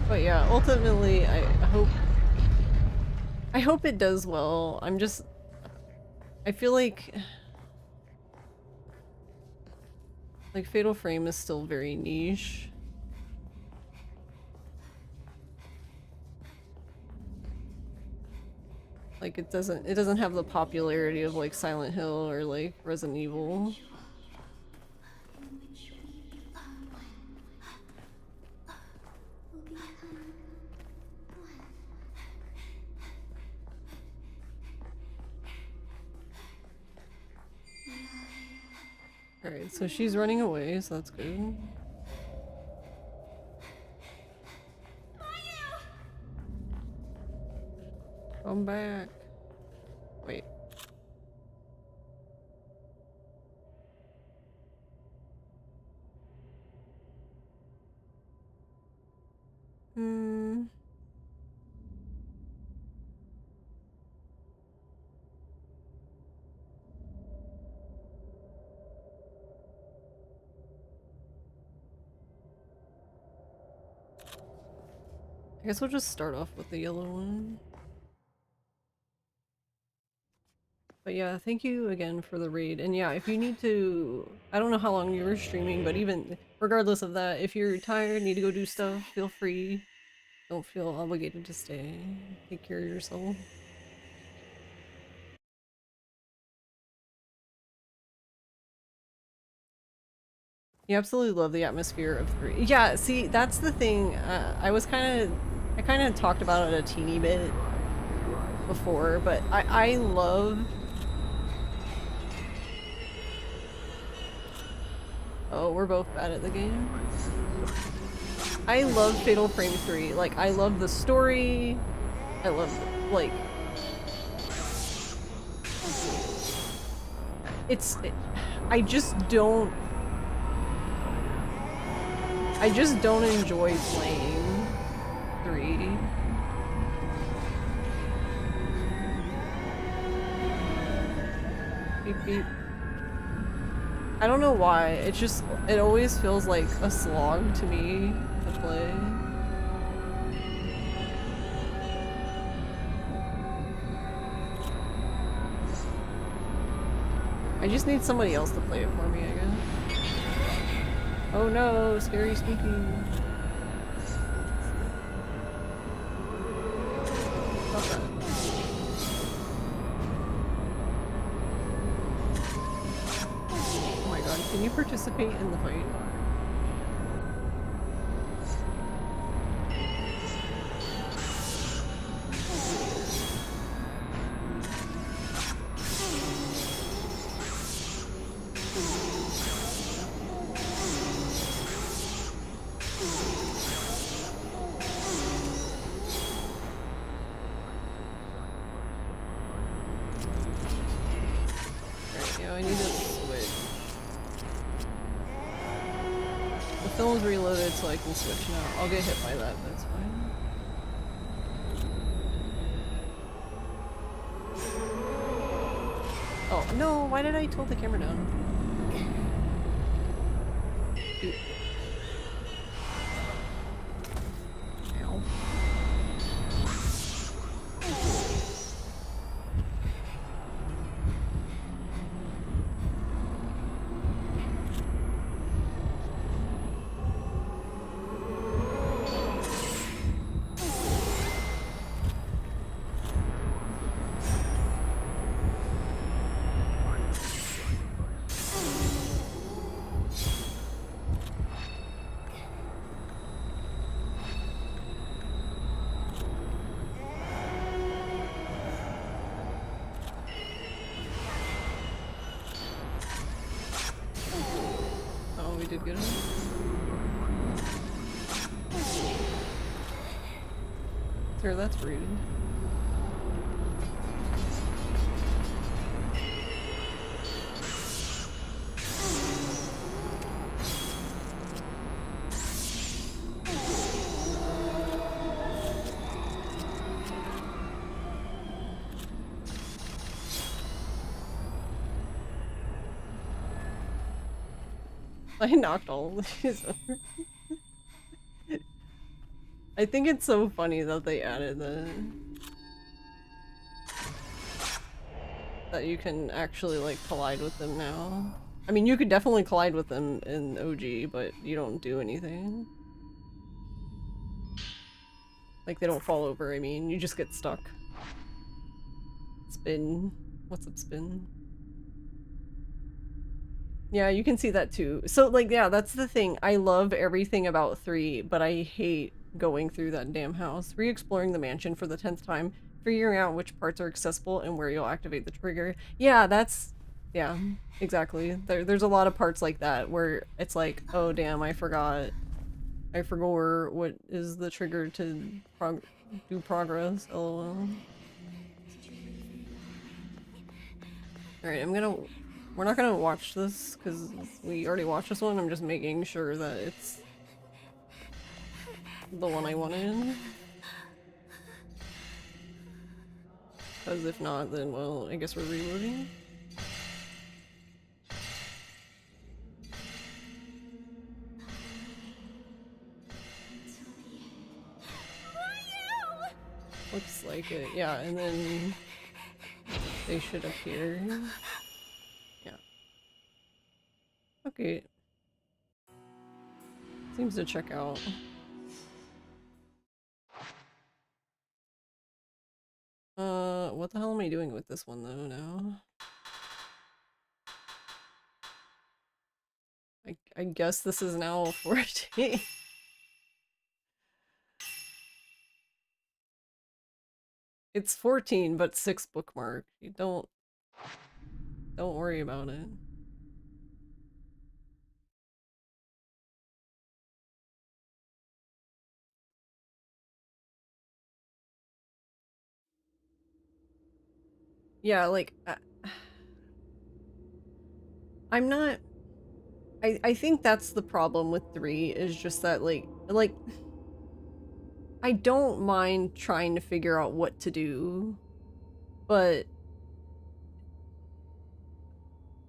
But yeah, ultimately, I hope it does well. I feel like Fatal Frame is still very niche. Like it doesn't have the popularity of like Silent Hill or like Resident Evil. Alright, so she's running away, so that's good. Come back. Wait. I guess we'll just start off with the yellow one. But yeah, thank you again for the raid. And yeah, if you need to... I don't know how long you were streaming, but even regardless of that, if you're tired, need to go do stuff, feel free. Don't feel obligated to stay. Take care of yourself. You absolutely love the atmosphere of 3. Yeah, see, that's the thing. I kind of talked about it a teeny bit before, but I love... Oh, we're both bad at the game. I love Fatal Frame 3. Like, I love the story. I love, like... I just don't enjoy playing 3. Beep beep. I don't know why, it always feels like a slog to me to play. I just need somebody else to play it for me, I guess. Oh no, scary spooky. Stop that. Oh my god, can you participate in the fight? I need to switch. The film's reloaded so I can switch now. I'll get hit by that, that's fine. Oh, no! Why did I tilt the camera down? Ow. that good? Sure, that's rude. I knocked all of these over. I think it's so funny that they added that you can actually like collide with them now. I mean, you could definitely collide with them in OG, but you don't do anything. Like they don't fall over, I mean, you just get stuck. Spin. What's up, Spin? Yeah, you can see that too. So, like, yeah, that's the thing. I love everything about 3, but I hate going through that damn house. Re-exploring the mansion for the 10th time, figuring out which parts are accessible and where you'll activate the trigger. Yeah, that's... Yeah, exactly. There's a lot of parts like that where it's like, oh damn, I forgot. I forgot what is the trigger to do progress. LOL. Alright, we're not gonna watch this because we already watched this one. I'm just making sure that it's the one I wanted. Because if not, then, well, I guess we're reloading. Looks like it. Yeah, and then they should appear. Yeah. Okay. Seems to check out. What the hell am I doing with this one though now? I guess this is now 14. It's 14, but 6 bookmark. You don't worry about it. Yeah, like I'm not I think that's the problem with 3 is just that like I don't mind trying to figure out what to do, but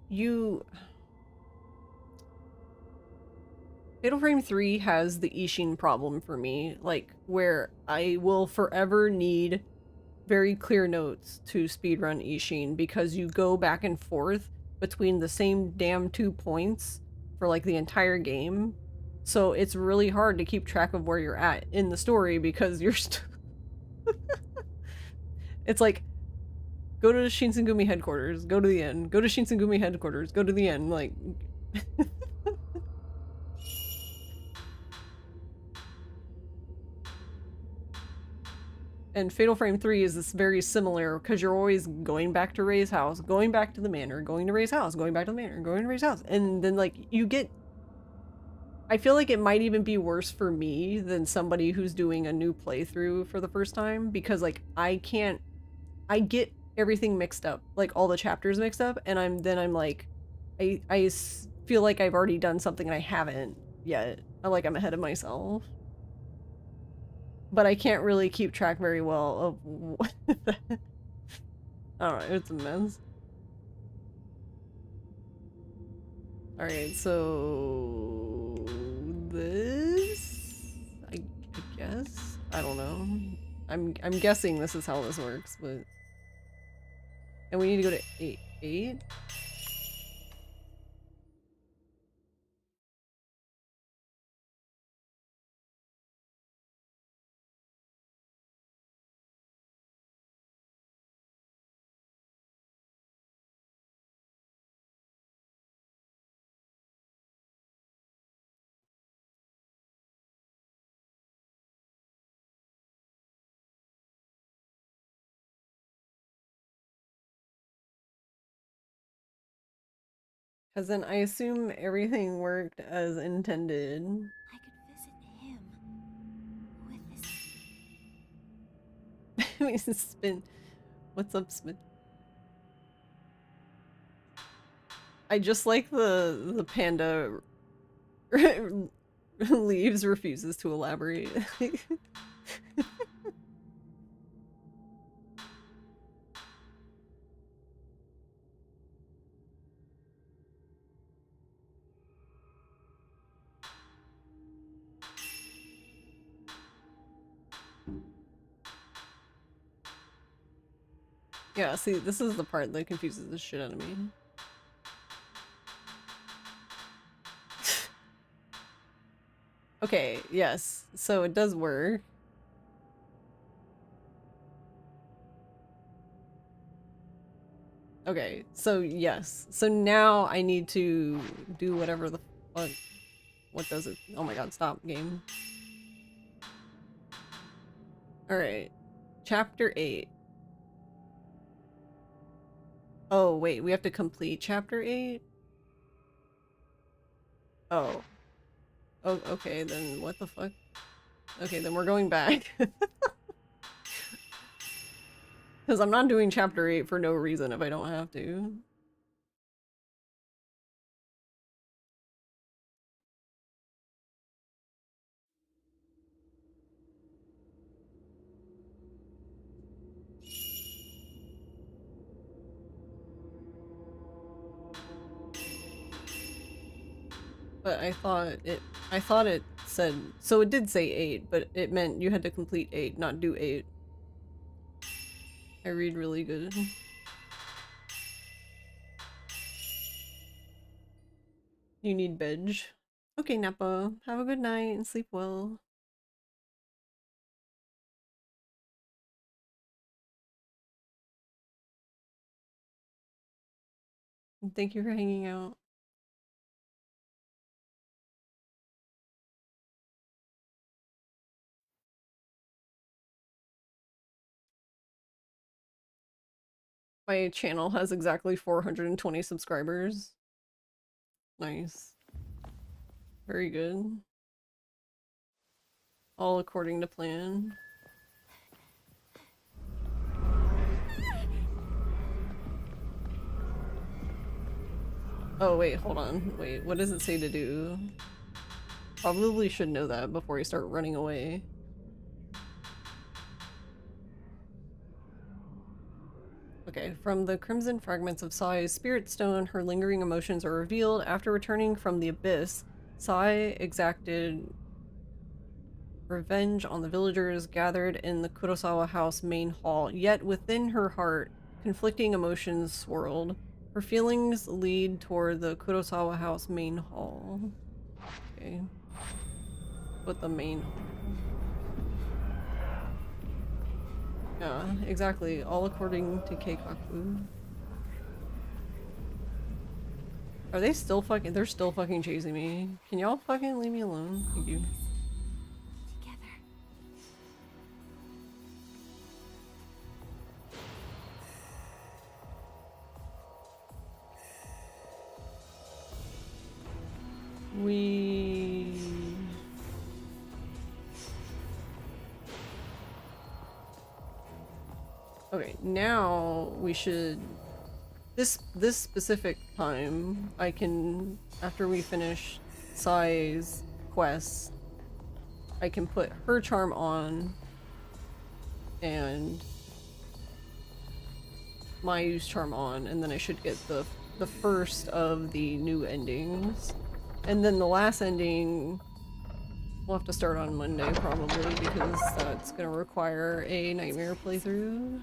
you Fatal Frame 3 has the Ishin problem for me, like where I will forever need very clear notes to speedrun Ishin because you go back and forth between the same damn 2 points for like the entire game. So it's really hard to keep track of where you're at in the story because you're it's like go to Shinsengumi headquarters, go to the end, go to Shinsengumi headquarters, go to the end, like And Fatal Frame 3 is this very similar because you're always going back to Ray's house, going back to the manor, going to Ray's house, going back to the manor, going to Ray's house. And then like you get I feel like it might even be worse for me than somebody who's doing a new playthrough for the first time because like I get everything mixed up, like all the chapters mixed up, and I'm like feel like I've already done something and I haven't yet. I'm ahead of myself. But I can't really keep track very well of what Alright, it's a mess. Alright, so this I guess? I don't know. I'm guessing this is how this works, but and we need to go to 8. Because then I assume everything worked as intended. I could visit him with this. Let me spin. What's up, Spin? I just like the panda leaves, refuses to elaborate. Yeah, see, this is the part that confuses the shit out of me. Okay, yes, so it does work. Okay, so yes. So now I need to do whatever the fuck. What does it? Oh my god, stop, game. Alright. Chapter 8. Oh, wait, we have to complete Chapter 8? Oh. Oh, okay, then what the fuck? Okay, then we're going back. Because I'm not doing Chapter 8 for no reason if I don't have to. But I thought it said, so it did say 8, but it meant you had to complete 8, not do 8. I read really good. You need veg. Okay, Nappa. Have a good night and sleep well. And thank you for hanging out. My channel has exactly 420 subscribers. Nice. Very good. All according to plan. Oh wait, hold on. Wait, what does it say to do? Probably should know that before you start running away. Okay, from the crimson fragments of Sai's spirit stone, her lingering emotions are revealed. After returning from the abyss, Sai exacted revenge on the villagers gathered in the Kurosawa house main hall, yet within her heart, conflicting emotions swirled. Her feelings lead toward the Kurosawa house main hall. Okay. But the main hall. Yeah, exactly. All according to Keikaku. Are they still fucking- they're still fucking chasing me. Can y'all fucking leave me alone? Thank you. Together. We... Okay, now we should... This specific time, I can, after we finish Sai's quest, I can put her charm on and Mayu's charm on, and then I should get the first of the new endings. And then the last ending we'll have to start on Monday probably, because that's gonna require a nightmare playthrough.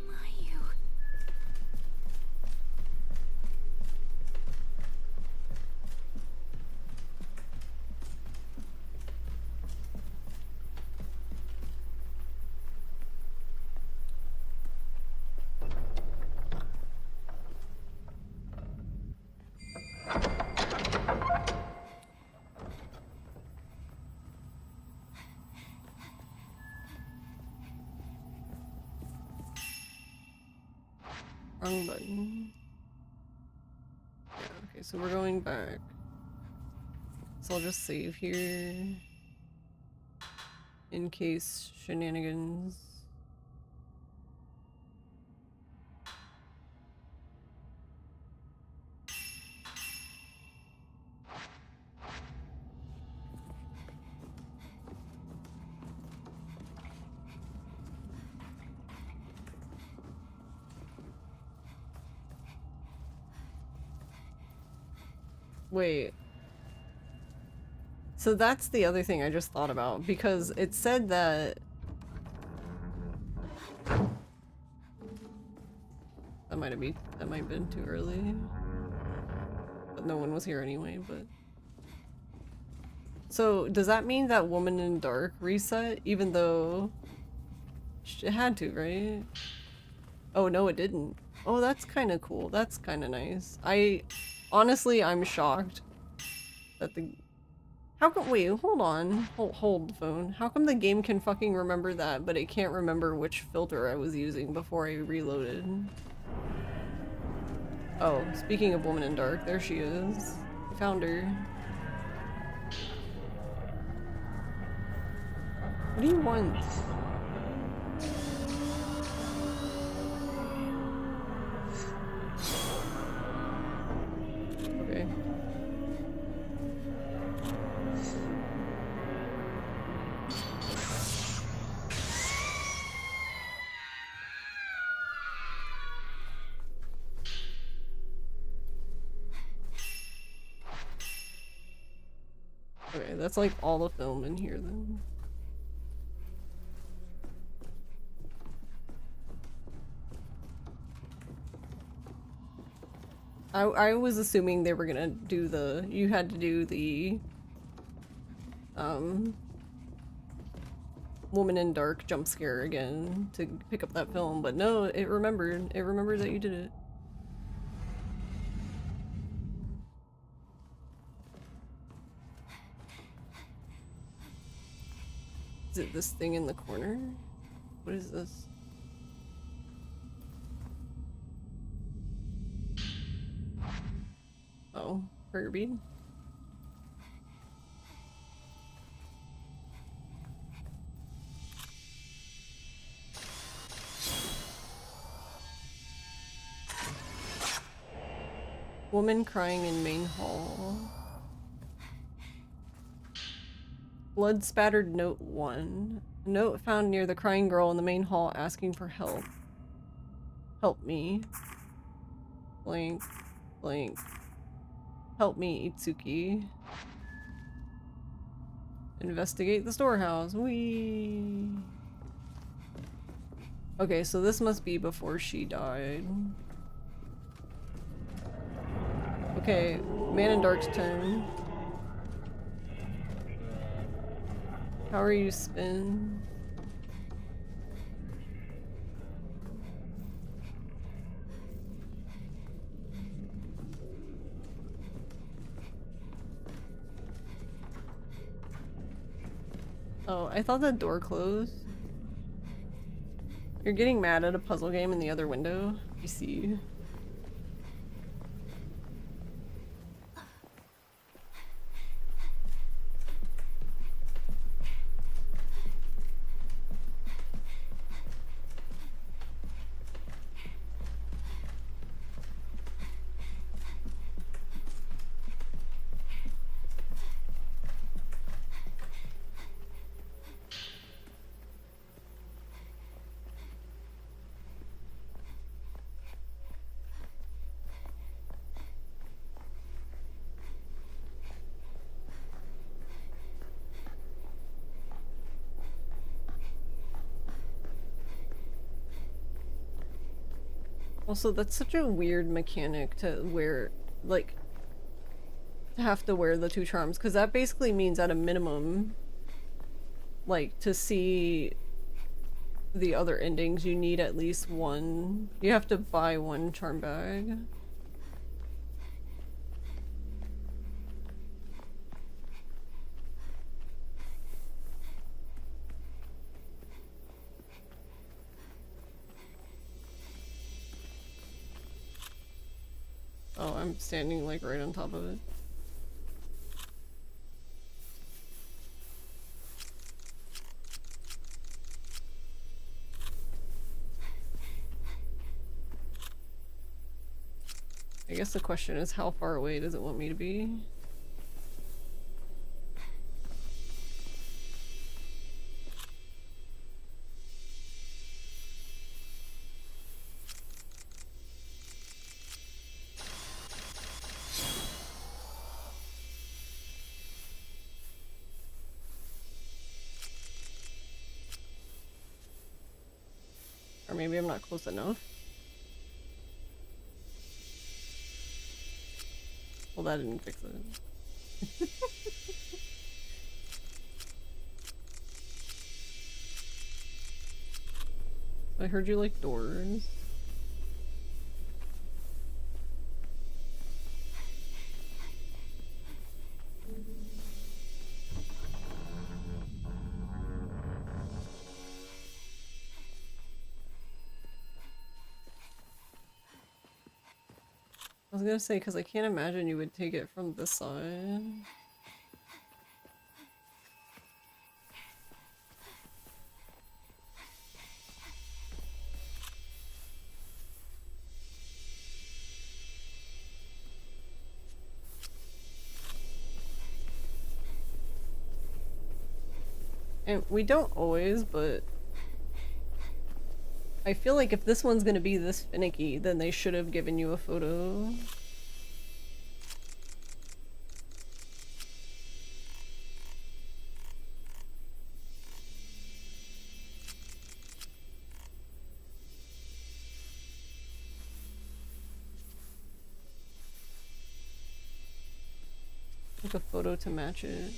Mayu. Wrong button. Yeah, okay, so we're going back. So I'll just save here. In case shenanigans. Wait. So that's the other thing I just thought about, because it said that that might have been too early. But no one was here anyway, but so does that mean that Woman in Dark reset even though it had to, right? Oh no, it didn't. Oh, that's kind of cool. That's kind of nice. Honestly, I'm shocked that the how come wait, hold on. Hold the phone. How come the game can fucking remember that, but it can't remember which filter I was using before I reloaded? Oh, speaking of Woman in Dark, there she is. I found her. What do you want? Okay. Okay, that's like all the film in here then. I was assuming they were gonna do you had to do the Woman in Dark jump scare again to pick up that film, but no, it remembered that you did it. Is it this thing in the corner? What is this? Oh, Herbie. Woman crying in main hall. Blood spattered note 1. A note found near the crying girl in the main hall asking for help. Help me. Blank. Blank. Help me, Itsuki. Investigate the storehouse. Whee! Okay, so this must be before she died. Okay, Man in Dark's turn. How are you, Spin? Oh, I thought that door closed. You're getting mad at a puzzle game in the other window? I see. Also, that's such a weird mechanic to wear, like, to have to wear the two charms, because that basically means at a minimum, like, to see the other endings, you need at least one. You have to buy one charm bag. Oh, I'm standing like right on top of it. I guess the question is, how far away does it want me to be? Or maybe I'm not close enough. Well, that didn't fix it. I heard you like doors. I was gonna say, because I can't imagine you would take it from this side. And we don't always, but I feel like if this one's gonna be this finicky, then they should have given you a photo. Like a photo to match it.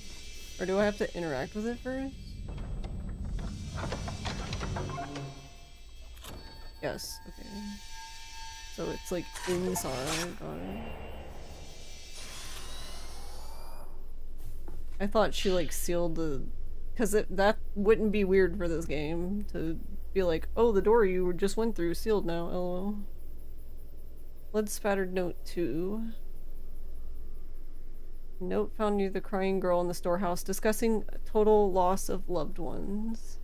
Or do I have to interact with it first? Yes, okay. So it's like inside, got it. I thought she like sealed the... Cause that wouldn't be weird for this game, to be like, oh, the door you just went through sealed now, lol. Blood spattered note 2. Note found near the crying girl in the storehouse discussing total loss of loved ones.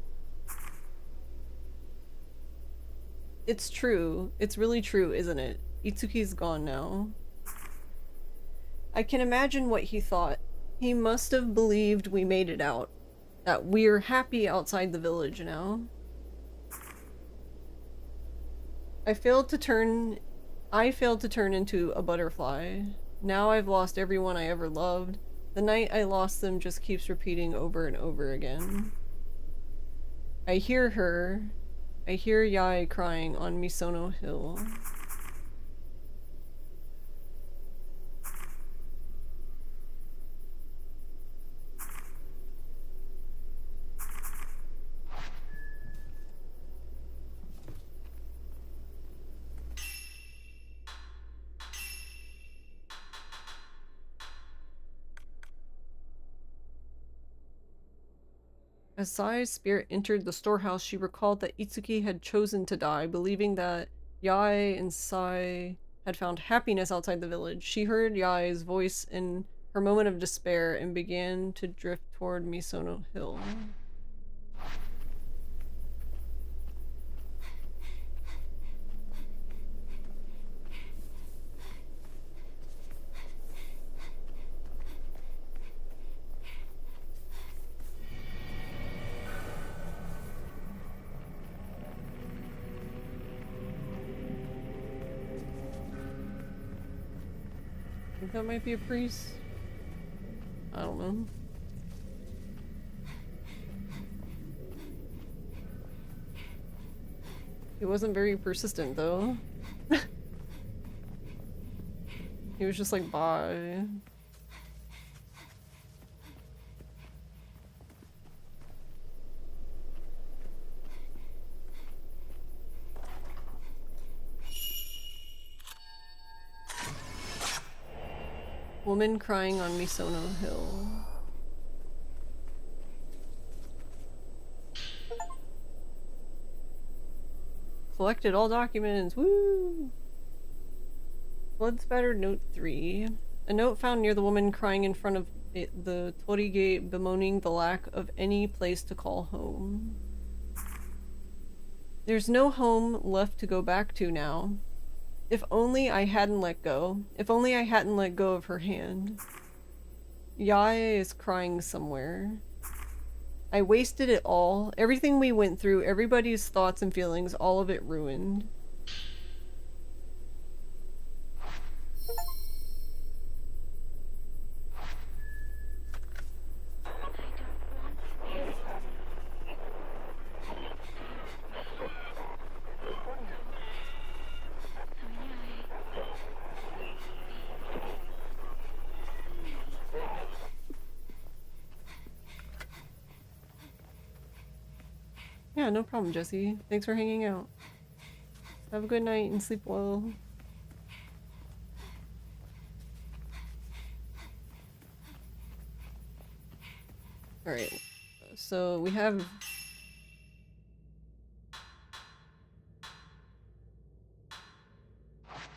It's true. It's really true, isn't it? Itsuki's gone now. I can imagine what he thought. He must have believed we made it out. That we're happy outside the village now. I failed to turn into a butterfly. Now I've lost everyone I ever loved. The night I lost them just keeps repeating over and over again. I hear her. I hear Yae crying on Misono Hill. As Sai's spirit entered the storehouse, she recalled that Itsuki had chosen to die, believing that Yae and Sai had found happiness outside the village. She heard Yae's voice in her moment of despair and began to drift toward Misono Hill. I think that might be a priest. I don't know. He wasn't very persistent though. He was just like, bye. Woman crying on Misono Hill. Collected all documents. Woo! Blood spattered note 3. A note found near the woman crying in front of the Torii gate, bemoaning the lack of any place to call home. There's no home left to go back to now. If only I hadn't let go. If only I hadn't let go of her hand. Yae is crying somewhere. I wasted it all. Everything we went through, everybody's thoughts and feelings, all of it ruined. Yeah, no problem, Jesse. Thanks for hanging out. Have a good night and sleep well. Alright, so we have...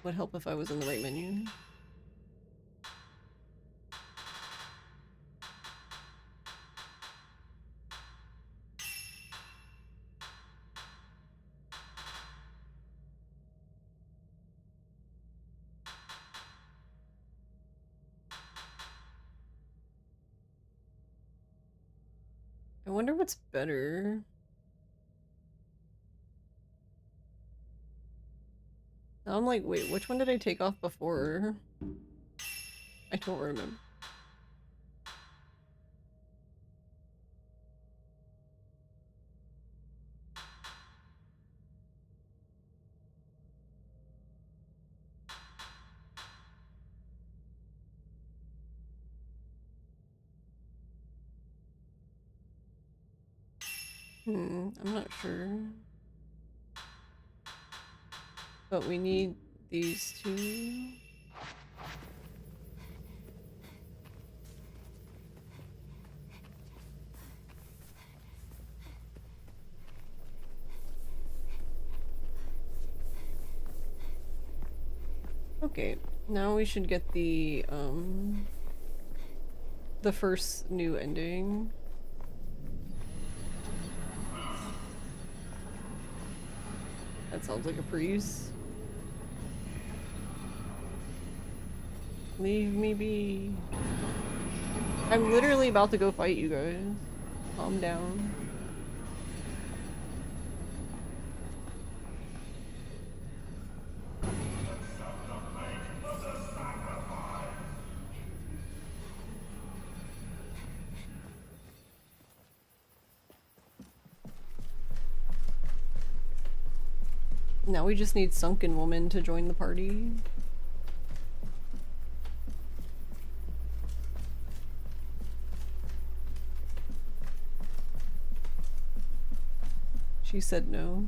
Would help if I was in the right menu. I wonder what's better. Now I'm like, wait, which one did I take off before? I don't remember. I'm not sure. But we need these two. Okay, now we should get the first new ending. That sounds like a priest. Leave me be. I'm literally about to go fight you guys. Calm down. Now we just need Sunken Woman to join the party. She said no.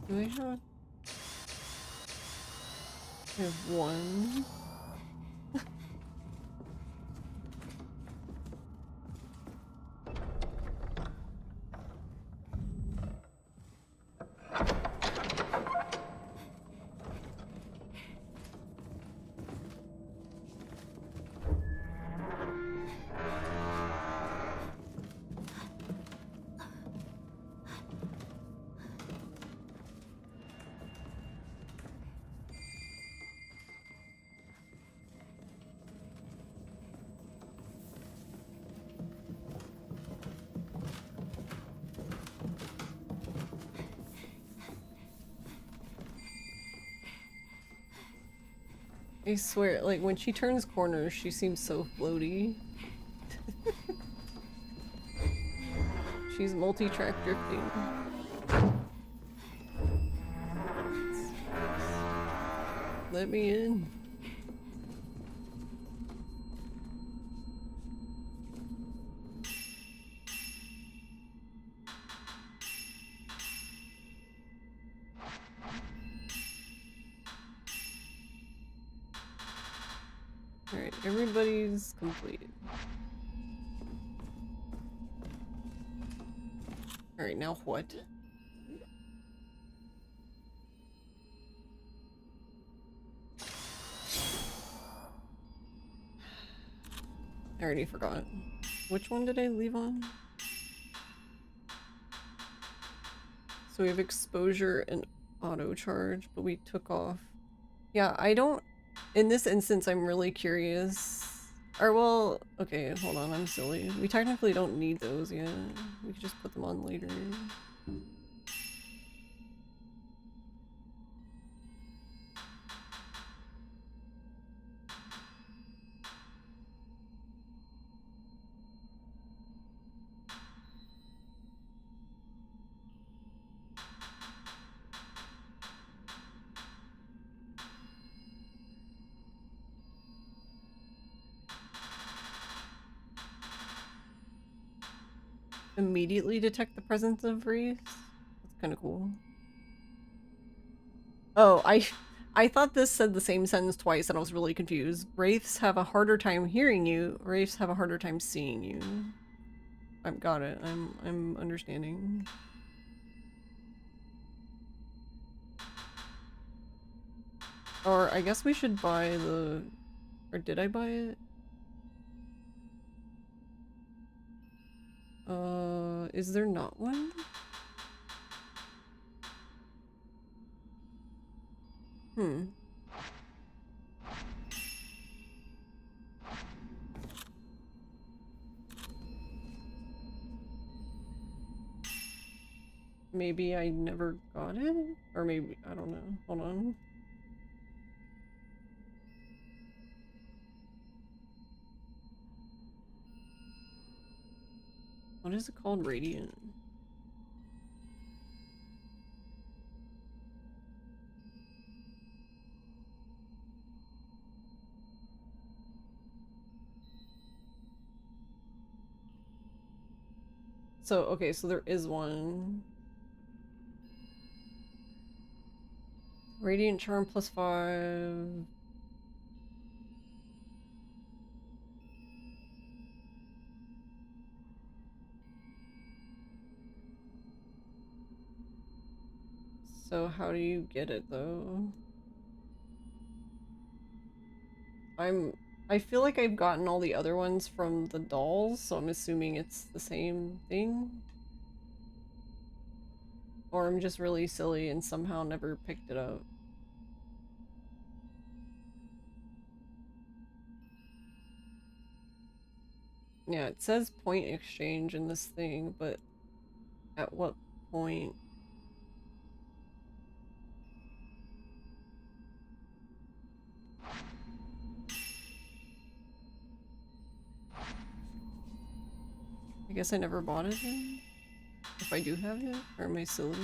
Do I have... I have one. I swear, like, when she turns corners, she seems so floaty. She's multi-track drifting. Let me in. Alright, everybody's complete. Alright, now what? I already forgot. Which one did I leave on? So we have exposure and auto charge, but we took off. Yeah, I don't... In this instance, I'm really curious. Or, well, okay, hold on, I'm silly. We technically don't need those yet. We could just put them on later. Immediately detect the presence of wraiths? That's kind of cool. Oh, I thought this said the same sentence twice and I was really confused. Wraiths have a harder time hearing you. Wraiths have a harder time seeing you. I've got it. I'm understanding. Or I guess we should buy the... Or did I buy it? Is there not one? Hmm. Maybe I never got it? Or maybe, I don't know. Hold on. What is it called? Radiant? So, okay, so there is one. Radiant Charm +5. So how do you get it though? I feel like I've gotten all the other ones from the dolls, so I'm assuming it's the same thing. Or I'm just really silly and somehow never picked it up. Yeah, it says point exchange in this thing, but at what point? I guess I never bought it then? If I do have it? Or am I silly?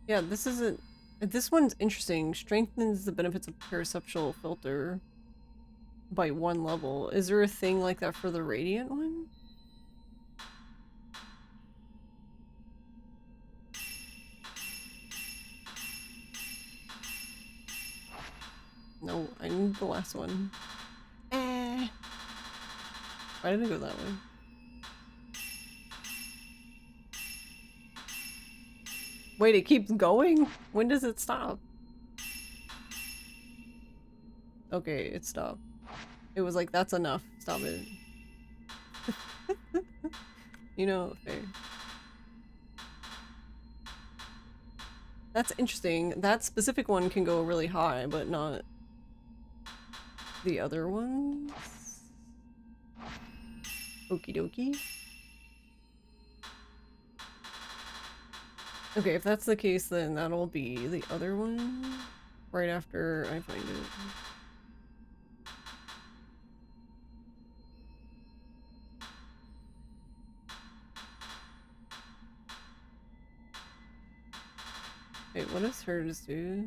Yeah, this isn't... This one's interesting. Strengthens the benefits of perceptual filter by 1 level. Is there a thing like that for the Radiant one? No, I need the last one. Why did I go that way? Wait, it keeps going? When does it stop? Okay, it stopped. It was like, that's enough. Stop it. You know, fair. That's interesting. That specific one can go really high, but not the other ones. Okie dokie. Okay, if that's the case, then that'll be the other one right after I find it. Wait, what does hers do?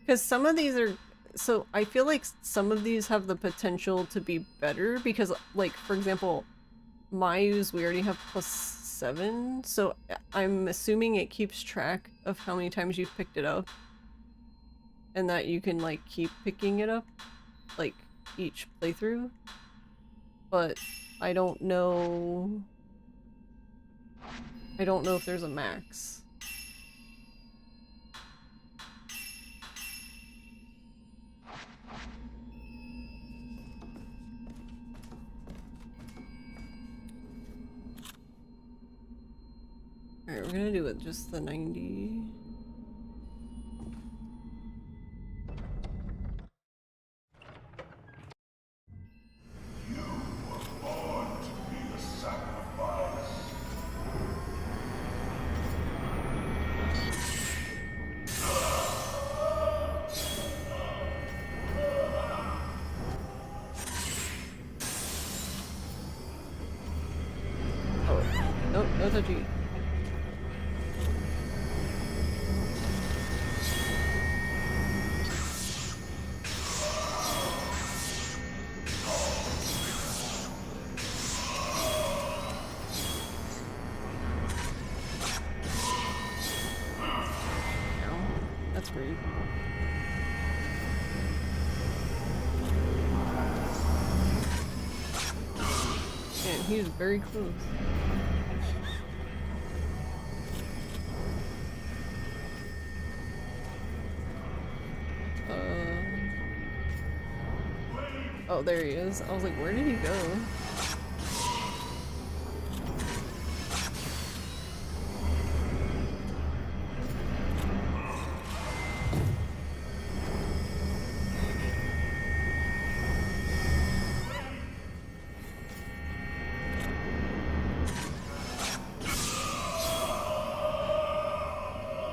Because some of these are... So, I feel like some of these have the potential to be better because, like, for example, Mayu's we already have +7, so I'm assuming it keeps track of how many times you've picked it up. And that you can, like, keep picking it up, like, each playthrough. But I don't know... I don't know if there's a max. Alright, we're gonna do it just the 90. Oh, nope, no touchy. That's rude. Man, he was very close. Oh, there he is. I was like, where did he go?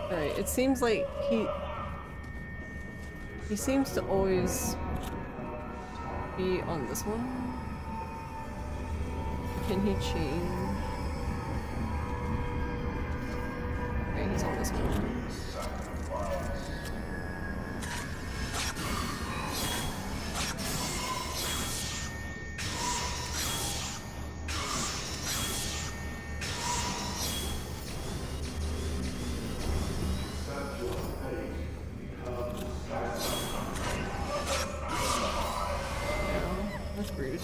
Alright, it seems like he seems to always be on this one. Can he change? Okay, he's on this one. That's rude.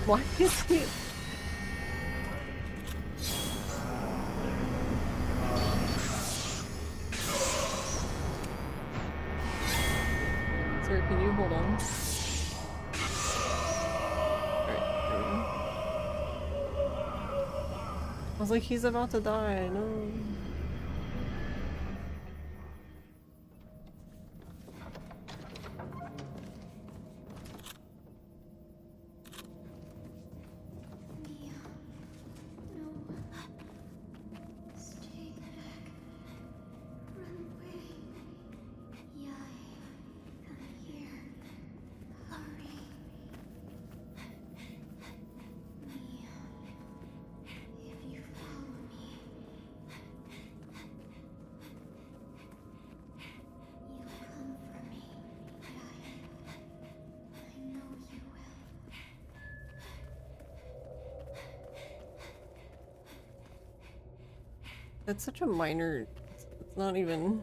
Why is he... Sir, can you hold on? Alright, there we go. I was like, he's about to die, no. That's such a minor... It's not even...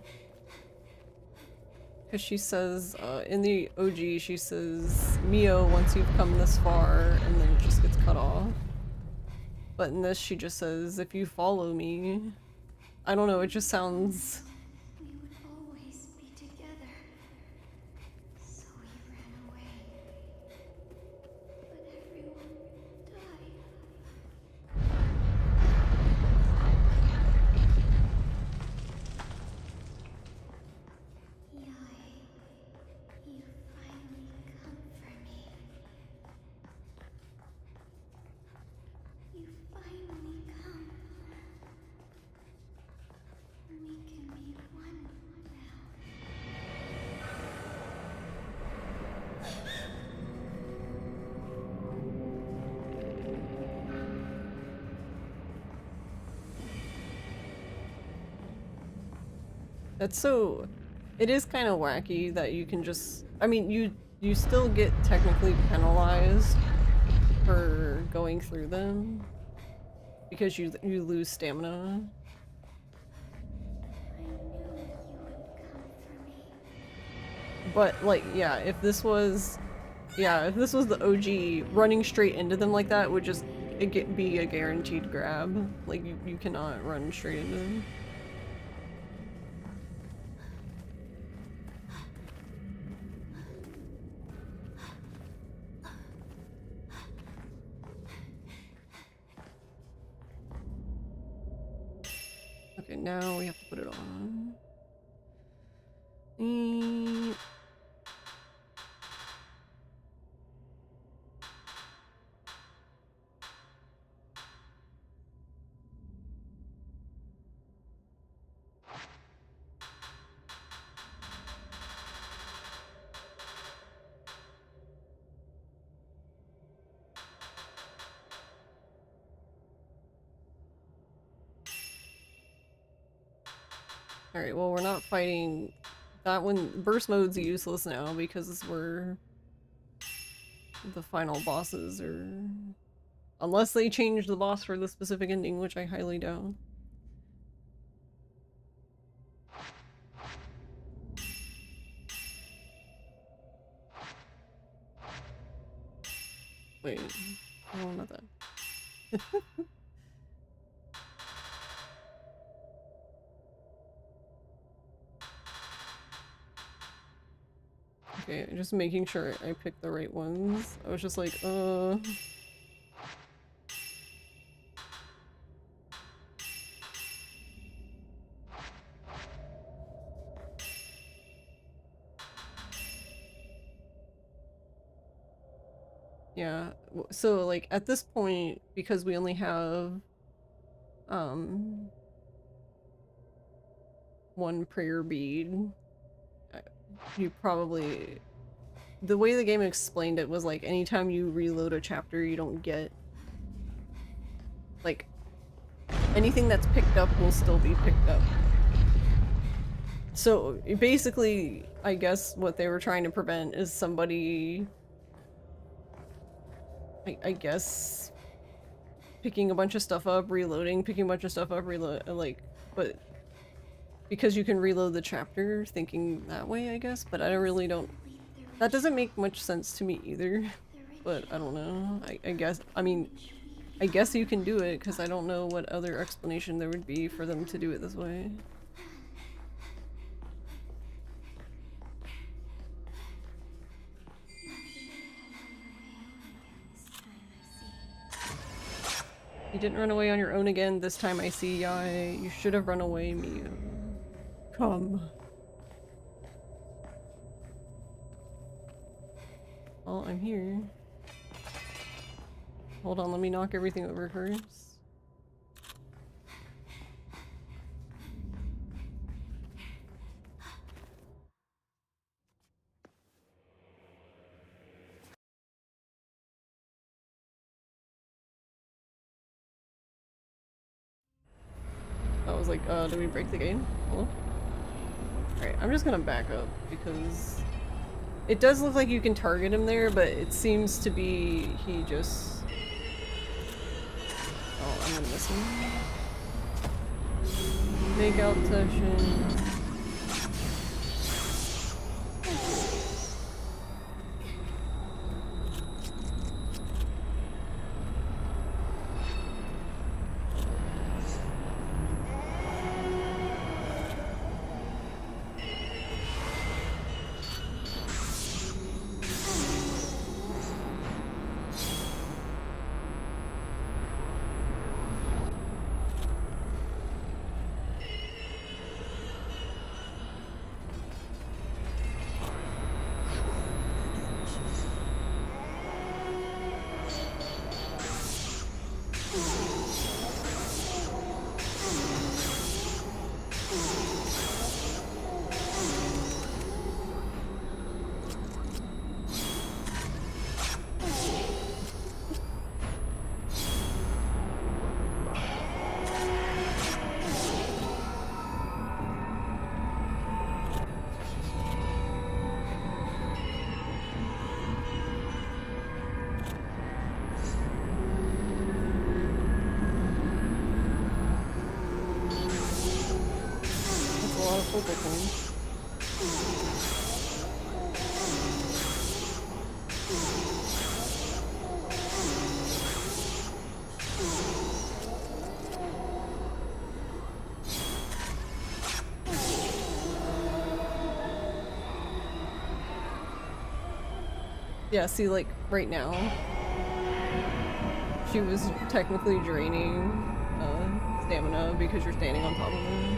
Because she says, in the OG, she says, Mio, once you've come this far, and then it just gets cut off. But in this, she just says, if you follow me... I don't know, it just sounds... We would always be together. So we ran away. But everyone died. Yai, you finally come for me. You finally come. We can be That's so... It is kind of wacky that you can just... I mean, you still get technically penalized for going through them because you lose stamina. I knew you would come for me. But like, yeah, if this was the OG, running straight into them like that would just be a guaranteed grab. Like you cannot run straight into them. Okay, now we have to put it on. Alright, well we're not fighting that one. Burst mode's useless now because we're the final bosses, or unless they change the boss for the specific ending, which I highly doubt. Wait, no, not that. Okay, just making sure I picked the right ones. I was just like, yeah, so like at this point, because we only have one prayer bead, you probably, the way the game explained it was like anytime you reload a chapter you don't get, like, anything that's picked up will still be picked up. So basically, I guess what they were trying to prevent is somebody, I guess, picking a bunch of stuff up, reloading, picking a bunch of stuff up, reload, like, but because you can reload the chapter thinking that way, I guess, but I really don't, that doesn't make much sense to me either, but I don't know, I guess, I mean, I guess you can do it, because I don't know what other explanation there would be for them to do it this way. You didn't run away on your own again, this time I see, Yai. You should have run away, Miu. Come. Well, I'm here. Hold on, let me knock everything over first. I was like, did we break the game? Hello? Alright, I'm just gonna back up because it does look like you can target him there, but it seems to be he just... Oh, I'm gonna miss him. Make out session. Yeah, see, like, right now, she was technically draining stamina because you're standing on top of it.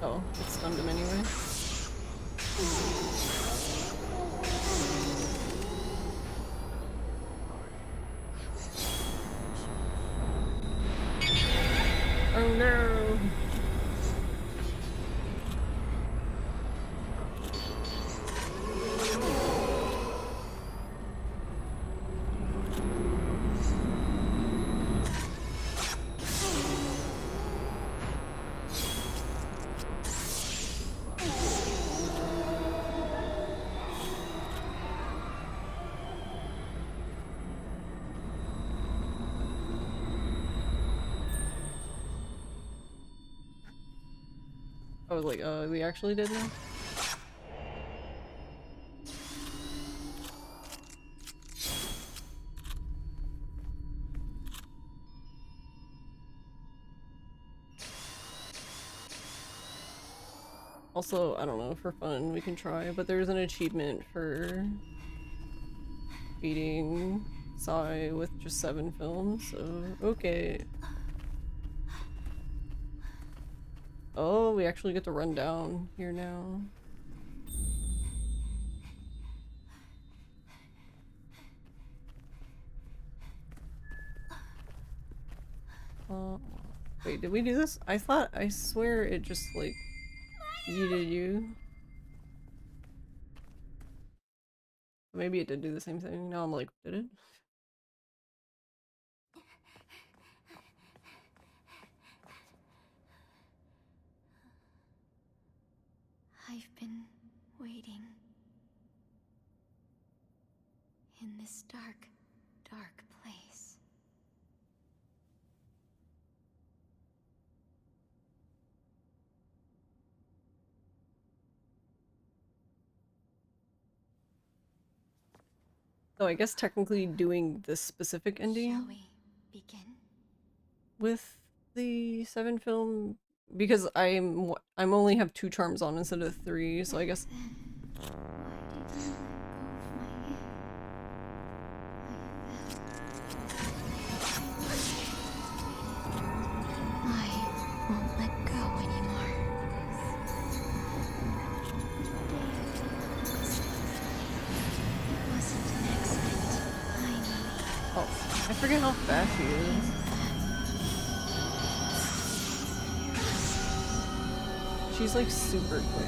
Oh, it stunned him anyway. Oh no! I was like, we actually did now? Also, I don't know, for fun, we can try, but there's an achievement for beating Sai with just 7 films, so okay. Oh, we actually get to run down here now. Wait, did we do this? I swear it just, like, yeeted you. Maybe it did do the same thing. Now I'm like, did it? I've been waiting. In this dark, dark place. So I guess technically doing this specific ending Shall we begin? with the 7 film, because I'm only have 2 charms on instead of 3, so I guess Why did you let go of my hand? I won't let go anymore. It wasn't an accident. oh, I forget how fast she is. She's like super quick.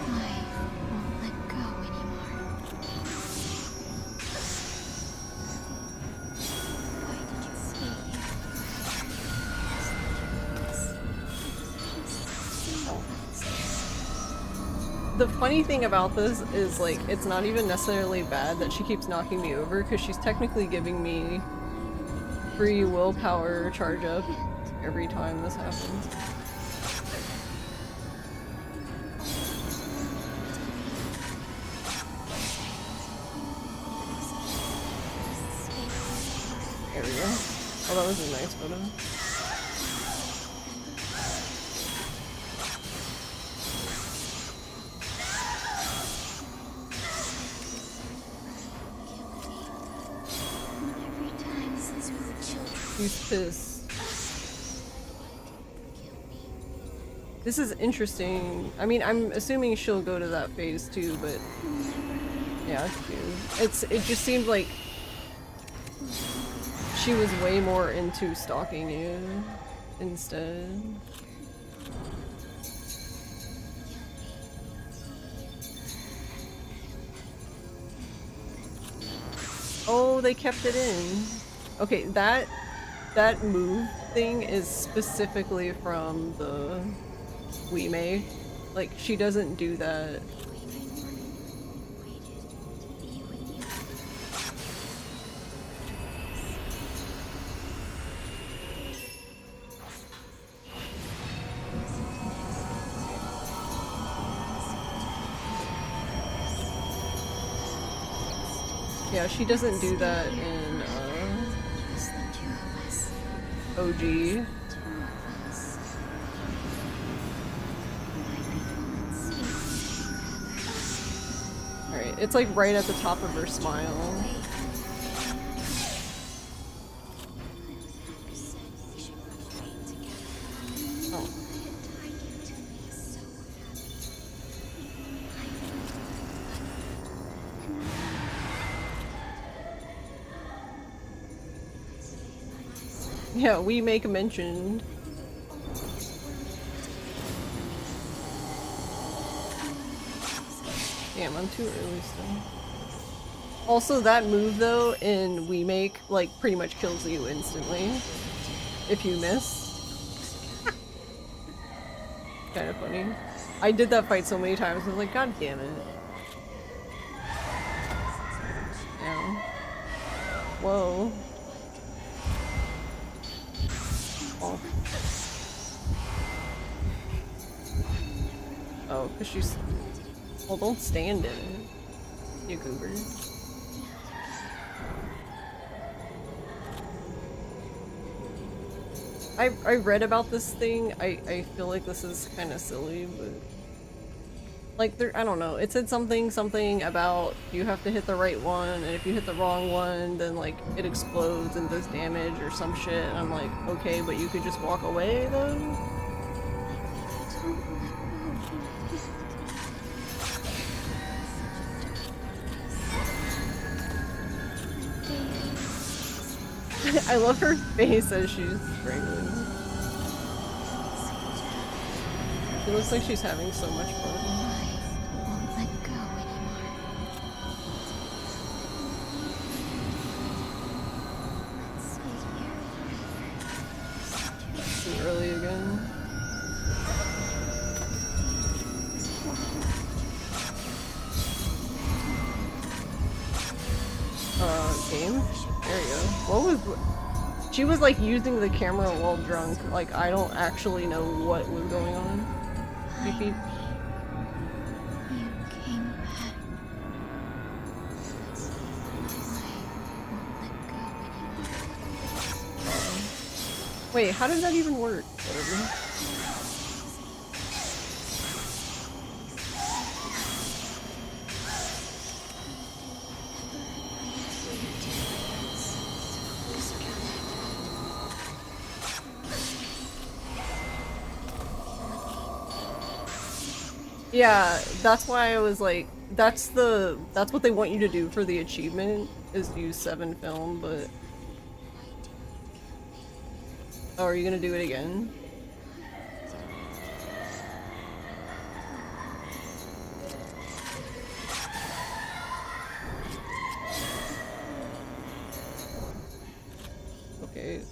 I won't let go anymore. Why did you stay here? The funny thing about this is, like, it's not even necessarily bad that she keeps knocking me over, because she's technically giving me free willpower charge up every time this happens. There we go. Oh, that was a nice photo. Every time since we were children. She's pissed. This is interesting. I mean, I'm assuming she'll go to that phase too, but yeah, it's true. It just seemed like she was way more into stalking you instead. Oh, they kept it in. Okay, that move thing is specifically from the Remake. Like, she doesn't do that. Yeah, she doesn't do that in Just the two of us. OG. Two of us. Might be moments. Alright, it's like right at the top of her smile. Oh. Yeah, we make a mention. Damn, I'm too early still. Also, that move though in Remake like pretty much kills you instantly if you miss. Kind of funny. I did that fight so many times. I was like, God damn it. Yeah. Whoa. Oh. Oh, because she's. Well, don't stand in it, you goober. I read about this thing. I feel like this is kind of silly, but like there, I don't know. It said something about you have to hit the right one, and if you hit the wrong one, then like it explodes and does damage or some shit. And I'm like, okay, but you could just walk away though. I love her face as she's strangling. She looks like she's having so much fun. I won't let go anymore. Let's stay here Too early again. Game? There you go. What was... She was like using the camera while drunk. Like, I don't actually know what was going on. Creepy. You came back. I won't let go anymore. Wait, how did that even work? Whatever. Yeah, that's why I was like, that's what they want you to do for the achievement, is use 7 film, but... Oh, are you gonna do it again? Okay.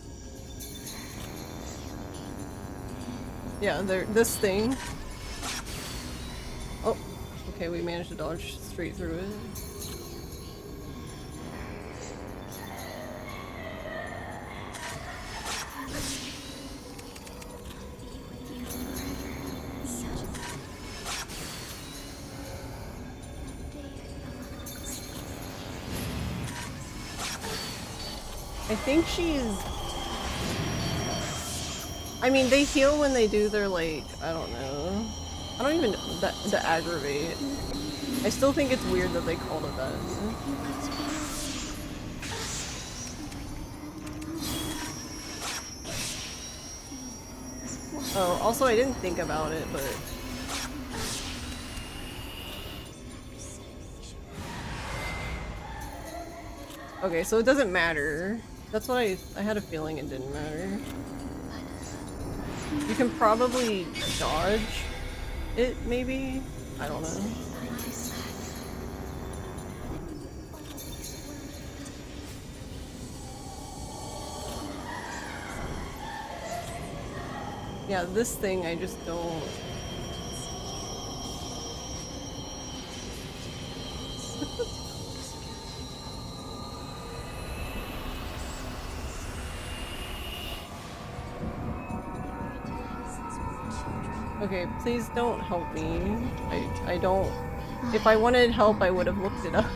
Yeah, this thing. Oh, okay, we managed to dodge straight through it. I think she's... I mean, they heal when they do their, like, I don't know. I don't even know, the aggravate. I still think it's weird that they called it that. Oh, also I didn't think about it, but... Okay, so it doesn't matter. That's what I had a feeling it didn't matter. You can probably dodge it, maybe? I don't know. Yeah, this thing I just don't... Okay, please don't help me. I don't... If I wanted help, I would have looked it up.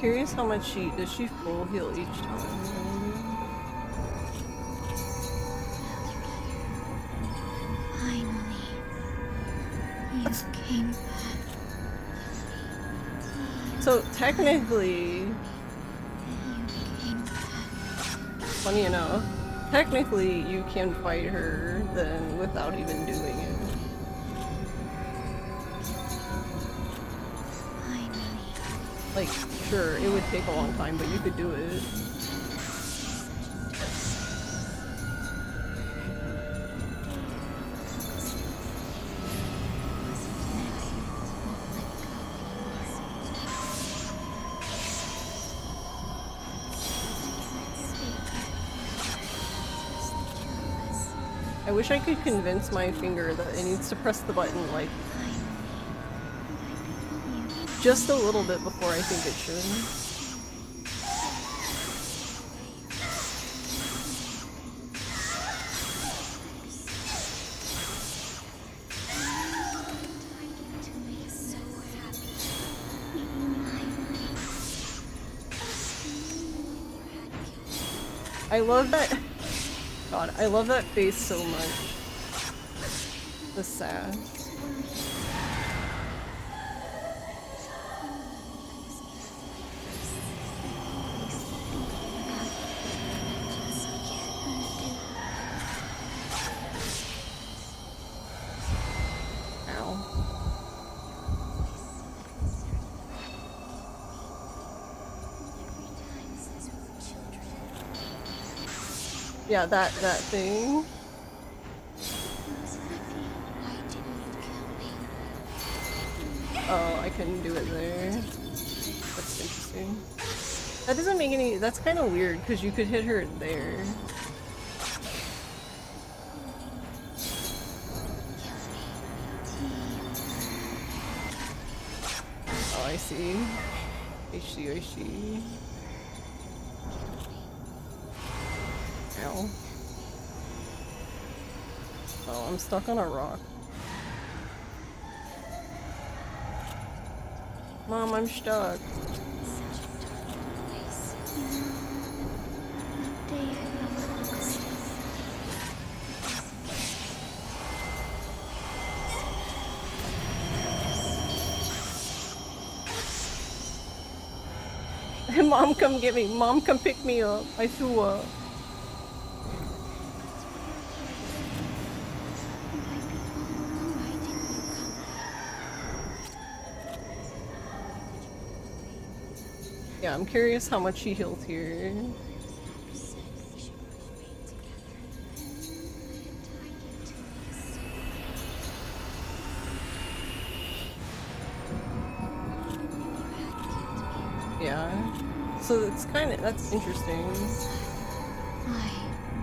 curious how much does she full heal each time? Finally, you came back. So technically, You came back. funny enough, technically you can fight her then without even doing it. Finally. Like, sure, it would take a long time, but you could do it. I wish I could convince my finger that it needs to press the button, like, just a little bit before I think it should. I love that. God, I love that face so much. The sass. Yeah, that thing. Oh, I couldn't do it there. That's interesting. That doesn't make any- that's kind of weird, because you could hit her there. Oh, I see. I see. Ow. Oh, I'm stuck on a rock. Mom, I'm stuck. Mom, come get me. Mom, come pick me up. I threw up. Yeah, I'm curious how much she healed here. Yeah. So it's kind of- that's interesting. I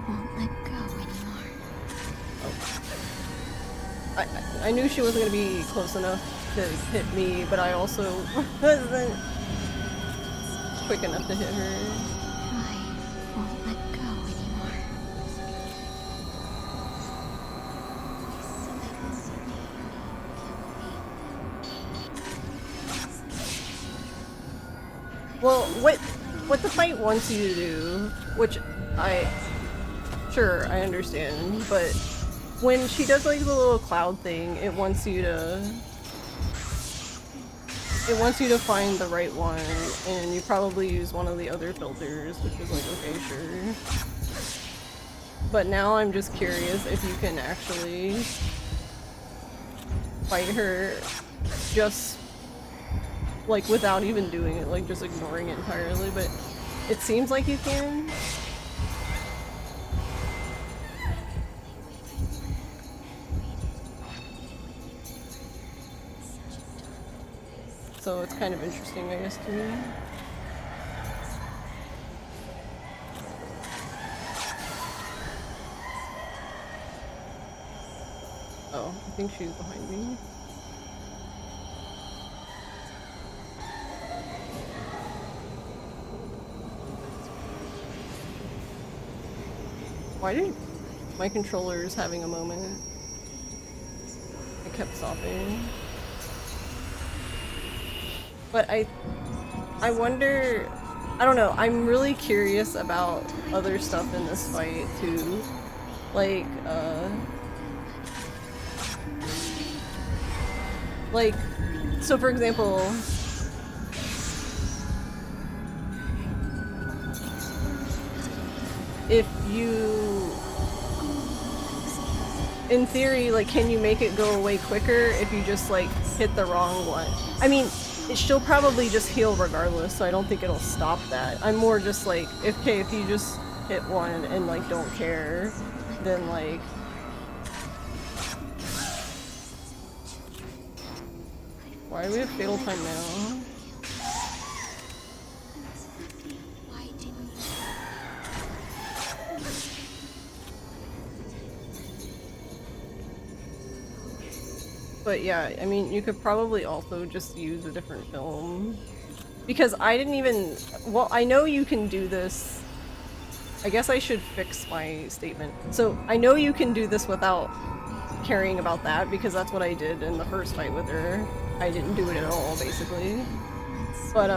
won't let go anymore. I knew she wasn't gonna be close enough to hit me, but I also wasn't quick enough to hit her. I won't let go anymore. Well, what the fight wants you to do, which sure, I understand, but when she does like the little cloud thing, it wants you to find the right one, and you probably use one of the other filters, which is like, okay, sure. But now I'm just curious if you can actually fight her just like without even doing it, like just ignoring it entirely, but it seems like you can. So it's kind of interesting, I guess, to me. Oh, I think she's behind me. Why did my controller's having a moment? It kept stopping. But I wonder, I don't know, I'm really curious about other stuff in this fight too. Like, so for example, if you, in theory, like, can you make it go away quicker if you just, like, hit the wrong one? I mean, she'll probably just heal regardless, so I don't think it'll stop that. I'm more just like, if you just hit one and, like, don't care, then, like... Why do we have fatal time now? Why didn't you? But yeah, I mean, you could probably also just use a different film. Because I didn't even... Well, I know you can do this... I guess I should fix my statement. So, I know you can do this without caring about that, because that's what I did in the first fight with her. I didn't do it at all, basically. But,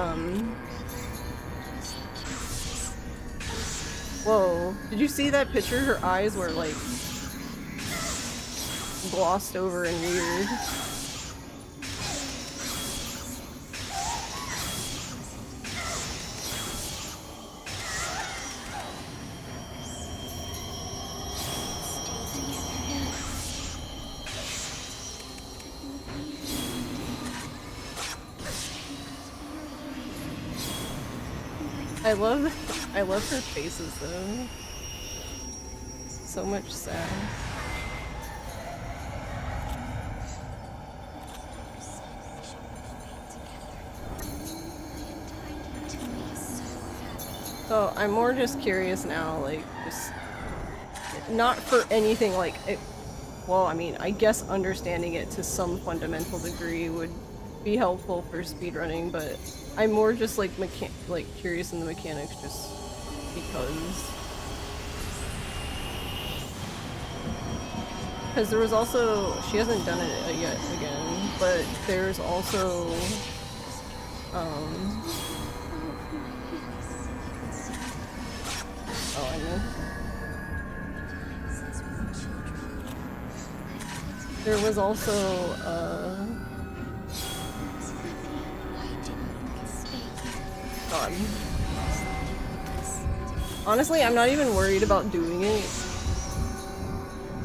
whoa. Did you see that picture? Her eyes were, like... glossed over and weird. I love her faces though. So much sass. So I'm more just curious now, like, just not for anything like it. Well, I mean, I guess understanding it to some fundamental degree would be helpful for speedrunning, but I'm more just like curious in the mechanics just because. Because there was also, she hasn't done it yet again, but there's also oh, I know. There was also, God. Honestly, I'm not even worried about doing it.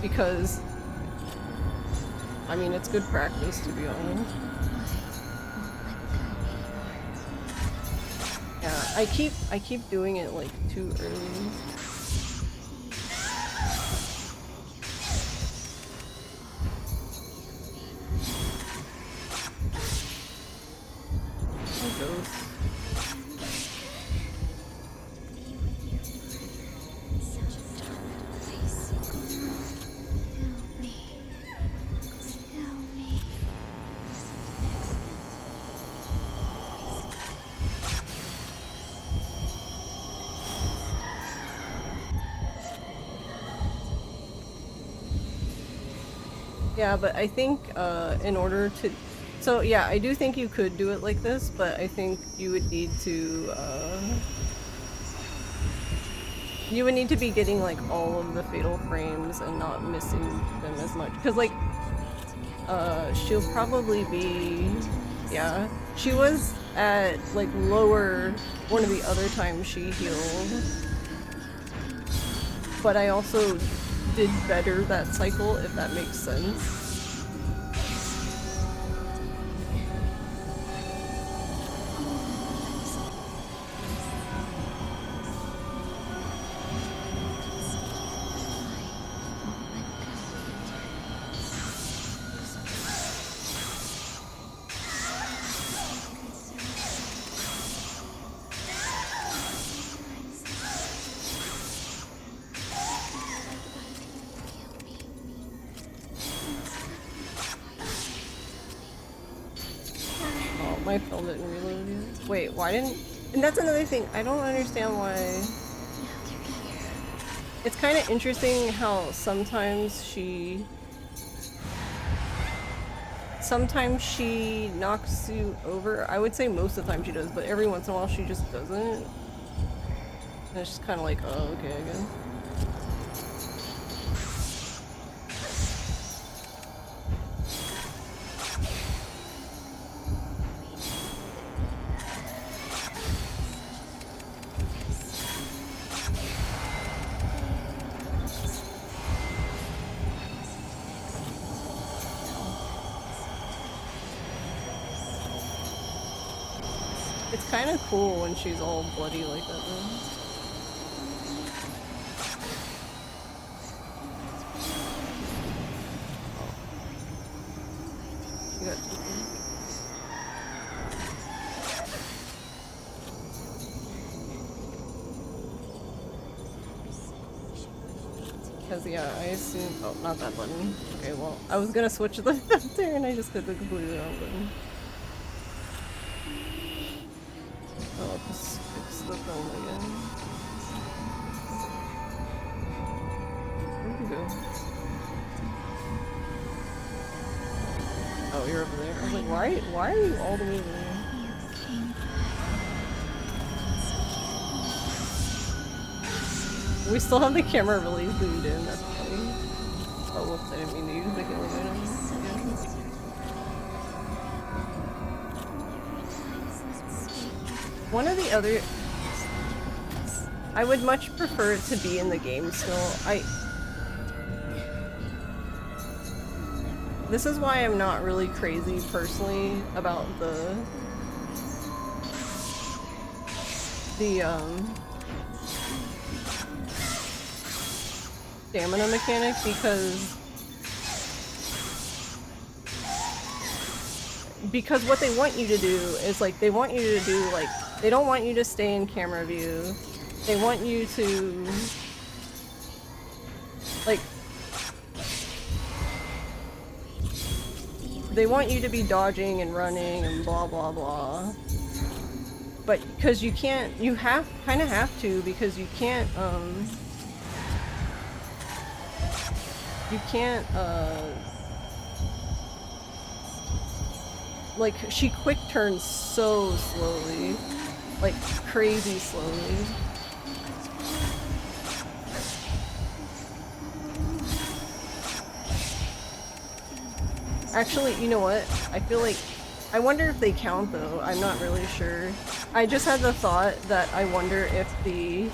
Because, I mean, it's good practice, to be honest. Yeah, I keep doing it, like, too early. Yeah, but I think in order to... So yeah, I do think you could do it like this, but I think you would need to... You would need to be getting like all of the fatal frames and not missing them as much. Because like, she'll probably be... Yeah, she was at like lower one of the other times she healed. But I also did better that cycle, if that makes sense. My film didn't reload yet. Wait, why didn't... And that's another thing, I don't understand why... It's kind of interesting how sometimes she... sometimes she knocks you over. I would say most of the time she does, but every once in a while she just doesn't. And it's just kind of like, oh, okay, I guess. It's kind of cool when she's all bloody like that, though. You got because, yeah, I assume. Oh, not that button. Okay, well, I was gonna switch the there and I just hit the completely wrong button. Oh, just fix the film again. Where'd you go? Oh, you're over there. I was like, why are you all the way over there? We still have the camera really zoomed in, that's funny. Oh, whoops, I didn't mean to use the killing item. One of the other... I would much prefer it to be in the game still. This is why I'm not really crazy personally about the stamina mechanic, because what they want you to do is like they want you to do like they don't want you to stay in camera view. They want you to like they want you to be dodging and running and blah blah blah. But because you can't, you kind of have to, because you can't like, she quick turns so slowly. Like, crazy slowly. Actually, you know what? I feel like... I wonder if they count, though. I'm not really sure. I just had the thought that I wonder if the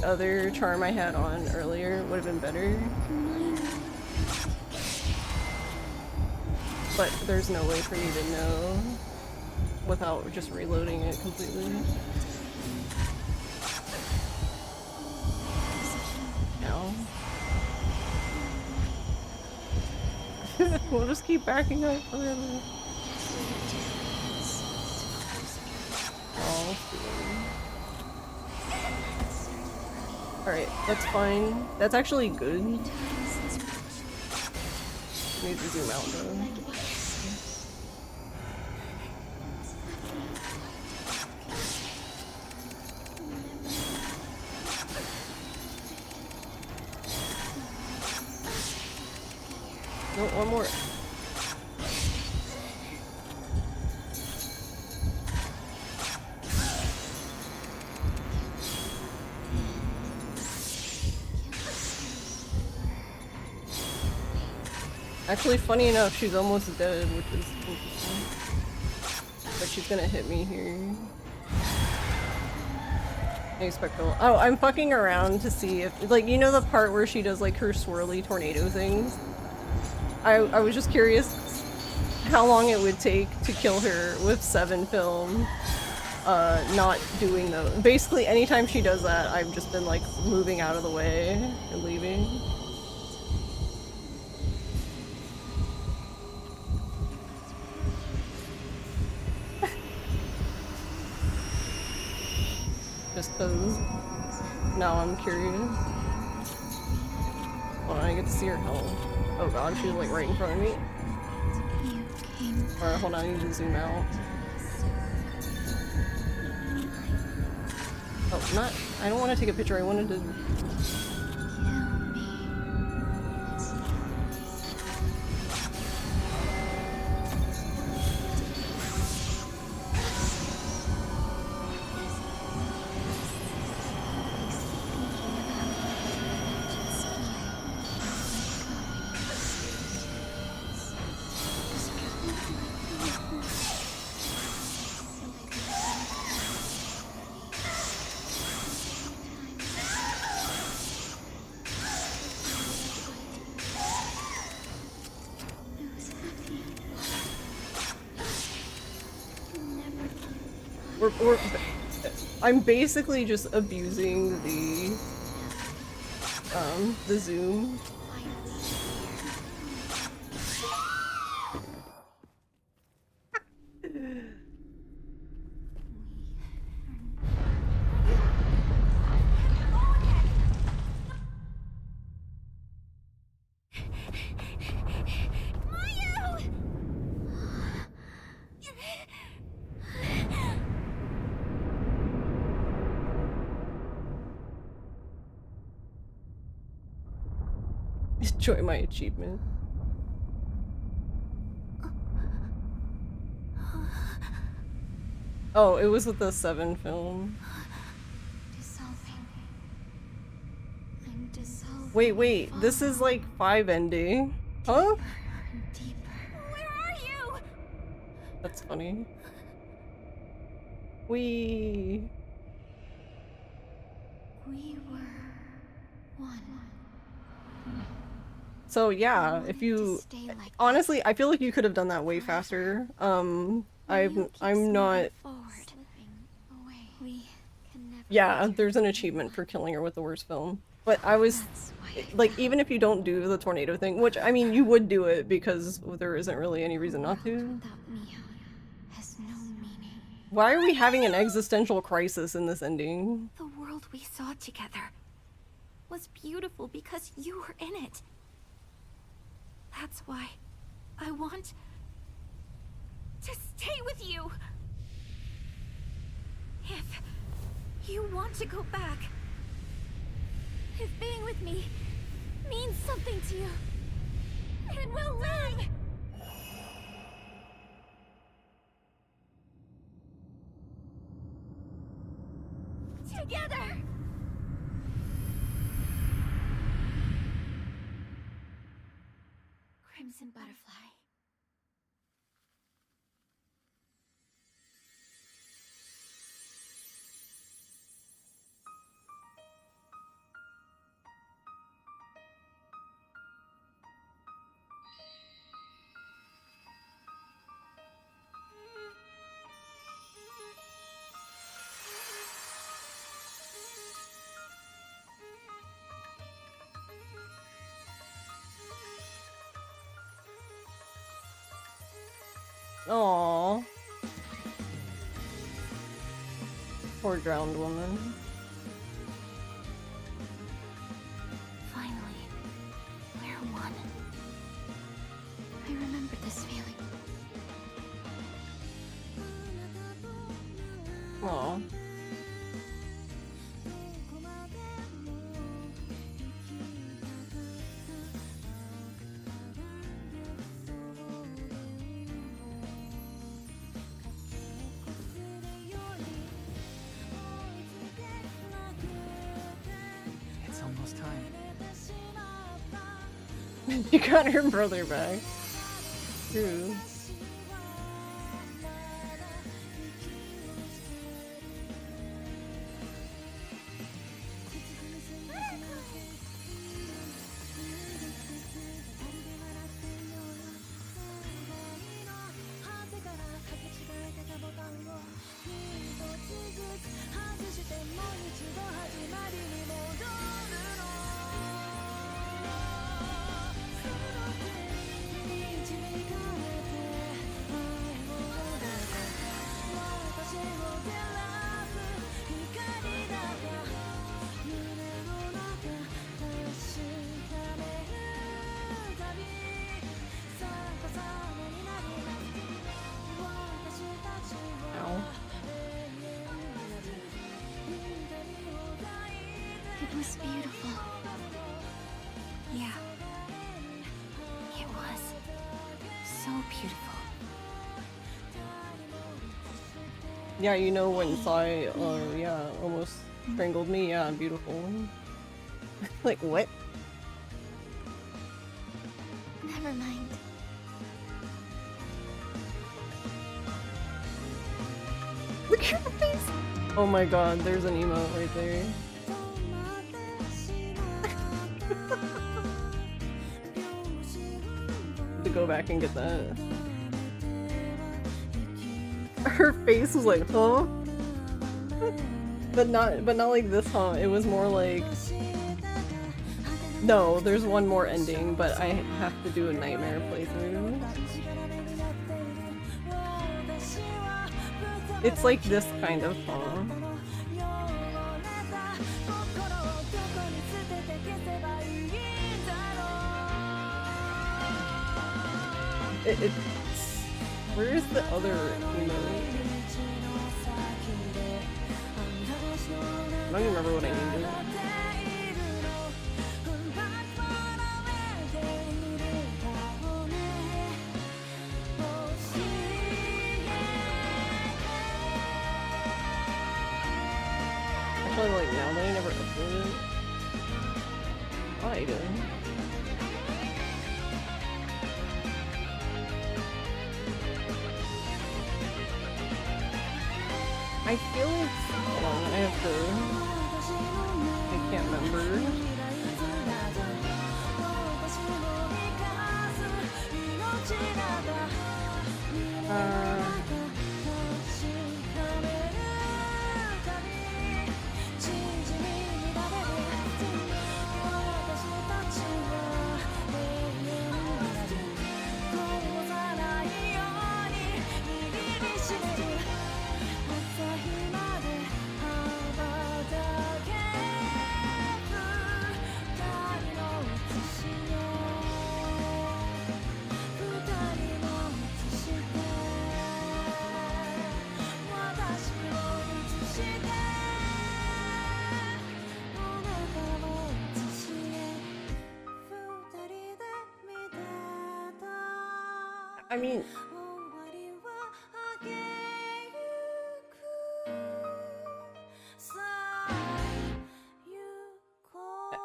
other charm I had on earlier would have been better. But there's no way for you to know without just reloading it completely. Ow. We'll just keep backing up forever. Oh, alright, that's fine. That's actually good. Need to zoom out though. No, one more. Actually, funny enough, she's almost dead, which is interesting. But she's gonna hit me here. Spectral. Oh, I'm fucking around to see if, like, you know the part where she does like her swirly tornado things? I was just curious how long it would take to kill her with 7 film, not doing those. Basically, anytime she does that, I've just been like moving out of the way and leaving. Just cause now I'm curious. Hold on, I get to see her health. Oh god, she's like right in front of me. Alright, hold on, I need to zoom out. Oh, not. I don't want to take a picture, I wanted to. Or I'm basically just abusing the zoom. Enjoy my achievement. Oh, it was with the 7 film. Dissolving. I'm dissolving. Wait, this is like 5 ending. Huh? And deeper. Where are you? That's funny. We We were one. So yeah, wanted if to you stay like that. honestly, I feel like you could have done that way faster. You I'm keep I'm not. moving forward. Slipping away. We can never Yeah, return there's an to achievement for anyone. killing her with the worst film. But I was That's why I like, felt even if you don't do the tornado thing, which I mean, you would do it because there isn't really any a reason not world to. without Mia has no meaning. Why are we having an existential crisis in this ending? The world we saw together was beautiful because you were in it. That's why I want to stay with you. If you want to go back, if being with me means something to you, then we'll live. Together. Crimson butterfly. Aww. Poor drowned woman. Finally, we're one. I remember this feeling. Aww. It's almost time. You got her brother back. True. Ow. It was beautiful. Yeah. It was so beautiful. Yeah, you know when Sai, yeah, almost strangled me. Yeah, beautiful. Like, what? Never mind. Look at her face! Oh my god, there's an emote right there. To go back and get that. Her face was like, huh? but not like this, huh? It was more like, no, there's one more ending, but I have to do a nightmare playthrough. It's like this kind of, huh? It's... Where's the other emote? I don't even remember what I named it. Actually, like, now that I never uploaded it, I did. I feel like, hold on, I have to, I can't remember. I mean,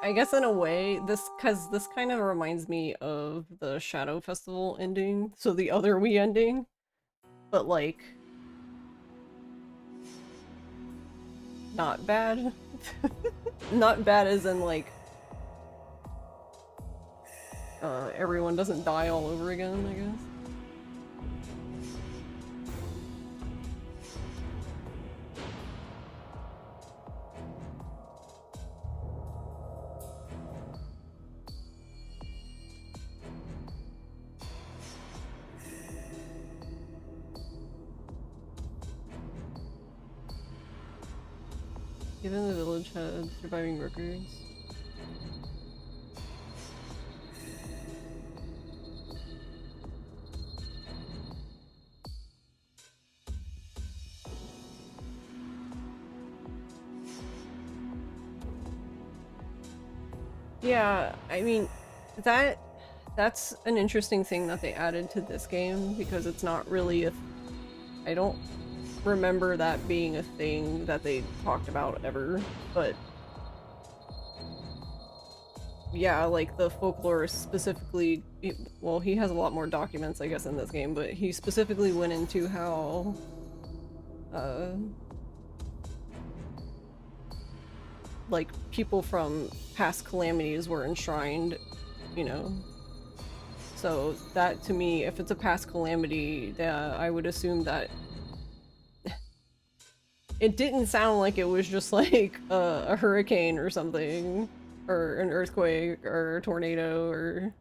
I guess in a way, because this kind of reminds me of the Shadow Festival ending, so the other Wii ending, but like, not bad. Not bad as in like, everyone doesn't die all over again, I guess. Given the village had surviving records. Yeah, I mean, that's an interesting thing that they added to this game, because it's not really a... I don't remember that being a thing that they talked about ever, but yeah, like the folklore specifically, well, he has a lot more documents, I guess, in this game, but he specifically went into how, like, people from past calamities were enshrined, you know? So that, to me, if it's a past calamity, I would assume that it didn't sound like it was just like a hurricane or something, or an earthquake or a tornado, or...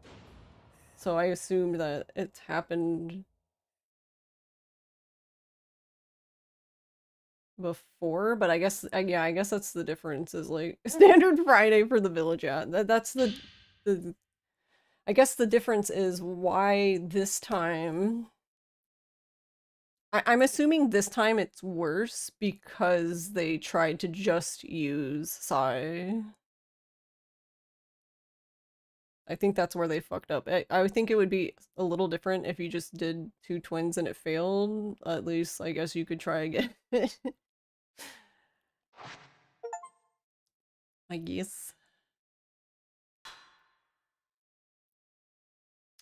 So I assumed that it's happened before, but I guess, yeah, I guess that's the difference, is like standard Friday for the village. Yeah, that's the I guess the difference is why this time. I'm assuming this time it's worse because they tried to just use Sai. I think that's where they fucked up. I would think it would be a little different if you just did two twins and it failed. At least, I guess you could try again. I guess.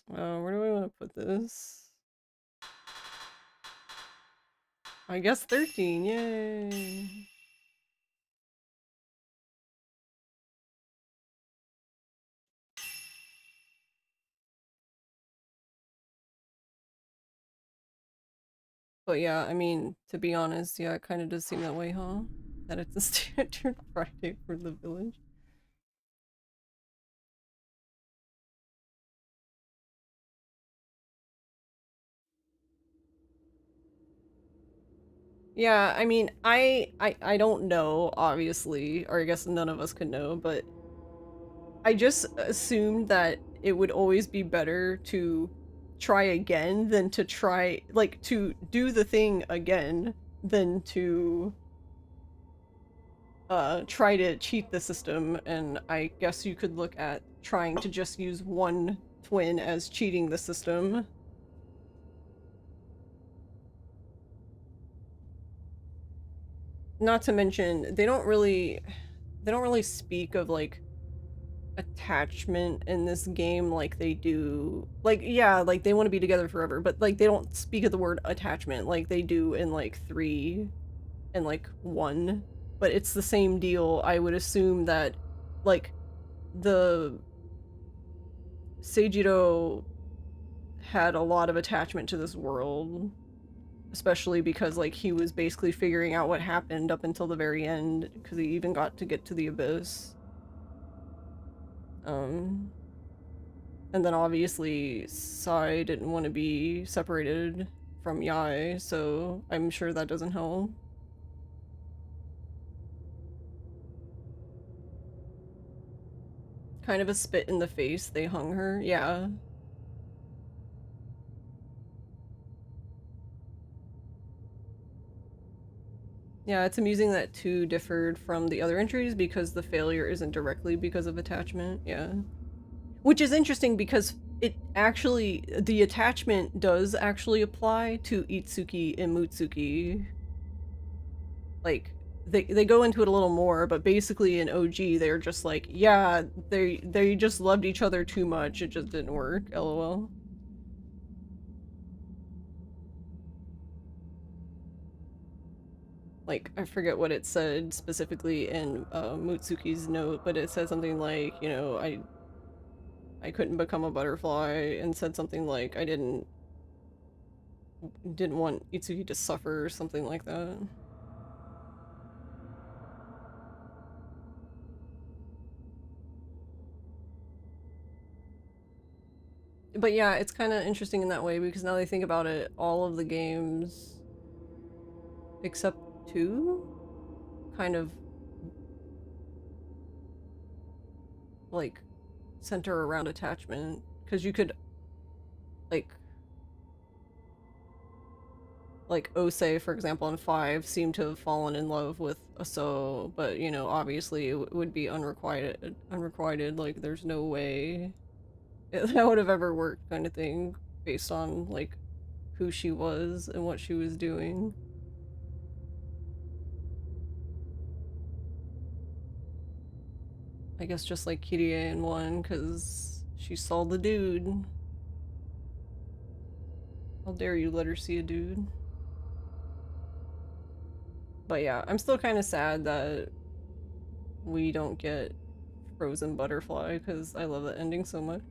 Where do I want to put this? I guess 13, yay! But yeah, I mean, to be honest, yeah, it kind of does seem that way, huh? That it's a standard Friday for the village. Yeah, I mean, I don't know, obviously, or I guess none of us could know, but I just assumed that it would always be better to try again than to try, like, to do the thing again than to try to cheat the system. And I guess you could look at trying to just use one twin as cheating the system. Not to mention, they don't really speak of like attachment in this game like they do, like, yeah, like they want to be together forever, but like they don't speak of the word attachment like they do in like 3 and like 1. But it's the same deal. I would assume that like the Seijiro had a lot of attachment to this world, especially because like he was basically figuring out what happened up until the very end, because he even got to get to the abyss. um and then obviously Sai didn't want to be separated from Yai, so I'm sure that doesn't help. Kind of a spit in the face they hung her, yeah. Yeah, it's amusing that 2 differed from the other entries because the failure isn't directly because of attachment, yeah. Which is interesting because it actually, the attachment does actually apply to Itsuki and Mutsuki. Like, they go into it a little more, but basically in OG they're just like, yeah, they just loved each other too much, it just didn't work, lol. Like, I forget what it said specifically in Mutsuki's note, but it said something like, you know, I couldn't become a butterfly, and said something like I didn't want Itsuki to suffer or something like that. But yeah, it's kind of interesting in that way because now that I think about it, all of the games except 2 kind of like center around attachment, because you could like Osei, for example, in 5 seemed to have fallen in love with Aso, but you know, obviously it would be unrequited, like there's no way that would have ever worked, kind of thing, based on like who she was and what she was doing. I guess just like Kirie in 1, because she saw the dude. How dare you let her see a dude? But yeah, I'm still kind of sad that we don't get Frozen Butterfly, because I love that ending so much.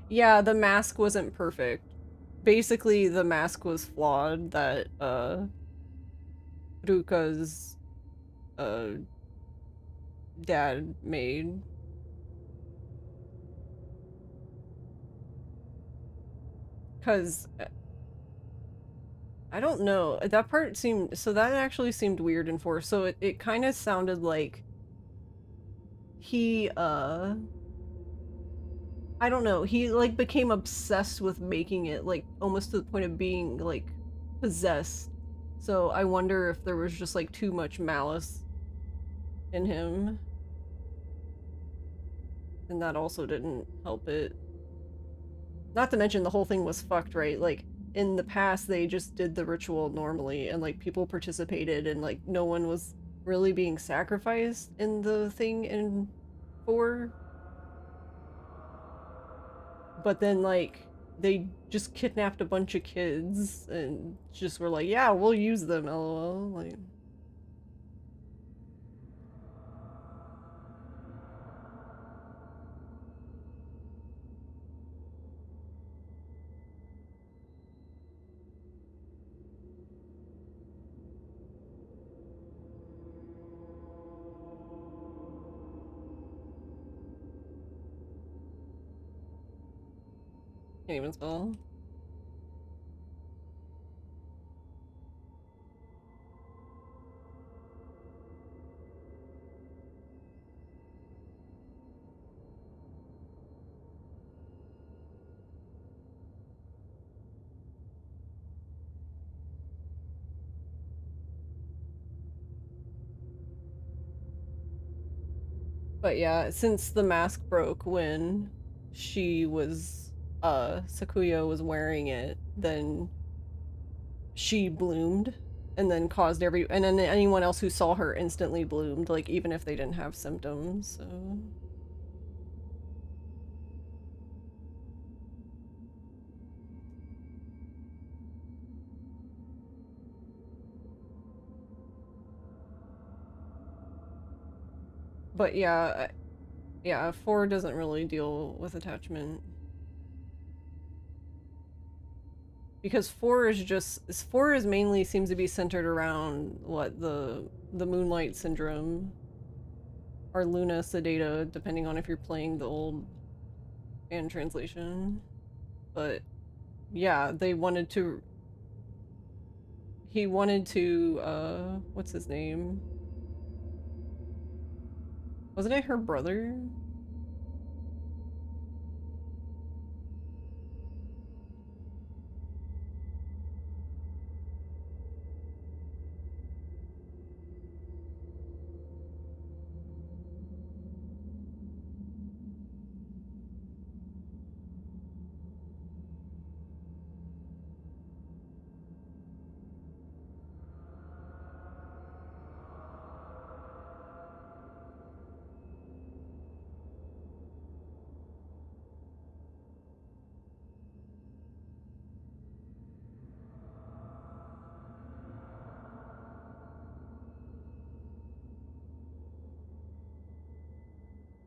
Yeah, the mask wasn't perfect. Basically, the mask was flawed that Ruka's uh dad made. Cause I don't know. That part seemed, so that actually seemed weird in 4. So it kind of sounded like he I don't know, he like became obsessed with making it, like almost to the point of being like possessed. So I wonder if there was just like too much malice in him. And that also didn't help it. Not to mention the whole thing was fucked, right? Like in the past they just did the ritual normally and like people participated and like no one was really being sacrificed in the thing in 4. But then like they just kidnapped a bunch of kids and just were like, yeah, we'll use them, lol. Like, Can't even spell. But yeah, since the mask broke when she was Sakuya was wearing it, then she bloomed and then caused and then anyone else who saw her instantly bloomed, like even if they didn't have symptoms. So but yeah, yeah, 4 doesn't really deal with attachment. Because 4 is mainly seems to be centered around what the Moonlight Syndrome or Luna Sedata, depending on if you're playing the old fan translation. But yeah, he wanted to what's his name? Wasn't it her brother?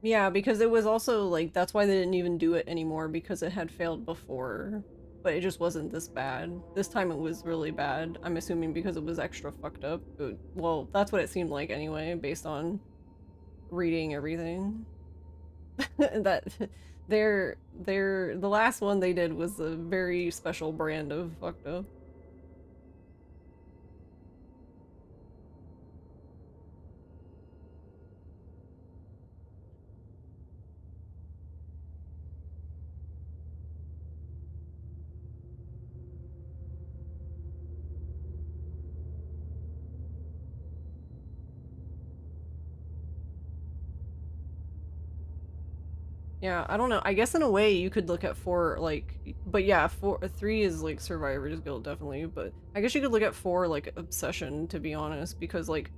Yeah, because it was also like that's why they didn't even do it anymore because it had failed before. But it just wasn't this bad. This time it was really bad. I'm assuming because it was extra fucked up. Well, that's what it seemed like anyway, based on reading everything. That the last one they did was a very special brand of fucked up. Yeah, I don't know. I guess in a way you could look at 4 like, but yeah, 3 is like Survivor's Guild definitely, but I guess you could look at 4 like Obsession, to be honest, because like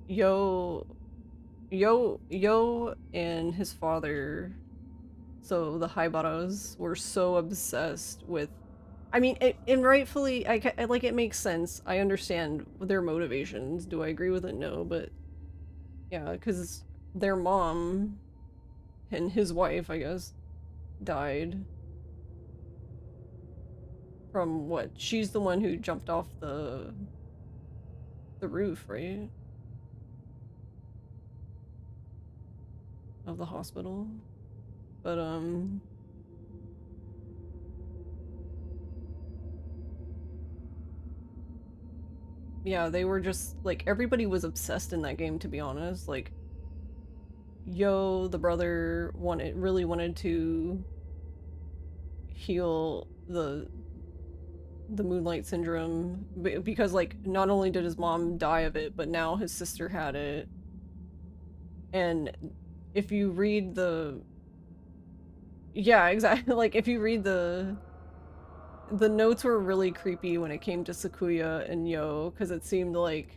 Yo Yo and his father, so the Haibaras, were so obsessed with, I mean, and rightfully, like it makes sense. I understand their motivations. Do I agree with it? No, but yeah, because their mom and his wife, I guess, died from what? She's the one who jumped off the roof, right? Of the hospital. But yeah, they were just like everybody was obsessed in that game, to be honest. Like Yo, the brother, really wanted to heal the Moonlight Syndrome because like not only did his mom die of it, but now his sister had it. And if you read the yeah, exactly, like if you read the notes were really creepy when it came to Sakuya and Yo, because it seemed like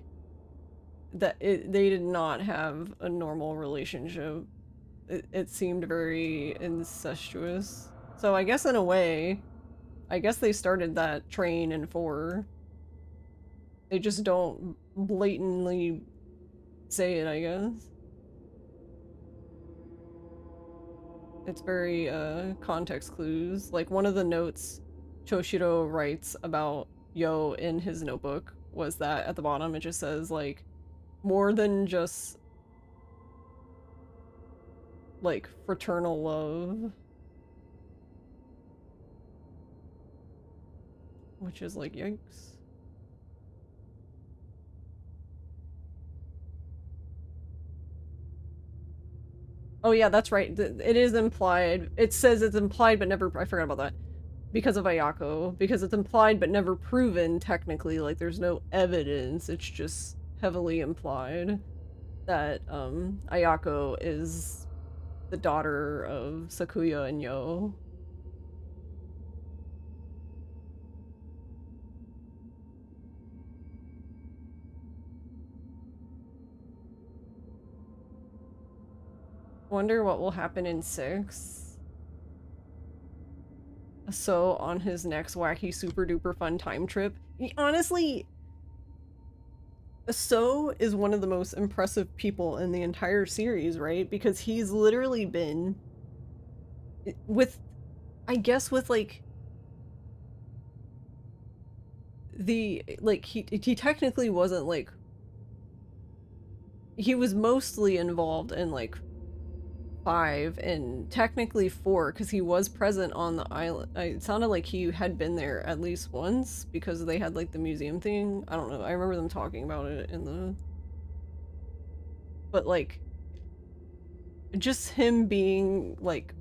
they did not have a normal relationship. It seemed very incestuous. So I guess in a way, I guess they started that train in 4. They just don't blatantly say it, I guess. It's very context clues. Like one of the notes Choshiro writes about Yo in his notebook was that at the bottom it just says like more than just like fraternal love. which is like, yikes. Oh yeah, that's right. It is implied. It says it's implied but never- I forgot about that. Because of Ayako. Because it's implied but never proven, technically. Like, there's no evidence. It's just heavily implied that, Ayako is the daughter of Sakuya and Yo. Wonder what will happen in 6. So on his next wacky super duper fun time trip. Honestly, So is one of the most impressive people in the entire series, right? Because he's literally been with, I guess with like he technically wasn't like, he was mostly involved in like 5 and technically 4 because he was present on the island. It sounded like he had been there at least once because they had like the museum thing. I don't know. I remember them talking about it in the, but like just him being like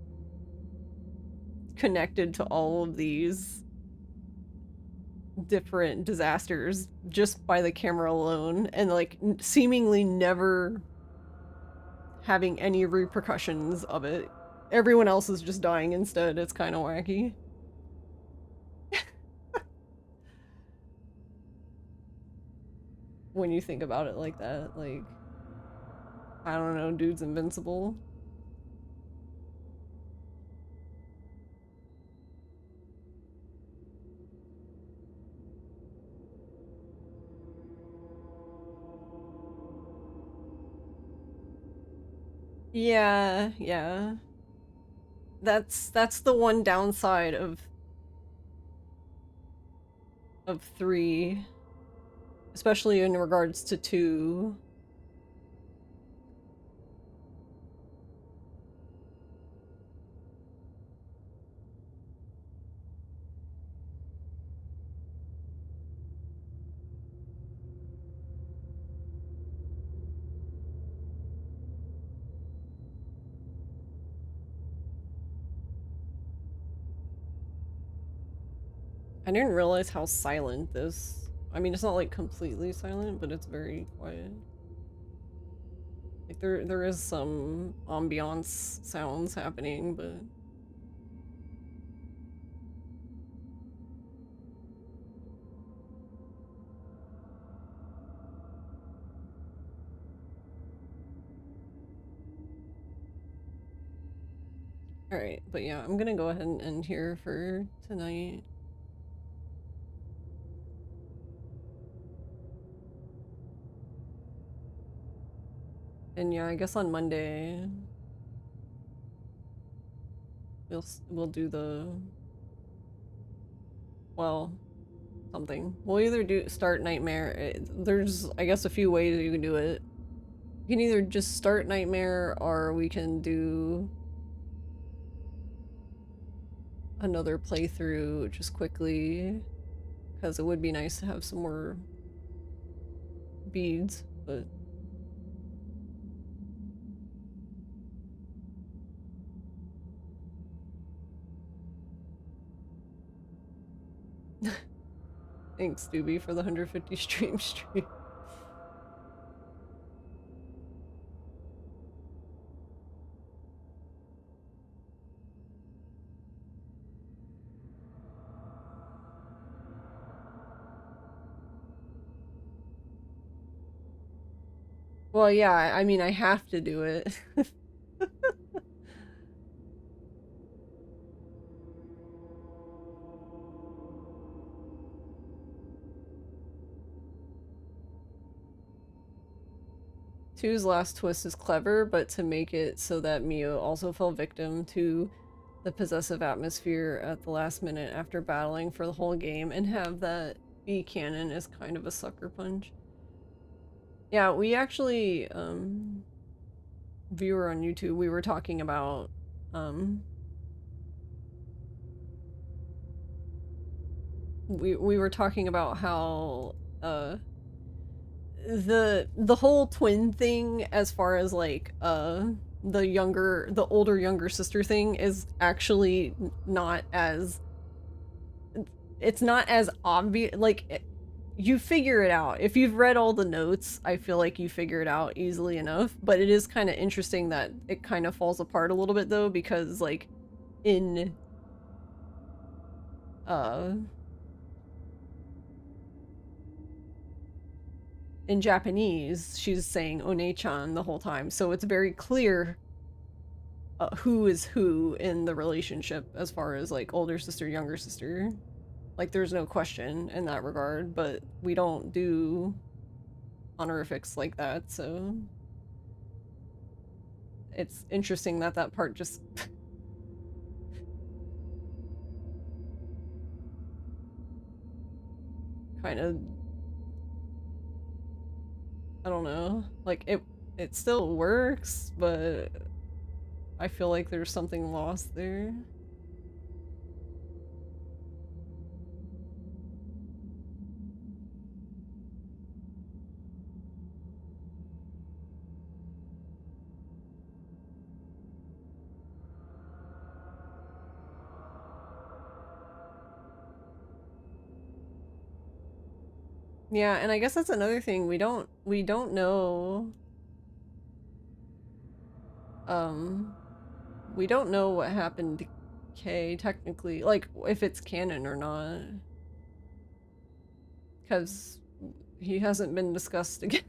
connected to all of these different disasters just by the camera alone and like seemingly never having any repercussions of it. Everyone else is just dying instead. It's kind of wacky. When you think about it like that, like, I don't know, dude's invincible. Yeah, yeah. That's the one downside of 3, especially in regards to 2. I didn't realize how silent this. I mean, it's not like completely silent, but it's very quiet. Like there is some ambiance sounds happening, but all right. But yeah, I'm gonna go ahead and end here for tonight. And yeah, I guess on Monday we'll do the, well, something. We'll either do start Nightmare. There's, I guess, a few ways you can do it. You can either just start Nightmare or we can do another playthrough just quickly because it would be nice to have some more beads, but thanks, Doobie, for the 150 stream. Well, yeah, I mean, I have to do it. Two's last twist is clever, but to make it so that Mio also fell victim to the possessive atmosphere at the last minute after battling for the whole game and have that be canon is kind of a sucker punch. Yeah, we actually, viewer on YouTube, we were talking about, we were talking about how the whole twin thing, as far as like the older younger sister thing, is actually not as, it's not as obvious. Like you figure it out if you've read all the notes. I feel like you figure it out easily enough, but it is kind of interesting that it kind of falls apart a little bit though, because like in uh in Japanese, she's saying One-chan the whole time, so it's very clear who is who in the relationship as far as like older sister, younger sister. Like there's no question in that regard, but we don't do honorifics like that, so it's interesting that that part just kind of, I don't know, like it still works, but I feel like there's something lost there. Yeah, and I guess that's another thing, we don't know, um we don't know what happened to Kay technically, like if it's canon or not, because he hasn't been discussed again.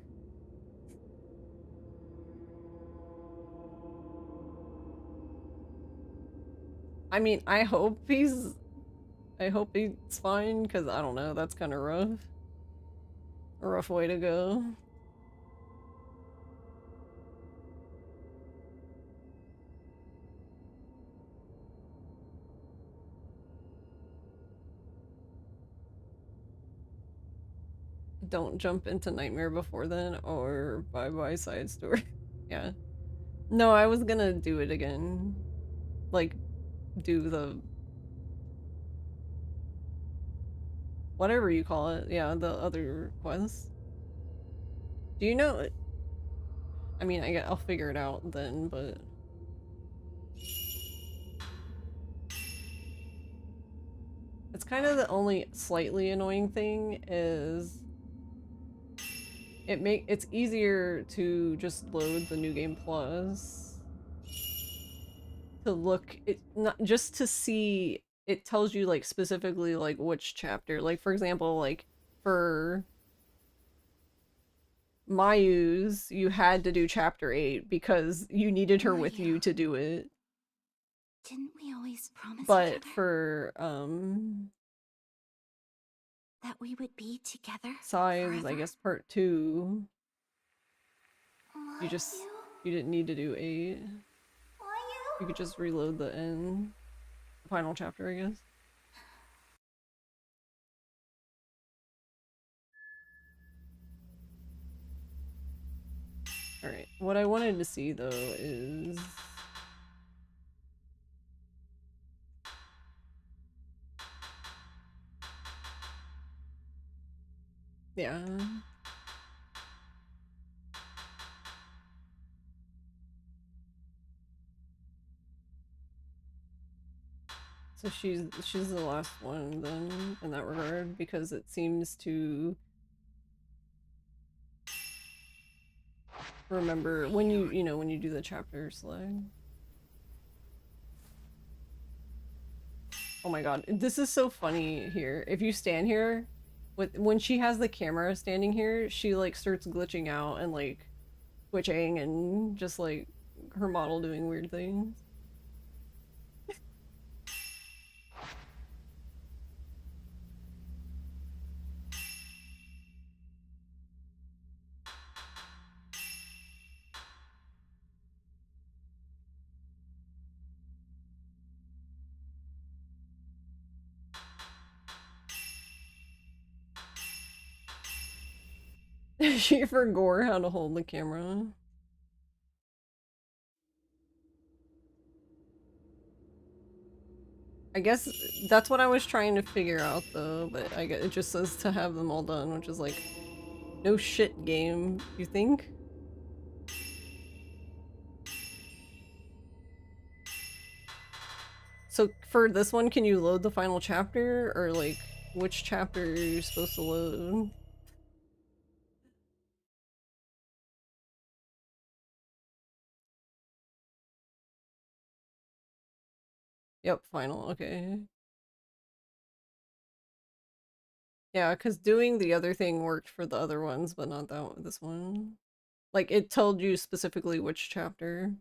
I mean, I hope he's fine, because I don't know, that's kind of rough. A rough way to go. Don't jump into Nightmare before then, or bye bye side story. Yeah. No, I was gonna do it again. Like, do the whatever you call it. Yeah, the other quest. Do you know? I mean, I'll figure it out then, but it's kind of the only slightly annoying thing is it's easier to just load the new game plus to look it, not just to see, it tells you like specifically like which chapter, like for example, like for Mayu's you had to do chapter 8 because you needed her with you to do it, Didn't we always promise each but other for that we would be together Sides, I forever? guess part 2, you Love just, you. you didn't need to do 8. Love You could just reload the end, final chapter, I guess. Alright, what I wanted to see though is... yeah. So she's the last one then in that regard, because it seems to remember when you know when you do the chapter select. Oh my god, this is so funny here. If you stand here with when she has the camera standing here, she like starts glitching out and like twitching and just like her model doing weird things. She forgot how to hold the camera. I guess that's what I was trying to figure out though, but I guess it just says to have them all done, which is like, no shit game, you think? So for this one, can you load the final chapter, or like, which chapter are you supposed to load? Yep, final, okay. Yeah, because doing the other thing worked for the other ones, but not that one, this one. Like, it told you specifically which chapter.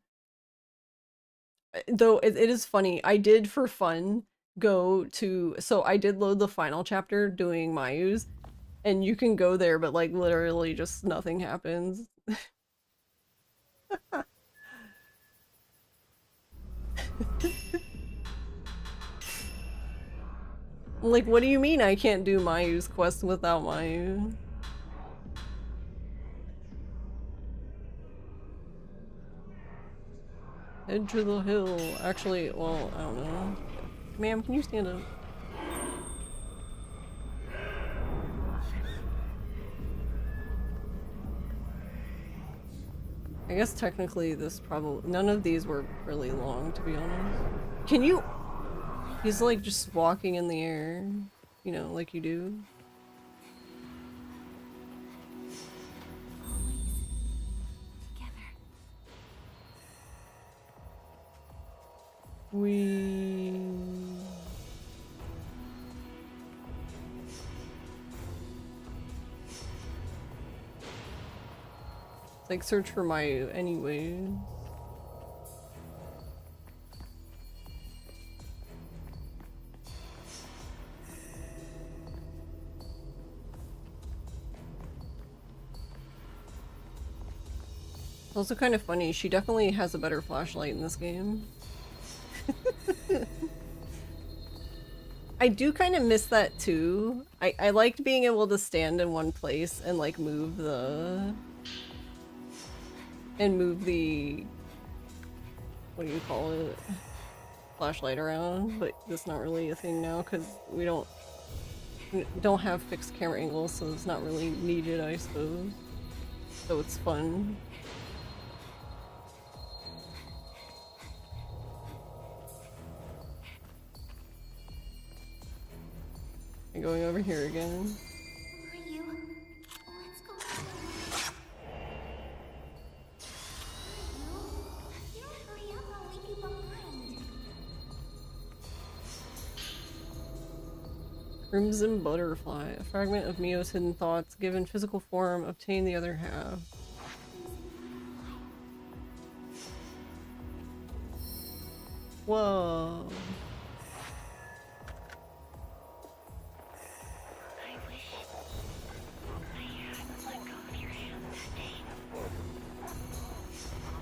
Though it is funny, I did for fun go to, so I did load the final chapter doing Mayu's, and you can go there, but like literally just nothing happens. Like, what do you mean I can't do Mayu's quest without Mayu? Head to the hill. Actually, well, I don't know. Ma'am, can you stand up? I guess technically this probably, none of these were really long, to be honest. Can you? He's like just walking in the air, you know, like you do. Always together. We. It's like search for Mayu anyway. It's also kind of funny, she definitely has a better flashlight in this game. I do kind of miss that too. I liked being able to stand in one place and like move the... and move the... what do you call it? Flashlight around, but that's not really a thing now because we don't have fixed camera angles, so it's not really needed, I suppose. So it's fun. I'm going over here again. Where are you? Let's go. You don't hurry up, I'll leave you behind. Crimson Butterfly. A fragment of Mio's hidden thoughts. Given physical form, obtain the other half. Whoa. I wish I hadn't let go of your hand that day.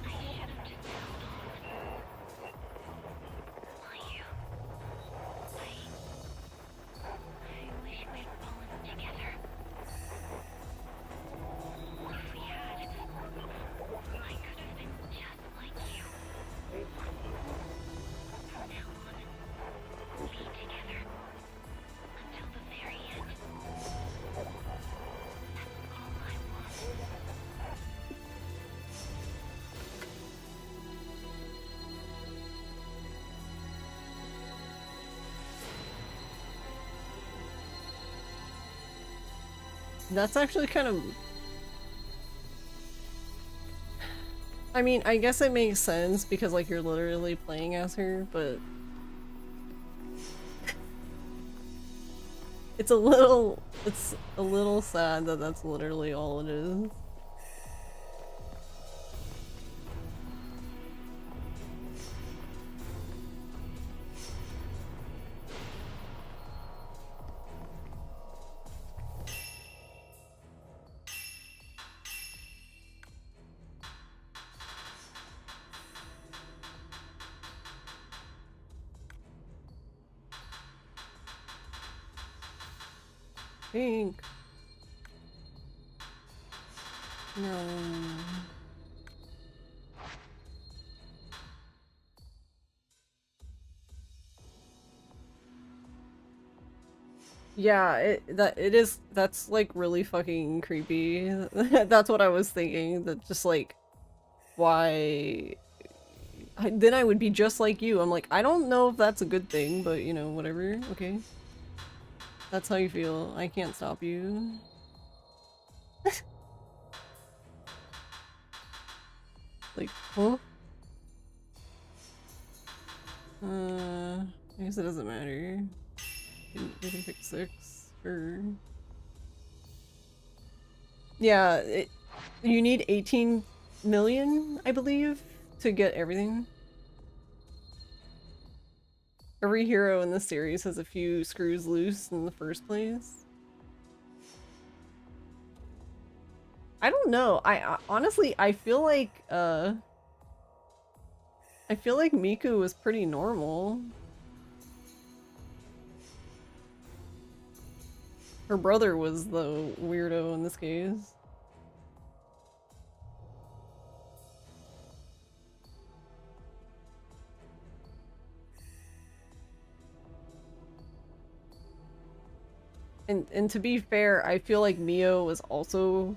I should have just held on. Mayu, I wish we'd fallen together. If we had, I could have been just like you. From now on, be together until the very end. That's all I want. That's actually kind of... I mean, I guess it makes sense because like you're literally playing as her, but... it's a little sad that that's literally all it is. Pink. No. Yeah, that's like really fucking creepy. That's what I was thinking, that just like, why... then I would be just like you. I'm like, I don't know if that's a good thing, but you know, whatever, okay. That's how you feel. I can't stop you. Like, huh? I guess it doesn't matter. We can pick 6, or... Yeah, you need 18 million, I believe, to get everything. Every hero in the series has a few screws loose in the first place. I don't know. I honestly, I feel like Miku was pretty normal. Her brother was the weirdo in this case. And to be fair, I feel like Mio was also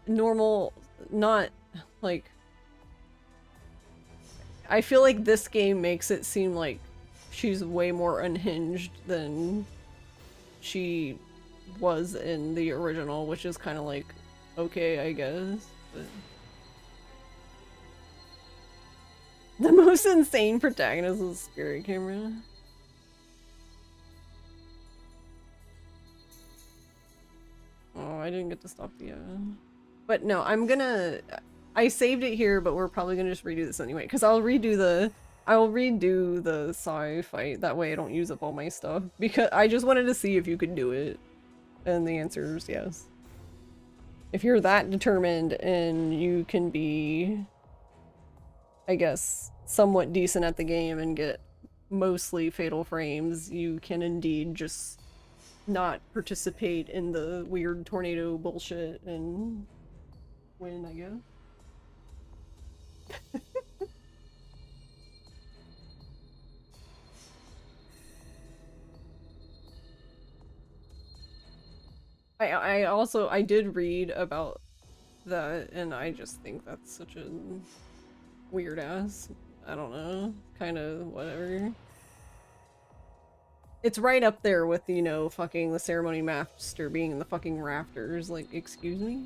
normal, not like... I feel like this game makes it seem like she's way more unhinged than she was in the original, which is kind of like, okay, I guess. But... the most insane protagonist is Spirit Camera. Oh, I didn't get to stop the but no, I saved it here, but we're probably gonna just redo this anyway, because I'll redo the Psy fight, that way I don't use up all my stuff, because I just wanted to see if you could do it, and the answer is yes. If you're that determined and you can be, I guess, somewhat decent at the game and get mostly fatal frames, you can indeed just not participate in the weird tornado bullshit and win, I guess. I did read about that, and I just think that's such a weird ass, I don't know, kind of whatever. It's right up there with, you know, fucking the ceremony master being in the fucking rafters, like, excuse me?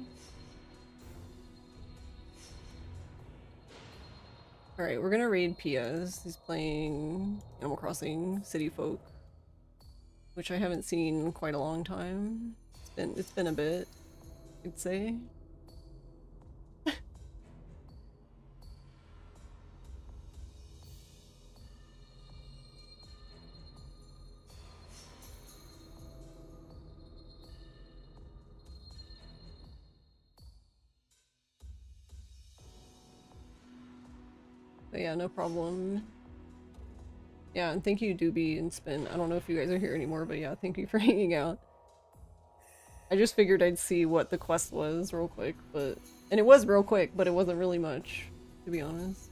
Alright, we're gonna raid Piaz. He's playing Animal Crossing City Folk, which I haven't seen in quite a long time. It's been a bit, I'd say. But yeah, no problem. Yeah, and thank you, Doobie and Spin. I don't know if you guys are here anymore, but yeah, thank you for hanging out. I just figured I'd see what the quest was real quick, but... and it was real quick, but it wasn't really much, to be honest.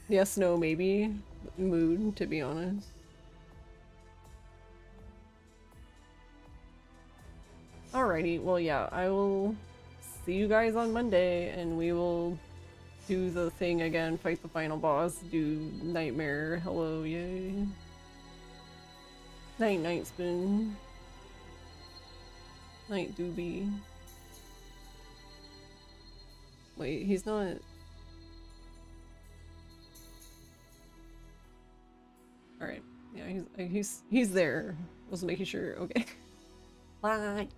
Yes, no, maybe mood, to be honest. Alrighty, well yeah, I will see you guys on Monday, and we will do the thing again, fight the final boss, do Nightmare, hello, yay. Night, Night Spoon. Night Doobie. Wait, he's not... Alright, yeah, he's there. I was making sure, okay. Bye!